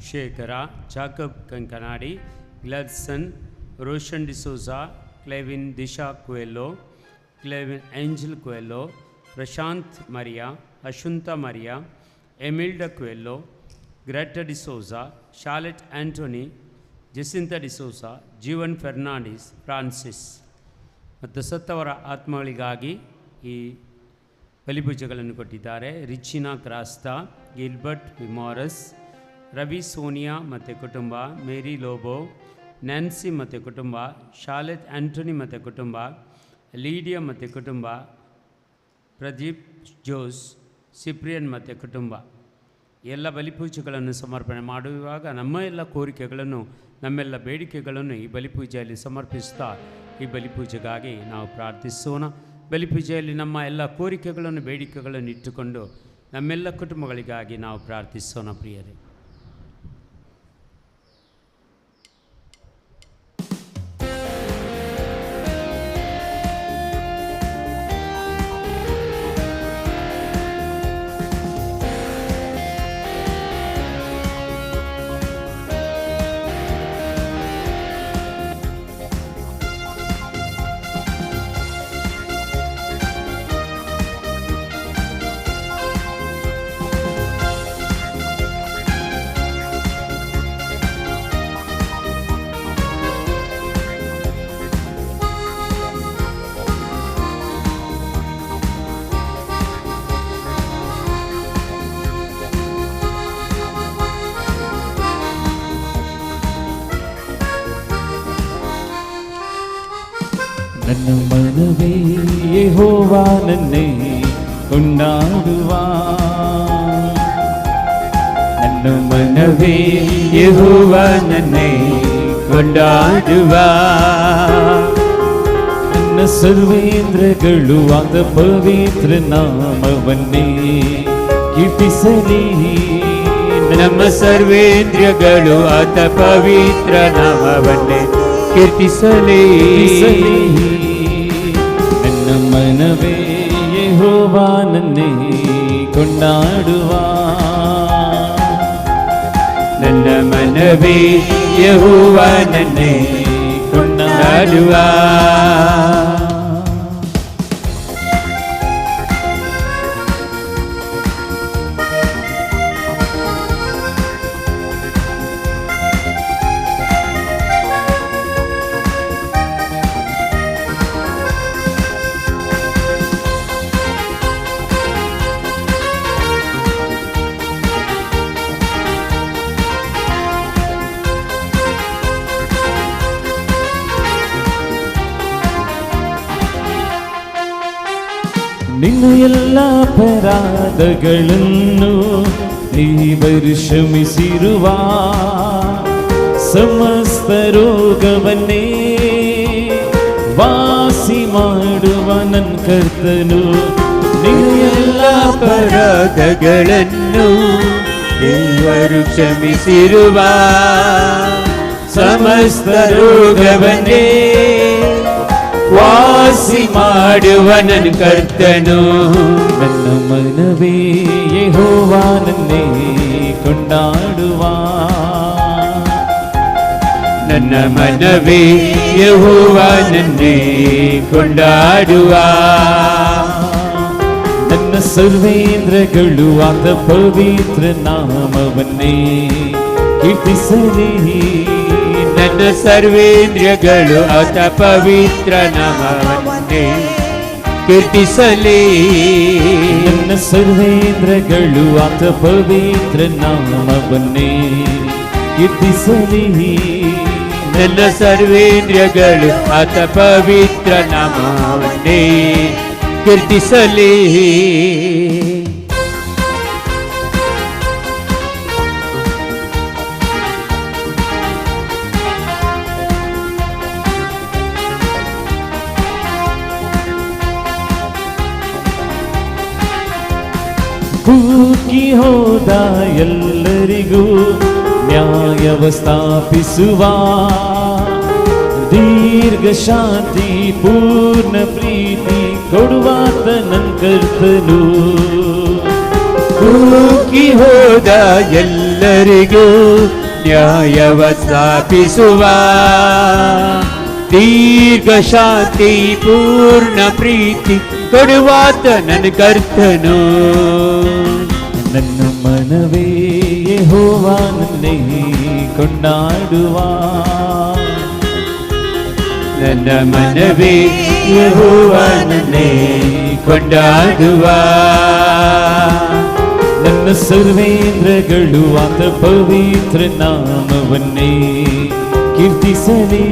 Shekhara, Jacob Kankanady, Gladson, Roshan D'Souza, Clevin Disha Coelho, Clevin Angel Coelho, Prashanth Maria, Assunta Maria, Emilda Coelho, Greta D'Souza, Shalet Antony, Jacintha D'Sousa, Jeevan Fernandes, Francis ಮತ್ತು ಸತ್ತವರ ಆತ್ಮಗಳಿಗಾಗಿ ಈ ಬಲಿಪೂಜೆಗಳನ್ನು ಕೊಟ್ಟಿದ್ದಾರೆ. ರಿಚಿನಾ ಕ್ರಾಸ್ತಾ, ಗಿಲ್ಬರ್ಟ್ ವಿಮಾರಸ್, ರವಿ ಸೋನಿಯಾ ಮತ್ತು ಕುಟುಂಬ, ಮೇರಿ ಲೋಬೋ, ನ್ಯಾನ್ಸಿ ಮತ್ತು ಕುಟುಂಬ, ಶಾಲೆಟ್ ಆಂಟೋನಿ ಮತ್ತು ಕುಟುಂಬ, ಲೀಡಿಯಾ ಮತ್ತು ಕುಟುಂಬ, ಪ್ರದೀಪ್ ಜೋಸ್, ಸಿಪ್ರಿಯನ್ ಮತ್ತು ಕುಟುಂಬ. ಎಲ್ಲ ಬಲಿಪೂಜೆಗಳನ್ನು ಸಮರ್ಪಣೆ ಮಾಡುವಾಗ ನಮ್ಮ ಎಲ್ಲ ಕೋರಿಕೆಗಳನ್ನು, ನಮ್ಮೆಲ್ಲ ಬೇಡಿಕೆಗಳನ್ನು ಈ ಬಲಿಪೂಜೆಯಲ್ಲಿ ಸಮರ್ಪಿಸ್ತಾ ಈ ಬಲಿಪೂಜೆಗಾಗಿ ನಾವು ಪ್ರಾರ್ಥಿಸೋಣ. ಬಲಿಪೂಜೆಯಲ್ಲಿ ನಮ್ಮ ಎಲ್ಲ ಕೋರಿಕೆಗಳನ್ನು, ಬೇಡಿಕೆಗಳನ್ನು ಇಟ್ಟುಕೊಂಡು ನಮ್ಮೆಲ್ಲ ಕುಟುಂಬಗಳಿಗಾಗಿ ನಾವು ಪ್ರಾರ್ಥಿಸೋಣ. ಪ್ರಿಯರೇ, ನನ್ನ ಮನವೇ ಯೆಹೋವನನ್ನೇ ಕೊಂಡಾಡುವ, ನನ್ನ ಮನವೇ ಯೆಹೋವನನ್ನೇ ಕೊಂಡಾಡುವ, ನನ್ನ ಸರ್ವೇಂದ್ರಗಳು ಆದ ಪವಿತ್ರ ನಾಮವನ್ನೇ ಕೀರ್ತಿಸಲಿ, ನಮ್ಮ ಸರ್ವೇಂದ್ರಗಳು ಆದ ಪವಿತ್ರ ನಾಮವನ್ನೇ ಕೀರ್ತಿಸಲಿ. ನನ್ನ ಮನವೇ ಯೆಹೋವನನ್ನೇ ಕೊಂಡಾಡುವ, ನನ್ನ ಮನವೇ ಯೆಹೋವನನ್ನೇ ಕೊಂಡಾಡುವ. ನಿನ್ನ ಎಲ್ಲ ಅಪರಾಧಗಳನ್ನು ನೀವರು ಕ್ಷಮಿಸಿರುವ, ಸಮಸ್ತ ರೋಗವನ್ನೇ ವಾಸಿ ಮಾಡುವ ನನ್ನ ಕರ್ತನು. ನಿನ್ನ ಎಲ್ಲ ಅಪರಾಧಗಳನ್ನು ದೇವರು ಕ್ಷಮಿಸಿರುವ, ಸಮಸ್ತ ರೋಗವನ್ನೇ ವಾಸಿ ಮಾಡುವ ನನ್ನ ಕರ್ತನು. ನನ್ನ ಮನವೇ ಯೆಹೋವನನ್ನೇ ಕೊಂಡಾಡುವ, ನನ್ನ ಮನವೇ ಯೆಹೋವನನ್ನೇ ಕೊಂಡಾಡುವ, ನನ್ನ ಸರ್ವೇಂದ್ರಗಳು ಆದ ಪವಿತ್ರ ನಾಮವನ್ನೇ ಕೀರ್ತಿಸಲಿ, ನನ್ನ ಸರ್ವೇಂದ್ರಿಯಗಳು ಆತ ಪವಿತ್ರ ನಾಮವನ್ನೇ ಕೀರ್ತಿಸಲಿ, ನನ್ನ ಸರ್ವೇಂದ್ರಗಳು ಆತ ಪವಿತ್ರ ನಾಮವನ್ನೇ ಕೀರ್ತಿಸಲಿ, ನನ್ನ ಸರ್ವೇಂದ್ರಿಯಗಳು ಆತ ಪವಿತ್ರ ನಾಮವನ್ನೇ ಕೀರ್ತಿಸಲಿ. ಕೂಗಿ ಹೋದ ಎಲ್ಲರಿಗೂ ನ್ಯಾಯವ ಸ್ಥಾಪಿಸುವ, ದೀರ್ಘ ಶಾಂತಿ ಪೂರ್ಣ ಪ್ರೀತಿ ಕೊಡುವಾತ ನನ್ ಕರ್ತನು. ಕೂಗಿ ಹೋದ ಎಲ್ಲರಿಗೂ ನ್ಯಾಯವ ಸ್ಥಾಪಿಸುವ ದೀರ್ಘ ಶಾಂತಿ ಪೂರ್ಣ ಪ್ರೀತಿ ಕೊಡುವಾತ ನನ್ನ ಕರ್ತನು. ನನ್ನ ಮನವೇ ಯೆಹೋವನನ್ನೇ ಕೊಂಡಾಡುವ, ನನ್ನ ಮನವೇ ಯೆಹೋವನನ್ನೇ ಕೊಂಡಾಡುವ. ನನ್ನ ಸರ್ವೇಂದ್ರಗಳು ಆತ ಪವಿತ್ರ ನಾಮವನ್ನೇ ಕೀರ್ತಿಸಲಿ,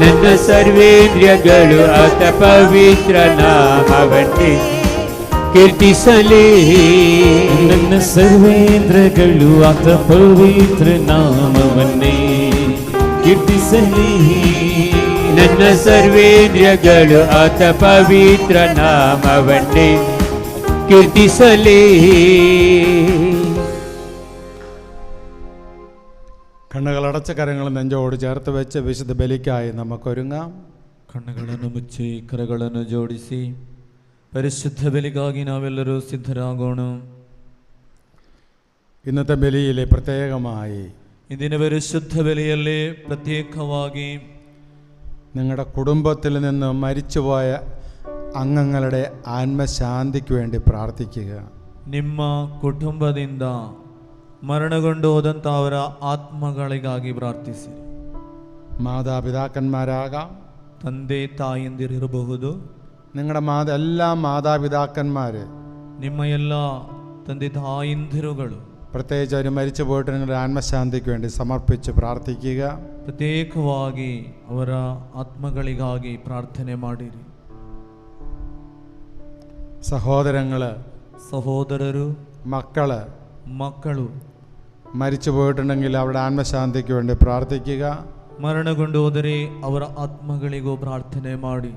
ನನ್ನ ಸರ್ವೇಂದ್ರಿಯಗಳು ಆತ ಪವಿತ್ರ ನಾಮವನ್ನೇ ಕೀರ್ತಿಸಲಿ. ನನ್ನ ಸರ್ವೇಂದ್ರಗಳು ಆತ ಪವಿತ್ರ ನಾಮವನ್ನೇ ಕೀರ್ತಿಸಲಿ, ನನ್ನ ಸರ್ವೇಂದ್ರಿಯಗಳು ಆತ ಪವಿತ್ರ ನಾಮವನ್ನೇ കീർത്തിസലേ. കണ്ണുകളടച്ച കരങ്ങൾ നെഞ്ചോട് ചേർത്ത് വെച്ച് വിശുദ്ധ ബലിക്കായി നമുക്കൊരുങ്ങാം. ಕಣ್ಣುಗಳನ್ನು ಮುಚ್ಚಿ ಕರಗಳನ್ನು ಜೋಡಿಸಿ ಪರಿಶುದ್ಧ ಬಲಿಗಾಗಿ ನಾವೆಲ್ಲರೂ ಸಿದ್ಧರಾಗೋಣ. ഇന്നത്തെ ബലിയിലെ പ്രത്യേകമായി ಇಂದಿನ ಪರಿಶುದ್ಧ ಬಲಿಯಲ್ಲಿ ಪ್ರತ್ಯೇಕವಾಗಿ നിങ്ങളുടെ കുടുംബത്തിൽ നിന്ന് മരിച്ചുപോയ അംഗങ്ങളുടെ ആത്മശാന്തിക്ക് വേണ്ടി പ്രാർത്ഥിക്കുക. ನಿಮ್ಮ ಕುಟುಂಬದಿಂದ ಮರಣಗೊಂಡು ಹೋದಂಥ ಅವರ ಆತ್ಮಗಳಿಗಾಗಿ ಪ್ರಾರ್ಥಿಸಿ. മാതാപിതാക്കന്മാരാകാം, ತಂದೆ ತಾಯಂದಿರಿರಬಹುದು, നിങ്ങളുടെ എല്ലാ മാതാപിതാക്കന്മാർ, ನಿಮ್ಮ ಎಲ್ಲ ತಂದೆ ತಾಯಂದಿರುಗಳು പ്രത്യേകിച്ച് അവർ മരിച്ചു പോയിട്ട് നിങ്ങളുടെ ആത്മശാന്തിക്ക് വേണ്ടി സമർപ്പിച്ച് പ്രാർത്ഥിക്കുക. ಪ್ರತ್ಯೇಕವಾಗಿ ಅವರ ಆತ್ಮಗಳಿಗಾಗಿ ಪ್ರಾರ್ಥನೆ ಮಾಡಿರಿ. സഹോദരರು, മക്കള് മരിച്ചു പോയിട്ടുണ്ടെങ്കിൽ അവരുടെ ആത്മശാന്തിക്ക് വേണ്ടി പ്രാർത്ഥിക്കുക. മരണಗೊಂಡು ಹೋದರೆ ಅವರ ആത്മಗಳಿಗೂ പ്രാർത്ഥನೆ ಮಾಡಿ.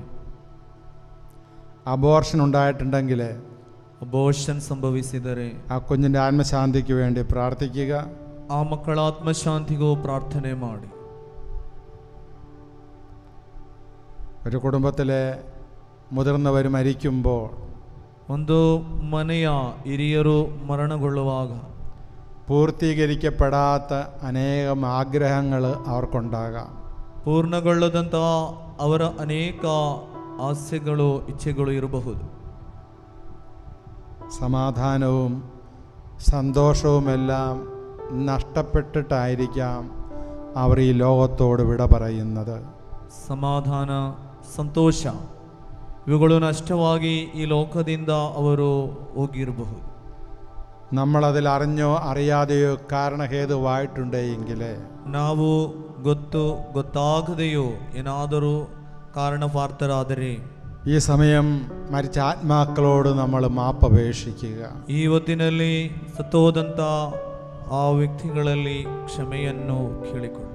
അബോർഷൻ ഉണ്ടായിട്ടുണ്ടെങ്കിൽ, അബോർഷൻ സംഭവിಸಿದರೆ ആ കുഞ്ഞിൻ്റെ ആത്മശാന്തിക്ക് വേണ്ടി പ്രാർത്ഥിക്കുക. ആ മക്കളുടെ ആത്മശാന്തിಗೂ പ്രാർത്ഥನೆ ಮಾಡಿ. ഒരു കുടുംബത്തിലെ മുതിർന്നവർ മരിക്കുമ്പോൾ, ಒಂದು ಮನೆಯ ಹಿರಿಯರು ಮರಣಗೊಳ್ಳುವಾಗ പൂർത്തീകരിക്കപ്പെടാത്ത അനേകം ആഗ്രഹങ്ങൾ അവർക്കുണ്ടാകാം. ಪೂರ್ಣಗೊಳ್ಳದಂತಹ ಅವರ ಅನೇಕ ಆಸೆಗಳು ಇಚ್ಛೆಗಳು ಇರಬಹುದು. സമാധാനവും സന്തോഷവുമെല്ലാം നഷ്ടപ്പെട്ടിട്ടായിരിക്കാം അവർ ഈ ലോകത്തോട് വിട പറയുന്നത്. ಸಮಾಧಾನ, ಸಂತೋಷ ಇವುಗಳು ನಷ್ಟವಾಗಿ ಈ ಲೋಕದಿಂದ ಅವರು ಹೋಗಿರಬಹುದು. നമ്മളതിൽ അറിഞ്ഞോ അറിയാതെയോ കാരണഹേതുവായിട്ടുണ്ടെങ്കിൽ, ನಾವು ಗೊತ್ತಾಗದೆಯೋ ಏನಾದರೂ ಕಾರಣಪಾತ್ರರಾದರೆ ഈ സമയം മരിച്ച ആത്മാക്കളോട് നമ്മൾ മാപ്പപേക്ഷിക്കുക. ಈ ಹೊತ್ತಿನಲ್ಲಿ ಸತ್ತೋದಂಥ ಆ ವ್ಯಕ್ತಿಗಳಲ್ಲಿ ಕ್ಷಮೆಯನ್ನು ಕೇಳಿಕೊಳ್ಳಿ.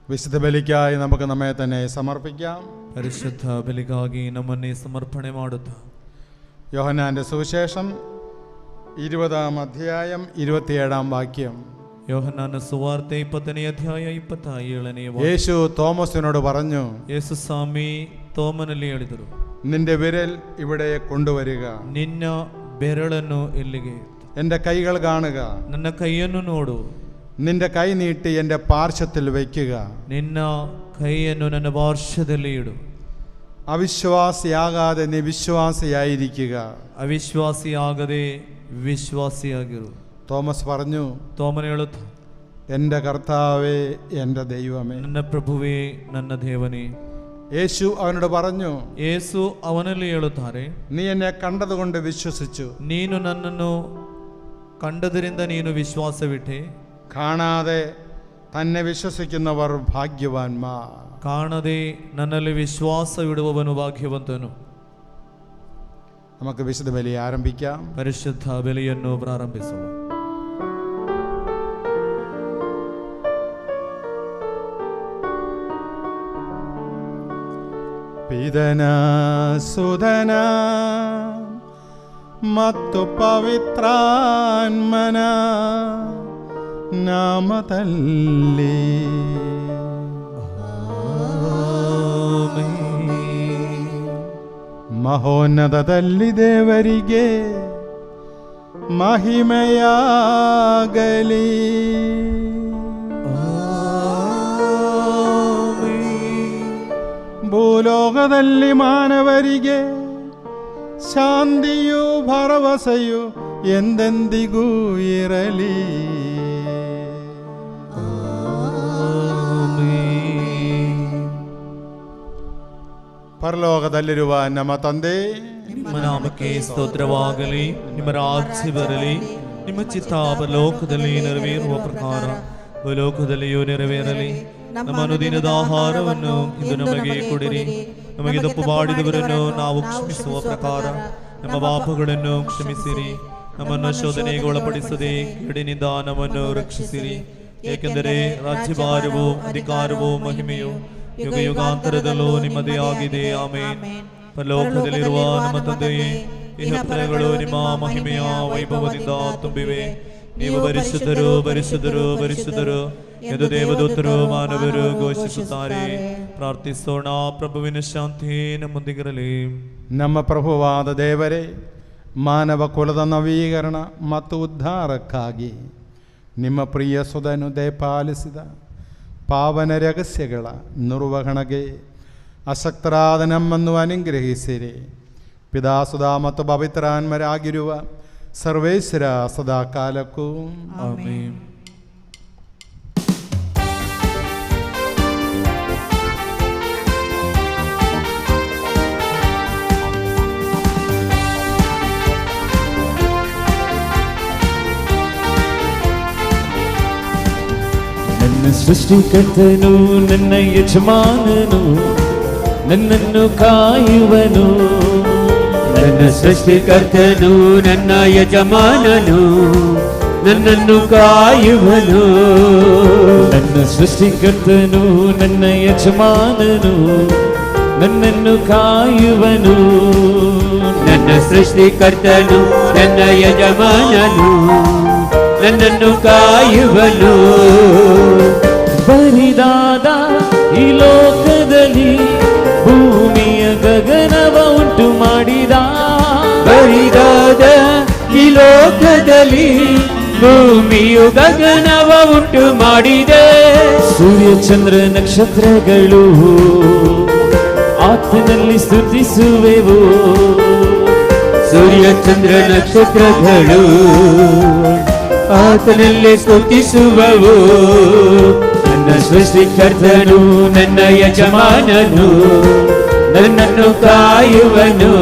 വിശുദ്ധ ബലിക്കായി നമുക്ക് നമ്മെ തന്നെ സമർപ്പിക്കാം. പരിശുദ്ധ ബലിಗಾಗಿ നമ്മെ സമർപ്പണೆ ಮಾಡುತ್ತಾ യോഹന്നാന്റെ സുവിശേഷം 20-ാം അധ്യായം 27-ാം വാക്യം. യോഹന്നാന്റെ സുവാർത്ത 20-ನೇ ಅಧ್ಯಾಯ 27-ನೇ ವಾಕ್ಯ. യേശു തോമസിനോട് പറഞ്ഞു, യേശു സ്വാമി തോമನಲ್ಲಿ ಹೇಳಿದರು, നിന്റെ വിരൽ ഇവിടെ കൊണ്ടുവരിക, ನಿನ್ನ ಬೆರಳನ್ನು ಇಲ್ಲಿಗೆ, എൻ്റെ കൈകൾ കാണുക, ನನ್ನ കൈಯನ್ನು ನೋಡು, നിന്റെ കൈ നീട്ടി എൻ്റെ പാർശ്വത്തിൽ വയ്ക്കുക, ನಿನ್ನ കൈಯನ್ನು ನನ್ನ ಪಾರ್ಶ್ವದಲ್ಲಿ ಇಡು. അവിശ്വാസിയാകാതെ നീ വിശ്വാസിയായിരിക്കുക. അവിശ്വാസിയാകാതെ വിശ്വാസിയാകിരു. തോമസ് പറഞ്ഞു, തോമൻ ಹೇಳುತ್ತ, എൻ്റെ കർത്താവേ, എൻ്റെ ദൈവമേ, ನನ್ನ ಪ್ರಭುವೇ, ನನ್ನ ದೇವನೇ. യേശു അവനോട് പറഞ്ഞു, യേಸು ಅವನಲ್ಲಿ ಹೇಳುತ್ತಾರೆ, നീ എന്നെ കണ്ടതുകൊണ്ട് വിശ്വസിച്ചു, ನೀನು ನನ್ನನ್ನು ಕಂಡದರಿಂದ ನೀನು ವಿಶ್ವಾಸವಿಟ್ಟೆ. കാണാതെ തന്നെ വിശ്വസിക്കുന്നവർ ഭാഗ്യവാന്മാർ. കാണാതെ ನನ್ನಲ್ಲಿ ವಿಶ್ವಾಸವಿಡುವವನು ಭಾಗ್ಯವಂತನು. നമുക്ക് വിശുദ്ധ ബലി ആരംഭിക്കാം. ಪರಿಶುದ್ಧ ಬಲಿಯನ್ನು ಪ್ರಾರಂಭಿಸುವ. ಪಿತನ ಸುಧನ ಮತ್ತು ಪವಿತ್ರಾತ್ಮನ ನಾಮದಲ್ಲಿ. ಮಹೋನ್ನತದಲ್ಲಿ ದೇವರಿಗೆ ಮಹಿಮೆಯಾಗಲಿ. ಭೂಲೋಕದಲ್ಲಿ ಮಾನವರಿಗೆ ಶಾಂತಿಯೂ ಭರವಸೆಯು ಎಂದೆಂದಿಗೂ ಇರಲಿ. ಪರಲೋಕದಲ್ಲಿರುವ ನಮ್ಮ ತಂದೆ, ನಿಮ್ಮ ನಾಮಕ್ಕೆ ಸ್ತೋತ್ರವಾಗಲಿ. ನಿಮ್ಮ ರಾಜ್ಯ ಬರಲಿ. ನಿಮ್ಮ ಚಿತ್ತ ಪರಲೋಕದಲ್ಲಿ ನೆರವೇರುವ ಪ್ರಕಾರ ಭೂಲೋಕದಲ್ಲಿಯೂ ನೆರವೇರಲಿ. ನಮ್ಮ ಅನುದಿನದ ಆಹಾರವನ್ನು ಇಂದು ನಮಗೆ ಕೊಡಿರಿ. ನಮಗೆ ತಪ್ಪು ಮಾಡಿದವರನ್ನು ನಾವು ಕ್ಷಮಿಸುವ ಪ್ರಕಾರ ನಮ್ಮ ಪಾಪಗಳನ್ನು ಕ್ಷಮಿಸಿರಿ. ನಮ್ಮನ್ನು ಶೋಧನೆಗೆ ಒಳಪಡಿಸದೆ ಕೆಡುಕಿನಿಂದ ನಮ್ಮನ್ನು ರಕ್ಷಿಸಿರಿ. ಏಕೆಂದರೆ ರಾಜ್ಯಭಾರವು, ಅಧಿಕಾರವು, ಮಹಿಮೆಯು ಯುಗ ಯುಗಾಂತರದಲ್ಲೂ ನಿಮ್ಮದೇ ಆಗಿದೆ. ಆಮೇನ್. ಪರಲೋಕದಲ್ಲಿರುವ ನಮ್ಮ ತಂದೆಯೇ, ಈ ಹತ್ತನೆಗಳು ನಿಮ್ಮ ಮಹಿಮೆಯ ವೈಭವದಿಂದ ತುಂಬಿವೆ. ನೀವು ಪರಿಶುದ್ಧರು, ಪರಿಶುದ್ಧರು, ಪರಿಶುದ್ಧರು ಎಂದು ದೇವದೂತರು ಮಾನವರು ಘೋಷಿಸುತ್ತಾರೆ. ಪ್ರಾರ್ಥಿಸೋಣ. ಪ್ರಭುವಿನ ಶಾಂತಿ ನಮ್ಮೊಂದಿಗಿರಲಿ. ನಮ್ಮ ಪ್ರಭುವಾದ ದೇವರೇ, ಮಾನವ ಕುಲದ ನವೀಕರಣ ಮತ್ತು ಉದ್ಧಾರಕ್ಕಾಗಿ ನಿಮ್ಮ ಪ್ರಿಯ ಸುಧನು ದಯಪಾಲಿಸಿದ ಪಾವನ ರಹಸ್ಯಗಳ ನಿರ್ವಹಣೆಗೆ ಅಶಕ್ತರಾದ ನಮ್ಮನ್ನು ಅನುಗ್ರಹಿಸಿರಿ. ಪಿತಾಸುಧ ಮತ್ತು ಪವಿತ್ರಾನ್ಮರಾಗಿರುವ ಸರ್ವೇಶ್ವರ ಸದಾ ಕಾಲಕ್ಕೂ ಆಮೆನ್. ನನ್ನ ಸೃಷ್ಟಿಕರ್ತನು, ನನ್ನ ಯಜಮಾನನು, ನನ್ನನ್ನು ಕಾಯುವನು. ನನ್ನ ಸೃಷ್ಟಿಕರ್ತನು, ನನ್ನ ಯಜಮಾನನು, ನನ್ನನ್ನು ಕಾಯುವನು. ನನ್ನ ಸೃಷ್ಟಿಕರ್ತನು, ನನ್ನ ಯಜಮಾನನು, ನನ್ನನ್ನು ಕಾಯುವನು. ನನ್ನ ಸೃಷ್ಟಿಕರ್ತನು, ನನ್ನ ಯಜಮಾನನು, ನನ್ನನ್ನು ಕಾಯುವನು. ಬರಿದಾದ ಈ ಲೋಕದಲ್ಲಿ ಭೂಮಿಯ ಗಗನವ ಉಂಟು ಮಾಡಿದ. ಬರಿದಾದ ಈ ಲೋಕದಲ್ಲಿ ಭೂಮಿಯು ಗಗನವ ಉಂಟು ಮಾಡಿದೆ. ಸೂರ್ಯ ಚಂದ್ರ ನಕ್ಷತ್ರಗಳು ಆತನಲ್ಲಿ ಸ್ತುತಿಸುವೆವು. ಸೂರ್ಯ ಚಂದ್ರ ನಕ್ಷತ್ರಗಳು ಆತನಲ್ಲಿ ಸ್ತುತಿಸುವವು. ನನ್ನ ಸೃಷ್ಟಿಕರ್ತನು, ನನ್ನ ಯಜಮಾನನು, ನನ್ನನ್ನು ಕಾಯುವನು.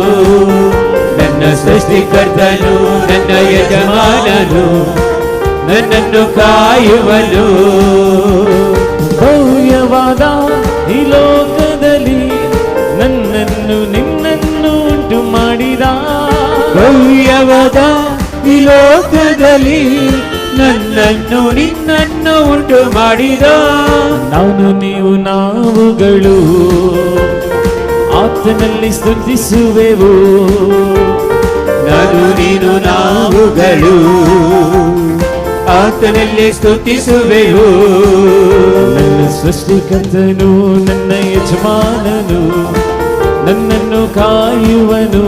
ನನ್ನ ಸೃಷ್ಟಿಕರ್ತನು, ನನ್ನ ಯಜಮಾನನು, ನನ್ನನ್ನು ಕಾಯುವನು. ಭವ್ಯವಾದ ಈ ಲೋಕದಲ್ಲಿ ನನ್ನನ್ನು ನಿನ್ನನ್ನು ಉಂಟು ಮಾಡಿದ. ಭವ್ಯವಾದ ಈ ಲೋಕದಲ್ಲಿ ನನ್ನನ್ನು ನಿನ್ನನ್ನು ಉಂಟು ಮಾಡಿದ. ನಾನು ನೀವು ನಾವುಗಳು ಆತನಲ್ಲಿ ಸ್ತುತಿಸುವೆವು. ನಾನು ನೀನು ನಾವುಗಳು ಆತನಲ್ಲಿ ಸ್ತುತಿಸುವೆವು. ನನ್ನ ಸೃಷ್ಟಿಕರ್ತನು, ನನ್ನ ಯಜಮಾನನು, ನನ್ನನ್ನು ಕಾಯುವನು.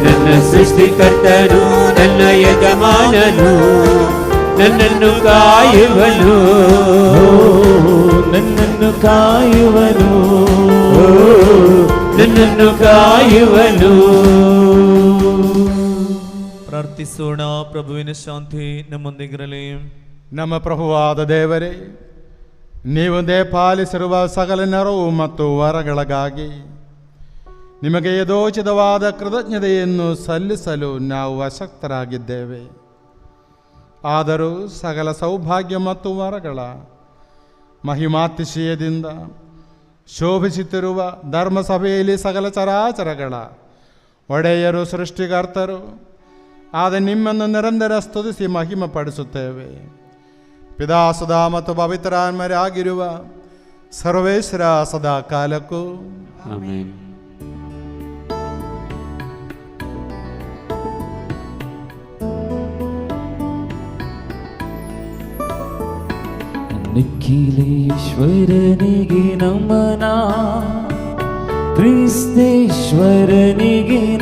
ನನ್ನ ಸೃಷ್ಟಿಕರ್ತನು, ನನ್ನ ಯಜಮಾನನು, ನನ್ನನ್ನು ಕಾಯುವನು. ನನ್ನನ್ನು ಕಾಯುವನು. ನನ್ನನ್ನು ಕಾಯುವನು. ಪ್ರಾರ್ಥಿಸೋಣ. ಪ್ರಭುವಿನ ಶಾಂತಿ ನಮ್ಮೊಂದಿಗಿರಲಿ. ನಮ್ಮ ಪ್ರಭುವಾದ ದೇವರೇ, ನೀವು ದಯಪಾಲಿಸಿರುವ ಸಕಲ ನೆರವು ಮತ್ತು ವರಗಳಿಗಾಗಿ ನಿಮಗೆ ಯಥೋಚಿತವಾದ ಕೃತಜ್ಞತೆಯನ್ನು ಸಲ್ಲಿಸಲು ನಾವು ಅಶಕ್ತರಾಗಿದ್ದೇವೆ. ಆದರೂ ಸಕಲ ಸೌಭಾಗ್ಯ ಮತ್ತು ವರಗಳ ಮಹಿಮಾತಿಶಯದಿಂದ ಶೋಭಿಸುತ್ತಿರುವ ಧರ್ಮಸಭೆಯಲ್ಲಿ ಸಕಲ ಚರಾಚರಗಳ ಒಡೆಯರು, ಸೃಷ್ಟಿಕರ್ತರು ಆದ ನಿಮ್ಮನ್ನು ನಿರಂತರ ಸ್ತುತಿಸಿ ಮಹಿಮೆ ಪಡಿಸುತ್ತೇವೆ. ಪಿತಾಸುಧ ಮತ್ತು ಪವಿತ್ರಾನ್ಮರಾಗಿರುವ ಸರ್ವೇಶ್ವರ ಸದಾ ಕಾಲಕ್ಕೂ ಆಮೆನ್. ನಿಖಿಲೇಶ್ವರನಿಗೆ ನಮನ, ಕ್ರಿಸ್ತೇಶ್ವರನಿಗೆ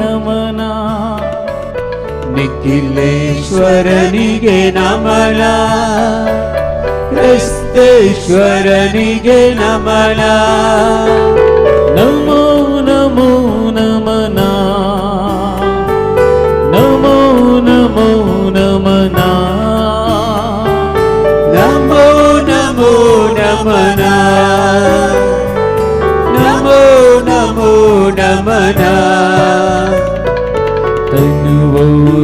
ನಮನ, ನಿಖಿಲೇಶ್ವರನಿಗೆ ನಮನ, ಕ್ರಿಸ್ತೇಶ್ವರನಿಗೆ ನಮನ. ನಮೋ ನಮೋ ನಮನ, ನಮೋ ನಮೋ ನಮನ, ನಮೋ ನಮೋ ನಮನ, ನಮೋ ನಮೋ ನಮನ. ತನುವೋದಾರಕನೇ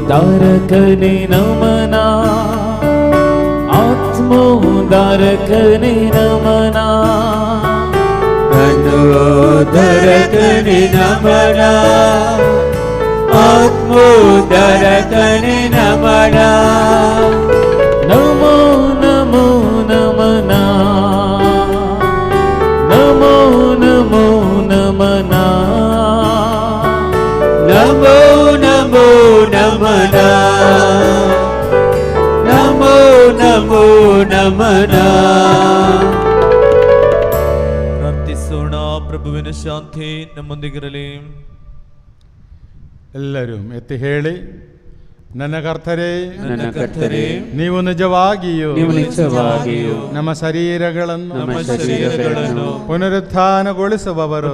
ನಮನ, ಆತ್ಮೋದಾರಕನೇ ನಮನ, ತನುವೋದಾರಕನೇ ನಮನ, ಆತ್ಮೋದಾರಕನೇ ನಮನ. ನಮೋ ನಮೋ ನಮನ, ನಮೋ ನಮೋ ನಮನ, ನಮೋ ನಮೋ ನಮನ, ನಮೋ ನಮೋ ನಮನ. ಪ್ರಾರ್ಥಿಸೋಣ. ಪ್ರಭುವಿನ ಶಾಂತಿ ನಮ್ಮೊಂದಿಗಿರಲಿ. ಎಲ್ಲರೂ ಎತ್ತಿ ಹೇಳಿ, ನನ್ನ ಕರ್ತರೇ, ನನ್ನ ಕರ್ತರೇ, ನೀವು ನಿಜವಾಗಿಯೂ ನಮ್ಮ ಶರೀರಗಳನ್ನು ಪುನರುತ್ಥಾನಗೊಳಿಸುವವರು,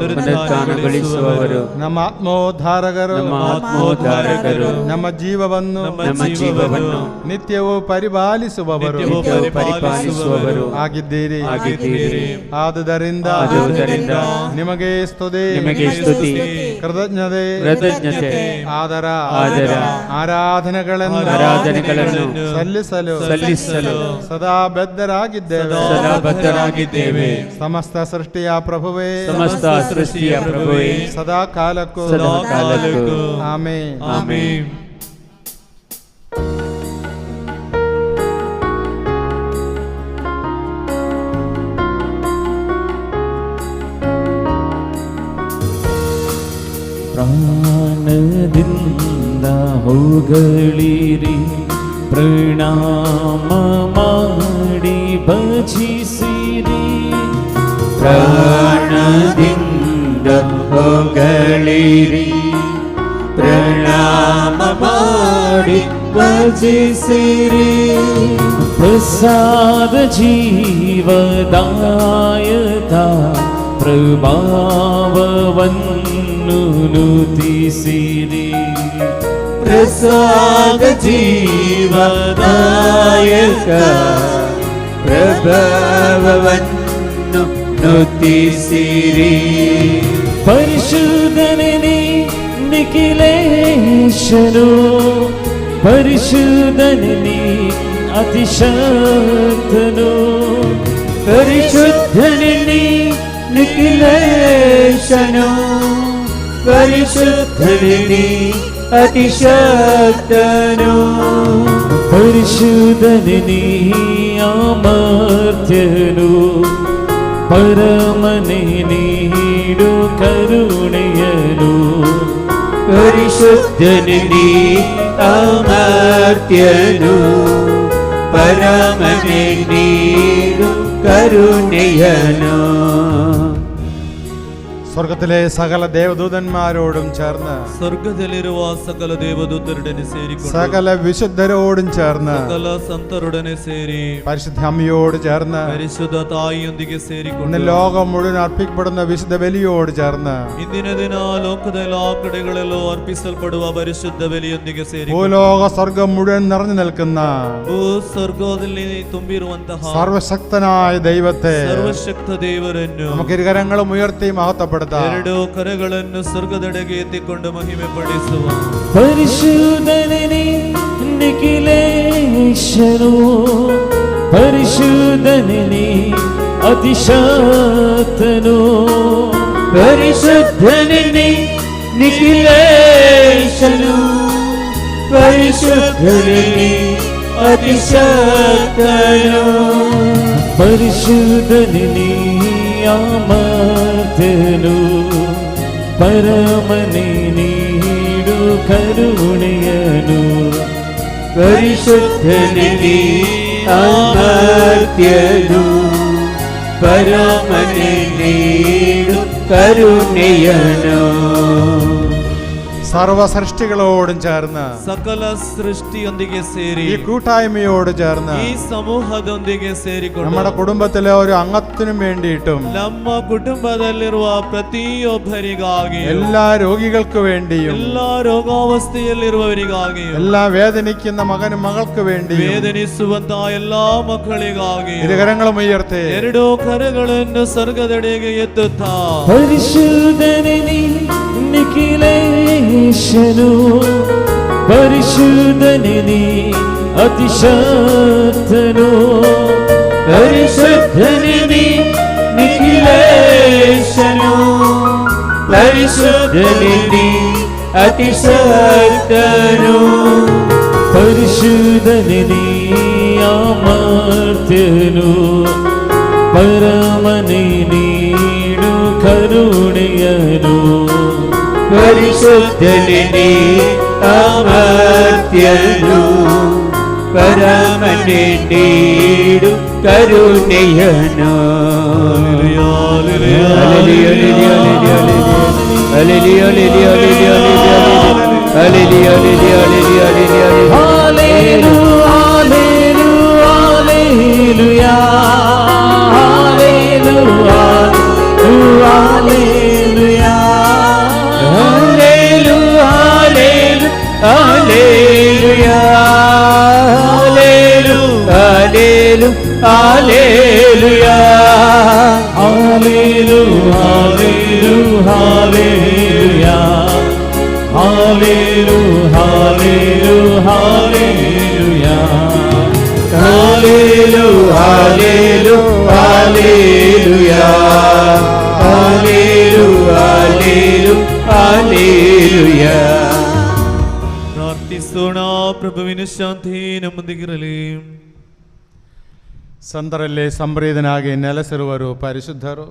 ನಮ್ಮ ಆತ್ಮೋದ್ಧಾರಕರು, ನಮ್ಮ ಜೀವವನ್ನು ನಿತ್ಯವೂ ಪರಿಪಾಲಿಸುವವರು ಆಗಿದ್ದೀರಿ. ಆದುದರಿಂದ ನಿಮಗೆ ಸ್ತುತಿ, ಕೃತಜ್ಞತೆ, ಆದರ ಆರಾಧನೆಗಳನ್ನು ಸಲ್ಲಿಸಲು ಸದಾ ಬದ್ಧರಾಗಿದ್ದೇವೆ. ಸಮಸ್ತ ಸೃಷ್ಟಿಯ ಪ್ರಭುವೇ, ಸದಾ ಕಾಲಕ್ಕೂ ಆಮೆನ್. ಪ್ರಾಣದಿಂದ ಹೊಗಳಿರಿ, ಪ್ರಣಾಮ ಮಾಡಿ ಭಜಿಸಿರಿ. ಪ್ರಾಣದಿಂದ ಹೊಗಳಿರಿ, ಪ್ರಣಾಮ ಮಾಡಿ ಭಜಿಸಿರಿ. ಪ್ರಸಾದ ಜೀವದಾಯಕ ಪ್ರಭಾವವನ್ನು ನುತಿಸಿರಿ. ಪ್ರಸಾದ ಜೀವದಾಯಕ ಪ್ರಭಾವವನ್ನು ನುತಿಸಿರಿ. ಪರಿಶುದ್ಧನೇ ನಿಖಿಲೇಶನು, ಪರಿಶುದ್ಧನೇ ಅತಿಶಕ್ತನು, ಪರಿಶುದ್ಧನೇ ನಿಖಿಲೇಶನು, ಪರಿಶುದ್ಧನೇ ಅತಿಶಕ್ತನು. ಪರಿಶುದ್ಧನೇ ಅಮರ್ತ್ಯನು, ಪರಮನೇ ನೀಡು ಕರುಣೆಯನು. ಪರಿಶುದ್ಧನೇ ಅಮರ್ತ್ಯನು, ಪರಮನೇ ನೀಡು കരുണയനോ. സ്വർഗത്തിലെ സകല ദേവദൂതന്മാരോടും ചേർന്ന് സ്വർഗത്തിലിರುವ സകല ദേവദൂതരുടനെ സേരിക്കൊണ്ട് സകല വിശുദ്ധരോടും ചേർന്ന് സകല സന്തരുടനെ സേരി പരിശുദ്ധ അമ്മയോട് ചേർന്ന് പരിശുദ്ധ തായിയൊಂದಿಗೆ ಸೇರಿಕೊಂಡು ലോകം മുഴുവൻ അർപ്പിക്കപ്പെടുന്ന വിശുദ്ധ ബലിയോട് ചേർന്ന് ಇಂದಿನ ದಿನ ಲೋಕದ ಎಲ್ಲಾ ಕಡೆಗಳಲ್ಲೂ ಅರ್ಪಿಸಲ್ಪಡುವ ಪರಿಶುದ್ಧ ಬಲಿಯೊಂದಿಗೆ ಸೇರಿಕೊಂಡು ഭൂലോക സ്വർഗം മുഴുവൻ നിറഞ്ഞു നിൽക്കുന്ന ಭೂಸ್ವರ್ಗದಲ್ಲಿ ತುಂಬಿರುವಂತಹ സർവശക്തനായ ദൈവത്തെ ಸರ್ವಶಕ್ತ ದೇವರನ್ನು നമുക്ക് ഇരുകരങ്ങളും ഉയർത്തി മഹത്വപ്പെടുത്താം. ಎರಡು ಕರಗಳನ್ನು ಸ್ವರ್ಗದೆಡೆಗೆ ಎತ್ತಿಕೊಂಡು ಮಹಿಮೆ ಪಡಿಸುವ ಪರಿಶುದ್ಧನೇ ನಿಖಿಲೇಶನು, ಪರಿಶುದ್ಧನೇ ಅತಿಶಕ್ತನು, ಪರಿಶುದ್ಧನೇ ನಿಖಿಲೇಶನು, ಪರಿಶುದ್ಧನೇ ಅತಿಶಕ್ತನು, ಪರಿಶುದ್ಧನೇ ಅಮರ್ತ್ಯನು, ಪರಮನೇ ನೀಡು ಕರುಣೆಯನು. ಪರಿಶುದ್ಧನೇ ಅಮರ್ತ್ಯನು, ಪರಮನೆ ನೀಡು കരുണയനോ. സർവ സൃഷ്ടികളോടും ചേർന്ന് ಸಕಲ ಸೃಷ್ಟಿಯೊಂದಿಗೆ ಸೇರಿ ഈ കൂട്ടായ്മയോട് ചേർന്ന് ಈ ಸಮೂಹದೊಂದಿಗೆ ಸೇರಿಕೊಂಡು നമ്മുടെ കുടുംബത്തിലെ ഒരു അംഗത്തിനും വേണ്ടിയിട്ടും ನಮ್ಮ ಕುಟುಂಬದಲ್ಲಿರುವ ಪ್ರತಿಯೊಬ್ಬರಿಗಾಗಿ എല്ലാ രോഗികൾക്ക് വേണ്ടിയും ಎಲ್ಲಾ ರೋಗಾವಸ್ಥೆಯಲ್ಲಿರುವವರಿಗಾಗಿ എല്ലാ വേദനിക്കുന്ന മകനും മകൾക്ക് വേണ്ടിയും ವೇದನಿಸುವಂತಹ ಎಲ್ಲಾ ಮಕ್ಕಳಿಗಾಗಿ ഇരുകരങ്ങളും ഉയർത്തി ಎರಡು ಕರಗಳನ್ನು ಸ್ವರ್ಗದೆಡೆಗೆ ಎತ್ತುತ್ತಾ പരിശുദ്ധനെ നീ നിഖിലേശനു, പരിശുദ്ധനെ നീ അതിശക്തനു, പരിശുദ്ധനെ നീ നിഖിലേശനു, പരിശുദ്ധനെ നീ അതിശക്തനു, പരിശുദ്ധനെ നീ അമർത്യനു, പരമനെ നീಡು ಕರುಣೆಯನು, ಪರಿಶುದ್ಧನೆ ನೀ ಅಮರ್ತ್ಯನು, ಪರಮನೆ ನೀಡು ಕರುಣೆಯನು. ಪ್ರಾರ್ಥಿಸೋಣ. ಪ್ರಭುವಿನ ಶಾಂತಿ ನಮ್ಮೊಂದಿಗಿರಲಿ. ಸಂತರಲ್ಲಿ ಸಂಪ್ರೀತನಾಗಿ ನೆಲೆಸಿರುವರು ಪರಿಶುದ್ಧರು,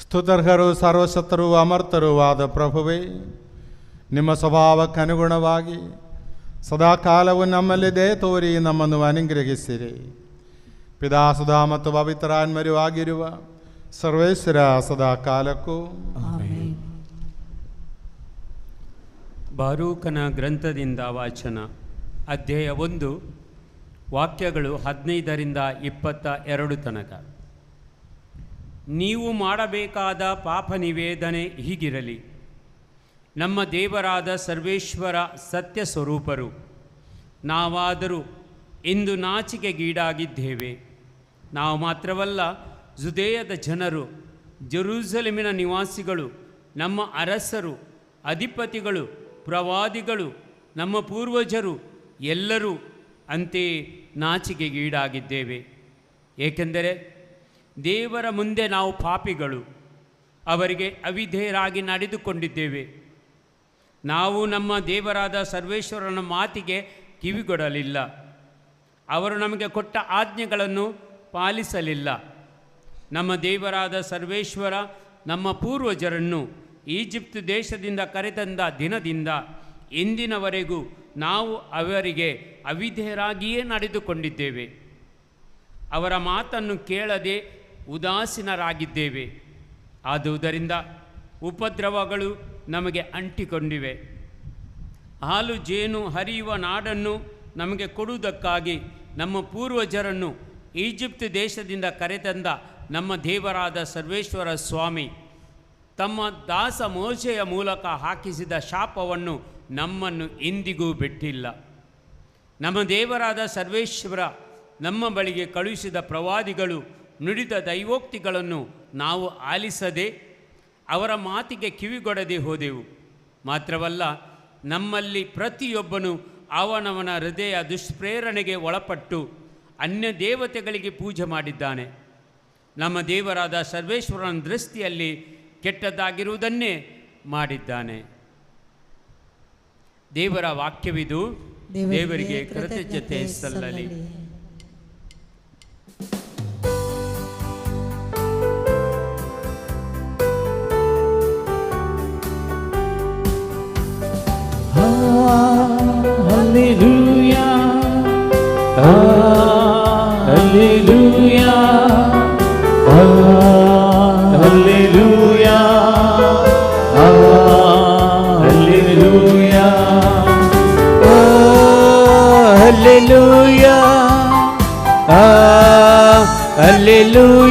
ಸ್ತುತರ್ಹರು, ಸರ್ವಶಕ್ತರು, ಅಮರ್ತರೂ ಆದ ಪ್ರಭುವೇ, ನಿಮ್ಮ ಸ್ವಭಾವಕ್ಕನುಗುಣವಾಗಿ ಸದಾಕಾಲವು ನಮ್ಮಲ್ಲಿ ದಯೆ ತೋರಿ ನಮ್ಮನ್ನು ಅನುಗ್ರಹಿಸಿರಿ. ಪಿತಾಸುಧಾ ಮತ್ತು ಪವಿತ್ರಾತ್ಮರೂ ಆಗಿರುವ ಸರ್ವೇಶ್ವರ ಸದಾಕಾಲಕ್ಕೂ. ಬಾರೂಕನ ಗ್ರಂಥದಿಂದ ವಾಚನ. ಅಧ್ಯಾಯ 1, ವಾಕ್ಯಗಳು 15ರಿಂದ 22 ತನಕ. ನೀವು ಮಾಡಬೇಕಾದ ಪಾಪ ನಿವೇದನೆ ಹೀಗಿರಲಿ. ನಮ್ಮ ದೇವರಾದ ಸರ್ವೇಶ್ವರ ಸತ್ಯ ಸ್ವರೂಪರು, ನಾವಾದರೂ ಇಂದು ನಾಚಿಕೆಗೀಡಾಗಿದ್ದೇವೆ. ನಾವು ಮಾತ್ರವಲ್ಲ, ಜುದೇಯದ ಜನರು, ಜೆರೂಸಲೇಮಿನ ನಿವಾಸಿಗಳು, ನಮ್ಮ ಅರಸರು, ಅಧಿಪತಿಗಳು, ಪ್ರವಾದಿಗಳು, ನಮ್ಮ ಪೂರ್ವಜರು ಎಲ್ಲರೂ ಅಂತೆಯೇ ನಾಚಿಕೆಗೀಡಾಗಿದ್ದೇವೆ. ಏಕೆಂದರೆ ದೇವರ ಮುಂದೆ ನಾವು ಪಾಪಿಗಳು, ಅವರಿಗೆ ಅವಿಧೇಯರಾಗಿ ನಡೆದುಕೊಂಡಿದ್ದೇವೆ. ನಾವು ನಮ್ಮ ದೇವರಾದ ಸರ್ವೇಶ್ವರನ ಮಾತಿಗೆ ಕಿವಿಗೊಡಲಿಲ್ಲ. ಅವರು ನಮಗೆ ಕೊಟ್ಟ ಆಜ್ಞೆಗಳನ್ನು ಪಾಲಿಸಲಿಲ್ಲ. ನಮ್ಮ ದೇವರಾದ ಸರ್ವೇಶ್ವರ ನಮ್ಮ ಪೂರ್ವಜರನ್ನು ಈಜಿಪ್ಟ್ ದೇಶದಿಂದ ಕರೆತಂದ ದಿನದಿಂದ ಇಂದಿನವರೆಗೂ ನಾವು ಅವರಿಗೆ ಅವಿಧೇಯರಾಗಿಯೇ ನಡೆದುಕೊಂಡಿದ್ದೇವೆ. ಅವರ ಮಾತನ್ನು ಕೇಳದೆ ಉದಾಸೀನರಾಗಿದ್ದೇವೆ. ಆದುದರಿಂದ ಉಪದ್ರವಗಳು ನಮಗೆ ಅಂಟಿಕೊಂಡಿವೆ. ಹಾಲು ಜೇನು ಹರಿಯುವ ನಾಡನ್ನು ನಮಗೆ ಕೊಡುವುದಕ್ಕಾಗಿ ನಮ್ಮ ಪೂರ್ವಜರನ್ನು ಈಜಿಪ್ಟ್ ದೇಶದಿಂದ ಕರೆತಂದ ನಮ್ಮ ದೇವರಾದ ಸರ್ವೇಶ್ವರ ಸ್ವಾಮಿ ತಮ್ಮ ದಾಸ ಮೋಶೆಯ ಮೂಲಕ ಹಾಕಿಸಿದ ಶಾಪವನ್ನು ನಮ್ಮನ್ನು ಇಂದಿಗೂ ಬಿಟ್ಟಿಲ್ಲ. ನಮ್ಮ ದೇವರಾದ ಸರ್ವೇಶ್ವರ ನಮ್ಮ ಬಳಿಗೆ ಕಳುಹಿಸಿದ ಪ್ರವಾದಿಗಳು ನುಡಿದ ದೈವೋಕ್ತಿಗಳನ್ನು ನಾವು ಆಲಿಸದೆ ಅವರ ಮಾತಿಗೆ ಕಿವಿಗೊಡದೆ ಹೋದೆವು. ಮಾತ್ರವಲ್ಲ, ನಮ್ಮಲ್ಲಿ ಪ್ರತಿಯೊಬ್ಬನು ಅವನವನ ಹೃದಯ ದುಷ್ಪ್ರೇರಣೆಗೆ ಒಳಪಟ್ಟು ಅನ್ಯ ದೇವತೆಗಳಿಗೆ ಪೂಜೆ ಮಾಡಿದ್ದಾನೆ. ನಮ್ಮ ದೇವರಾದ ಸರ್ವೇಶ್ವರನ ದೃಷ್ಟಿಯಲ್ಲಿ ಕೆಟ್ಟದ್ದಾಗಿರುವುದನ್ನೇ ಮಾಡಿದ್ದಾನೆ. ದೇವರ ವಾಕ್ಯವಿದು. ದೇವರಿಗೆ ಕೃತಜ್ಞತೆ ಸಲ್ಲಲಿ. Hallelujah, hallelujah,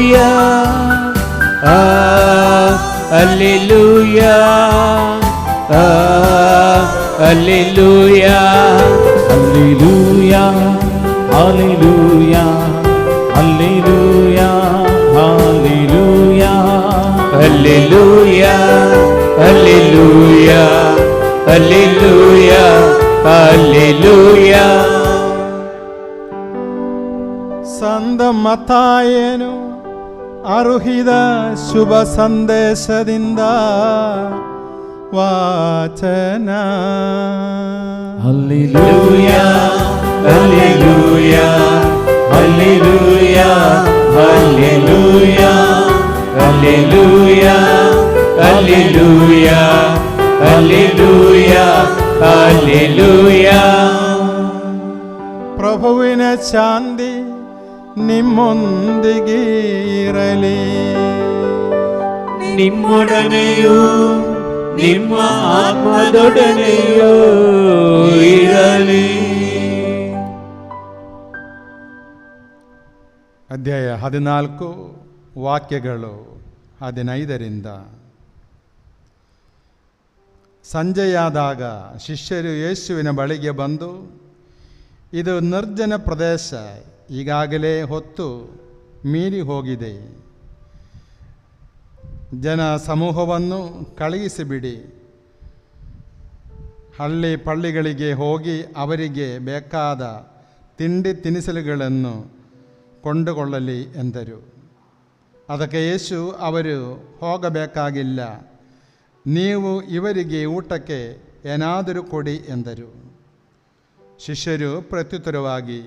Alleluia, Alleluia, Alleluia, Alleluia, Alleluia, Alleluia, Alleluia, Alleluia, Alleluia, Alleluia. ಸಂತ ಮತ್ತಾಯನು ಅರುಹಿದ ಶುಭ ಸಂದೇಶದಿಂದ ವಾಚನ. Alleluia, Alleluia, Alleluia, Alleluia, Alleluia, Alleluia, Alleluia, Alleluia. ಪ್ರಭುವಿನ ಶಾಂತಿ ನಿಮ್ಮೊಂದಿಗೆ ಇರಲಿ. ನಿಮ್ಮೊಡನೆಯೂ ನಿಮ್ಮ ಆತ್ಮದೊಡನೆಯೂ ಇರಲಿ. ಅಧ್ಯಾಯ 14 ವಾಕ್ಯಗಳು 15ರಿಂದ. ಸಂಜೆಯಾದಾಗ ಶಿಷ್ಯರು ಯೇಸುವಿನ ಬಳಿಗೆ ಬಂದು, ಇದು ನಿರ್ಜನ ಪ್ರದೇಶ, ಈಗಾಗಲೇ ಹೊತ್ತು ಮೀರಿ ಹೋಗಿದೆ. ಜನ ಸಮೂಹವನ್ನು ಕಳುಹಿಸಿಬಿಡಿ. ಹಳ್ಳಿ ಪಳ್ಳಿಗಳಿಗೆ ಹೋಗಿ ಅವರಿಗೆ ಬೇಕಾದ ತಿಂಡಿ ತಿನಿಸಲುಗಳನ್ನು ಕೊಂಡುಕೊಳ್ಳಲಿ ಎಂದರು. ಅದಕ್ಕೆ ಯೇಸು, ಅವರು ಹೋಗಬೇಕಾಗಿಲ್ಲ, ನೀವು ಇವರಿಗೆ ಊಟಕ್ಕೆ ಏನಾದರೂ ಕೊಡಿ ಎಂದರು. ಶಿಷ್ಯರು ಪ್ರತ್ಯುತ್ತರವಾಗಿ,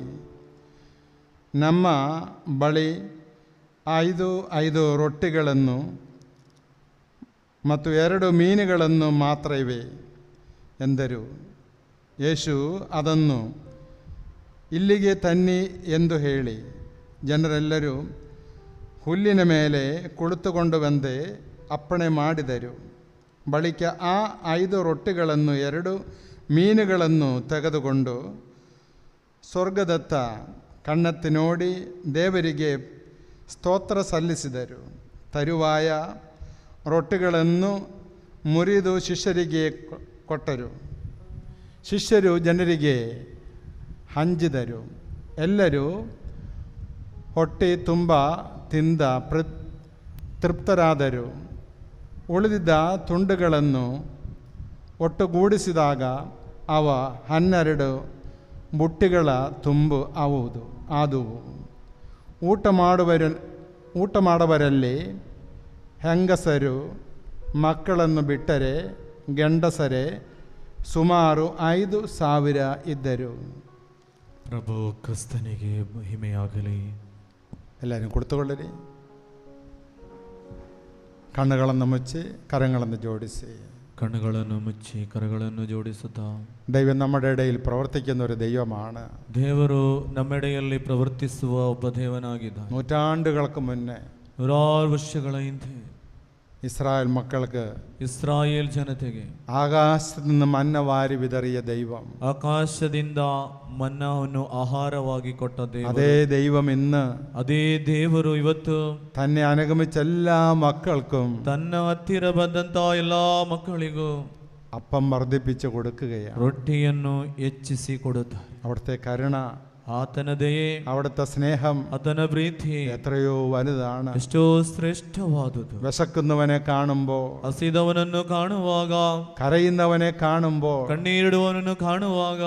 ನಮ್ಮ ಬಳಿ 5 ರೊಟ್ಟಿಗಳನ್ನು ಮತ್ತು 2 ಮೀನುಗಳನ್ನು ಮಾತ್ರ ಇವೆ ಎಂದರು. ಯೇಸು ಅದನ್ನು ಇಲ್ಲಿಗೆ ತನ್ನಿ ಎಂದು ಹೇಳಿ ಜನರೆಲ್ಲರೂ ಹುಲ್ಲಿನ ಮೇಲೆ ಕುಳಿತುಕೊಂಡುವಂತೆ ಅಪ್ಪಣೆ ಮಾಡಿದರು. ಬಳಿಕ ಆ 5 ರೊಟ್ಟಿಗಳನ್ನು 2 ಮೀನುಗಳನ್ನು ತೆಗೆದುಕೊಂಡು ಸ್ವರ್ಗದತ್ತ ಕಣ್ಣೆತ್ತಿ ನೋಡಿ ದೇವರಿಗೆ ಸ್ತೋತ್ರ ಸಲ್ಲಿಸಿದರು. ತರುವಾಯ ರೊಟ್ಟಿಗಳನ್ನು ಮುರಿದು ಶಿಷ್ಯರಿಗೆ ಕೊಟ್ಟರು. ಶಿಷ್ಯರು ಜನರಿಗೆ ಹಂಚಿದರು. ಎಲ್ಲರೂ ಹೊಟ್ಟೆ ತುಂಬ ತಿಂದ ತೃಪ್ತರಾದರು. ಉಳಿದಿದ್ದ ತುಂಡುಗಳನ್ನು ಒಟ್ಟುಗೂಡಿಸಿದಾಗ ಅವ 12 ಬುಟ್ಟಿಗಳ ತುಂಬು ಆದುವು. ಊಟ ಮಾಡುವರಲ್ಲಿ ಹೆಂಗಸರು ಮಕ್ಕಳನ್ನು ಬಿಟ್ಟರೆ ಗಂಡಸರೇ ಸುಮಾರು 5,000 ಇದ್ದರು. ಪ್ರಭು ಕ್ರಿಸ್ತನಿಗೆ ಮಹಿಮೆಯಾಗಲಿ. ಎಲ್ಲರೂ ಕುಳಿತುಕೊಳ್ಳಿರಿ. ಕಣ್ಣುಗಳನ್ನು ಮುಚ್ಚಿ ಕರಗಳನ್ನು ಜೋಡಿಸಿ. കണ്ണുകളെന്ന് മുച്ചി കരകളെന്ന് ജോഡിಸುತ್ತಾ ദൈവം നമ്മുടെ ഇടയിൽ പ്രവർത്തിക്കുന്ന ഒരു ദൈവമാണ്. ದೇವರು ನಮ್ಮೆಡೆಯಲ್ಲಿ ಪ್ರವರ್ತಿಸುವ ಒಬ್ಬ ದೇವನಾಗಿದ್ದಾನೆ. നൂറ്റാണ്ടുകൾക്ക് മുന്നേ 100 ವರ್ಷಗಳ ಹಿಂದೆ ഇസ്രായേൽ മക്കൾക്ക് ಇಸ್ರಾಯೇಲ್ ಜನತೆಗೆ ആകാശത്ത് നിന്ന് മന്ന വാരി വിതറിയ ദൈവം, ಆಕಾಶದಿಂದ ಮನ್ನವನ್ನು ಆಹಾರವಾಗಿ ಕೊಟ್ಟ ದೇವರು, അതേ ദൈവം ഇന്ന് ಅದೇ ದೇವರು ಇವತ್ತು തന്നെ അനുഗമിച്ച എല്ലാ മക്കൾക്കും ತನ್ನ ಹತ್ತಿರ ಬಂದಂತ ಎಲ್ಲಾ ಮಕ್ಕಳಿಗೂ അപ്പം വർദ്ധിപ്പിച്ചു കൊടുക്കുകയാണ്. ರೊಟ್ಟಿಯನ್ನು ಹೆಚ್ಚಿಸಿ ಕೊಡುತ್ತಾರೆ. അവിടുത്തെ കരുണ, ಆತನ ದಯೆ, അവിടുത്തെ സ്നേഹം ಆತನ ಪ್ರೀತಿ എത്രയോ വലുതാണ്. ಎಷ್ಟೋ ಶ್ರೇಷ್ಠವಾದುದು. വിശക്കുന്നവനെ കാണുമ്പോൾ, ಹಸಿದವನನ್ನು ಕಾಣುವಾಗ, കരയുന്നവനെ കാണുമ്പോൾ ಕಣ್ಣೀರಿಡುವವನನ್ನು ಕಾಣುವಾಗ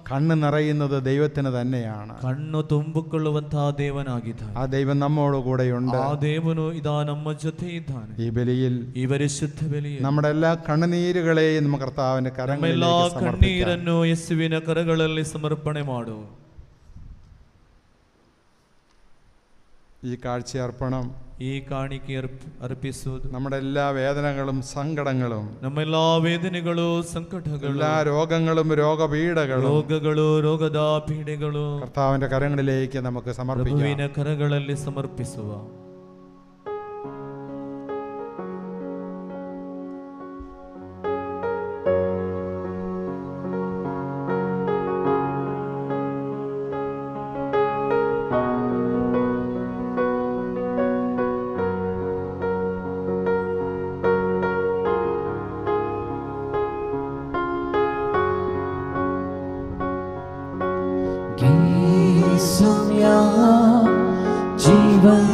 കണ്ണ് നിറയുന്നത് ദൈവത്തിന് തന്നെയാണ്. ಕಣ್ಣು ತುಂಬಿಕೊಳ್ಳುವಂತಹ ದೇವನಾಗಿದ್ದಾನೆ. ആ ദൈവം നമ്മോട് കൂടെയുണ്ട്. ಆ ದೇವನು ಇದಾ ನಮ್ಮ ಜೊತೆ ಇದ್ದಾನೆ. ഈ ബലിയിൽ ಈ ಪರಿಶುದ್ಧ ಬಲಿಯಲ್ಲಿ നമ്മുടെ എല്ലാ കണ്ണുനീരുകളെയും ನಮ್ಮ കർത്താവിന്റെ ನಮ್ಮೆಲ್ಲಾ കരങ്ങളിലേക്ക് സമർപ്പിക്കാം. ಕಣ್ಣೀರನ್ನು ಯೇಸುವಿನ ಕರಗಳಲ್ಲಿ ಸಮರ್ಪಣೆ ಮಾಡು. ഈ കാഴ്ചയർപ്പണം ಈ ಕಾಣಿಕೆ ಅರ್ಪಿಸುವುದು നമ്മുടെ എല്ലാ വേദനകളും സങ്കടങ്ങളും, ನಮ್ಮೆಲ್ಲಾ ವೇದನೆಗಳು, ಸಂಕಟಗಳು, എല്ലാ രോഗങ്ങളും രോഗപീഠകളും ರೋಗಗಳು, ರೋಗದ ಪೀಡೆಗಳು കർത്താവിന്റെ കരങ്ങളിലേക്ക് നമുക്ക് സമർപ്പിക്കാം. ಪ್ರಭುವಿನ ಕರಗಳಲ್ಲಿ ಸಮರ್ಪಿಸುವ. सुम्या जीवन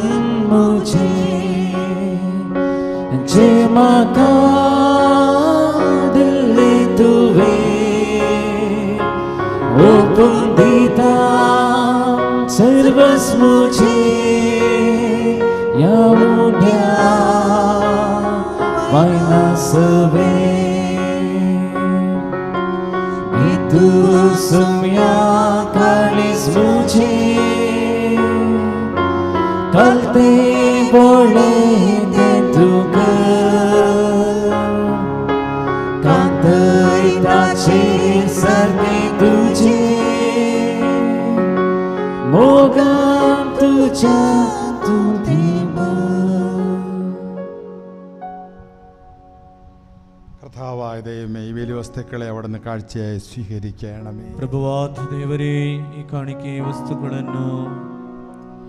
मुझे जे माका दिल तुवे ओ पुंदिता सर्वस मुझे यामुन्या वायना सवे itu semua kalis muci kalte boleh tentuka kata itaci sarni tuji moga tu jatuh tiba. കർത്താവായ ദൈവമേ, ഈ വലിയ വസ്തുക്കളെ അവിടുന്ന് കാഴ്ചയായി സ്വീകരിക്കണമേ. ಪ್ರಭುವಾದ ದೇವರೇ, ಈ ಕಾಣಿಕೆ ವಸ್ತುಗಳನ್ನು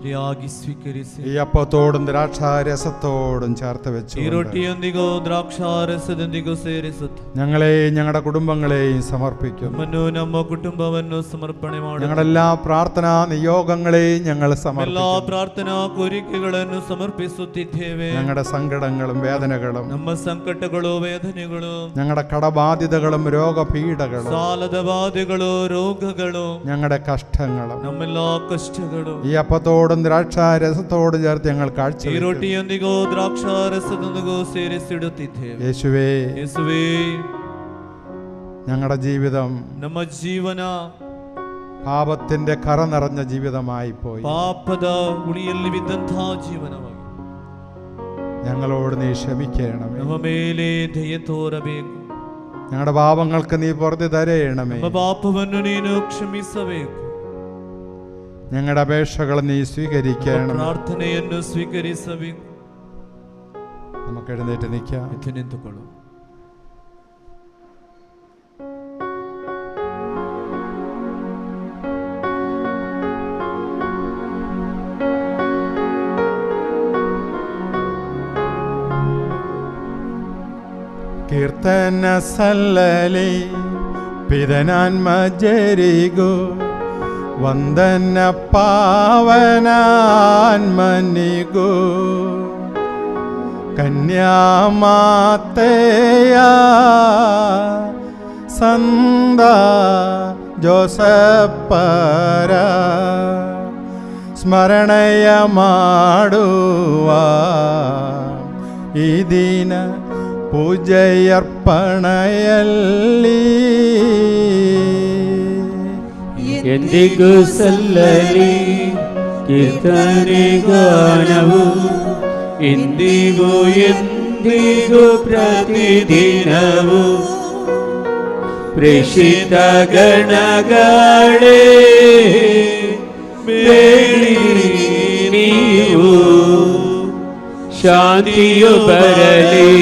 ರಿಯಾಗಿ ಸ್ವೀಕರಿಸಿ ഈ അപ്പത്തോടും ദ്രാക്ഷാരസത്തോടും ചേർത്ത് വെച്ചു ಈ ರೊಟ್ಟಿಯೊಂದಿಗೂ ದ್ರಾಕ್ಷಾರಸದೊಂದಿಗೂ ಸೇರಿಸುತ್ತ ഞങ്ങളെയും ഞങ്ങളുടെ കുടുംബങ്ങളെയും സമർപ്പിക്കുന്നു. ನಮ್ಮನ್ನು ನಮ್ಮ ಕುಟುಂಬವನ್ನು ಸಮರ್ಪಣೆ ಮಾಡಿ ഞങ്ങളുടെ എല്ലാ പ്രാർത്ഥനാ നിയോഗങ്ങളെയും ഞങ്ങൾ ಎಲ್ಲಾ സമർപ്പിക്കുന്നു. ಪ್ರಾರ್ಥನಾ ಕೋರಿಕೆಗಳನ್ನು ಸಮರ್ಪಿಸುತ್ತಿದ್ದೇವೆ. ഞങ്ങളുടെ സങ്കടങ്ങളും വേദനകളും, ನಮ್ಮ ಸಂಕಟಗಳು, ವೇದನೆಗಳು, ഞങ്ങളുടെ കടബാധിതകളും രോഗപീഠകളും, ಸಾಲದ ಬಾಧೆಗಳು, ರೋಗಗಳು, ഞങ്ങളുടെ കഷ്ടങ്ങളും ನಮ್ಮೆಲ್ಲಾ ಕಷ್ಟಗಳು ഈ അപ്പത്തോടും ദ്രാക്ഷാരസത്തോടും ചേർത്ത് ഞങ്ങൾ കാഴ്ച ಈ ರೊಟ್ಟಿಯೊಂದಿಗೂ ദ്ರಾಕ್ಷಾರಸದೊಂದಿಗೂ ಸೇರಿಸಿಡುತ್ತಿದ್ದೇವೆ. യേശുവേ, ಯೇಸುವೇ, ഞങ്ങളുടെ ജീവിതം ನಮ್ಮ ಜೀವನ പാപത്തിന്റെ കറ നിറഞ്ഞ ജീവിതമായി പോയി. ಪಾಪದ ಗುಳಿಯಲ್ಲಿ ಬಿದ್ದಂತಹ ಜೀವನವಾಗಿ ഞങ്ങളോട് നീ ക്ഷമിക്കണമേ. ನಮ್ಮ ಮೇಲೆ ದಯೆ ತೋರಬೇಕು. ഞങ്ങളുടെ പാപങ്ങൾക്ക് നീ പുറത്തു തരയണമേ. ನಮ್ಮ ಪಾಪವನ್ನು ನೀನು ಕ್ಷಮಿಸಬೇಕು. ഞങ്ങളുടെ അപേക്ഷകൾ നീ സ്വീകരിക്കണം. ಪ್ರಾರ್ಥನೆಯನ್ನು ಸ್ವೀಕರಿಸಬೇಕು. നമുക്ക് എഴുന്നേറ്റ് നിൽക്കാം. ಎದ್ದು ನಿಂತುಕೊಳ್ಳು. കീർത്തന സല്ലലി പിതനാൻ മജരിഗോ ವಂದನ ಪಾವನಾನ್ಮನಿಗೂ ಕನ್ಯಾಮಾತೆಯ ಸಂದ ಜೋಸಪ್ಪರ ಸ್ಮರಣೆಯ ಮಾಡುವ ಈ ದಿನ ಪೂಜೆಯರ್ಪಣೆಯಲ್ಲಿ ಎಂದಿಗೂ ಸಲ್ಲಲಿ ಕೀರ್ತನೆ ಗಾನವು ಇಂದಿಗೂ ಎಂದಿಗೂ ಪ್ರತಿದಿನವು ಪ್ರೇಷಿತ ಗಣಗಳೇ ಬೇಡಿರಿ ನೀವು ಶಾಂತಿಯು ಬರಲಿ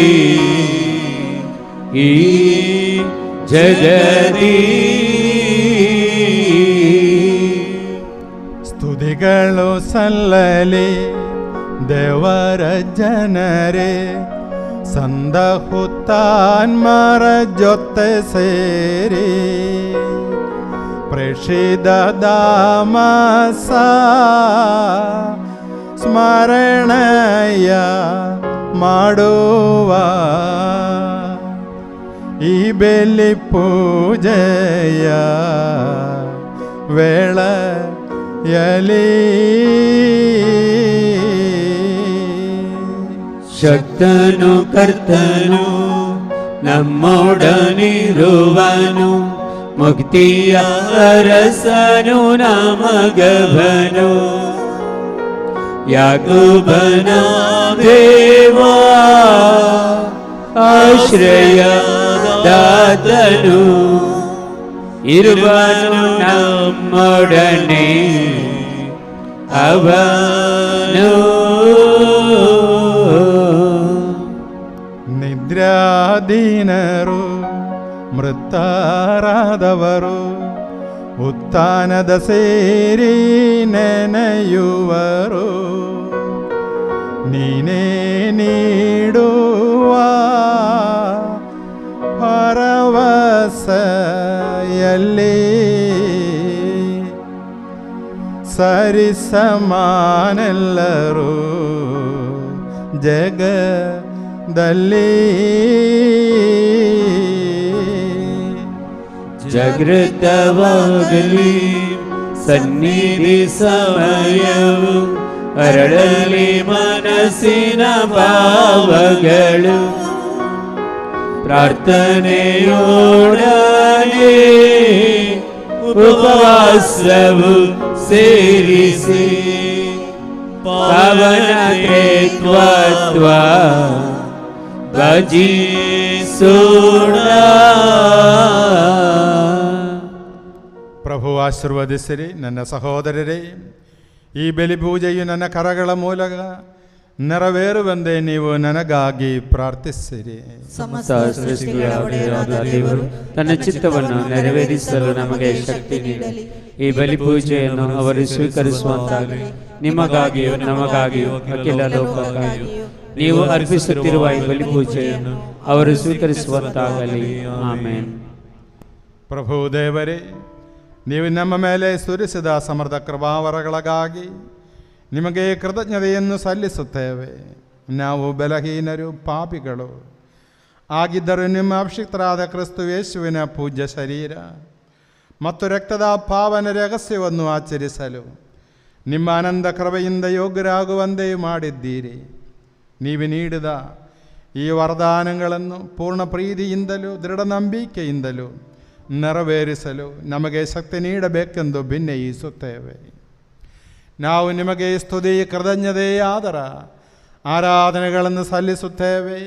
ಈ ಜಗದಿ ಸ್ತುತಿಗಳು ಸಲ್ಲಲಿ ದೇವರ ಜನರೇ ಸಂದ ಹುತ್ತಾನ್ಮರ ಜೊತೆ ಸೇರಿ ಪ್ರೇಷಿತ ದಾಮಸ ಸ್ಮರಣೆಯ ಮಾಡುವ ಈ ಬೆಲಿ ಪೂಜೆಯ ವೇಳೆಯಲಿ ಶಕ್ತನು ಕರ್ತನು ನಮ್ಮೊಡನಿರುವನು ಮುಕ್ತಿಯ ಅರಸನು ನಮಗವನು ಯಾಕೋಬನ ದೇವಾ ಆಶ್ರಯ ದಾತನು ಇರುವನು ನಮ್ಮೊಡನೆ ಅವನು ನಿದ್ರಾಧೀನರು ಮೃತರಾದವರು ಉತ್ಥಾನದ ಸೇರಿ ನೆನೆಯುವರು ನೀನೇ ನೀಡುವ ಭರವಸೆಯಲ್ಲಿ ಸರಿಸಮಾನೆಲ್ಲರೂ ಜಗದಲ್ಲಿ ಜಾಗೃತವಾಗಲಿ ಸನ್ನಿಧಿ ಸಮಯವು ಅರಳಲಿ ಮನಸ್ಸಿನ ಭಾವಗಳು ಪ್ರಾರ್ಥನೆಯೋಡನೆ ಉಪವಾಸವು ಸೇರಿಸಿ ಪಾವನ ತ್ರೇತ್ವತ್ವ ಭಜಿಸೋಣ. ಪ್ರಭು ಆಶೀರ್ವದಿಸಿರಿ ನನ್ನ ಸಹೋದರರೇ. ಈ ಬಲಿಪೂಜೆಯು ನನ್ನ ಕರಗಳ ಮೂಲಕ ನೆರವೇರುವಂತೆ ನೀವು ನನಗಾಗಿ ಪ್ರಾರ್ಥಿಸಿರಿ. ಸಮಸ್ತ ಸೃಷ್ಟಿಗಳ ಒಡೆಯರಾದ ದೇವರು ತನ್ನ ಚಿತ್ತವನ್ನು ನೆರವೇರಿಸಲು ನಮಗೆ ಶಕ್ತಿ ನೀಡಲಿ. ಈ ಬಲಿಪೂಜೆಯನ್ನು ಅವರು ಸ್ವೀಕರಿಸುವಂತಾಗಲಿ. ನಿಮಗಾಗಿಯೂ ನಮಗಾಗಿಯೂ ಅಖಿಲ ಲೋಕಕ್ಕಾಗಿಯೂ ನೀವು ಅರ್ಪಿಸುತ್ತಿರುವ ಈ ಬಲಿಪೂಜೆಯನ್ನು ಅವರು ಸ್ವೀಕರಿಸುವಂತಾಗಲಿ. ಆಮೇನ್. ಪ್ರಭು ದೇವರೇ, ನೀವು ನಮ್ಮ ಮೇಲೆ ಸುರಿಸಿದ ಸಮರ್ಥ ಕೃಪಾವರಗಳಿಗಾಗಿ ನಿಮಗೆ ಕೃತಜ್ಞತೆಯನ್ನು ಸಲ್ಲಿಸುತ್ತೇವೆ. ನಾವು ಬಲಹೀನರು, ಪಾಪಿಗಳು ಆಗಿದ್ದರೂ ನಿಮ್ಮ ಅಭಿಷಿಕ್ತರಾದ ಕ್ರಿಸ್ತ ಯೇಸುವಿನ ಪೂಜ್ಯ ಶರೀರ ಮತ್ತು ರಕ್ತದ ಪಾವನ ರಹಸ್ಯವನ್ನು ಆಚರಿಸಲು ನಿಮ್ಮ ಆನಂದ ಕೃಪೆಯಿಂದ ಯೋಗ್ಯರಾಗುವಂತೆ ಮಾಡಿದ್ದೀರಿ. ನೀವು ನೀಡಿದ ಈ ವರದಾನಗಳನ್ನು ಪೂರ್ಣ ಪ್ರೀತಿಯಿಂದಲೂ ದೃಢ ನಂಬಿಕೆಯಿಂದಲೂ ನೆರವೇರಿಸಲು ನಮಗೆ ಶಕ್ತಿ ನೀಡಬೇಕೆಂದು ಭಿನ್ನಯಿಸುತ್ತೇವೆ. ನಾವು ನಿಮಗೆ ಸ್ತುತಿ, ಕೃತಜ್ಞತೆ, ಆದರ ಆರಾಧನೆಗಳನ್ನು ಸಲ್ಲಿಸುತ್ತೇವೆ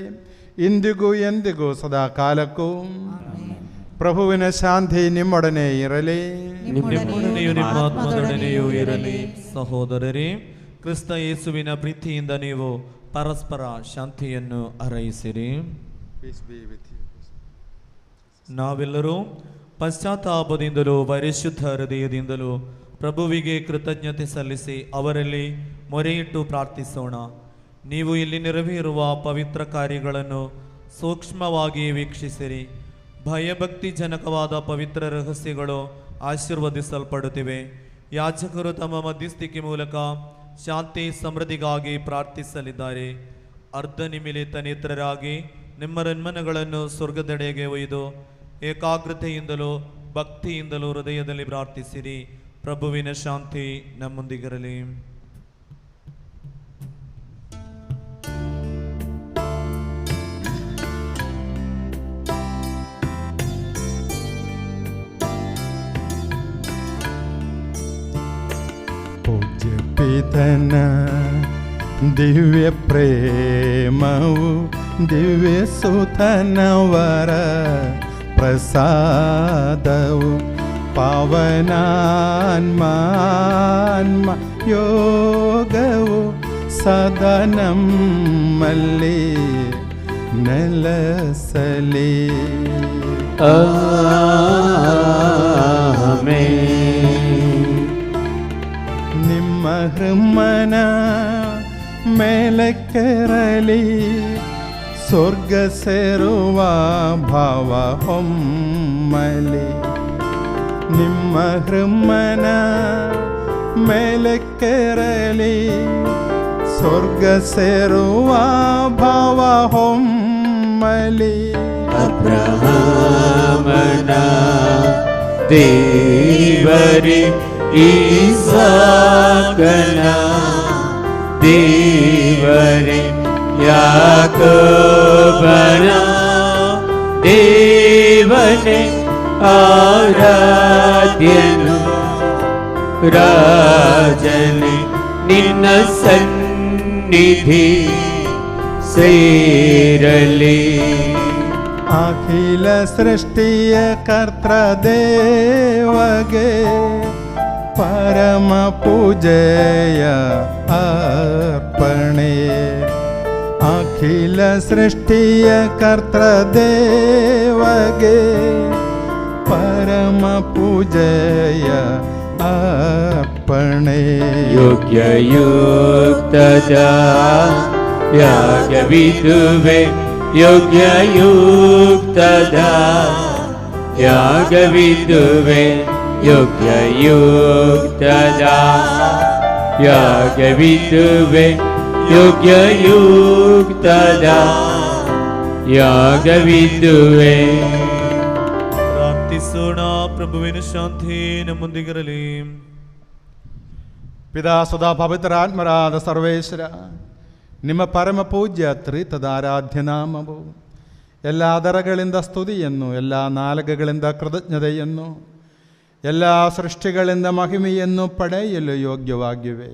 ಇಂದಿಗೂ ಎಂದಿಗೂ ಸದಾ ಕಾಲಕ್ಕೂ. ಪ್ರಭುವಿನ ಶಾಂತಿ ನಿಮ್ಮೊಡನೆ ಇರಲಿ. ನಿಮ್ಮೊಡನೆಯೂ ನಿಮ್ಮ ಆತ್ಮದೊಡನೆಯೂ ಇರಲಿ. ಸಹೋದರರೇ, ಕ್ರಿಸ್ತ ಯೇಸುವಿನ ಪ್ರೀತಿಯಿಂದ ನೀವು ಪರಸ್ಪರ ಶಾಂತಿಯನ್ನು ಹಾರೈಸಿರಿ. ನಾವೆಲ್ಲರೂ ಪಶ್ಚಾತ್ತಾಪದಿಂದಲೂ ಪರಿಶುದ್ಧ ಹೃದಯದಿಂದಲೂ ಪ್ರಭುವಿಗೆ ಕೃತಜ್ಞತೆ ಸಲ್ಲಿಸಿ ಅವರಲ್ಲಿ ಮೊರೆಯಿಟ್ಟು ಪ್ರಾರ್ಥಿಸೋಣ. ನೀವು ಇಲ್ಲಿ ನೆರವೇರುವ ಪವಿತ್ರ ಕಾರ್ಯಗಳನ್ನು ಸೂಕ್ಷ್ಮವಾಗಿ ವೀಕ್ಷಿಸಿರಿ. ಭಯಭಕ್ತಿಜನಕವಾದ ಪವಿತ್ರ ರಹಸ್ಯಗಳು ಆಶೀರ್ವದಿಸಲ್ಪಡುತ್ತಿವೆ. ಯಾಜಕರು ತಮ್ಮ ಮಧ್ಯಸ್ಥಿಕೆ ಮೂಲಕ ಶಾಂತಿ ಸಮೃದ್ಧಿಗಾಗಿ ಪ್ರಾರ್ಥಿಸಲಿದ್ದಾರೆ. ಅರ್ಧ ನಿಮಿಲಿತ ನೇತ್ರರಾಗಿ ನಿಮ್ಮ ರನ್ಮನಗಳನ್ನು ಸ್ವರ್ಗದೆಡೆಗೆ ಒಯ್ದು ಏಕಾಗ್ರತೆಯಿಂದಲೂ ಭಕ್ತಿಯಿಂದಲೂ ಹೃದಯದಲ್ಲಿ ಪ್ರಾರ್ಥಿಸಿರಿ. ಪ್ರಭುವಿನ ಶಾಂತಿ ನಮ್ಮೊಂದಿಗಿರಲಿ. ಪೂಜ್ಯ ಪಿತನ ದಿವ್ಯ ಪ್ರೇಮವು ದಿವ್ಯ ಸುತನವರ ಪ್ರಸಾದವು ಪಾವನಾನ್ಮಾನ್ಮ ಯೋಗವು ಸದನಮ್ಮಲ್ಲಿ ನೆಲಸಲಿ. ಆಮೆನ್. ನಿಮ್ಮ ಹೃಮ್ಮನ ಮೇಲಕ್ಕೆರಲಿ, ಸ್ವರ್ಗ ಸೇರುವ ಭಾವ ಹೊಮ್ಮಲಿ. ನಿಮ್ಮ ಹೃಮ್ಮನ ಮೇಲಕ್ಕೆರಲಿ, ಸ್ವರ್ಗ ಸೇರುವ ಭಾವ ಹೊಮ್ಮಲಿ. ಅಬ್ರಹಾಮನ ದೇವರೇ, ಈಸಾಕನ ದೇವರೇ, ಯಾಕೋಬನ ದೇವನೇ, ಆರಾಧ್ಯನು ರಾಜನೇ, ನಿನ್ನ ಸನ್ನಿಧಿ ಸೇರಲಿ. ಅಖಿಲ ಸೃಷ್ಟಿಯ ಕರ್ತೃದೇವಗೆ ಪರಮ ಪೂಜೆಯ ಅರ್ಪಣೆ. ಅಖಿಲ ಸೃಷ್ಟಿಯ ಕರ್ತೃದೇವಗೆ ಪರಮ ಪೂಜೆಯ ಅರ್ಪಣೆ. ಯೋಗ್ಯಯುಕ್ತದ ಯಾಗವಿದುವೆ, ಯೋಗ್ಯಯುಕ್ತದ ಯಾಗವಿದುವೆ, ಯೋಗ್ಯಯುಕ್ತದ ಯಾಗವಿದುವೆ ಯೋಗ್ಯಯುಕ್ತದ ಯಾಗವಿದುವೆ. ಪ್ರಾರ್ಥಿಸೋಣ. ಪ್ರಭುವಿನ ಶಾಂತಿ ನಮ್ಮೊಂದಿಗಿರಲಿ. ಪಿತಾ ಸುಧಾ ಪವಿತ್ರಾತ್ಮರಾದ ಸರ್ವೇಶ್ವರ, ನಿಮ್ಮ ಪರಮ ಪೂಜ್ಯ ತ್ರಿತದ ಆರಾಧ್ಯ ನಾಮವು ಎಲ್ಲ ಆದರಗಳಿಂದ ಸ್ತುತಿಯನ್ನು, ಎಲ್ಲ ನಾಲಿಗೆಗಳಿಂದ ಕೃತಜ್ಞತೆಯನ್ನು, ಎಲ್ಲ ಸೃಷ್ಟಿಗಳಿಂದ ಮಹಿಮೆಯನ್ನು ಪಡೆಯಲು ಯೋಗ್ಯವಾಗಿವೆ.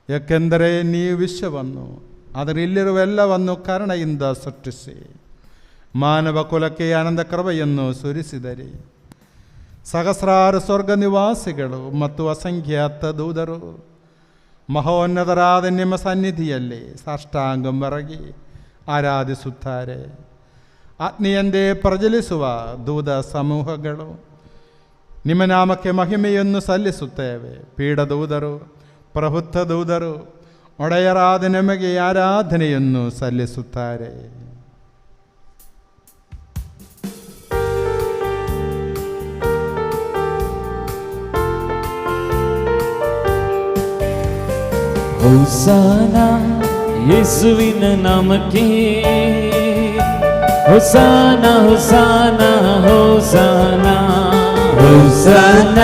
ಏಕೆಂದರೆ ನೀವು ವಿಶ್ವವನ್ನು ಅದರಲ್ಲಿರುವೆಲ್ಲವನ್ನು ಕರುಣೆಯಿಂದ ಸೃಷ್ಟಿಸಿ ಮಾನವ ಕುಲಕ್ಕೆ ಆನಂದ ಕೃಪೆಯನ್ನು ಸುರಿಸಿದರಿ. ಸಹಸ್ರಾರು ಸ್ವರ್ಗ ನಿವಾಸಿಗಳು ಮತ್ತು ಅಸಂಖ್ಯಾತ ದೂತರು ಮಹೋನ್ನತರಾದ ನಿಮ್ಮ ಸನ್ನಿಧಿಯಲ್ಲಿ ಸಾಷ್ಟಾಂಗಮರಗಿ ಆರಾಧಿಸುತ್ತಾರೆ. ಅಗ್ನಿಯಂದೇ ಪ್ರಜ್ವಲಿಸುವ ದೂತ ಸಮೂಹಗಳು ನಿಮ್ಮ ನಾಮಕ್ಕೆ ಮಹಿಮೆಯನ್ನು ಸಲ್ಲಿಸುತ್ತೇವೆ. ಪೀಡದೂತರು, ಪ್ರಭುತ್ವ ದೂತರು ಒಡೆಯರಾದ ನಿಮಗೆ ಆರಾಧನೆಯನ್ನು ಸಲ್ಲಿಸುತ್ತಾರೆ. ಹೋಸಾನ ಯೇಸುವಿನ ನಾಮಕ್ಕೆ, ಹೋಸಾನ ಹೋಸಾನ ಹೋಸಾನ ಹೋಸನ್ನ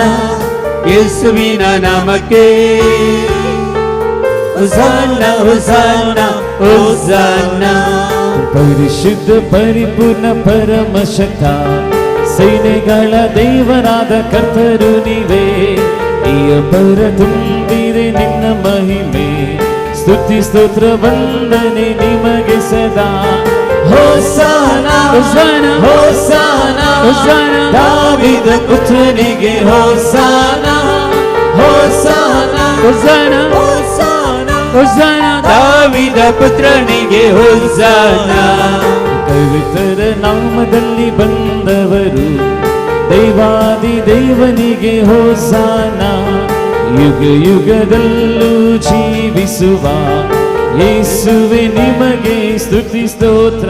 ಯೇಸುವಿನ ನಾಮಕ್ಕೆ, ಹೋಸನ್ನ ಹೋಸನ್ನ ಹೋಸನ್ನ. ಪರಿಶುದ್ಧ ಪರಿಪೂರ್ಣ ಪರಮಶಕ್ತ ಸೈನ್ಯಗಳ ದೇವರಾದ ಕರ್ತರು ನೀವೇ. ಅಪರ ತುಂಬಿರೆ ನಿನ್ನ ಮಹಿಮೆ, ಸ್ತುತಿ ಸ್ತೋತ್ರ ವಂದನೆ ನಿಮಗೆ ಸದಾ. ಹೋಸಾನ ಹೋಸಾನ ಹೋಸಾನ ಹೋಸಾನ ದಾವೀದ ಪುತ್ರನಿಗೆ ಹೋಸಾನ ಹೋಸಾನ ಹೋಸಾನ ಹೋಸಾನ ಹೋಸಾನ ದಾವೀದ ಪುತ್ರನಿಗೆ ಹೋಸನ್ನ. ಪವಿತ್ರ ನಾಮದಲ್ಲಿ ಬಂದವರು ದೈವಾದಿ ದೇವನಿಗೆ ಹೋಸಾನ. ಯುಗ ಯುಗದಲ್ಲೂ ಜೀವಿಸುವ ಯೇಸುವೆ ನಿಮಗೆ ಸ್ತುತಿ ಸ್ತೋತ್ರ.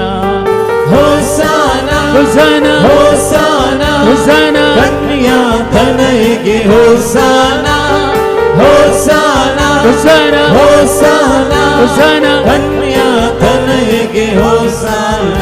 ಹೋಸಾನ ಹೋಸಾನ ಹೋಸಾನ ಹೋಸಾನ ಕನ್ಯಾ ತನಯಗೆ ಹೋಸಾನ ಹೋಸಾನ ಹೋಸಾನ ಹೋಸಾನ ಹೋಸಾನ ಕನ್ಯಾ ತನಯಗೆ ಹೋಸಾನ.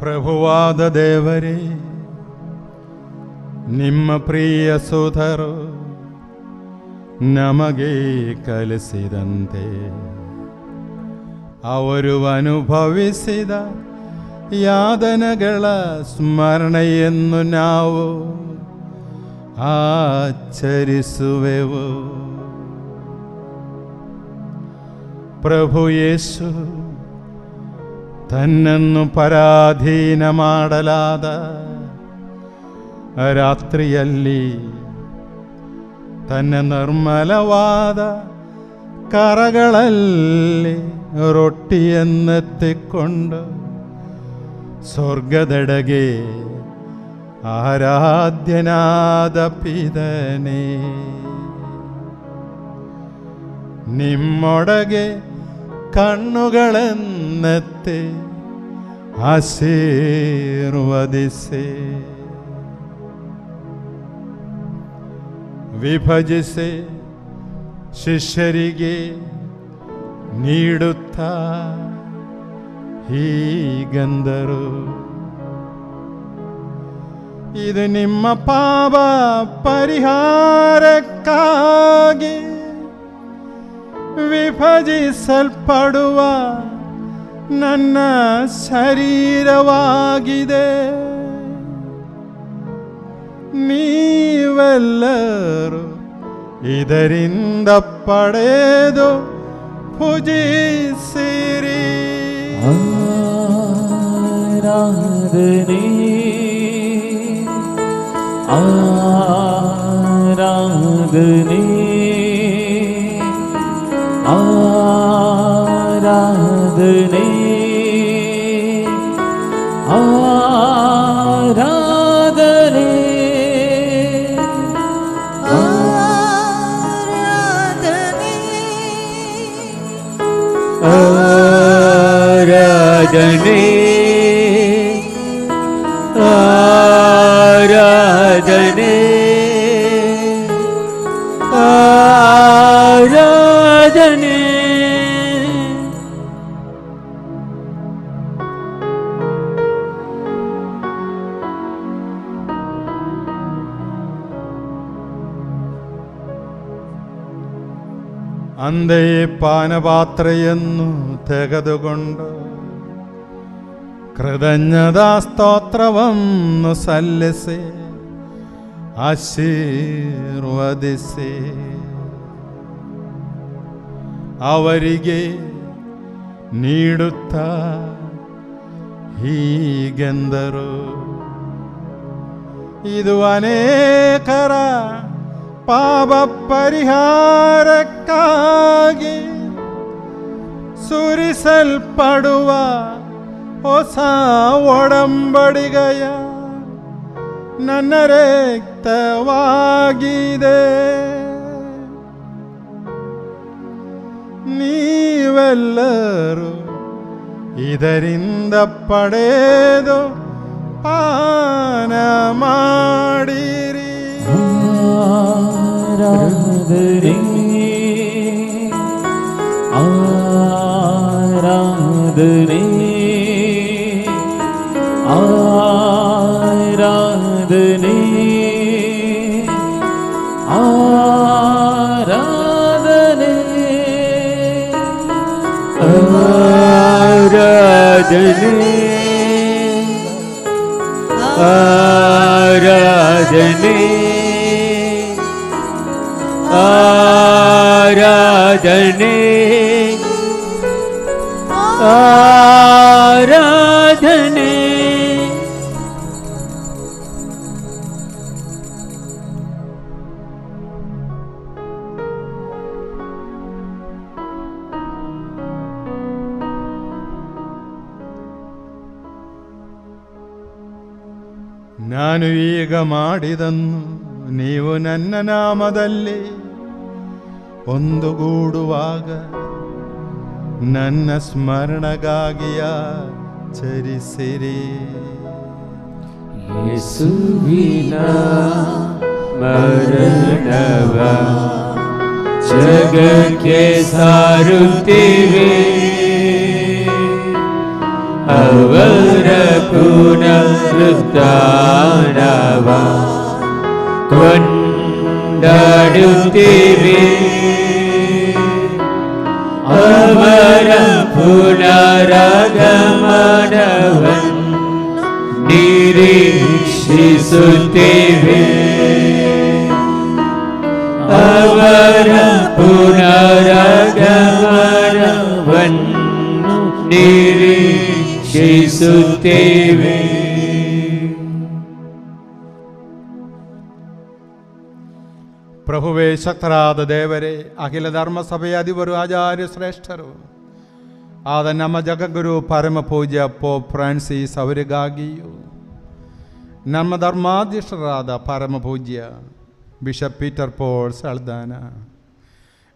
ಪ್ರಭುವಾದ ದೇವರೇ, ನಿಮ್ಮ ಪ್ರಿಯ ಸುಧರು ನಮಗೆ ಕಲಿಸಿದಂತೆ ಅವರು ಅನುಭವಿಸಿದ ಯಾತನೆಗಳ ಸ್ಮರಣೆಯನ್ನು ನಾವು ಆಚರಿಸುವೆವು. ಪ್ರಭು ಯೇಸು ತನ್ನನ್ನು ಪರಾಧೀನ ಮಾಡಲಾದ ರಾತ್ರಿಯಲ್ಲಿ ತನ್ನ ನಿರ್ಮಲವಾದ ಕರಗಳಲ್ಲಿ ರೊಟ್ಟಿಯನ್ನೆತ್ತಿಕೊಂಡು ಸ್ವರ್ಗದೆಡೆಗೆ ಆರಾಧ್ಯನಾದ ಪಿತನೇ, ನಿಮ್ಮೊಳಗೆ ಕಣ್ಣುಗಳನ್ನೆತ್ತಿ ಆಶೀರ್ವದಿಸಿ ವಿಭಜಿಸಿ ಶಿಷ್ಯರಿಗೆ ನೀಡುತ್ತಾ ಹೀಗೆಂದರು. ಇದು ನಿಮ್ಮ ಪಾಪ ಪರಿಹಾರಕ್ಕಾಗಿ ವಿಭಜಿಸಲ್ಪಡುವ ನನ್ನ ಶರೀರವಾಗಿದೆ. ನೀವೆಲ್ಲರೂ ಇದರಿಂದ ಪಡೆದು ಪೂಜಿಸಿರಿ. ಆರಾಧನೆ ಆರಾಧನೆ ಆರಾಧನೆ ಆರಾಧನೆ ಆರಾಧನೆ ಆರಾಧನೆ. ಅಂದೇ ಪಾನಪಾತ್ರೆಯನ್ನು ತೆಗೆದುಕೊಂಡು ಕೃತಜ್ಞತಾ ಸ್ತೋತ್ರವನ್ನು ಸಲ್ಲಿಸಿ ಆಶೀರ್ವದಿಸಿ ಅವರಿಗೆ ನೀಡುತ್ತಾ ಹೀಗೆಂದರು, ಇದು ಅನೇಕರ ಪಾಪ ಪರಿಹಾರಕ್ಕಾಗಿ ಸುರಿಸಲ್ಪಡುವ ಹೊಸ ಒಡಂಬಡಿಕೆಯ ನನ್ನ ರಕ್ತವಾಗಿದೆ. ನೀವೆಲ್ಲರೂ ಇದರಿಂದ ಪಡೆದು ಪಾನ ಮಾಡಿರಿ. ಆರಾಧನೆ ಆರಾಧನೆ ಆರಾಧನೆ ಆರಾಧನೆ ಆರಾಧನೆ ಆರಾಧನೆ ಆರಾಧನೆ ಆರಾಧನೆ. ನಾನು ಈಗ ಮಾಡಿದನ್ನು ನೀವು ನನ್ನ ನಾಮದಲ್ಲಿ ಒಂದುಗೂಡುವಾಗ ನನ್ನ ಸ್ಮರಣೆಗಾಗಿಯ ಚರಿಸಿರಿ. ಯೇಸುವಿನ ಮರಣವ ಜಗಕ್ಕೆ ಸಾರುತ್ತೇವೆ, ಅವರ ಪುನರುತ್ಥಾನವ ಕೊಂಡಾಡುತ್ತೇವೆ, ಅವರ ಪುನರಾಗಮನವನ್ನು ನಿರೀಕ್ಷಿಸುತ್ತೇವೆ, ಅವರ ಪುನರಾಗಮನವನ್ನು ನಿರೀಕ್ಷಿಸುತ್ತೇವೆ. ಪ್ರಭುವೇ, ಶಕ್ತರಾದ ದೇವರೇ, ಅಖಿಲ ಧರ್ಮಸಭೆಯ ಅಧಿಪರು, ಆಚಾರ್ಯ ಶ್ರೇಷ್ಠರು ಆದ ನಮ್ಮ ಜಗದ್ಗುರು ಪರಮ ಪೂಜ್ಯ ಪೋಪ್ ಫ್ರಾನ್ಸಿಸ್ ಅವರಿಗಾಗಿಯೂ, ನಮ್ಮ ಧರ್ಮಾಧ್ಯಕ್ಷರಾದ ಪರಮ ಪೂಜ್ಯ ಬಿಷಪ್ ಪೀಟರ್ ಪೋಲ್ ಸಳ್ದಾನ,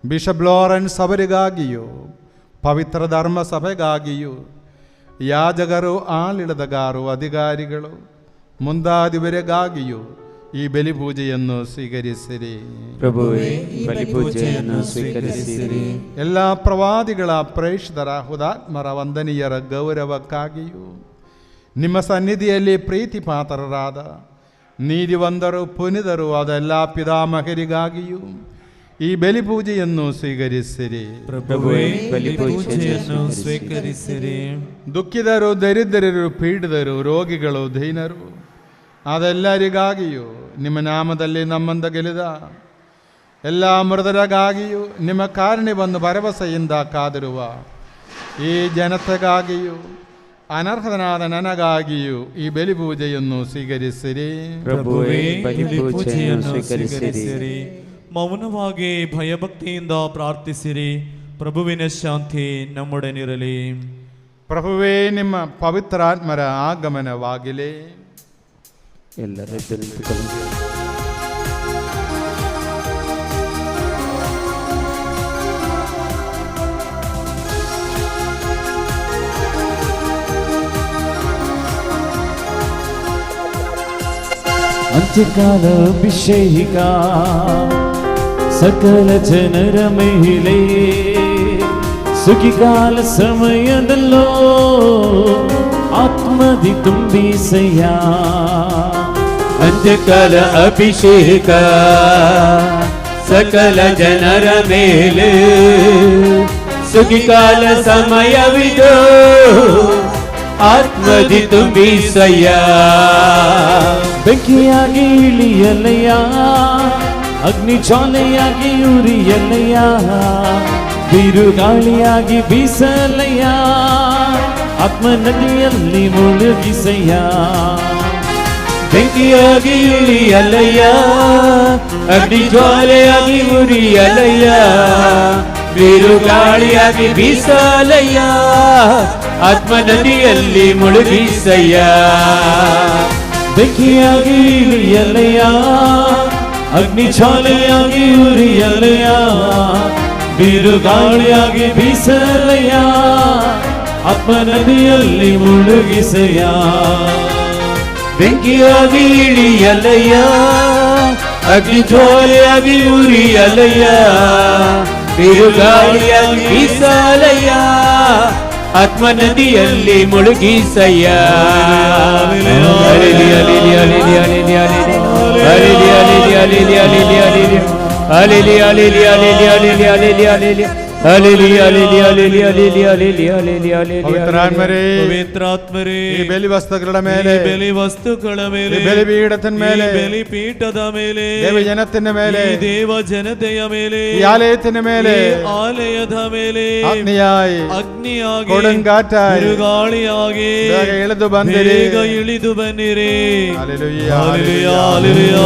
ಬಿಷಪ್ ಲಾರೆನ್ಸ್ ಅವರಿಗಾಗಿಯೂ, ಪವಿತ್ರ ಧರ್ಮ ಸಭೆಗಾಗಿಯೂ, ಯಾಜಕರು, ಆಳಿಡದಗಾರು, ಅಧಿಕಾರಿಗಳು ಮುಂದಾದವರಿಗಾಗಿಯೂ ಈ ಬಲಿಪೂಜೆಯನ್ನು ಸ್ವೀಕರಿಸಿರಿ. ಪ್ರಭುವೇ, ಬಲಿಪೂಜೆಯನ್ನು ಸ್ವೀಕರಿಸಿರಿ. ಎಲ್ಲ ಪ್ರವಾದಿಗಳ ಪ್ರೇಷಿತರ ಹುತಾತ್ಮರ ವಂದನೀಯರ ಗೌರವಕ್ಕಾಗಿಯೂ, ನಿಮ್ಮ ಸನ್ನಿಧಿಯಲ್ಲಿ ಪ್ರೀತಿಪಾತ್ರರಾದ ನೀತಿವಂತರು, ಪುನಿದರು ಆದ ಎಲ್ಲ ಪಿತಾಮಹರಿಗಾಗಿಯೂ ಈ ಬಲಿಪೂಜೆಯನ್ನು ಸ್ವೀಕರಿಸಿರಿ. ಪ್ರಭುವೇ, ಬಲಿಪೂಜೆಯನ್ನು ಸ್ವೀಕರಿಸಿರಿ. ದುಃಖಿತರು, ದರಿದ್ರರು, ಪೀಡಿತರು, ರೋಗಿಗಳು, ದೀನರು ಅದೆಲ್ಲರಿಗಾಗಿಯೂ ನಿಮ್ಮ ನಾಮದಲ್ಲಿ ನಮ್ಮಂದ ಗೆಲಿದ ಎಲ್ಲ ಮೃತರಿಗಾಗಿಯೂ, ನಿಮ್ಮ ಕಾರುಣ್ಯವನ್ನು ಭರವಸೆಯಿಂದ ಕಾದಿರುವ ಈ ಜನತೆಗಾಗಿಯೂ, ಅನರ್ಹನಾದ ನನಗಾಗಿಯೂ ಈ ಬಲಿಪೂಜೆಯನ್ನು ಸ್ವೀಕರಿಸಿರಿ. ಪ್ರಭುವೇ, ಬಲಿಪೂಜೆಯನ್ನು ಸ್ವೀಕರಿಸಿರಿ. ಮೌನವಾಗಿ ಭಯಭಕ್ತಿಯಿಂದ ಪ್ರಾರ್ಥಿಸಿರಿ. ಪ್ರಭುವಿನ ಶಾಂತಿ ನಮ್ಮೊಡನಿರಲಿ. ಪ್ರಭುವೇ, ನಿಮ್ಮ ಪವಿತ್ರಾತ್ಮರ ಆಗಮನವಾಗಲಿ. ಎಲ್ಲರ ನಿಂತುಕೊಳ್ಳಿ. ಅಂತ್ಯಕಾಲ ಅಭಿಷೇಕ ಸಕಲ ಜನರ ಮೇಲೆ ಸುಖಿಕಾಲ ಸಮಯದಲ್ಲೋ ಆತ್ಮದಿ ತುಂಬಿಸಯ್ಯ. ಅಂತ್ಯಕಾಲ ಅಭಿಷೇಕ ಸಕಲ ಜನರ ಮೇಲೆ ಸುಖಿಕಾಲ ಸಮಯವಿದು ಆತ್ಮದಿ ತುಂಬಿಸಯ್ಯ. ಬೆಂಕಿಯಾಗಿ ಇಳಿಯಲಯ್ಯ, ಅಗ್ನಿ ಜ್ವಾಲೆಯಾಗಿ ಉರಿಯಲಯ್ಯ, ಬಿರುಗಾಳಿಯಾಗಿ ಬೀಸಲಯ್ಯ, ಆತ್ಮ ನದಿಯಲ್ಲಿ ಮುಳುಗಿಸಯ್ಯ. ಬೆಂಕಿಯಾಗಿ ಇಳಿಯಲಯ್ಯ, ಅಗ್ನಿ ಜ್ವಾಲೆಯಾಗಿ ಉರಿಯಲಯ್ಯ, ಬಿರುಗಾಳಿಯಾಗಿ ಬೀಸಲಯ್ಯ, ಆತ್ಮ ನದಿಯಲ್ಲಿ ಮುಳುಗಿಸಯ್ಯ. ಬೆಂಕಿಯಾಗಿ ಇಳಿಯಲಯ್ಯ, ಅಗ್ನಿ ಜ್ವಾಲೆಯಾಗಿ ಉರಿಯಲಯ್ಯ, ಬಿರುಗಾಳಿಯಾಗಿ ಬೀಸಲಯ್ಯ, ಆತ್ಮ ನದಿಯಲ್ಲಿ ಮುಳುಗಿಸಯ್ಯ. ಬೆಂಕಿಯಾಗಿ ಇಳಿಯಲಯ್ಯ, ಅಗ್ನಿ ಜ್ವಾಲೆಯಾಗಿ ಉರಿಯಲಯ್ಯ, ಬಿರುಗಾಳಿಯಾಗಿ ಬೀಸಲಯ್ಯ, ಆತ್ಮ ನದಿಯಲ್ಲಿ ಮುಳುಗಿಸಯ್ಯ. പവിത്രാത്മരേ, ಪವಿತ್ರಾತ್ಮರೇ, ഈ ബലിവസ്തുക്കളുടെ മേലെ, ಈ ಬಲಿವಸ್ತುಗಳ ಮೇಲೆ, ബലിപീഠത്തിന് മേലെ, ಬಲಿಪೀಠದ ಮೇಲೆ, ദൈവജനത്തിന്റെ മേലെ, ಈ ದೇವ ಜನತೆಯ ಮೇಲೆ, ഈ ആലയത്തിന് മേലെ, ಈ ಆಲಯದ ಮೇಲೆ അഗ്നിയായി, ಅಗ್ನಿಯಾಗಿ, കൊടുങ്കാറ്റായി, ಬಿರುಗಾಳಿಯಾಗಿ ಬೇಗ ಇಳಿದು ಬಂದಿರಿ. ಬೇಗ ಇಳಿದು ಬನ್ನಿರಿ. Hallelujah, hallelujah, hallelujah.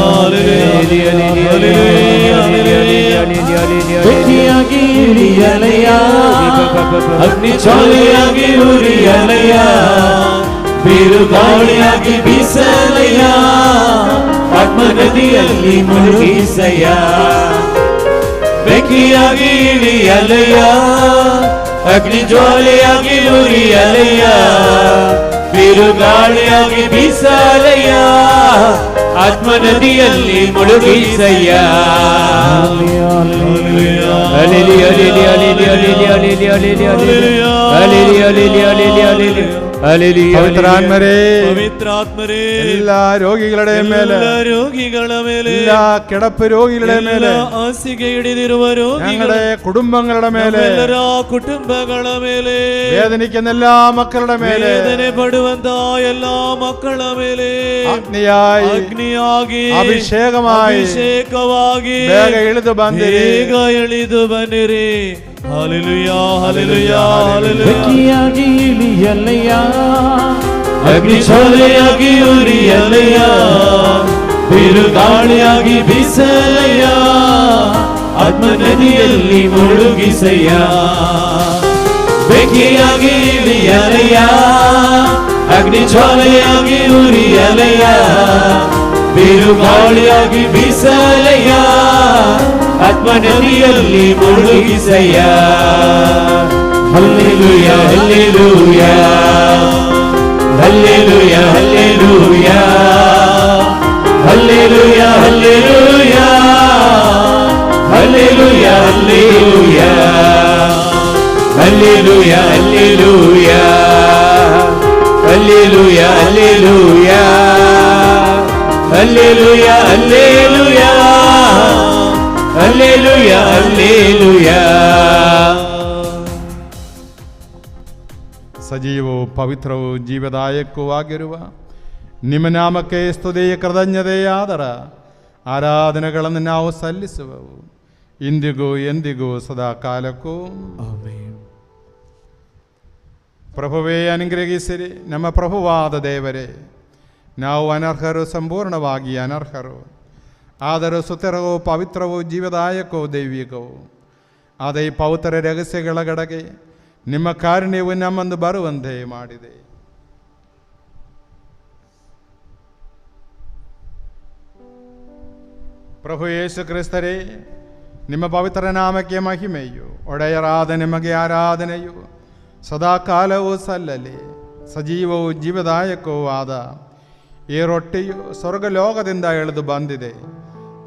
Hallelujah, hallelujah. ಬೆಂಕಿಯಾಗಿ ಇಳಿಯಲಯ್ಯ, ಅಗ್ನಿ ಜ್ವಾಲೆಯಾಗಿ ಉರಿಯಲಯ್ಯ, ಬಿರುಗಾಳಿಯಾಗಿ ಬೀಸಲಯ್ಯ, ಆತ್ಮ ನದಿಯಲ್ಲಿ ಮುಳುಗಿಸಯ್ಯ. ಬೆಂಕಿಯಾಗಿ ಇಳಿಯಲಯ್ಯ, ಅಗ್ನಿ ಜ್ವಾಲೆಯಾಗಿ ಉರಿಯಲಯ್ಯ, ಬಿರುಗಾಳಿಯಾಗಿ ಬೀಸಲಯ್ಯ, ಆತ್ಮ ನದಿಯಲ್ಲಿ ಮುಳುಗಿಸಯ್ಯ. പവിത്രാത്മരേ, ಪವಿತ್ರಾತ್ಮರೇ, എല്ലാ രോഗികളുടെയും മേലെ, ಎಲ್ಲ ರೋಗಿಗಳ ಮೇಲೆ, എല്ലാ കിടപ്പ് രോഗികളുടെ മേലെ, ಎಲ್ಲ ಹಾಸಿಗೆ ಹಿಡಿದಿರುವ ರೋಗಿಗಳ, ഞങ്ങളുടെ കുടുംബങ്ങളുടെ മേലെ, ನಮ್ಮೆಲ್ಲರ ಕುಟುಂಬಗಳ ಮೇಲೆ, വേദനിക്കുന്ന എല്ലാ മക്കളുടെ മേലെ, ವೇದನೆ ಪಡುವಂತ ಎಲ್ಲಾ ಮಕ್ಕಳ ಮೇಲೆ, അഗ്നിയായി, ಅಗ್ನಿಯಾಗಿ, ಅಭಿಷೇಕമായി, ಅಭಿಷೇಕವಾಗಿ ಬೇಗ ಇಳಿದು ಬಂದಿರಿ. ಬೇಗ ಇಳಿದು ಬನ್ನಿರಿ. Hallelujah, hallelujah, hallelujah. ಬೆಂಕಿಯಾಗಿ ಇಳಿಯಲಯ್ಯ, ಅಗ್ನಿ ಜ್ವಾಲೆಯಾಗಿ ಉರಿಯಲಯ್ಯ, ಬಿರುಗಾಳಿಯಾಗಿ ಬೀಸಲಯ್ಯ, ಆತ್ಮ ನದಿಯಲ್ಲಿ ಮುಳುಗಿಸಯ್ಯ. ಬೆಂಕಿಯಾಗಿ ಇಳಿಯಲಯ್ಯ, ಅಗ್ನಿ ಜ್ವಾಲೆಯಾಗಿ ಉರಿಯಲಯ್ಯ, ಬಿರುಗಾಳಿಯಾಗಿ ಬೀಸಲಯ್ಯ, ಆತ್ಮ ನದಿಯಲ್ಲಿ ಮುಳುಗಿಸಯ್ಯ. Hallelujah, hallelujah, hallelujah, hallelujah, hallelujah, hallelujah, hallelujah, hallelujah, hallelujah, hallelujah, hallelujah, hallelujah, hallelujah, hallelujah, hallelujah, hallelujah. ಸಜೀವവും ಪವಿತ್ರവും ಜೀವದಾಯಕವೂ ಆಗಿರುವ ನಿಮ್ಮ ನಾಮಕ್ಕೆ ಸ್ತುತಿಯ ಕೃತಜ್ಞತೆಯಾದರ ಆರಾಧನೆಗಳನ್ನು ನಾವು ಸಲ್ಲಿಸುವವು ಇಂದಿಗೂ ಎಂದಿಗೂ ಸದಾ ಕಾಲಕ್ಕೂ. ಪ್ರಭುವೇ ಅನುಗ್ರಹಿಸಿರಿ. ನಮ್ಮ ಪ್ರಭುವಾದ ದೇವರೇ, ನಾವು ಅನರ್ಹರು, ಸಂಪೂರ್ಣವಾಗಿ ಅನರ್ಹರು. ಆದರೂ ಸುತರವೂ ಪವಿತ್ರವೂ ಜೀವದಾಯಕವೂ ದೈವಿಕವೂ ಆದ ಈ ಪವಿತ್ರ ರಹಸ್ಯಗಳ ಕಡೆಗೆ ನಿಮ್ಮ ಕಾರುಣ್ಯವು ನಮ್ಮಂದು ಬರುವಂತೆ ಮಾಡಿದೆ. ಪ್ರಭು ಯೇಸು ಕ್ರಿಸ್ತರೇ, ನಿಮ್ಮ ಪವಿತ್ರ ನಾಮಕ್ಕೆ ಮಹಿಮೆಯು, ಒಡೆಯರಾದ ನಿಮಗೆ ಆರಾಧನೆಯು ಸದಾಕಾಲವೂ ಸಲ್ಲಲಿ. ಸಜೀವವೂ ಜೀವದಾಯಕವೂ ಆದ ಈ ರೊಟ್ಟಿಯು ಸ್ವರ್ಗಲೋಕದಿಂದ ಇಳಿದು ಬಂದಿದೆ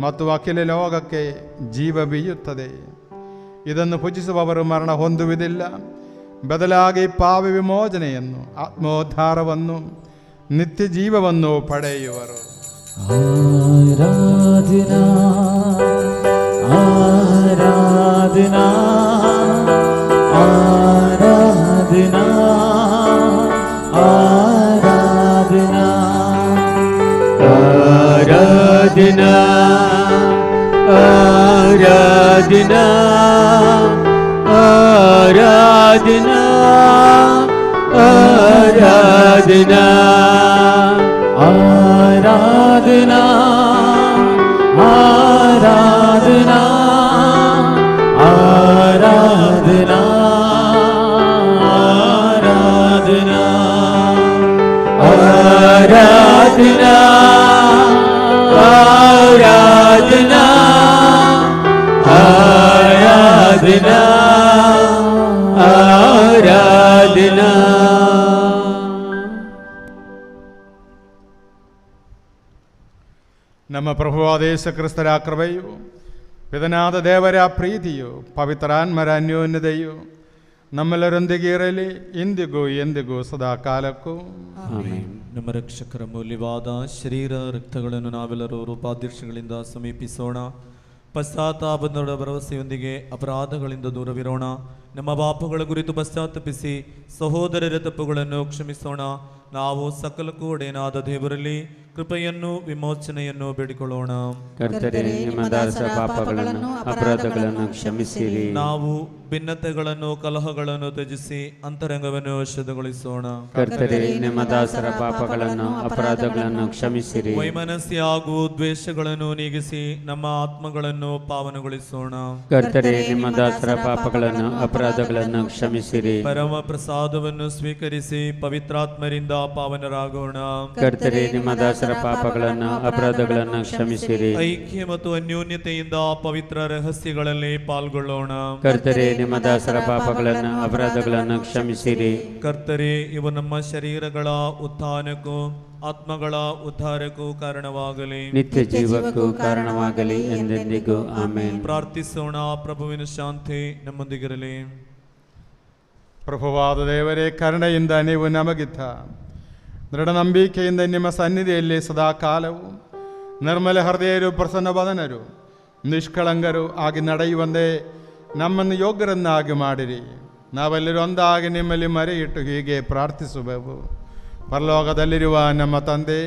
ಮತ್ತು ಅಖಿಲ ಲೋಕಕ್ಕೆ ಜೀವ ಬೀಯುತ್ತದೆ. ಇದನ್ನು ಭುಜಿಸುವವರು ಮರಣ ಹೊಂದುವುದಿಲ್ಲ, ಬದಲಾಗಿ ಪಾಪ ವಿಮೋಚನೆಯನ್ನು, ಆತ್ಮೋದ್ಧಾರವನ್ನು, ನಿತ್ಯ ಜೀವವನ್ನು ಪಡೆಯುವರು. ಆರಾಧನಾ ಆರಾಧನಾ ಆರಾಧನಾ ಆರಾಧನಾ ಆರಾಧನಾ ಆರಾಧನಾ ಆರಾಧನಾ ಆರಾಧನಾ ಆರಾಧನಾ ಆರಾಧನಾ ಆರಾಧನಾ ಆರಾಧನಾ ಆರಾಧನಾ ಆರಾಧನಾ ಆರಾಧನಾ ಆರಾಧನಾ. ನಮ್ಮ ಪ್ರಭುವಾದ ಯೇಸು ಕ್ರಿಸ್ತರ ಕೃಪೆಯು, ಪಿತನಾದ ದೇವರ ಪ್ರೀತಿಯು, ಪವಿತ್ರಾತ್ಮರ ಅನ್ಯೋನ್ಯತೆಯು ನಮ್ಮೆಲ್ಲರೊಂದಿಗೆ ಇರಲಿ, ಇಂದಿಗೂ ಎಂದಿಗೂ ಸದಾ ಕಾಲಕ್ಕೂ. ನಮ್ಮ ರಕ್ಷಕರ ಮೌಲ್ಯವಾದ ಶರೀರ ರಕ್ತಗಳನ್ನು ನಾವೆಲ್ಲರೂ ರೂಪಾಧ್ಯಕ್ಷಗಳಿಂದ ಸಮೀಪಿಸೋಣ. ಪಶ್ಚಾತ್ತಾಪದ ಭರವಸೆಯೊಂದಿಗೆ ಅಪರಾಧಗಳಿಂದ ದೂರವಿರೋಣ. ನಮ್ಮ ಪಾಪಗಳ ಕುರಿತು ಪಶ್ಚಾತ್ತಾಪಿಸಿ ಸಹೋದರರ ತಪ್ಪುಗಳನ್ನು ಕ್ಷಮಿಸೋಣ. ನಾವು ಸಕಲಕ್ಕೂ ಒಡೆಯನಾದ ದೇವರಲ್ಲಿ ಕೃಪೆಯನ್ನು ವಿಮೋಚನೆಯನ್ನು ಬೇಡಿಕೊಳ್ಳೋಣ. ಕರ್ತರೇ, ನಿಮ್ಮ ದಾಸರ ಪಾಪಗಳನ್ನು ಅಪರಾಧಗಳನ್ನು ಕ್ಷಮಿಸಿರಿ. ನಾವು ಭಿನ್ನತೆಗಳನ್ನು ಕಲಹಗಳನ್ನು ತ್ಯಜಿಸಿ ಅಂತರಂಗವನ್ನು ಶುದ್ಧಗೊಳಿಸೋಣ. ಕರ್ತರೇ, ನಿಮ್ಮ ದಾಸರ ಪಾಪಗಳನ್ನು ಅಪರಾಧಗಳನ್ನು ಕ್ಷಮಿಸಿರಿ. ವೈಮನಸ್ಯ ಹಾಗೂ ದ್ವೇಷಗಳನ್ನು ನೀಗಿಸಿ ನಮ್ಮ ಆತ್ಮಗಳನ್ನು ಪಾವನಗೊಳಿಸೋಣ. ಕರ್ತರೇ, ನಿಮ್ಮ ದಾಸರ ಪಾಪಗಳನ್ನು ಅಪರಾಧಗಳನ್ನು ಕ್ಷಮಿಸಿರಿ. ಪರಮ ಪ್ರಸಾದವನ್ನು ಸ್ವೀಕರಿಸಿ ಪವಿತ್ರಾತ್ಮರಿಂದ ಪಾವನರಾಗೋಣ. ಕರ್ತರೇ, ನಿಮ್ಮ ದಾಸರ ಪಾಪಗಳನ್ನು ಅಪರಾಧಗಳನ್ನು ಕ್ಷಮಿಸಿರಿ. ಐಕ್ಯ ಮತ್ತು ಅನ್ಯೋನ್ಯತೆಯಿಂದ ಪವಿತ್ರ ರಹಸ್ಯಗಳಲ್ಲಿ ಪಾಲ್ಗೊಳ್ಳೋಣ. ಕರ್ತರೇ, ನಿಮ್ಮ ದಾಸರ ಪಾಪಗಳನ್ನು ಅಪರಾಧಗಳನ್ನು ಕ್ಷಮಿಸಿರಿ. ಕರ್ತರೇ, ಇವು ನಮ್ಮ ಶರೀರಗಳ ಉತ್ಥಾನಕ್ಕೂ ಆತ್ಮಗಳ ಉದ್ಧಾರಕ್ಕೂ ಕಾರಣವಾಗಲಿ, ನಿತ್ಯ ಜೀವಕ್ಕೂ ಕಾರಣವಾಗಲಿ ಎಂದೆಂದಿಗೂ ಆಮೆನ್. ಪ್ರಾರ್ಥಿಸೋಣ. ಪ್ರಭುವಿನ ಶಾಂತಿ ನಮ್ಮೊಂದಿಗಿರಲಿ. ಪ್ರಭುವಾದ ದೇವರೇ, ಕರುಣೆಯಿಂದ ನೀವು ನಮಗಿದ್ದ ದೃಢ ನಂಬಿಕೆಯಿಂದ ನಿಮ್ಮ ಸನ್ನಿಧಿಯಲ್ಲಿ ಸದಾ ಕಾಲವು ನಿರ್ಮಲ ಹೃದಯರು, ಪ್ರಸನ್ನವದನರು, ನಿಷ್ಕಳಂಕರು ಆಗಿ ನಡೆಯುವಂತೆ ನಮ್ಮನ್ನು ಯೋಗ್ಯರನ್ನಾಗಿ ಮಾಡಿರಿ. ನಾವೆಲ್ಲರೂ ಒಂದಾಗಿ ನಿಮ್ಮಲ್ಲಿ ಮರೆಯಿಟ್ಟು ಹೀಗೆ ಪ್ರಾರ್ಥಿಸುವೆವು. ಪರಲೋಕದಲ್ಲಿರುವ ನಮ್ಮ ತಂದೆ,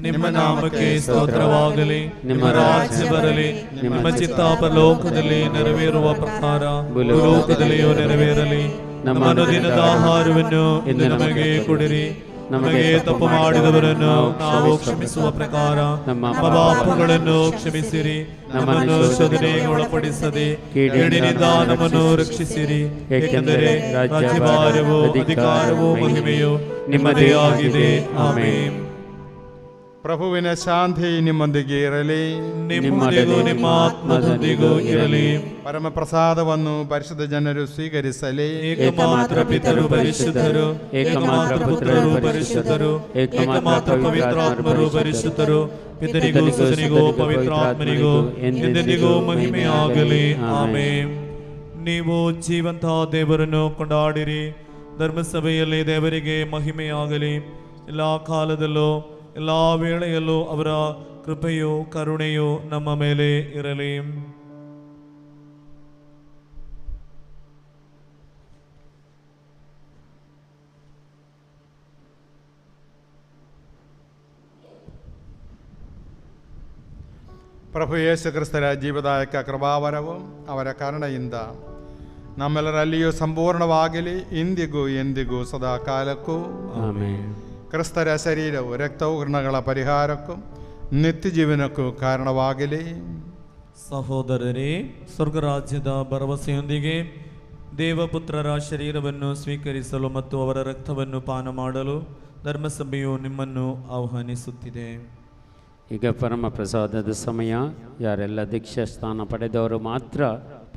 ನಿಮ್ಮ ನಾಮಕ್ಕೆ ಸ್ತೋತ್ರವಾಗಲಿ. ನಿಮ್ಮ ರಾಜ್ಯ ಬರಲಿ. ನಿಮ್ಮ ಚಿತ್ತ ಪರಲೋಕದಲ್ಲಿ ನೆರವೇರುವ ಪ್ರಕಾರ ಭೂಲೋಕದಲ್ಲಿಯೂ ನೆರವೇರಲಿ. ನಮ್ಮ ಅನುದಿನದ ಆಹಾರವನ್ನು ಇಂದು ನಮಗೆ ಕೊಡಿರಿ. ನಮಗೆ ತಪ್ಪು ಮಾಡಿದವರನ್ನು ನಾವು ಕ್ಷಮಿಸುವ ಪ್ರಕಾರ ನಮ್ಮ ಪಾಪಗಳನ್ನು ಕ್ಷಮಿಸಿರಿ. ನಮ್ಮನ್ನು ಶೋಧನೆಗೆ ಒಳಪಡಿಸದೆ ಕೇಡಿನಿಂದ ನಮ್ಮನ್ನು ರಕ್ಷಿಸಿರಿ. ಏಕೆಂದರೆ ರಾಜ್ಯಭಾರವು, ಅಧಿಕಾರವು, ಮಹಿಮೆಯು ನಿಮ್ಮದೇ ಆಗಿದೆ. ಆಮೆನ್. ಪ್ರಭುವಿನ ಶಾಂತಿ ನಿಮ್ಮೊಂದಿಗೆ ಇರಲಿ, ನಿಮ್ಮೊಂದಿಗೂ ನಿಮ್ಮ ಆತ್ಮದೊಂದಿಗೂ ಇರಲಿ. ಪರಮ ಪ್ರಸಾದವನ್ನು ಪರಿಶುದ್ಧ ಜನರು ಸ್ವೀಕರಿಸಲಿ. ಏಕಮಾತ್ರ ಪಿತರು ಪರಿಶುದ್ಧರು, ಏಕಮಾತ್ರ ಪುತ್ರರು ಪರಿಶುದ್ಧರು, ಏಕಮಾತ್ರ ಪವಿತ್ರಾತ್ಮರು ಪರಿಶುದ್ಧರು. ಪಿತರಿಗೂ ಸುತನಿಗೂ ಪವಿತ್ರಾತ್ಮನಿಗೂ ಎಂದೆಂದಿಗೂ ಮಹಿಮೆಯಾಗಲಿ. ಆಮೆನ್. ನೀವು ಜೀವಂತ ದೇವರನ್ನು ಕೊಂಡಾಡಿರಿ. ಧರ್ಮಸಭೆಯಲ್ಲಿ ದೇವರಿಗೆ ಮಹಿಮೆಯಾಗಲಿ. ಎಲ್ಲ ಕಾಲದಲ್ಲೂ ಎಲ್ಲ ವೇಳೆಯಲ್ಲೂ ಅವರ ಕೃಪೆಯು ಕರುಣೆಯು ನಮ್ಮ ಮೇಲೆ ಇರಲಿ. ಪ್ರಭು ಯೇಸು ಕ್ರಿಸ್ತರ ಜೀವದಾಯಕ ಕೃಪಾವರವು ಅವರ ಕರುಣೆಯಿಂದ ನಮ್ಮೆಲ್ಲರಲ್ಲಿಯೂ ಸಂಪೂರ್ಣವಾಗಲಿ, ಇಂದಿಗೂ ಎಂದಿಗೂ ಸದಾ ಕಾಲಕ್ಕೂ ಆಮೆನ್. ಕ್ರಿಸ್ತರ ಶರೀರವು ರಕ್ತೌರ್ಣಗಳ ಪರಿಹಾರಕ್ಕೂ ನಿತ್ಯ ಜೀವನಕ್ಕೂ ಕಾರಣವಾಗಲಿ. ಸಹೋದರರೇ, ಸ್ವರ್ಗರಾಜ್ಯದ ಭರವಸೆಯೊಂದಿಗೆ ದೇವಪುತ್ರರ ಶರೀರವನ್ನು ಸ್ವೀಕರಿಸಲು ಮತ್ತು ಅವರ ರಕ್ತವನ್ನು ಪಾನ ಮಾಡಲು ಧರ್ಮಸಭೆಯು ನಿಮ್ಮನ್ನು ಆಹ್ವಾನಿಸುತ್ತಿದೆ. ಈಗ ಪರಮ ಪ್ರಸಾದದ ಸಮಯ. ಯಾರೆಲ್ಲ ದೀಕ್ಷಾ ಸ್ಥಾನ ಪಡೆದವರು ಮಾತ್ರ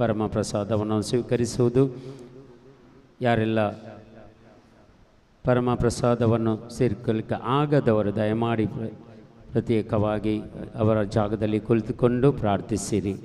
ಪರಮ ಪ್ರಸಾದವನ್ನು ಸ್ವೀಕರಿಸುವುದು. ಯಾರೆಲ್ಲ ಪರಮ ಪ್ರಸಾದವನ್ನು ಸೇರಿಕೊಳ್ಳಲಿಕ್ಕೆ ಆಗದವರು ದಯಮಾಡಿ ಪ್ರತ್ಯೇಕವಾಗಿ ಅವರ ಜಾಗದಲ್ಲಿ ಕುಳಿತುಕೊಂಡು ಪ್ರಾರ್ಥಿಸಿರಿ.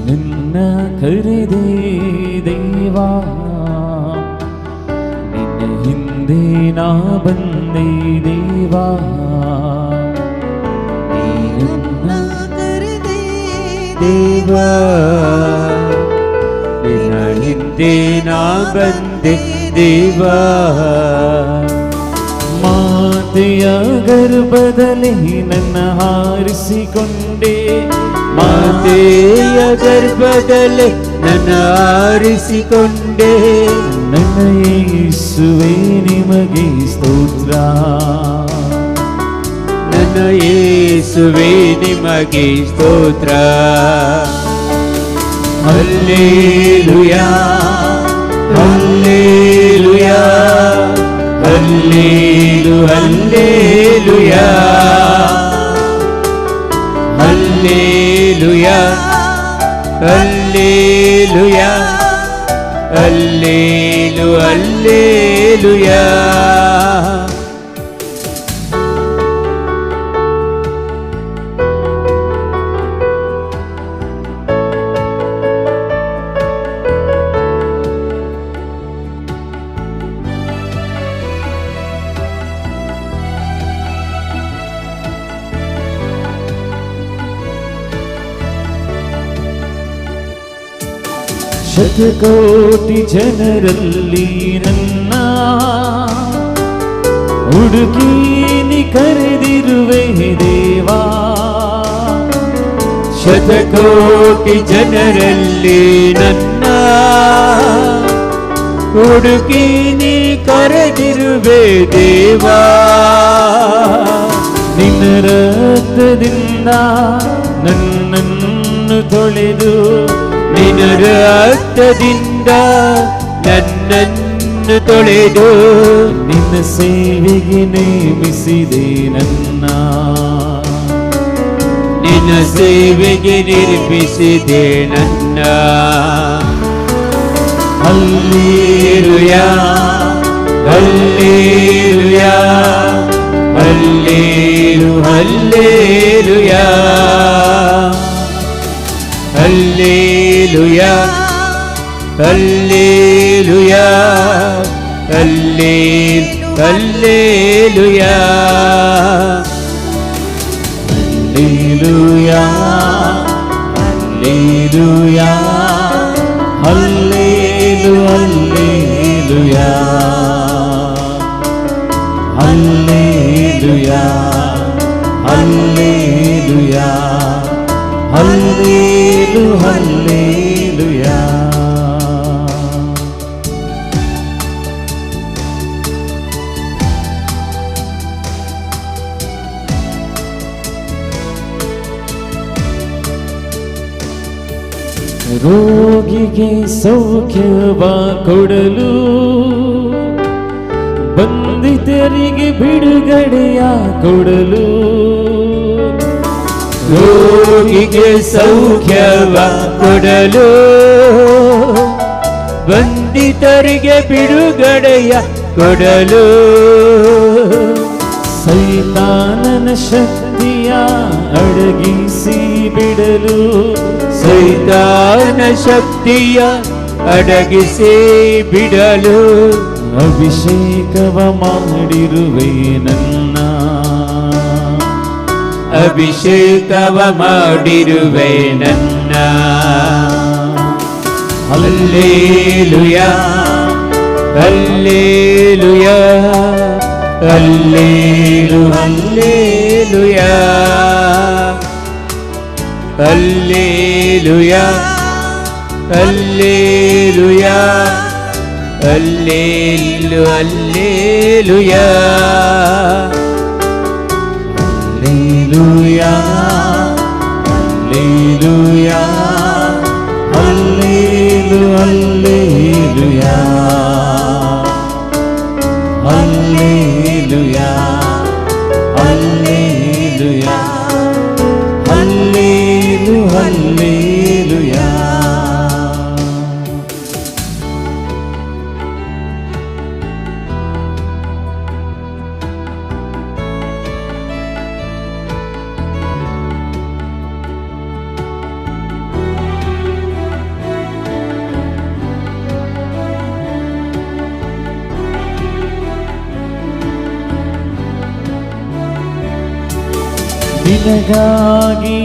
ನಿನ್ನ ಕರೆದೆ ದೇವಾ, ನಿನ್ನ ಹಿಂದೆ ನಾ ಬಂದೆ ದೇವಾ, ನಿನ್ನ ಕರೆದೆ ದೇವಾ, ನಿನ್ನ ಹಿಂದೆ ನಾ ಬಂದೆ ದೇವಾ. ಮಾತೆಯ ಗರ್ಭದಲ್ಲಿ ನನ್ನ ಹಾರಿಸಿಕೊಂಡೆ, ಮಾತೆಯ ಗರ್ಭದಲ್ಲಿ ನನ್ನ ಆರಿಸಿಕೊಂಡೆ. ನನ್ನ ಯೇಸುವೇ ನಿಮಗೆ ಸ್ತೋತ್ರ, ನನ್ನ ಯೇಸುವೇ ನಿಮಗೆ ಸ್ತೋತ್ರ. Hallelujah hallelujah hallelu hallelujah hallelujah hallelujah hallelu hallelujah. ಶತಕೋಟಿ ಜನರಲ್ಲಿ ನನ್ನ ಹುಡುಕಿ ನೀ ಕರೆದಿರುವೆ ದೇವಾ, ಶತಕೋಟಿ ಜನರಲ್ಲಿ ನನ್ನ ಹುಡುಕಿ ನೀ ಕರೆದಿರುವೆ ದೇವಾ. ನಿನ್ನ ರಕ್ತದಿಂದ ನನ್ನನ್ನು ತೊಳೆದು, ನಿನ್ನ ರಕ್ತದಿಂದ ನನ್ನನ್ನು ತೊಳೆದು, ನಿನ್ನ ಸೇವೆಗೆ ನೇಮಿಸಿದೆ ನನ್ನ, ನಿನ್ನ ಸೇವೆಗೆ ನಿರ್ಮಿಸಿದೆ ನನ್ನ. Hallelujah hallelujah hallelu hallelujah hallelujah hallelujah hallelu hallelujah hallelujah hallelujah hallelu hallelujah hallelujah hallelujah hallelu hallelujah. ರೋಗಿಗೆ ಸೌಖ್ಯವ ಕೊಡಲು, ಬಂಧಿತರಿಗೆ ಬಿಡುಗಡೆಯ ಕೊಡಲು, ರೋಗಿಗೆ ಸೌಖ್ಯವ ಕೊಡಲು, ಬಂಧಿತರಿಗೆ ಬಿಡುಗಡೆಯ ಕೊಡಲು, ಸೈತಾನನ ಶಕ್ತಿಯ ಅಡಗಿಸಿ ಬಿಡಲು, ಸೈತಾನ ಶಕ್ತಿಯ ಅಡಗಿಸಿ ಬಿಡಲು, ಅಭಿಷೇಕವ ಮಾಡಿರುವೆ ನನ್ನ, ಅಭಿಷೇಕವ ಮಾಡಿರುವೆ ನನ್ನ. Hallelujah hallelujah ಹಲ್ಲೇಲು hallelujah hallelujah hallelujah ಹಲ್ಲೇಲು hallelujah hallelujah hallelujah ಹಲ್ಲೇಲು hallelujah hallelujah hallelujah ಹಲ್ಲೇಲು hallelujah. ನಿನಗಾಗಿ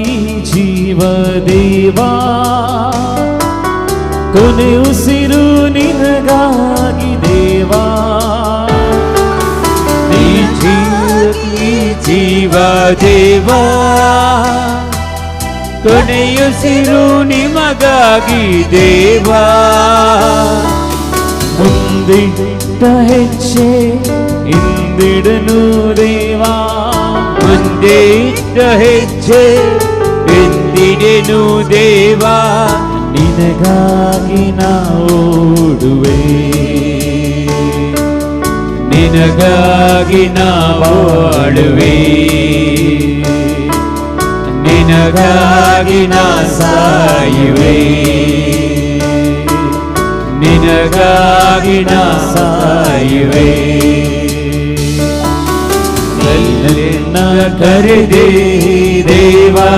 ಜೀವದೇವಾ ಕೊನೆ ಉಸಿರು ನಿನಗಾಗಿ ದೇವಾ. ನೀ ಜೀವದೇವಾ ಕೊನೆಯುಸಿರು ನಿಮಗಾಗಿ ದೇವಾ. ಮುಂದಿಟ್ಟ ಹೆಜ್ಜೆ ಹಿಂದಿಡನು ದೇವಾ. ಮುಂದೆ ಇಟ್ಟ ಹೆಜ್ಜೆ ಎಂದಿಡೆನು ದೇವಾ. ನಿನಗಾಗಿ ನಾ ಓಡುವೆ ನಿನಗಾಗಿ ನಾ ಬಾಳುವೆ ನಿನಗಾಗಿ ನಾ ಸಾಯುವೆ ನಿನಗಾಗಿ ನಾ ಸಾಯುವೆ. ನಿನ್ನ ಕರೆದೆ ದೇವಾ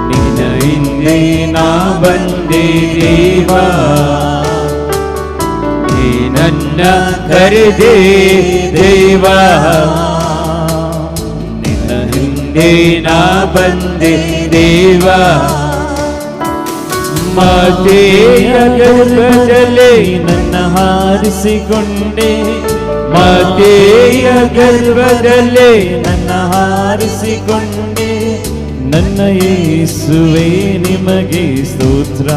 ನಿನ್ನ ಹಿಂದೆ ನಾ ಬಂದೆ ದೇವಾ. ನೀ ನನ್ನ ಕರೆದೆ ದೇವಾ ನಿನ್ನ ಹಿಂದೆ ನಾ ಬಂದೆ ದೇವಾ. ಮಾತೆಯ ಗರ್ಭದಲ್ಲೇ ನನ್ನ ಹಾರಿಸಿಕೊಂಡೆ ಮಾತೆಯ ಗರ್ಭದಲ್ಲೇ ನನ್ನ ಹಾರಿಸಿಕೊಂಡೆ. ನನ್ನ ಯೇಸುವೇ ನಿಮಗೆ ಸ್ತೋತ್ರ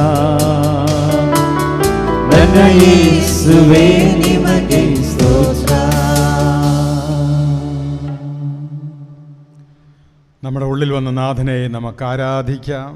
ನನ್ನ ಯೇಸುವೇ ನಿಮಗೆ ಸ್ತೋತ್ರ. നമ്മുടെ ഉള്ളിൽ വന്ന നാഥനെ നമുക്ക് ആരാധിക്കാം.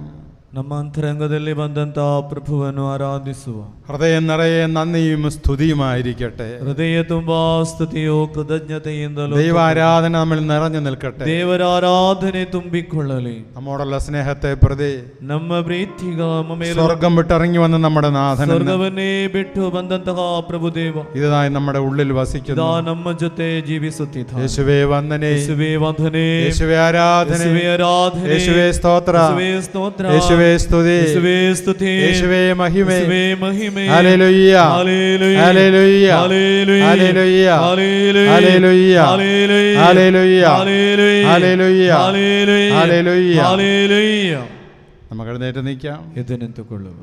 ನಮ್ಮ ಅಂತರಂಗದಲ್ಲಿ ಬಂದಂತಹ ಪ್ರಭುವನ್ನು ಆರಾಧಿಸುವ. ഹൃദയം നിറയെ നന്ദിയും സ്തുതിയുമായിരിക്കട്ടെ. ಹೃದಯ ತುಂಬಾ ಸ್ತುತಿಯೋ ಕೃತಜ್ಞತೆಯಿಂದಲೂ ദൈവാരാധന നമ്മൾ നിറഞ്ഞു നിൽക്കട്ടെ. ದೇವರ ಆರಾಧನೆ ತುಂಬಿಕೊಳ್ಳಲಿ. നമ്മോടുള്ള സ്നേഹത്തെ പ്രതി ನಮ್ಮ ಪ್ರೀತಿಗ ಮೇಲೆ സ്വർഗം വിട്ടിറങ്ങി വന്ന നമ്മുടെ നാഥൻ ಸ್ವರ್ಗವನ್ನೇ ಬಿಟ್ಟು ಬಂದಂತಹ ಪ್ರಭುದೇವ ഇതായി നമ്മുടെ ഉള്ളിൽ വസിക്കുന്നു. ನಮ್ಮ ಜೊತೆ ಜೀವಿಸುತ್ತಿದ್ದ യേശുവേ വന്ദനേ ಯೇಸುವೇ ವಂದನೆ യേശുവേ ആരാധന ಯೇಸುವೇ ಆರಾಧನೆ യേശുവേ സ്തോത്ര ಯೇಸುವೇ ಸ್ತೋತ್ರ യേശുവೇ സ്തുതി ಯೇಸುವೇ ಸ್ತುತಿ യേശുവേ മഹിമ ಯೇಸುವೇ ಮಹಿಮೆ hallelujah hallelujah hallelujah hallelujah hallelujah hallelujah hallelujah hallelujah hallelujah hallelujah hallelujah hallelujah hallelujah. നമുക്ക് എഴുന്നേറ്റ് നിൽക്കാം. ಎದ್ದು ನಿಂತುಕೊಳ್ಳುವ.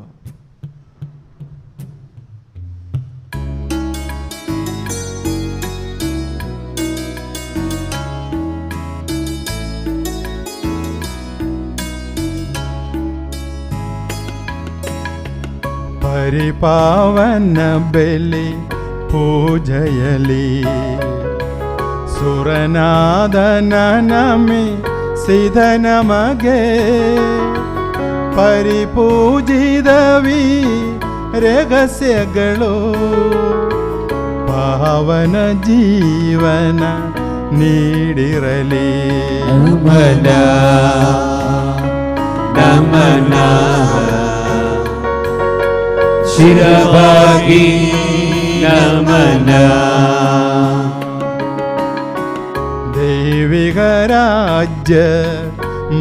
പരിപാവന ബലി പൂജയലി ಸುರನಾದನನಮಿ ಸಿಧ ನಮಗೆ ಪರಿಪೂಜಿದವಿ ರಹಸ್ಯಗಳು ಪಾವನ ಜೀವನ ನೀಡಿರಲಿ. ನಮನ ನಮನ ಶಿರವಾಗಿ ನಮನ. ದೈವಿಕ ರಾಜ್ಯ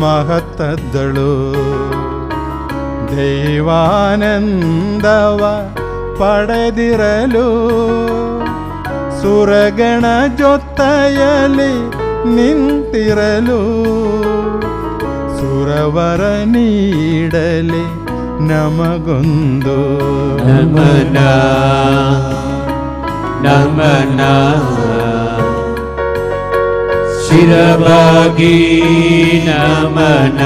ಮಹತ್ತದ್ದಳು ದೈವಾನಂದವ ಪಡೆದಿರಲು ಸುರಗಣ ಜೊತೆಯಲ್ಲಿ ನಿಂತಿರಲು ಸುರವರ ನೀಡಲಿ ನಮಗೊಂದು ನಮನ ನಮನ ಶಿರವಾಗಿ ನಮನ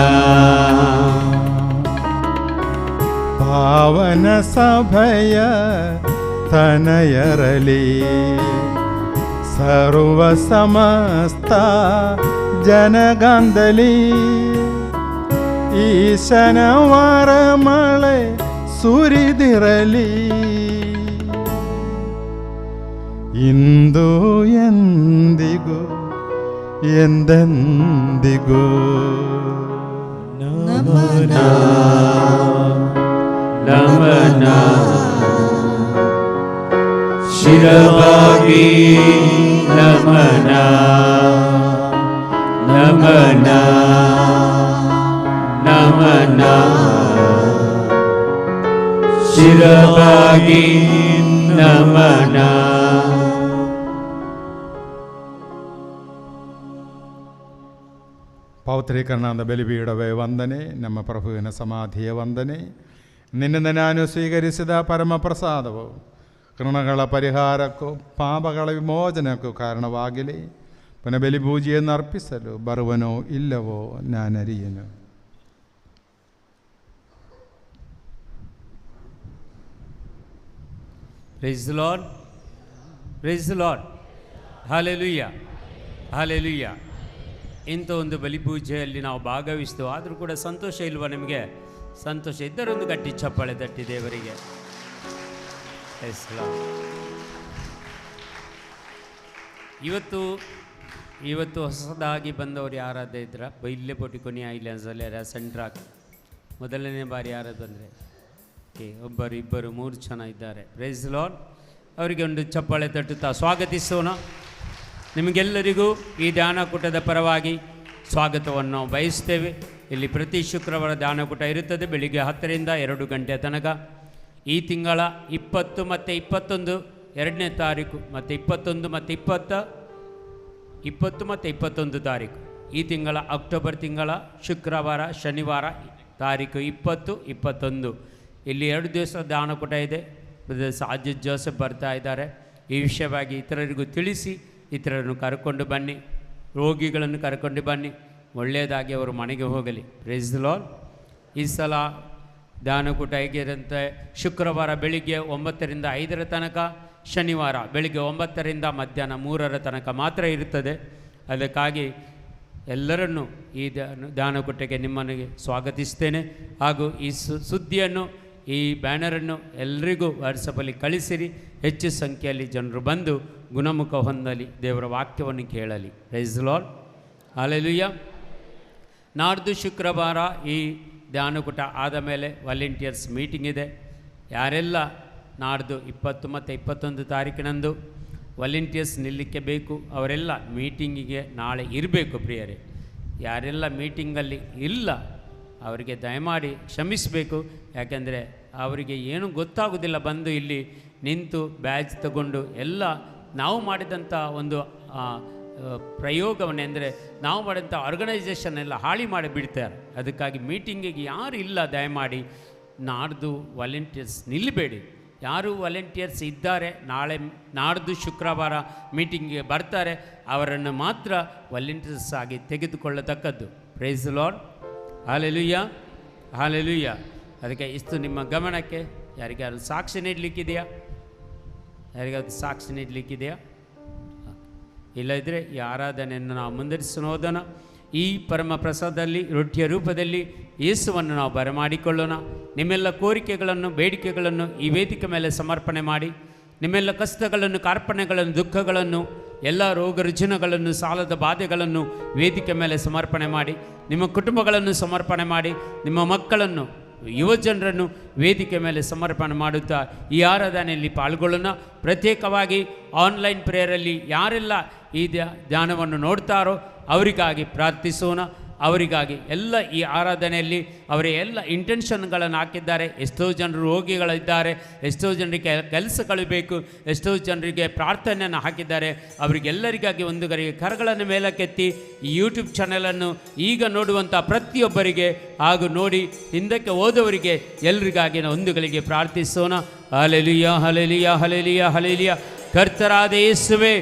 ಪಾವನ ಸಭೆಯ ತನಯರಲಿ ಸರ್ವ ಸಮಸ್ತ ಜನಗಂದಲಿ ಈಶನವರ ಮಳೆ ಸುರಿದಿರಲಿ ಇಂದು ಎಂದಿಗೂ ಎಂದೆಂದಿಗೂ ನಮನ ನಮನ ಶಿರವಾಗಿ ನಮನ ನಮನ ನಮನ ಶಿರವಾಗಿ ನಮನ. ಪೌತ್ರೀಕರಣದ ಬಲಿಪೀಠವೇ ವಂದನೆ, ನಮ್ಮ ಪ್ರಭುವಿನ ಸಮಾಧಿಯ ವಂದನೆ. ನಿನ್ನಿಂದ ನಾನು ಸ್ವೀಕರಿಸಿದ ಪರಮ ಪ್ರಸಾದವು ಕೃಣಗಳ ಪರಿಹಾರಕ್ಕೂ ಪಾಪಗಳ ವಿಮೋಚನಕ್ಕೂ ಕಾರಣವಾಗಲಿ. ಪುನಃ ಬಲಿಪೂಜೆಯನ್ನು ಅರ್ಪಿಸಲು ಬರುವನೋ ಇಲ್ಲವೋ ನಾನರಿಯನು. Praise the Lord, praise the Lord, hallelujah, hallelujah. ಇಂಥ ಒಂದು ಬಲಿಪೂಜೆಯಲ್ಲಿ ನಾವು ಭಾಗವಹಿಸ್ತೇವೆ, ಆದರೂ ಕೂಡ ಸಂತೋಷ ಇಲ್ವಾ ನಿಮಗೆ? ಸಂತೋಷ ಇದ್ದರೊಂದು ಗಟ್ಟಿ ಚಪ್ಪಾಳೆ ತಟ್ಟಿ ದೇವರಿಗೆ. Praise the Lord. ಇವತ್ತು ಹೊಸದಾಗಿ ಬಂದವರು ಯಾರಾದ ಇದ್ರ ಬೈಲ್ಲೆ ಪೊಟಿ ಕೊನೆಯ ಐಲ್ಯಾಂಡ್ಸಲ್ಲಿ ಸೆಂಟ್ರಾಕ್ ಮೊದಲನೇ ಬಾರಿ ಯಾರಾದ್ರು ಬಂದರೆ ಒಬ್ಬರು ಇಬ್ಬರು 3 ಜನ ಇದ್ದಾರೆ. Praise the Lord. ಅವರಿಗೆ ಒಂದು ಚಪ್ಪಾಳೆ ತಟ್ಟುತ್ತಾ ಸ್ವಾಗತಿಸೋಣ. ನಿಮಗೆಲ್ಲರಿಗೂ ಈ ಧ್ಯಾನಕೂಟದ ಪರವಾಗಿ ಸ್ವಾಗತವನ್ನು ನಾವು ಬಯಸ್ತೇವೆ. ಇಲ್ಲಿ ಪ್ರತಿ ಶುಕ್ರವಾರ ಧ್ಯಾನಕೂಟ ಇರುತ್ತದೆ, ಬೆಳಿಗ್ಗೆ 10 ರಿಂದ 2 ಗಂಟೆ ತನಕ. ಈ ತಿಂಗಳ 20 ಮತ್ತು 21 2ನೇ ತಾರೀಕು ಮತ್ತು 21 ಮತ್ತು 21 ತಾರೀಕು, ಈ ತಿಂಗಳ ಅಕ್ಟೋಬರ್ ತಿಂಗಳ ಶುಕ್ರವಾರ ಶನಿವಾರ ತಾರೀಕು 20, 21 ಇಲ್ಲಿ 2 ದಿವಸ ಧ್ಯಾನಕೂಟ ಇದೆ. ಅಜಿತ್ ಜೋಸೆಫ್ ಬರ್ತಾ ಇದ್ದಾರೆ. ಈ ವಿಷಯವಾಗಿ ಇತರರಿಗೂ ತಿಳಿಸಿ, ಇತರರನ್ನು ಕರ್ಕೊಂಡು ಬನ್ನಿ, ರೋಗಿಗಳನ್ನು ಕರ್ಕೊಂಡು ಬನ್ನಿ, ಒಳ್ಳೆಯದಾಗಿ ಅವರು ಮನೆಗೆ ಹೋಗಲಿ. Praise the Lord. ಈ ಸಲ ಧ್ಯಾನಕೂಟ ಹೇಗಿರಂತೆ ಶುಕ್ರವಾರ ಬೆಳಿಗ್ಗೆ 9 ರಿಂದ 5 ತನಕ, ಶನಿವಾರ ಬೆಳಿಗ್ಗೆ 9 ರಿಂದ ಮಧ್ಯಾಹ್ನ 3 ತನಕ ಮಾತ್ರ ಇರುತ್ತದೆ. ಅದಕ್ಕಾಗಿ ಎಲ್ಲರನ್ನೂ ಈ ಧ್ಯಾನಕೂಟಕ್ಕೆ ನಿಮ್ಮನಿಗೆ ಸ್ವಾಗತಿಸ್ತೇನೆ. ಹಾಗೂ ಈ ಸುದ್ದಿಯನ್ನು, ಈ ಬ್ಯಾನರನ್ನು ಎಲ್ಲರಿಗೂ ವಾಟ್ಸಪ್ಪಲ್ಲಿ ಕಳಿಸಿರಿ. ಹೆಚ್ಚು ಸಂಖ್ಯೆಯಲ್ಲಿ ಜನರು ಬಂದು ಗುಣಮುಖ ಹೊಂದಲಿ, ದೇವರ ವಾಕ್ಯವನ್ನು ಕೇಳಲಿ. Praise the Lord, hallelujah. ನಾಡ್ದು ಶುಕ್ರವಾರ ಈ ಧ್ಯಾನಕೂಟ ಆದ ಮೇಲೆ ವಾಲಂಟಿಯರ್ಸ್ ಮೀಟಿಂಗ್ ಇದೆ. ಯಾರೆಲ್ಲ ನಾಡ್ದು 20 ಮತ್ತು 21 ತಾರೀಕಿನಂದು ವಾಲಂಟಿಯರ್ಸ್ ನಿಲ್ಲಕ್ಕೆ ಬೇಕು ಅವರೆಲ್ಲ ಮೀಟಿಂಗಿಗೆ ನಾಳೆ ಇರಬೇಕು. ಪ್ರಿಯರೇ, ಯಾರೆಲ್ಲ ಮೀಟಿಂಗಲ್ಲಿ ಇಲ್ಲ ಅವರಿಗೆ ದಯಮಾಡಿ ಕ್ಷಮಿಸಬೇಕು. ಯಾಕೆಂದರೆ ಅವರಿಗೆ ಏನೂ ಗೊತ್ತಾಗೋದಿಲ್ಲ. ಬಂದು ಇಲ್ಲಿ ನಿಂತು ಬ್ಯಾಜ್ ತಗೊಂಡು ಎಲ್ಲ ನಾವು ಮಾಡಿದಂಥ ಒಂದು ಪ್ರಯೋಗವನ್ನೇ, ಅಂದರೆ ನಾವು ಮಾಡಿದಂಥ ಆರ್ಗನೈಸೇಷನ್ ಎಲ್ಲ ಹಾಳಿ ಮಾಡಿ ಬಿಡ್ತಾರೆ. ಅದಕ್ಕಾಗಿ ಮೀಟಿಂಗಿಗೆ ಯಾರು ಇಲ್ಲ ದಯಮಾಡಿ ನಾಡ್ದು ವಾಲಂಟಿಯರ್ಸ್ ನಿಲ್ಲಬೇಡಿ. ಯಾರು ವಾಲಂಟಿಯರ್ಸ್ ಇದ್ದಾರೆ ನಾಡ್ದು ಶುಕ್ರವಾರ ಮೀಟಿಂಗಿಗೆ ಬರ್ತಾರೆ ಅವರನ್ನು ಮಾತ್ರ ವಾಲಂಟಿಯರ್ಸ್ ಆಗಿ ತೆಗೆದುಕೊಳ್ಳತಕ್ಕದ್ದು. Praise the Lord, hallelujah, hallelujah. ಅದಕ್ಕೆ ಇಷ್ಟು ನಿಮ್ಮ ಗಮನಕ್ಕೆ. ಯಾರಿಗಾದ್ರು ಸಾಕ್ಷಿ ನೀಡಲಿಕ್ಕಿದೆಯಾ? ಯಾರಿಗಾದ್ರು ಸಾಕ್ಷಿ ನೀಡಲಿಕ್ಕಿದೆಯಾ? ಇಲ್ಲದಿದ್ದರೆ ಈ ಆರಾಧನೆಯನ್ನು ನಾವು ಮುಂದುವರಿಸೋಣ. ಈ ಪರಮ ಪ್ರಸಾದದಲ್ಲಿ ರೊಟ್ಟಿಯ ರೂಪದಲ್ಲಿ ಯೇಸುವನ್ನು ನಾವು ಬರಮಾಡಿಕೊಳ್ಳೋಣ. ನಿಮ್ಮೆಲ್ಲ ಕೋರಿಕೆಗಳನ್ನು, ಬೇಡಿಕೆಗಳನ್ನು ಈ ವೇದಿಕೆ ಮೇಲೆ ಸಮರ್ಪಣೆ ಮಾಡಿ, ನಿಮ್ಮೆಲ್ಲ ಕಷ್ಟಗಳನ್ನು, ಕಾರ್ಪಣ್ಯಗಳನ್ನು, ದುಃಖಗಳನ್ನು, ಎಲ್ಲ ರೋಗ ರುಜಿನಗಳನ್ನು, ಸಾಲದ ಬಾಧೆಗಳನ್ನು ವೇದಿಕೆ ಮೇಲೆ ಸಮರ್ಪಣೆ ಮಾಡಿ, ನಿಮ್ಮ ಕುಟುಂಬಗಳನ್ನು ಸಮರ್ಪಣೆ ಮಾಡಿ, ನಿಮ್ಮ ಮಕ್ಕಳನ್ನು, ಯುವಜನರನ್ನು ವೇದಿಕೆ ಮೇಲೆ ಸಮರ್ಪಣೆ ಮಾಡುತ್ತಾ ಈ ಆರಾಧನೆಯಲ್ಲಿ ಪಾಲ್ಗೊಳ್ಳೋಣ. ಪ್ರತ್ಯೇಕವಾಗಿ ಆನ್ಲೈನ್ ಪ್ರೇಯರಲ್ಲಿ ಯಾರೆಲ್ಲ ಈ ಧ್ಯಾನವನ್ನು ನೋಡ್ತಾರೋ ಅವರಿಗಾಗಿ ಪ್ರಾರ್ಥಿಸೋಣ. ಅವರಿಗಾಗಿ ಎಲ್ಲ ಈ ಆರಾಧನೆಯಲ್ಲಿ ಅವರ ಎಲ್ಲ ಇಂಟೆನ್ಷನ್ಗಳನ್ನು ಹಾಕಿದ್ದಾರೆ. ಎಷ್ಟೋ ಜನರು ರೋಗಿಗಳಿದ್ದಾರೆ, ಎಷ್ಟೋ ಜನರಿಗೆ ಕೆಲಸಗಳು ಬೇಕು, ಎಷ್ಟೋ ಜನರಿಗೆ ಪ್ರಾರ್ಥನೆಯನ್ನು ಹಾಕಿದ್ದಾರೆ. ಅವರಿಗೆಲ್ಲರಿಗಾಗಿ ಒಂದು ಕರಗಳನ್ನು ಮೇಲಕ್ಕೆತ್ತಿ ಈ ಯೂಟ್ಯೂಬ್ ಚಾನಲನ್ನು ಈಗ ನೋಡುವಂಥ ಪ್ರತಿಯೊಬ್ಬರಿಗೆ ಹಾಗೂ ನೋಡಿ ಹಿಂದಕ್ಕೆ ಹೋದವರಿಗೆ ಎಲ್ಲರಿಗಾಗಿ ಒಂದುಗಳಿಗೆ ಪ್ರಾರ್ಥಿಸೋಣ. Hallelujah, hallelujah, hallelujah, hallelujah. ಕರ್ತರಾದ ಯೇಸುವೇ,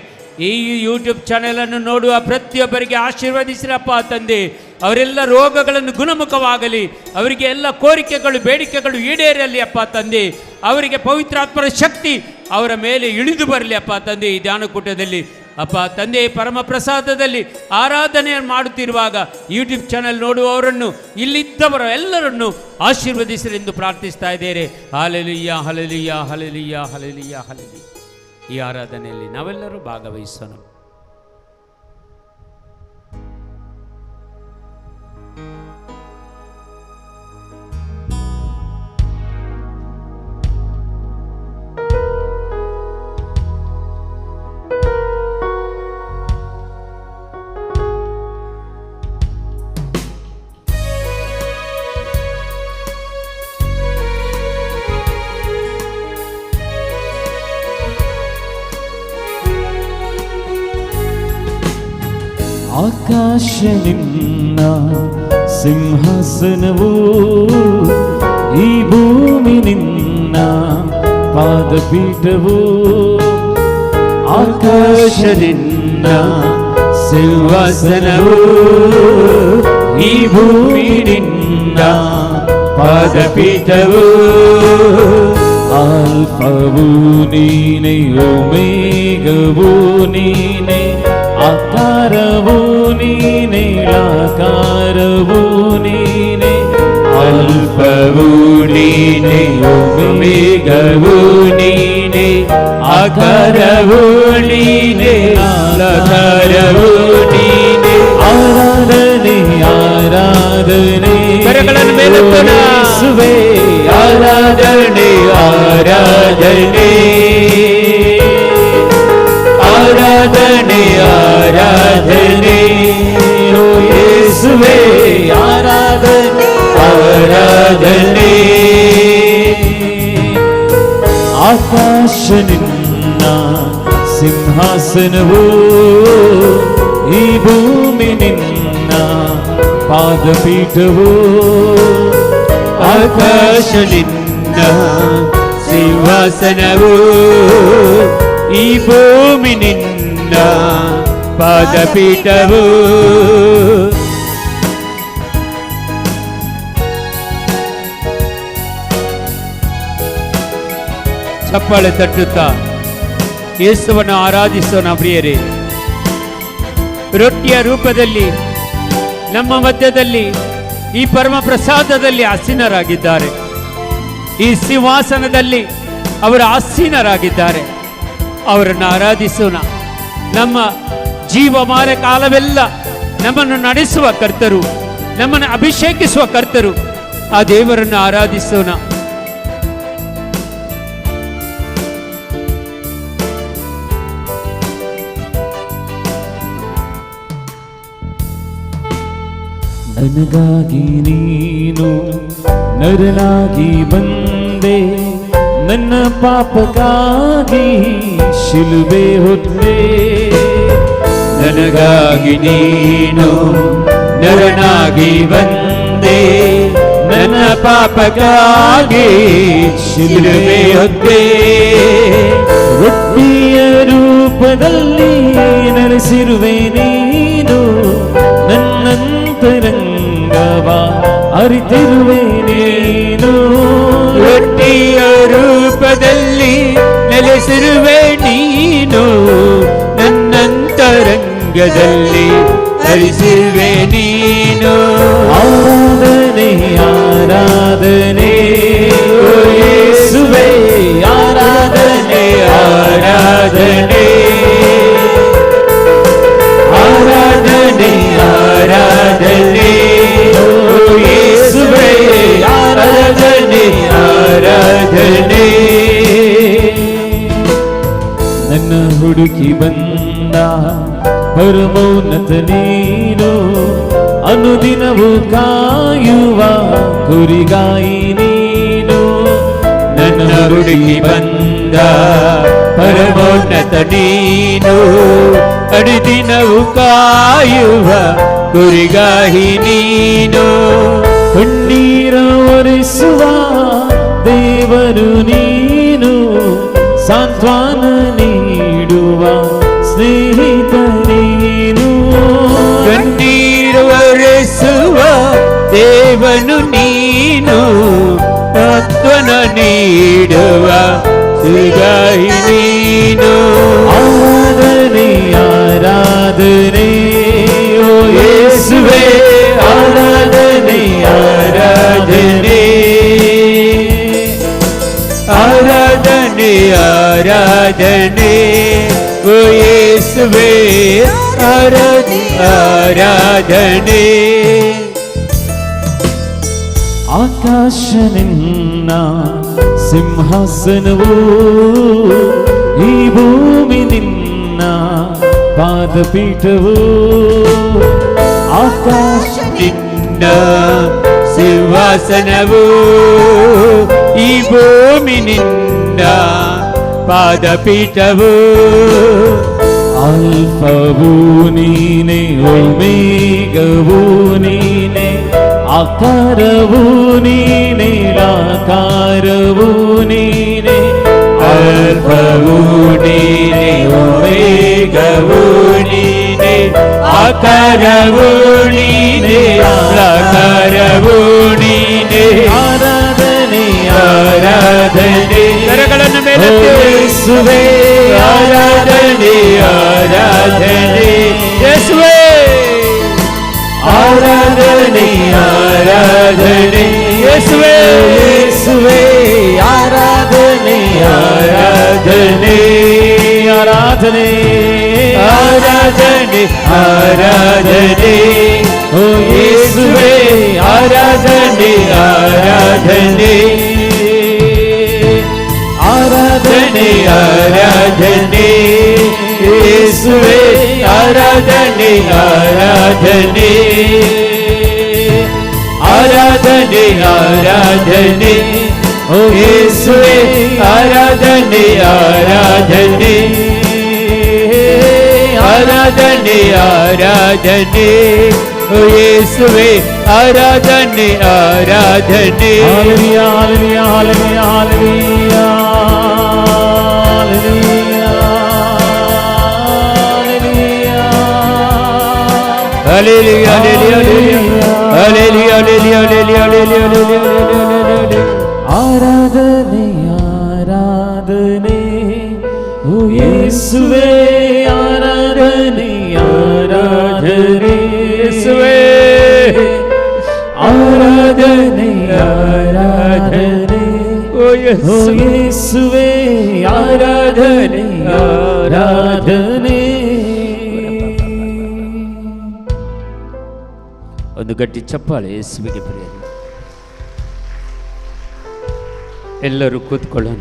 ಈ ಯೂಟ್ಯೂಬ್ ಚಾನೆಲನ್ನು ನೋಡುವ ಪ್ರತಿಯೊಬ್ಬರಿಗೆ ಆಶೀರ್ವದಿಸಿರಪ್ಪ ತಂದೆ. ಅವರೆಲ್ಲ ರೋಗಗಳನ್ನು ಗುಣಮುಖವಾಗಲಿ, ಅವರಿಗೆ ಎಲ್ಲ ಕೋರಿಕೆಗಳು ಬೇಡಿಕೆಗಳು ಈಡೇರಲಿ ಅಪ್ಪ ತಂದೆ. ಅವರಿಗೆ ಪವಿತ್ರಾತ್ಮರ ಶಕ್ತಿ ಅವರ ಮೇಲೆ ಇಳಿದು ಬರಲಿ ಅಪ್ಪ ತಂದೆ. ಈ ಧ್ಯಾನಕೂಟದಲ್ಲಿ ಅಪ್ಪ ತಂದೆ ಪರಮ ಪ್ರಸಾದದಲ್ಲಿ ಆರಾಧನೆ ಮಾಡುತ್ತಿರುವಾಗ ಯೂಟ್ಯೂಬ್ ಚಾನೆಲ್ ನೋಡುವವರನ್ನು ಇಲ್ಲಿದ್ದವರ ಎಲ್ಲರನ್ನು ಆಶೀರ್ವದಿಸಲೆಂದು ಪ್ರಾರ್ಥಿಸ್ತಾ ಇದ್ದೇನೆ. Hallelujah, hallelujah, hallelujah, hallelujah, hallelujah. ಈ ಆರಾಧನೆಯಲ್ಲಿ ನಾವೆಲ್ಲರೂ ಭಾಗವಹಿಸೋಣ. ಆಕಾಶ ನಿನ್ನ ಸಿಂಹಾಸನವು, ಈ ಭೂಮಿ ನಿನ್ನ ಪಾದಪೀಠವು. ಆಕಾಶ ನಿನ್ನ ಸಿಂಹಾಸನವು, ಈ ಭೂಮಿ ನಿನ್ನ ಪಾದಪೀಠವು. ಆಲ್ಫವು ನೀನೆ, ಓಮೆಗವು ನೀನೆ, ಆಕಾರವು ನೀನೆ, ಆಕಾರವು ನೀನೆ. ಅಲ್ಪವು ನೀನೆ, ಓಮೆಗವು ನೀನೆ, ಆಕಾರವು ನೀನೆ, ಆಕಾರವು ನೀನೆ. ಆರಾಧನೆ, ಆರಾಧನೆ, ಕರಗಳನ್ನು ಮೇಲೆತ್ತೋಣ. ಯೇಸುವೇ ಆರಾಧನೆ, ಆರಾಧನೆ, ಆರಾಧನೆ, ಆರಾಧನೆ. ಓ ಯೇಸುವೇ ಆರಾಧನೆ, ಆರಾಧನೆ. ಆಕಾಶ ನಿನ್ನ ಸಿಂಹಾಸನವು, ಈ ಭೂಮಿ ನಿನ್ನ ಪಾದಪೀಠವು. ಆಕಾಶ ನಿನ್ನ ಸಿಂಹಾಸನವು, ಈ ಭೂಮಿ ನಿನ್ನ ಪಾದಪೀಠವು. ಚಪ್ಪಾಳೆ ತಟ್ಟುತ್ತಾ ಯೇಸುವನ್ನು ಆರಾಧಿಸೋಣ ಪ್ರಿಯರೇ. ರೊಟ್ಟಿಯ ರೂಪದಲ್ಲಿ ನಮ್ಮ ಮಧ್ಯದಲ್ಲಿ ಈ ಪರಮ ಪ್ರಸಾದದಲ್ಲಿ ಆಸೀನರಾಗಿದ್ದಾರೆ. ಈ ಸಿಂಹಾಸನದಲ್ಲಿ ಅವರು ಆಸೀನರಾಗಿದ್ದಾರೆ. ಅವರನ್ನು ಆರಾಧಿಸೋಣ. ನಮ್ಮ ಜೀವಮಾನ ಕಾಲವೆಲ್ಲ ನಮ್ಮನ್ನು ನಡೆಸುವ ಕರ್ತರು, ನಮ್ಮನ್ನು ಅಭಿಷೇಕಿಸುವ ಕರ್ತರು, ಆ ದೇವರನ್ನು ಆರಾಧಿಸೋಣ. ನನಗಾಗಿ ನೀನು ನರನಾಗಿ ಬಂದೆ, ನನ್ನ ಪಾಪಕ್ಕಾಗಿ ಶಿಲುಬೆ ಹೊತ್ತೆ. ನನಗಾಗಿ ನೀನು ನರನಾಗಿ ಬಂದೆ, ನನ್ನ ಪಾಪಕ್ಕಾಗಿ ಶಿಲುಬೆ ಹೊತ್ತೆ. ರೊಟ್ಟಿಯ ರೂಪದಲ್ಲಿ ನೆಲೆಸಿರುವೆ ನೀನು, ನನ್ನಂತರಂಗವ ಅರಿತಿರುವೆ ನೀನು. ರೊಟ್ಟಿಯ ರೂಪದಲ್ಲಿ ನೆಲೆಸಿರುವೆ ನೀನು, ನನ್ನಂತರಂಗದಲ್ಲಿ ಹರಿಸಿರುವೆ ನೀನು. ಆರಾಧನೆ, ಆರಾಧನೆ, ಓ ಯೇಸುವೇ ಆರಾಧನೆ, ಆರಾಧನೆ, ಆರಾಧನೆ, ಆರಾಧನೆ. ಓ ಯೇಸುವೇ ಆರಾಧನೆ, ಆರಾಧನೆ. ನನ್ನ ಹುಡುಕಿ ಬಂದ ಪರಮೋನ್ನತ ನೀನು, ಅನುದಿನವೂ ಕಾಯುವ ಕುರಿಗಾಯಿ ನೀನು, ನನ್ನ ಹುಡುಗಿ ಬಂದ ಪರಮೋನ್ನತ ನೀನು, ಅನುದಿನವೂ ಕಾಯುವ ಕುರಿಗಾಯಿ ನೀನು. ಕಣ್ಣೀರ ಒರೆಸುವ ದೇವರು ನೀನು, ಸಾಂತ್ವನ ನೀಡುವ ಸ್ನೇಹಿತ ನೀನು. ಕಣ್ಣೀರು ಒರೆಸುವ ದೇವನು ನೀನು, ಸಾಂತ್ವನ ನೀಡುವ ಸಿಗಾಯಿ ನೀನು. ಆರಾಧನೆ ಆರಾಧನೆ ಓ ಯೇಸುವೇ, ಆರಾಧನೆ ಆರಾಧನೆ ಆರಾಧನೆ ಆರಾಧನೆ ಓ ಯೇಸುವೇ, ಆರಾಧನೆ ಆರಾಧನೆ. ಆಕಾಶ ನಿನ್ನ ಸಿಂಹಾಸನವು, ಈ ಭೂಮಿ ನಿನ್ನ ಪಾದಪೀಠವು. ಆಕಾಶ ನಿನ್ನ ಸಿಂಹಾಸನವು, ಈ ಭೂಮಿ ನಿನ್ನ ಪಾದಪೀಠವು. ಅಲ್ಫವೂ ನೀನೆ, ಒಮೇಗವೂ ನೀನೆ, ಆಕಾರವೂ ನೀನೆ, ಲಾಕಾರವೂ ನೀನೆ. ಅಲ್ಫವೂ ನೀನೆ, ಒಮೇಗವೂ ನೀನೆ, ಆಕಾರವೂ ನೀನೆ, ಲಾಕಾರವೂ ನೀನೆ. ಆರಾಧನೆ ಆರಾಧನೆ ಕರಗಳನ್ನು ಮೇಲೆತ್ತಿ ಯೇಸುವೇ, ಆರಾಧನೆ ಆರಾಧನೆ ಯೇಸುವೇ, ಆರಾಧನೆ ಆರಾಧನೆ ಯೇಸುವೇ, ಯೇಸುವೇ, ಆರಾಧನೆ ಆರಾಧನೆ ಆರಾಧನೆ ಆರಾಧನೆ ಆರಾಧನೆ ಓ ಯೇಸುವೇ, ಆರಾಧನೆ ಆರಾಧನೆ ಆರಾಧನೆ ಆರಾಧನೆ ಯೇಸುವೇ, ಆರಾಧನೆ ಆರಾಧನೆ ಆರಾಧನೆ ಆರಾಧನೆ ಓ ಯೇಸುವೇ, ಆರಾಧನೆ ಆರಾಧನೆ ಆರಾಧನೆ ಆರಾಧನೆ ಓ ಯೇಸುವೇ, ಆರಾಧನೆ ಆರಾಧನೆ. Hallelujah, hallelujah, hallelujah, hallelujah, Hallelujah, hallelujah, hallelujah, hallelujah, hallelujah, hallelujah. ಆರಾಧನೆ ಆರಾಧನೆ ಓ ಯೇಸುವೇ, ಆರಾಧನೆ ಆರಾಧನೆ ಯೇಸುವೇ, ಆರಾಧನೆ ಆರಾಧನೆ ಓ ಓ ಯೇಸುವೇ, ಯೇಸುವೇ, ಆರಾಧನೆ ಆರಾಧನೆ. ಒಂದು ಗಟ್ಟಿ ಚಪ್ಪಾಳೆ ಯೇಸುವಿಗೆ ಪ್ರಿಯ. ಎಲ್ಲರೂ ಕೂತ್ಕೊಳ್ಳೋಣ.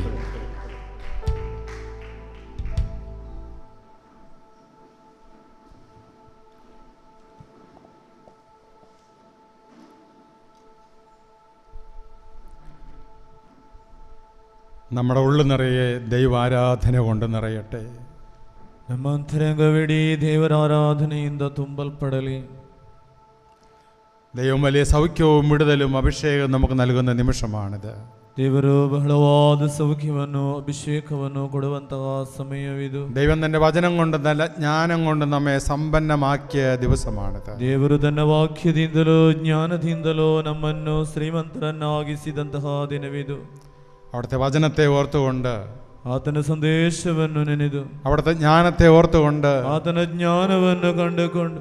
നമ്മുടെ ഉള്ളു നിറയെ ദൈവാരാധന കൊണ്ട് നിറയട്ടെ. ನಮ್ಮ ಅಂತರಂಗವಿಡೀ ದೇವರ ಆರಾಧನೆಯಿಂದ ತುಂಬಲ್ಪಡಲಿ. ദൈവം വലിയ സൗഖ്യവും വിടുതലും അഭിഷേകവും നമുക്ക് നൽകുന്ന നിമിഷമാണിത്. ದೇವರು ಬಹಳವಾದ ಸೌಖ್ಯವನ್ನು ಅಭಿಷೇಕವನ್ನು ಕೊಡುವಂತಹ ಸಮಯವಿದು. ദൈവം തന്റെ വചനം കൊണ്ട് നല്ല ജ്ഞാനം കൊണ്ട് നമ്മെ സമ്പന്നമാക്കിയ ദിവസമാണിത്. ದೇವರು ತನ್ನ ವಾಕ್ಯದಿಂದಲೋ ಜ್ಞಾನದಿಂದಲೋ ನಮ್ಮನ್ನು ಶ್ರೀಮಂತರನ್ನಾಗಿಸಿದಂತಹ ದಿನವಿದು. അവിടുത്തെ വചനത്തെ ഓർത്തുകൊണ്ട്, ಆತನ ಸಂದೇಶವನ್ನು ನೆನೆದು, അവിടുത്തെ ജ്ഞാനത്തെ ഓർത്തുകൊണ്ട് ಆತನ ಜ್ಞಾನವನ್ನು ಕಂಡುಕೊಂಡು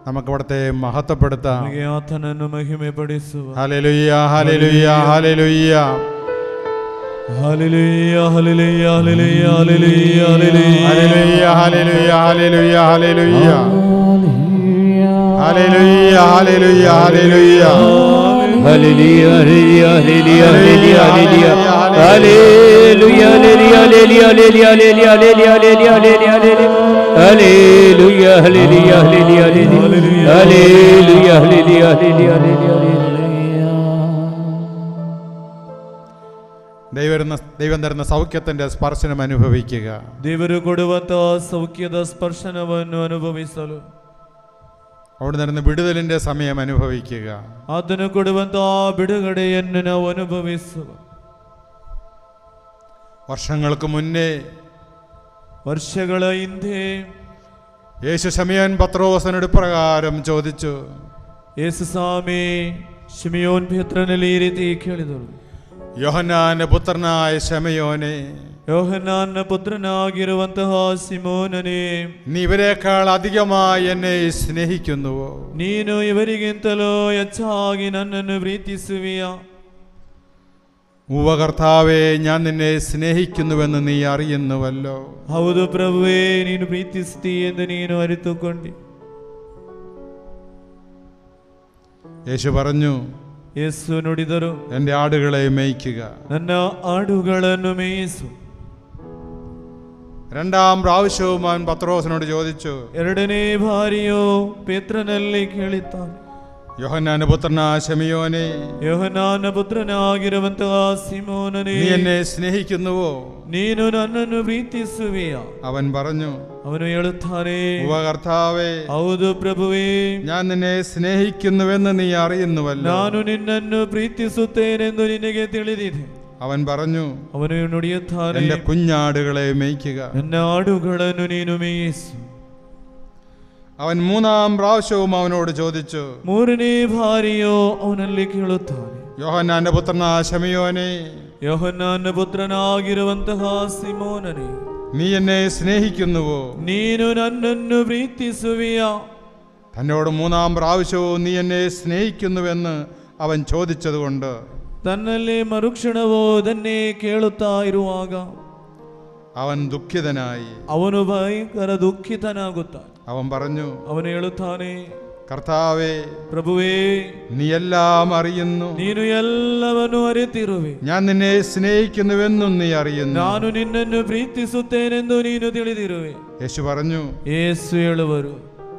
നമുക്ക് അവിടുത്തെ മഹത്വപ്പെടുത്താം. ನಮಗೆ ಆತನನ್ನು ಮಹಿಮೆ ಪಡಿಸುವ. Hallelujah, hallelujah, hallelujah. Hallelujah, hallelujah, hallelujah, hallelujah, hallelujah, hallelujah, hallelujah, hallelujah, hallelujah, hallelujah, hallelujah. Hallelujah, hallelujah, hallelujah, hallelujah, hallelujah, hallelujah, hallelujah, hallelujah, hallelujah, hallelujah, hallelujah, hallelujah, hallelujah, hallelujah, hallelujah, hallelujah, hallelujah. Hallelujah hallelujah hallelujah hallelujah. ദൈവം തരുന്ന സൗഖ്യത്തിന്റെ സ്പർശനം അനുഭവിക്കുക. ದೇವರು ಕೊಡುವಂತ ಸೌಖ್ಯದ ಸ್ಪರ್ಶನವನ್ನು ಅನುಭವಿಸಲು, അവിടെ തരുന്ന വിടുതലിന്റെ സമയം അനുഭവിക്കുക. ಆತನು ಕೊಡುವಂತ ಬಿಡುಗಡೆಯನ್ನು ನಾವು ಅನುಭವಿಸುವ. വർഷങ്ങൾക്ക് മുന്നേ ವರ್ಷಗಳ ಹಿಂದೆ യേശു ശമയോൻ പത്രോസിനോട് പ്രകാരം ചോദിച്ചു. ಯೇಸು ಸ್ವಾಮಿ ಶಿಮಿಯೋನ್ ಪೇತ್ರನಲ್ಲಿ ಈ ರೀತಿ ಕೇಳಿದರು, യോഹന്നാന്റെ പുത്രനായ ശമയോനെ, ಯೋಹನ್ನಾನ ಪುತ್ರನಾಗಿರುವಂತಹ ಸಿಮೋನನೇ, നീ ഇവരെക്കാൾ അധികമായി എന്നെ സ്നേഹിക്കുന്നുവോ? ನೀನು ಇವರಿಗಿಂತಲೂ ಹೆಚ್ಚಾಗಿ ನನ್ನನ್ನು ಪ್ರೀತಿಸುವಿಯಾ? കർത്താവേ, ഞാൻ നിന്നെ സ്നേഹിക്കുന്നുവെന്ന് നീ അറിയുന്നുവല്ലോ. ಹೌದು ಪ್ರಭುವೇ, ನೀನು ಪ್ರೀತಿಸ್ತೀ ಎಂದು ನೀನು ಅರಿತುಕೊಂಡಿ. യേശു പറഞ്ഞു, ಯೇಸು ನುಡಿದರು, എൻ്റെ ആടുകളെ മേയ്ക്കുക. ನನ್ನ ಆಡುಗಳನ್ನು ಮೇಯಿಸು. രണ്ടാം പ്രാവശ്യവും അവൻ പത്രോസിനോട് ചോദിച്ചു. ಎರಡನೇ ಬಾರಿಯೂ ಪೇತ್ರನಲ್ಲಿ ಕೇಳಿದ್ದಾನೆ, യോഹന്നാന്റെ പുത്രനായ ശമയോനെ, ಯೋಹನ್ನಾನ ಪುತ್ರನಾಗಿರುವಂತಹ ಸಿಮೋನನೇ, നീ എന്നെ സ്നേഹിക്കുന്നുവോ? ನೀನು ನನ್ನನ್ನು ಪ್ರೀತಿಸುವಿಯಾ? അവൻ പറഞ്ഞു, ಅವನು ಹೇಳುತ್ತಾನೆ, കർത്താവേ, ಹೌದು ಪ್ರಭುವೇ, ഞാൻ നിന്നെ സ്നേഹിക്കുന്നുവെന്ന് നീ അറിയുന്നുവല്ലോ. ನಾನು ನಿನ್ನನ್ನು ಪ್ರೀತಿಸುತ್ತೇನೆಂದು ನಿನಗೆ ತಿಳಿದಿದೆ. അവൻ പറഞ്ഞു, ಅವನು ನುಡಿಯುತ್ತಾನೆ, എൻ്റെ കുഞ്ഞാടുകളെ മേയ്ക്കുക. ನನ್ನ ಆಡುಗಳನ್ನು ನೀನು ಮೇಯಿಸು. അവൻ മൂന്നാം പ്രാവശ്യവും അവനോട് ചോദിച്ചു. ಮೂರನೇ ಬಾರಿಯೋ ಅವನಲ್ಲಿ ಕೇಳುತ್ತಾನೆ, യോഹന്നാന്റെ പുത്രനായ ശമയോനെ, ಯೋಹನ್ನಾನ ಪುತ್ರನಾಗಿರುವಂತಹ ಸಿಮೋನನೇ, നീ എന്നെ സ്നേഹിക്കുന്നുവോ? ನೀನು ನನ್ನನ್ನು ಪ್ರೀತಿಸುವಿಯಾ? തന്നോട് മൂന്നാം പ്രാവശ്യവും നീ എന്നെ സ്നേഹിക്കുന്നുവെന്ന് അവൻ ചോദിച്ചതുകൊണ്ട് ತನ್ನಲ್ಲಿ ಮರುಕ್ಷಣವೋ ಅದನ್ನೇ ಕೇಳುತ್ತಾ ಇರುವಾಗ അവൻ ദുഃഖിതനായി. ಅವನು ಭಯಂಕರ ದುಃಖಿತನಾಗುತ್ತಾನೆ. അവൻ പറഞ്ഞു, ಅವನು ಹೇಳುತ್ತಾನೆ, കർത്താവേ, ಪ್ರಭುವೇ, നീ എല്ലാം അറിയുന്നു. ನೀನು ಎಲ್ಲವನ್ನು ಅರಿತಿರುವೆ. ഞാൻ നിന്നെ സ്നേഹിക്കുന്നുവെന്നും നീ അറിയുന്നു. ನಾನು ನಿನ್ನನ್ನು ಪ್ರೀತಿಸುತ್ತೇನೆಂದು ನೀನು ತಿಳಿದಿರುವೆ. യേശു പറഞ്ഞു, ಯೇಸು ಹೇಳುವರು,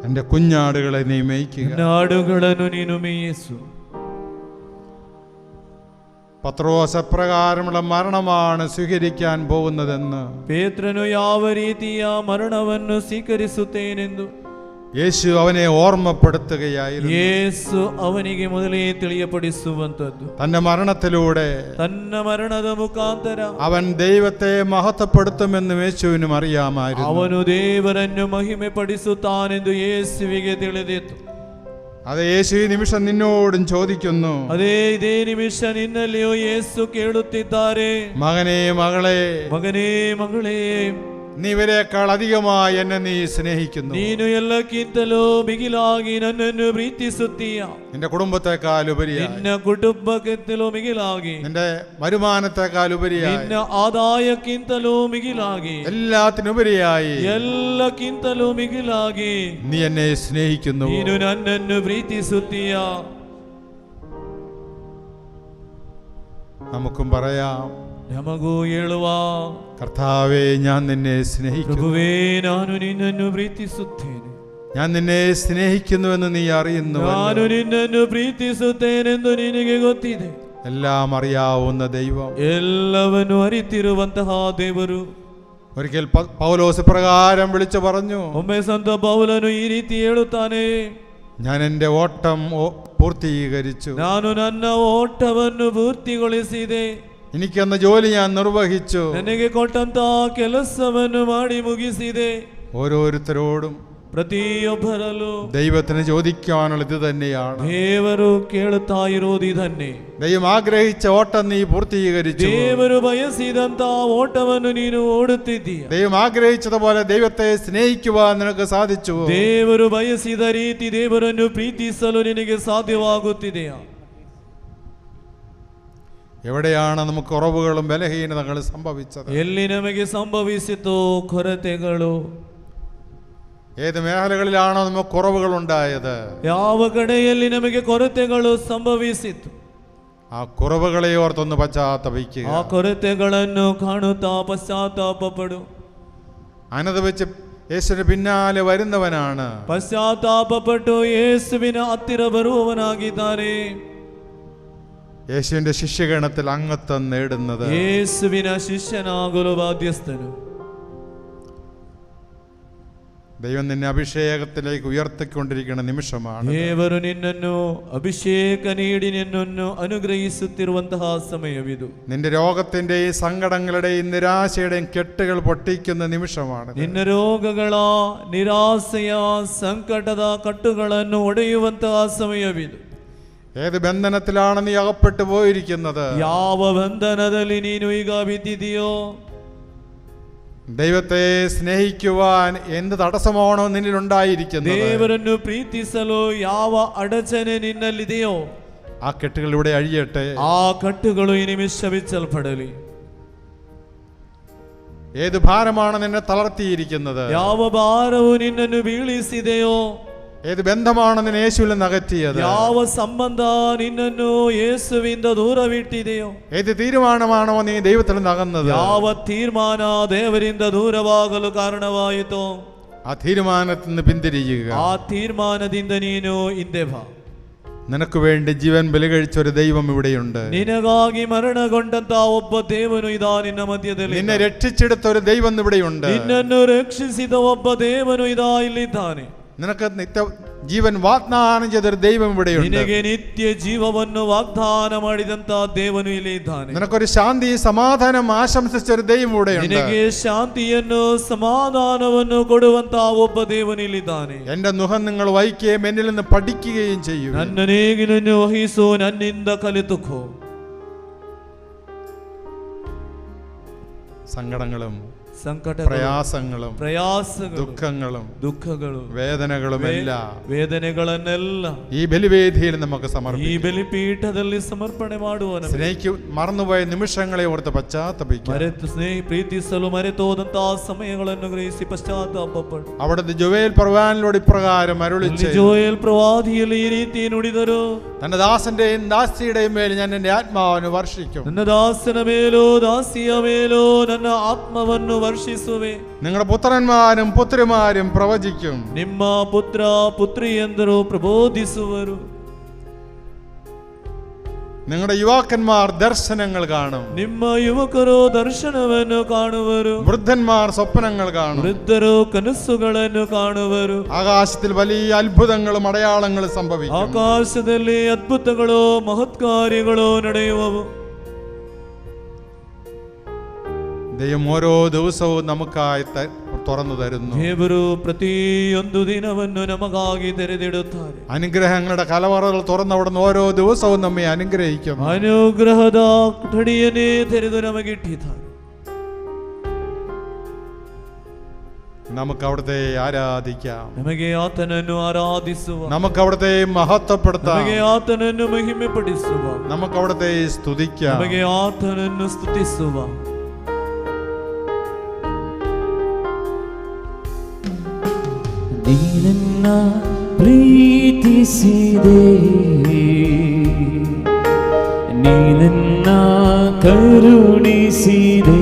എൻ്റെ കുഞ്ഞാടുകളെ നീ മേയ്ക്കുക. ನನ್ನ ಆಡುಗಳನ್ನು ನೀನು ಮೇಯಿಸು. പത്രോസ് എപ്രകാരമുള്ള മരണമാണ് സ്വീകരിക്കാൻ പോകുന്നതെന്ന് ಪೇತ್ರನು ಯಾವ ರೀತಿಯ ಮರಣವನ್ನು ಸ್ವೀಕರಿಸುತ್ತೇನೆಂದು യേശു അവനെ ഓർമ്മപ്പെടുത്തുകയായിരുന്നു. ಯೇಸು ಅವನಿಗೆ ಮೊದಲೇ ತಿಳಿಯಪಡಿಸುವಂತದ್ದು. തന്റെ മരണത്തിലൂടെ ತನ್ನ ಮರಣದ ಮುಖಾಂತರ അവൻ ദൈവത്തെ മഹത്വപ്പെടുത്തുമെന്ന് യേശുവിനും അറിയാമായിരുന്നു. ಅವನು ದೇವರನ್ನು ಮಹಿಮೆ ಪಡಿಸುತ್ತಾನೆಂದು ಯೇಸುವಿಗೆ ತಿಳಿದಿತ್ತು. അത് യേശു ഈ നിമിഷം നിന്നോടും ചോദിക്കുന്നു. ಇದೇ ನಿಮಿಷ ನಿನ್ನಲ್ಲಿಯೂ ಯೇಸು ಕೇಳುತ್ತಿದ್ದಾರೆ, മകനേ, മകളെ, ಮಗನೇ, ಮಗಳೇ, നീ ഇവരെക്കാൾ അധികമായി എന്നെ നീ സ്നേഹിക്കുന്നു. ನೀನು ಎಲ್ಲಕ್ಕಿಂತಲೂ ಮಿಗಿಲಾಗಿ ನನ್ನನ್ನು ಪ್ರೀತಿಸುತ್ತೀಯ. നിന്റെ കുടുംബത്തെക്കാൾ ഉപരിയായി, ನಿನ್ನ ಕುಟುಂಬಕ್ಕಿಂತಲೂ ಮಿಗಿಲಾಗಿ, നിന്റെ വരുമാനത്തെക്കാൾ ഉപരിയായി, ನಿನ್ನ ಆದಾಯಕ್ಕಿಂತಲೂ ಮಿಗಿಲಾಗಿ, എല്ലാത്തിനുപരിയായി ಎಲ್ಲಕ್ಕಿಂತಲೂ ಮಿಗಿಲಾಗಿ നീ എന്നെ സ്നേഹിക്കുന്നു. ನೀನು ನನ್ನನ್ನು ಪ್ರೀತಿಸುತ್ತೀಯ. നമുക്കും പറയാം, ನಮಗೂ ಹೇಳುವ, കർത്താവേ, ഞാൻ നിന്നെ സ്നേഹിക്കുന്നു. ಪ್ರಭುವೇ, ನಾನು ನಿನ್ನನ್ನು ಪ್ರೀತಿಸುತ್ತೇನೆ. ഞാൻ നിന്നെ സ്നേഹിക്കുന്നുവെന്ന് നീ അറിയുന്നു. ನಾನು ನಿನ್ನನ್ನು ಪ್ರೀತಿಸುತ್ತೇನೆಂದು ನಿನಗೆ ಗೊತ್ತಿದೆ. എല്ലാം അറിയാവുന്ന ദൈവം, ಎಲ್ಲವನ್ನು ಅರಿತಿರುವಂತಹ ದೇವರು. ഒരിക്കൽ പൗലോസ് പ്രകാരം വിളിച്ചു പറഞ്ഞു, ಒಮ್ಮೆ ಸಂತ ಪೌಲನು ಈ ರೀತಿ ಹೇಳುತ್ತಾನೆ, ഞാൻ എൻ്റെ ഓട്ടം പൂർത്തീകരിച്ചു. ನಾನು ನನ್ನ ಓಟವನ್ನು ಪೂರ್ತಿಗೊಳಿಸಿದೆ. എനിക്കെന്ന ജോലി ഞാൻ നിർവഹിച്ചു. ನನಗೆ ಕೊಟ್ಟಂತಹ ಕೆಲಸವನ್ನು ಮಾಡಿ ಮುಗಿಸಿದೆ. ഓരോരുത്തരോടും ಪ್ರತಿಯೊಬ್ಬರಲ್ಲೂ ദൈവത്തിന് ചോദിക്കാനുള്ളത് ഇത് തന്നെയാണ്. ದೇವರು ಕೇಳುತ್ತಾ ಇರೋದು ಇದನ್ನೇ. ദൈവം ആഗ്രഹിച്ച ഓട്ടം നീ പൂർത്തീകരിച്ചു. ದೇವರು ಬಯಸಿದಂತ ಓಟವನ್ನು ನೀನು ಓಡುತ್ತಿದ್ದೀಯ. ദൈവം ആഗ്രഹിച്ചതുപോലെ ദൈവത്തെ സ്നേഹിക്കുവാൻ നിനക്ക് സാധിച്ചു. ದೇವರು ಬಯಸಿದ ರೀತಿ ದೇವರನ್ನು ಪ್ರೀತಿಸಲು ನಿನಗೆ ಸಾಧ್ಯವಾಗುತ್ತಿದೆಯಾ? എവിടെയാണ് നമുക്ക് കുറവുകളും ബലഹീനതകളും സംഭവിച്ചത്? ಎಲ್ಲಿ ನಮಗೆ ಸಂಭವಿಸಿತೋ ಕೊರತೆಗಳು? ഏത് മേഖലകളിലാണോ നമുക്ക് കുറവുകൾ ഉണ്ടായത്? ಯಾವ ಕಡೆಯಲ್ಲಿ ನಮಗೆ ಕೊರತೆಗಳು ಸಂಭವಿಸಿತು? ആ കുറവുകളെ ഓർത്തൊന്ന് പശ്ചാത്തപിക്കുക. ಆ ಕೊರತೆಗಳನ್ನು ಕಾಣುತ್ತಾ ಪಶ್ಚಾತ್ತಾಪ ಪಡು. അനുഭവിച്ച് യേശുവിന് പിന്നാലെ വരുന്നവനാണ്. ಪಶ್ಚಾತ್ತಾಪಪಟ್ಟು ಯೇಸುವಿನ ಹತ್ತಿರ ಬರುವವನಾಗಿದ್ದಾನೆ. യേശുവിന്റെ ശിഷ്യഗണത്തിൽ അംഗത്വം നേടുന്നത് ಯೇಸುವಿನ ಶಿಷ್ಯನಾಗಲು ಬಾಧ್ಯಸ್ಥನು. ദൈവം നിന്നെ അഭിഷേകത്തിലേക്ക് ഉയർത്തിക്കൊണ്ടിരിക്കുന്ന നിമിഷമാണ്. ದೇವರು ನಿನ್ನನ್ನು ಅಭಿಷೇಕ ನೀಡಿ ನಿನ್ನನ್ನು ಅನುಗ್ರಹಿಸುತ್ತಿರುವಂತಹ ಸಮಯವಿದು. നിന്റെ രോഗത്തിന്റെയും സങ്കടങ്ങളുടെയും നിരാശയുടെയും കെട്ടുകൾ പൊട്ടിക്കുന്ന നിമിഷമാണ്. ನಿನ್ನ ರೋಗಗಳ ನಿರಾಸೆಯ ಸಂಕಟದ ಕಟ್ಟುಗಳನ್ನು ಒಡೆಯುವಂತಹ ಸಮಯವಿದು. ഏത് ബന്ധനത്തിലാണ് നീ അകപ്പെട്ടു പോയിരിക്കുന്നത്? ಯಾವ ಬಂಧನದಲ್ಲಿ ನೀನು ಈಗ ಬಿದ್ದಿದೆಯೋ, ദൈവത്തെ സ്നേഹിക്കുവാൻ എന്ത് തടസ്സമാണോ നിന്നിലുണ്ടായിരിക്കുന്നത്? ದೇವರನ್ನು ಪ್ರೀತಿಸಲು ಯಾವ ಅಡಚಣೆ ನಿನ್ನಲ್ಲಿದೆಯೋ ആ കെട്ടുകളിലൂടെ അഴിയട്ടെ. ಆ ಕಟ್ಟುಗಳು ಈ ನಿಮಿಷ ಬಿಚ್ಚಲ್ಪಡಲಿ. ഏത് ഭാരമാണ് നിന്നെ തളർത്തിയിരിക്കുന്നത്? ಯಾವ ಭಾರವು ನಿನ್ನನ್ನು ಬೀಳಿಸಿದೆಯೋ, ഏത് ബന്ധമാണ് നിന്നെ യേശുവിൽ നിന്ന് അകറ്റിയത്? ಯಾವ ಸಂಬಂಧ ನಿನ್ನನ್ನು ಯೇಸುವಿಂದ ದೂರವಿಟ್ಟಿದೆಯೋ, ഏത് തീരുമാനമാണോ നീ ദൈവത്തിൽ നിന്ന് അകന്നത്? ಯಾವ ತೀರ್ಮಾನ ದೇವರಿಂದ ದೂರವಾಗಲು ಕಾರಣವಾಯಿತೋ ആ തീരുമാനത്തിൽ നിന്ന് പിന്തിരിയുക. ಆ ತೀರ್ಮಾನದಿಂದ ನೀನು ಹಿಂದೆ ಬಾ. നിനക്ക് വേണ്ടി ജീവൻ ബലി കഴിച്ച ഒരു ദൈവം ഇവിടെയുണ്ട്. ನಿನಗಾಗಿ ಮರಣಗೊಂಡಂತಹ ಒಬ್ಬ ದೇವನು ಇದಾ ನಿನ್ನ ಮಧ್ಯದಲ್ಲಿ. നിന്നെ രക്ഷിച്ചെടുത്ത ഒരു ദൈവം ഇവിടെയുണ്ട്. ನಿನ್ನನ್ನು ರಕ್ಷಿಸಿದ ಒಬ್ಬ ದೇವನು ಇದಾ ಇಲ್ಲಿದ್ದಾನೆ. നിനക്ക് നിത്യ ജീവൻ വാഗ്ദാനം ചെയ്തൊരു ദൈവം ഇവിടെയുണ്ട്. ನಿನಗೆ ನಿತ್ಯ ಜೀವವನ್ನು ವಾಗ್ದಾನ ಮಾಡಿದಂತಹ ದೇವನು ಇಲ್ಲಿ ಇದ್ದಾನೆ. നിനക്കൊരു ശാന്തി സമാധാനം ആശംസിച്ച ഒരു ദൈവം ഇവിടെയുണ്ട്. ನಿನಗೆ ಶಾಂತಿಯನ್ನು ಸಮಾಧಾನವನ್ನು ಕೊಡುವಂತಹ ಒಬ್ಬ ದೇವನು ಇಲ್ಲಿದ್ದಾನೆ. എന്റെ മുഖം നിങ്ങൾ വഹിക്കുകയും എന്നിൽ നിന്ന് പഠിക്കുകയും ചെയ്യും. ನನ್ನ ನೇಗಿಲನ್ನು ವಹಿಸು, ನನ್ನಿಂದ ಕಲಿತುಕೋ. സങ്കടങ്ങളും ಸಂಕಟಗಳು, ಪ್ರಯಾಸಗಳು, ದುಃಖಗಳು, ವೇದನೆಗಳನ್ನೆಲ್ಲ ഈ ബലിവേദിയിൽ നമുക്ക് ಈ സമർപ്പിക്കാം. ಬಲಿಪೀಠದಲ್ಲಿ ಸಮರ್ಪಣೆ ಮಾಡುವ. മറന്നുപോയ നിമിഷങ്ങളെ ഓർത്ത് പശ്ചാത്തപിക്കാം. ಪ್ರೀತಿಸಲು ಮರೆತೋದಂತಹ ಸಮಯಗಳನ್ನು ಗ್ರಹಿಸಿ ಪಶ್ಚಾತ್ತಾಪಪಡು. അവിടുത്തെ ജോയേൽ പ്രവാചകനിലൂടെ ഇപ്രകാരം അരുളിച്ചെയ്തു. ജോയേൽ പ്രവാദിಯಲ್ಲಿ ഈ ರೀತಿ ನುಡಿದರು, തന്റെ ദാസന്റെയും ദാസിയുടെയും മേൽ ഞാൻ എന്റെ ആത്മാവിനെ വർഷിക്കും. ನನ್ನ ದಾಸನ ಮೇಲೋ ದಾಸಿಯ ಮೇಲೋ ನನ್ನ ಆತ್ಮವನ್ನು ವರ್ಷಿಸುವೆ. നിങ്ങളുടെ പുത്രന്മാരും പുത്രിമാരും പ്രവചിക്കും. ನಿಮ್ಮ ಪುತ್ರ ಪುತ್ರಿಯಂದರು ಪ್ರಬೋಧಿಸುವರು. നിങ്ങളുടെ യുവാക്കന്മാർ ദർശനങ്ങൾ കാണും. ನಿಮ್ಮ ಯುವಕರು ದರ್ಶನವನ್ನು ಕಾಣುವರು. വൃദ്ധന്മാർ സ്വപ്നങ്ങൾ കാണും. ವೃದ್ಧರು ಕನಸುಗಳನ್ನು ಕಾಣುವರು. ആകാശത്തിൽ വലിയ അത്ഭുതങ്ങളും അടയാളങ്ങളും സംഭവിക്കും. ಆಕಾಶದಲ್ಲಿ ಅದ್ಭುತಗಳು ಮಹತ್ಕಾರ್ಯಗಳು ನಡೆಯುವವು. ദൈവം ഓരോ ദിവസവും നമുക്കായി തുറന്നു തരുന്നു. ದೇವರು ಪ್ರತಿಯೊಂದು ದಿನವನ್ನು ನಮಗಾಗಿ ತೆರೆದಿಡುತ್ತಾರೆ. അനുഗ്രഹങ്ങളുടെ കലവറകൾ തുറന്നവിടുന്ന് ഓരോ ദിവസവും നമ്മെ അനുഗ്രഹിക്കും. ಅನುಗ್ರಹದ ಕಡಿಯನ್ನೇ ತೆರೆದು ನಮಗಿಟ್ಟಿದ್ದಾರೆ. നമുക്ക് അവിടുത്തെ ആരാധിക്കാം. ನಮಗೆ ಆತನನ್ನು ಆರಾಧಿಸುವ. നമുക്ക് അവിടുത്തെ മഹത്വപ്പെടുത്താം. ನಮಗೆ ಆತನನ್ನು ಮಹಿಮೆ ಪಡಿಸುವ. നമുക്ക് അവിടുത്തെ സ്തുതിക്കാം. ನಮಗೆ ಆತನನ್ನು ಸ್ತುತಿಸುವ. ನೀನನ್ನ ಪ್ರೀತಿಸಿದೆ, ನೀನನ್ನ ಕರುಣಿಸಿದೆ.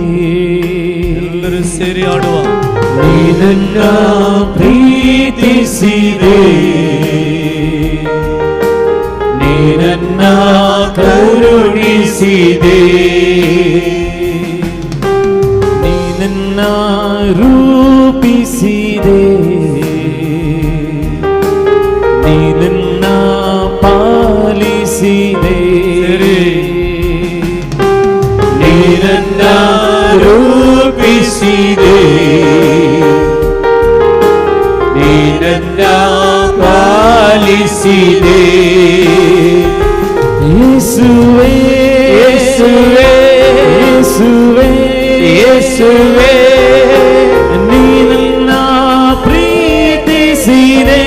ಎಲ್ಲರೂ ಸೇರಿ ಆಡುವ. ನೀನನ್ನ ಪ್ರೀತಿಸಿದೆ, ನೀನನ್ನ ಕರುಣಿಸಿದೆ, ನೀನನ್ನ ರೂಪಿಸಿದೆ, ನೀನನ್ನ ಪಾಲಿಸಿದೆ, ನೀನನ್ನ ರೂಪಿಸಿದೆ, ನೀನನ್ನ ಪಾಲಿಸಿದೆ. ಯೇಸುವೇ ಯೇಸುವೇ ಯೇಸುವೇ ಯೇಸುವೇ, ನೀನನ್ನ ಪ್ರೀತಿಸಿದೆ.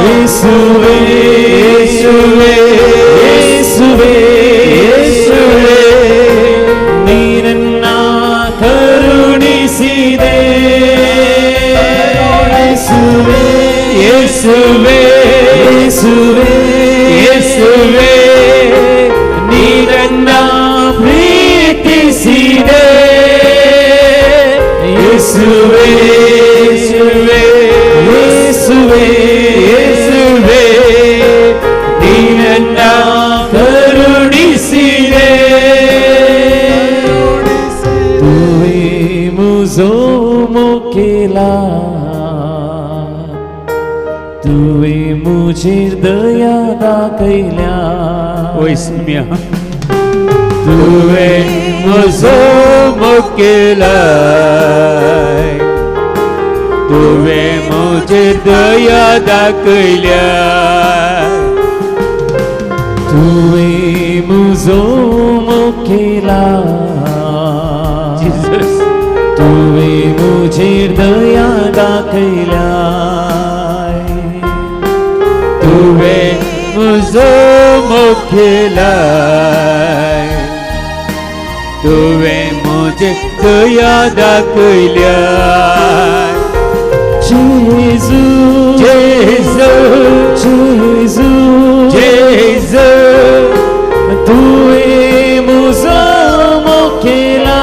ಯೇಸುವೇ ಯೇಸುವೇ ಯೇಸುವೇ ಯೇಸುವೇ, ನೀನನ್ನ ಕರುಣಿಸಿದೆ. ಯೇಸುವೇ ಯೇಸುವೇ ಯೇಸುವೇ ಯೇಸುವೇ, ನೀನನ್ನ ಪ್ರೀತಿಸಿದೆ. ಯೇಸುವೇ ಯೇಸುವೇ ಯೇಸುವೇ ಯೇಸುವೇ ನೀನನ್ನ ಕರುಣಿಸಿದೆ ತುವೇ ಮುझो मोकेला तुवे मुझे दया दाखयल्या वैस्म्या तुवे मुझो मोकेला तुवे मुझे दया दाखयल्या तुवे मुझो मोकेला जीसस तुवे मुझे दया दाखयल्या तुवे मुझो मोकेला तुवे मुझे दया दाखयल्या जेजू जेजू जेजू जेजू तुवे मुझो मोकेला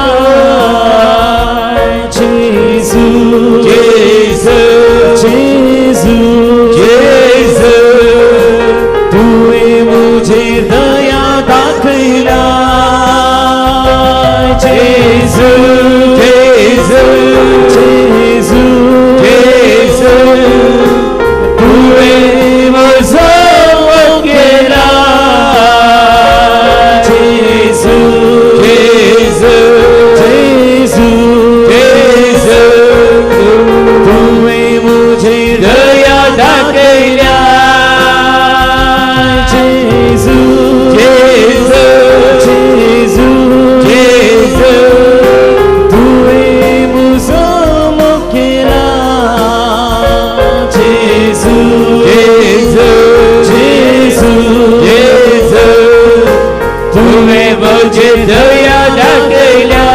जेजू जेजू जेजू जेजू तुवे मुझे दया दाखयल्या जेजू जेजू जेजू जेजू तुवे मुझो मोकेला जेजू जेजू जेजू जेजू तुवे मुझे दया दाखयल्या जेजू जेजू जेजू जेजू तुवे मुझो मोकेला जेजू जेजू जेजू जेजू तुवे मुझे दया दाखयल्या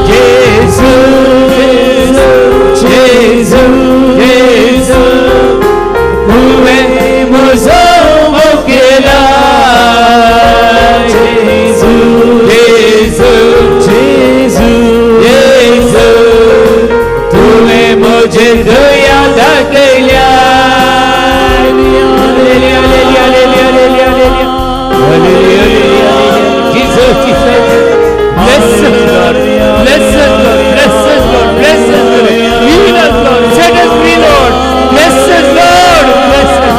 जेजू जेजू जेजू तुवे मुझो मोकेला जेजू जेजू जेजू जेजू तुवे मुझे दया दाखयल्या Jesus, Jesus. Bless us, Lord. Bless us, Lord. Bless us, Lord. Bless us, Lord. Heal us, Lord. Set us free, Lord. Bless us, Lord. Bless us.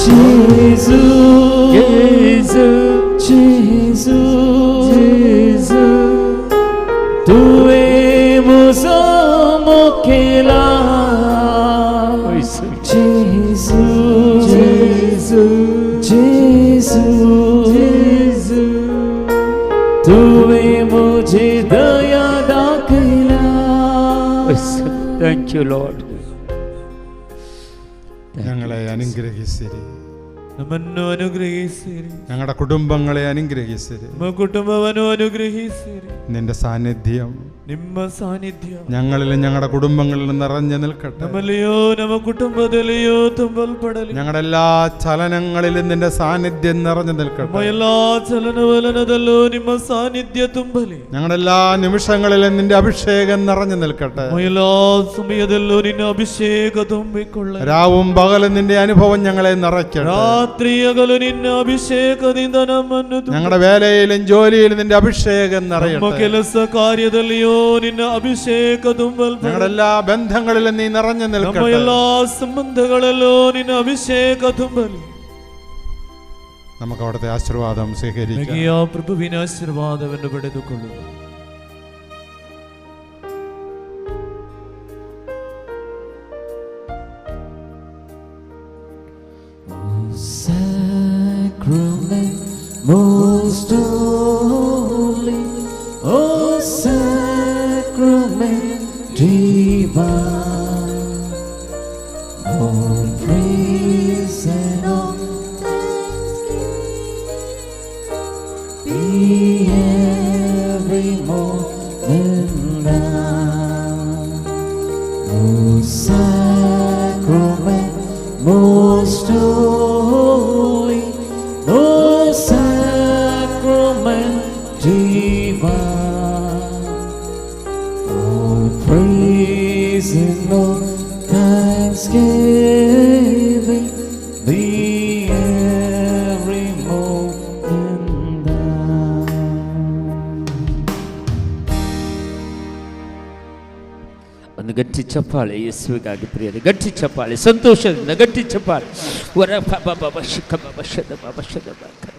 Jesus, Jesus, Jesus. तुवे मुझो मोकेला जेजू जेजू जेजू जेजू तुवे मुझे दया दाखयल्या Thank you, Lord. ഞങ്ങളെ അനുഗ്രഹിച്ചിരി, ನಮ್ಮನ್ನು ಅನುಗ್ರಹಿಸಿರಿ, ഞങ്ങളുടെ കുടുംബങ്ങളെ അനുഗ്രഹിച്ചിരി. ನಮ್ಮ ಕುಟುಂಬವನ್ನು ಅನುಗ್ರಹಿಸಿರಿ. നിന്റെ സാന്നിധ്യം ನಿಮ್ಮ ಸಾನ್ನಿಧ್ಯ ഞങ്ങളിലും ഞങ്ങളുടെ കുടുംബങ്ങളിലും നിറഞ്ഞു നിൽക്കട്ടെ. ನಮ್ಮಲ್ಲಿಯೋ ನಮ್ಮ ಕುಟುಂಬದಲ್ಲಿಯೋ ತುಂಬಲ್ಪಡಲಿ. ഞങ്ങളുടെ എല്ലാ ചലനങ്ങളിലും നിന്റെ സാന്നിധ്യം നിറഞ്ഞു ನಮ್ಮ നിൽക്കട്ടെ. ಎಲ್ಲಾ ಚಲನವಲನದಲ್ಲೂ ನಿಮ್ಮ ಸಾನ್ನಿಧ್ಯ ತುಂಬಲಿ. ഞങ്ങളുടെ എല്ലാ നിമിഷങ്ങളിലും നിന്റെ അഭിഷേകം നിറഞ്ഞു നിൽക്കട്ടെ. ನಮ್ಮ ಎಲ್ಲಾ ಸಮಯದಲ್ಲೂ ನಿನ್ನ ಅಭಿಷೇಕ ತುಂಬಿಕೊಳ್ಳಲಿ. രാവും പകലും നിന്റെ അനുഭവം ഞങ്ങളെ നിറയ്ക്കട്ടെ. ರಾತ್ರಿ ಹಗಲು ನಿನ್ನ ಅಭಿಷೇಕದಿಂದ ನಮ್ಮನ್ನು ತುಂಬಲಿ. ഞങ്ങളുടെ വേലയിലും ജോലിയിലും നിന്റെ അഭിഷേകം ನಮ್ಮ നിറയട്ടെ. ಕೆಲಸ ಕಾರ್ಯದಲ್ಲಿಯೋ ನಿನ್ನ ಅಭಿಷೇಕ ತುಂಬಲ್ಪಡಲಿ. ഞങ്ങളുടെ എല്ലാ ബന്ധങ്ങളിലും നീ നിറഞ്ഞു ನಮ್ಮ നിൽക്കട്ടെ. ಎಲ್ಲಾ ಸಂಬಂಧಗಳಲ್ಲೂ ನಿನ್ನ ಅಭಿಷೇಕ ತುಂಬಲಿ. നമുക്ക് അവിടുത്തെ ആശീർവാദം സ്വീകരിക്കാം. ನಮಗೆ ಆ ಪ್ರಭುವಿನ ಆಶೀರ್ವಾದವನ್ನು ಪಡೆದುಕೊಳ್ಳುವ. Sacrament most holy, oh sacrament divine, all praise and all be every moment thine, oh sacrament most holy, oh sacrament praising, Lord, thanksgiving, be every moment thine. ಒಂದು ಗಟ್ಟಿ ಚಪ್ಪಾಳೆ ಯೇಸುವಿಗಾಗಿ ಪ್ರಿಯರೇ, ಗಟ್ಟಿ ಚಪ್ಪಾಳೆ, ಸಂತೋಷದಿಂದ ಗಟ್ಟಿ ಚಪ್ಪಾಳೆ. ವರ ಬಾಬಾ ಶಿಖ ಬಾಬಾ ಶದ ಬಾಬಾ ಶದ ಬಾಬಾ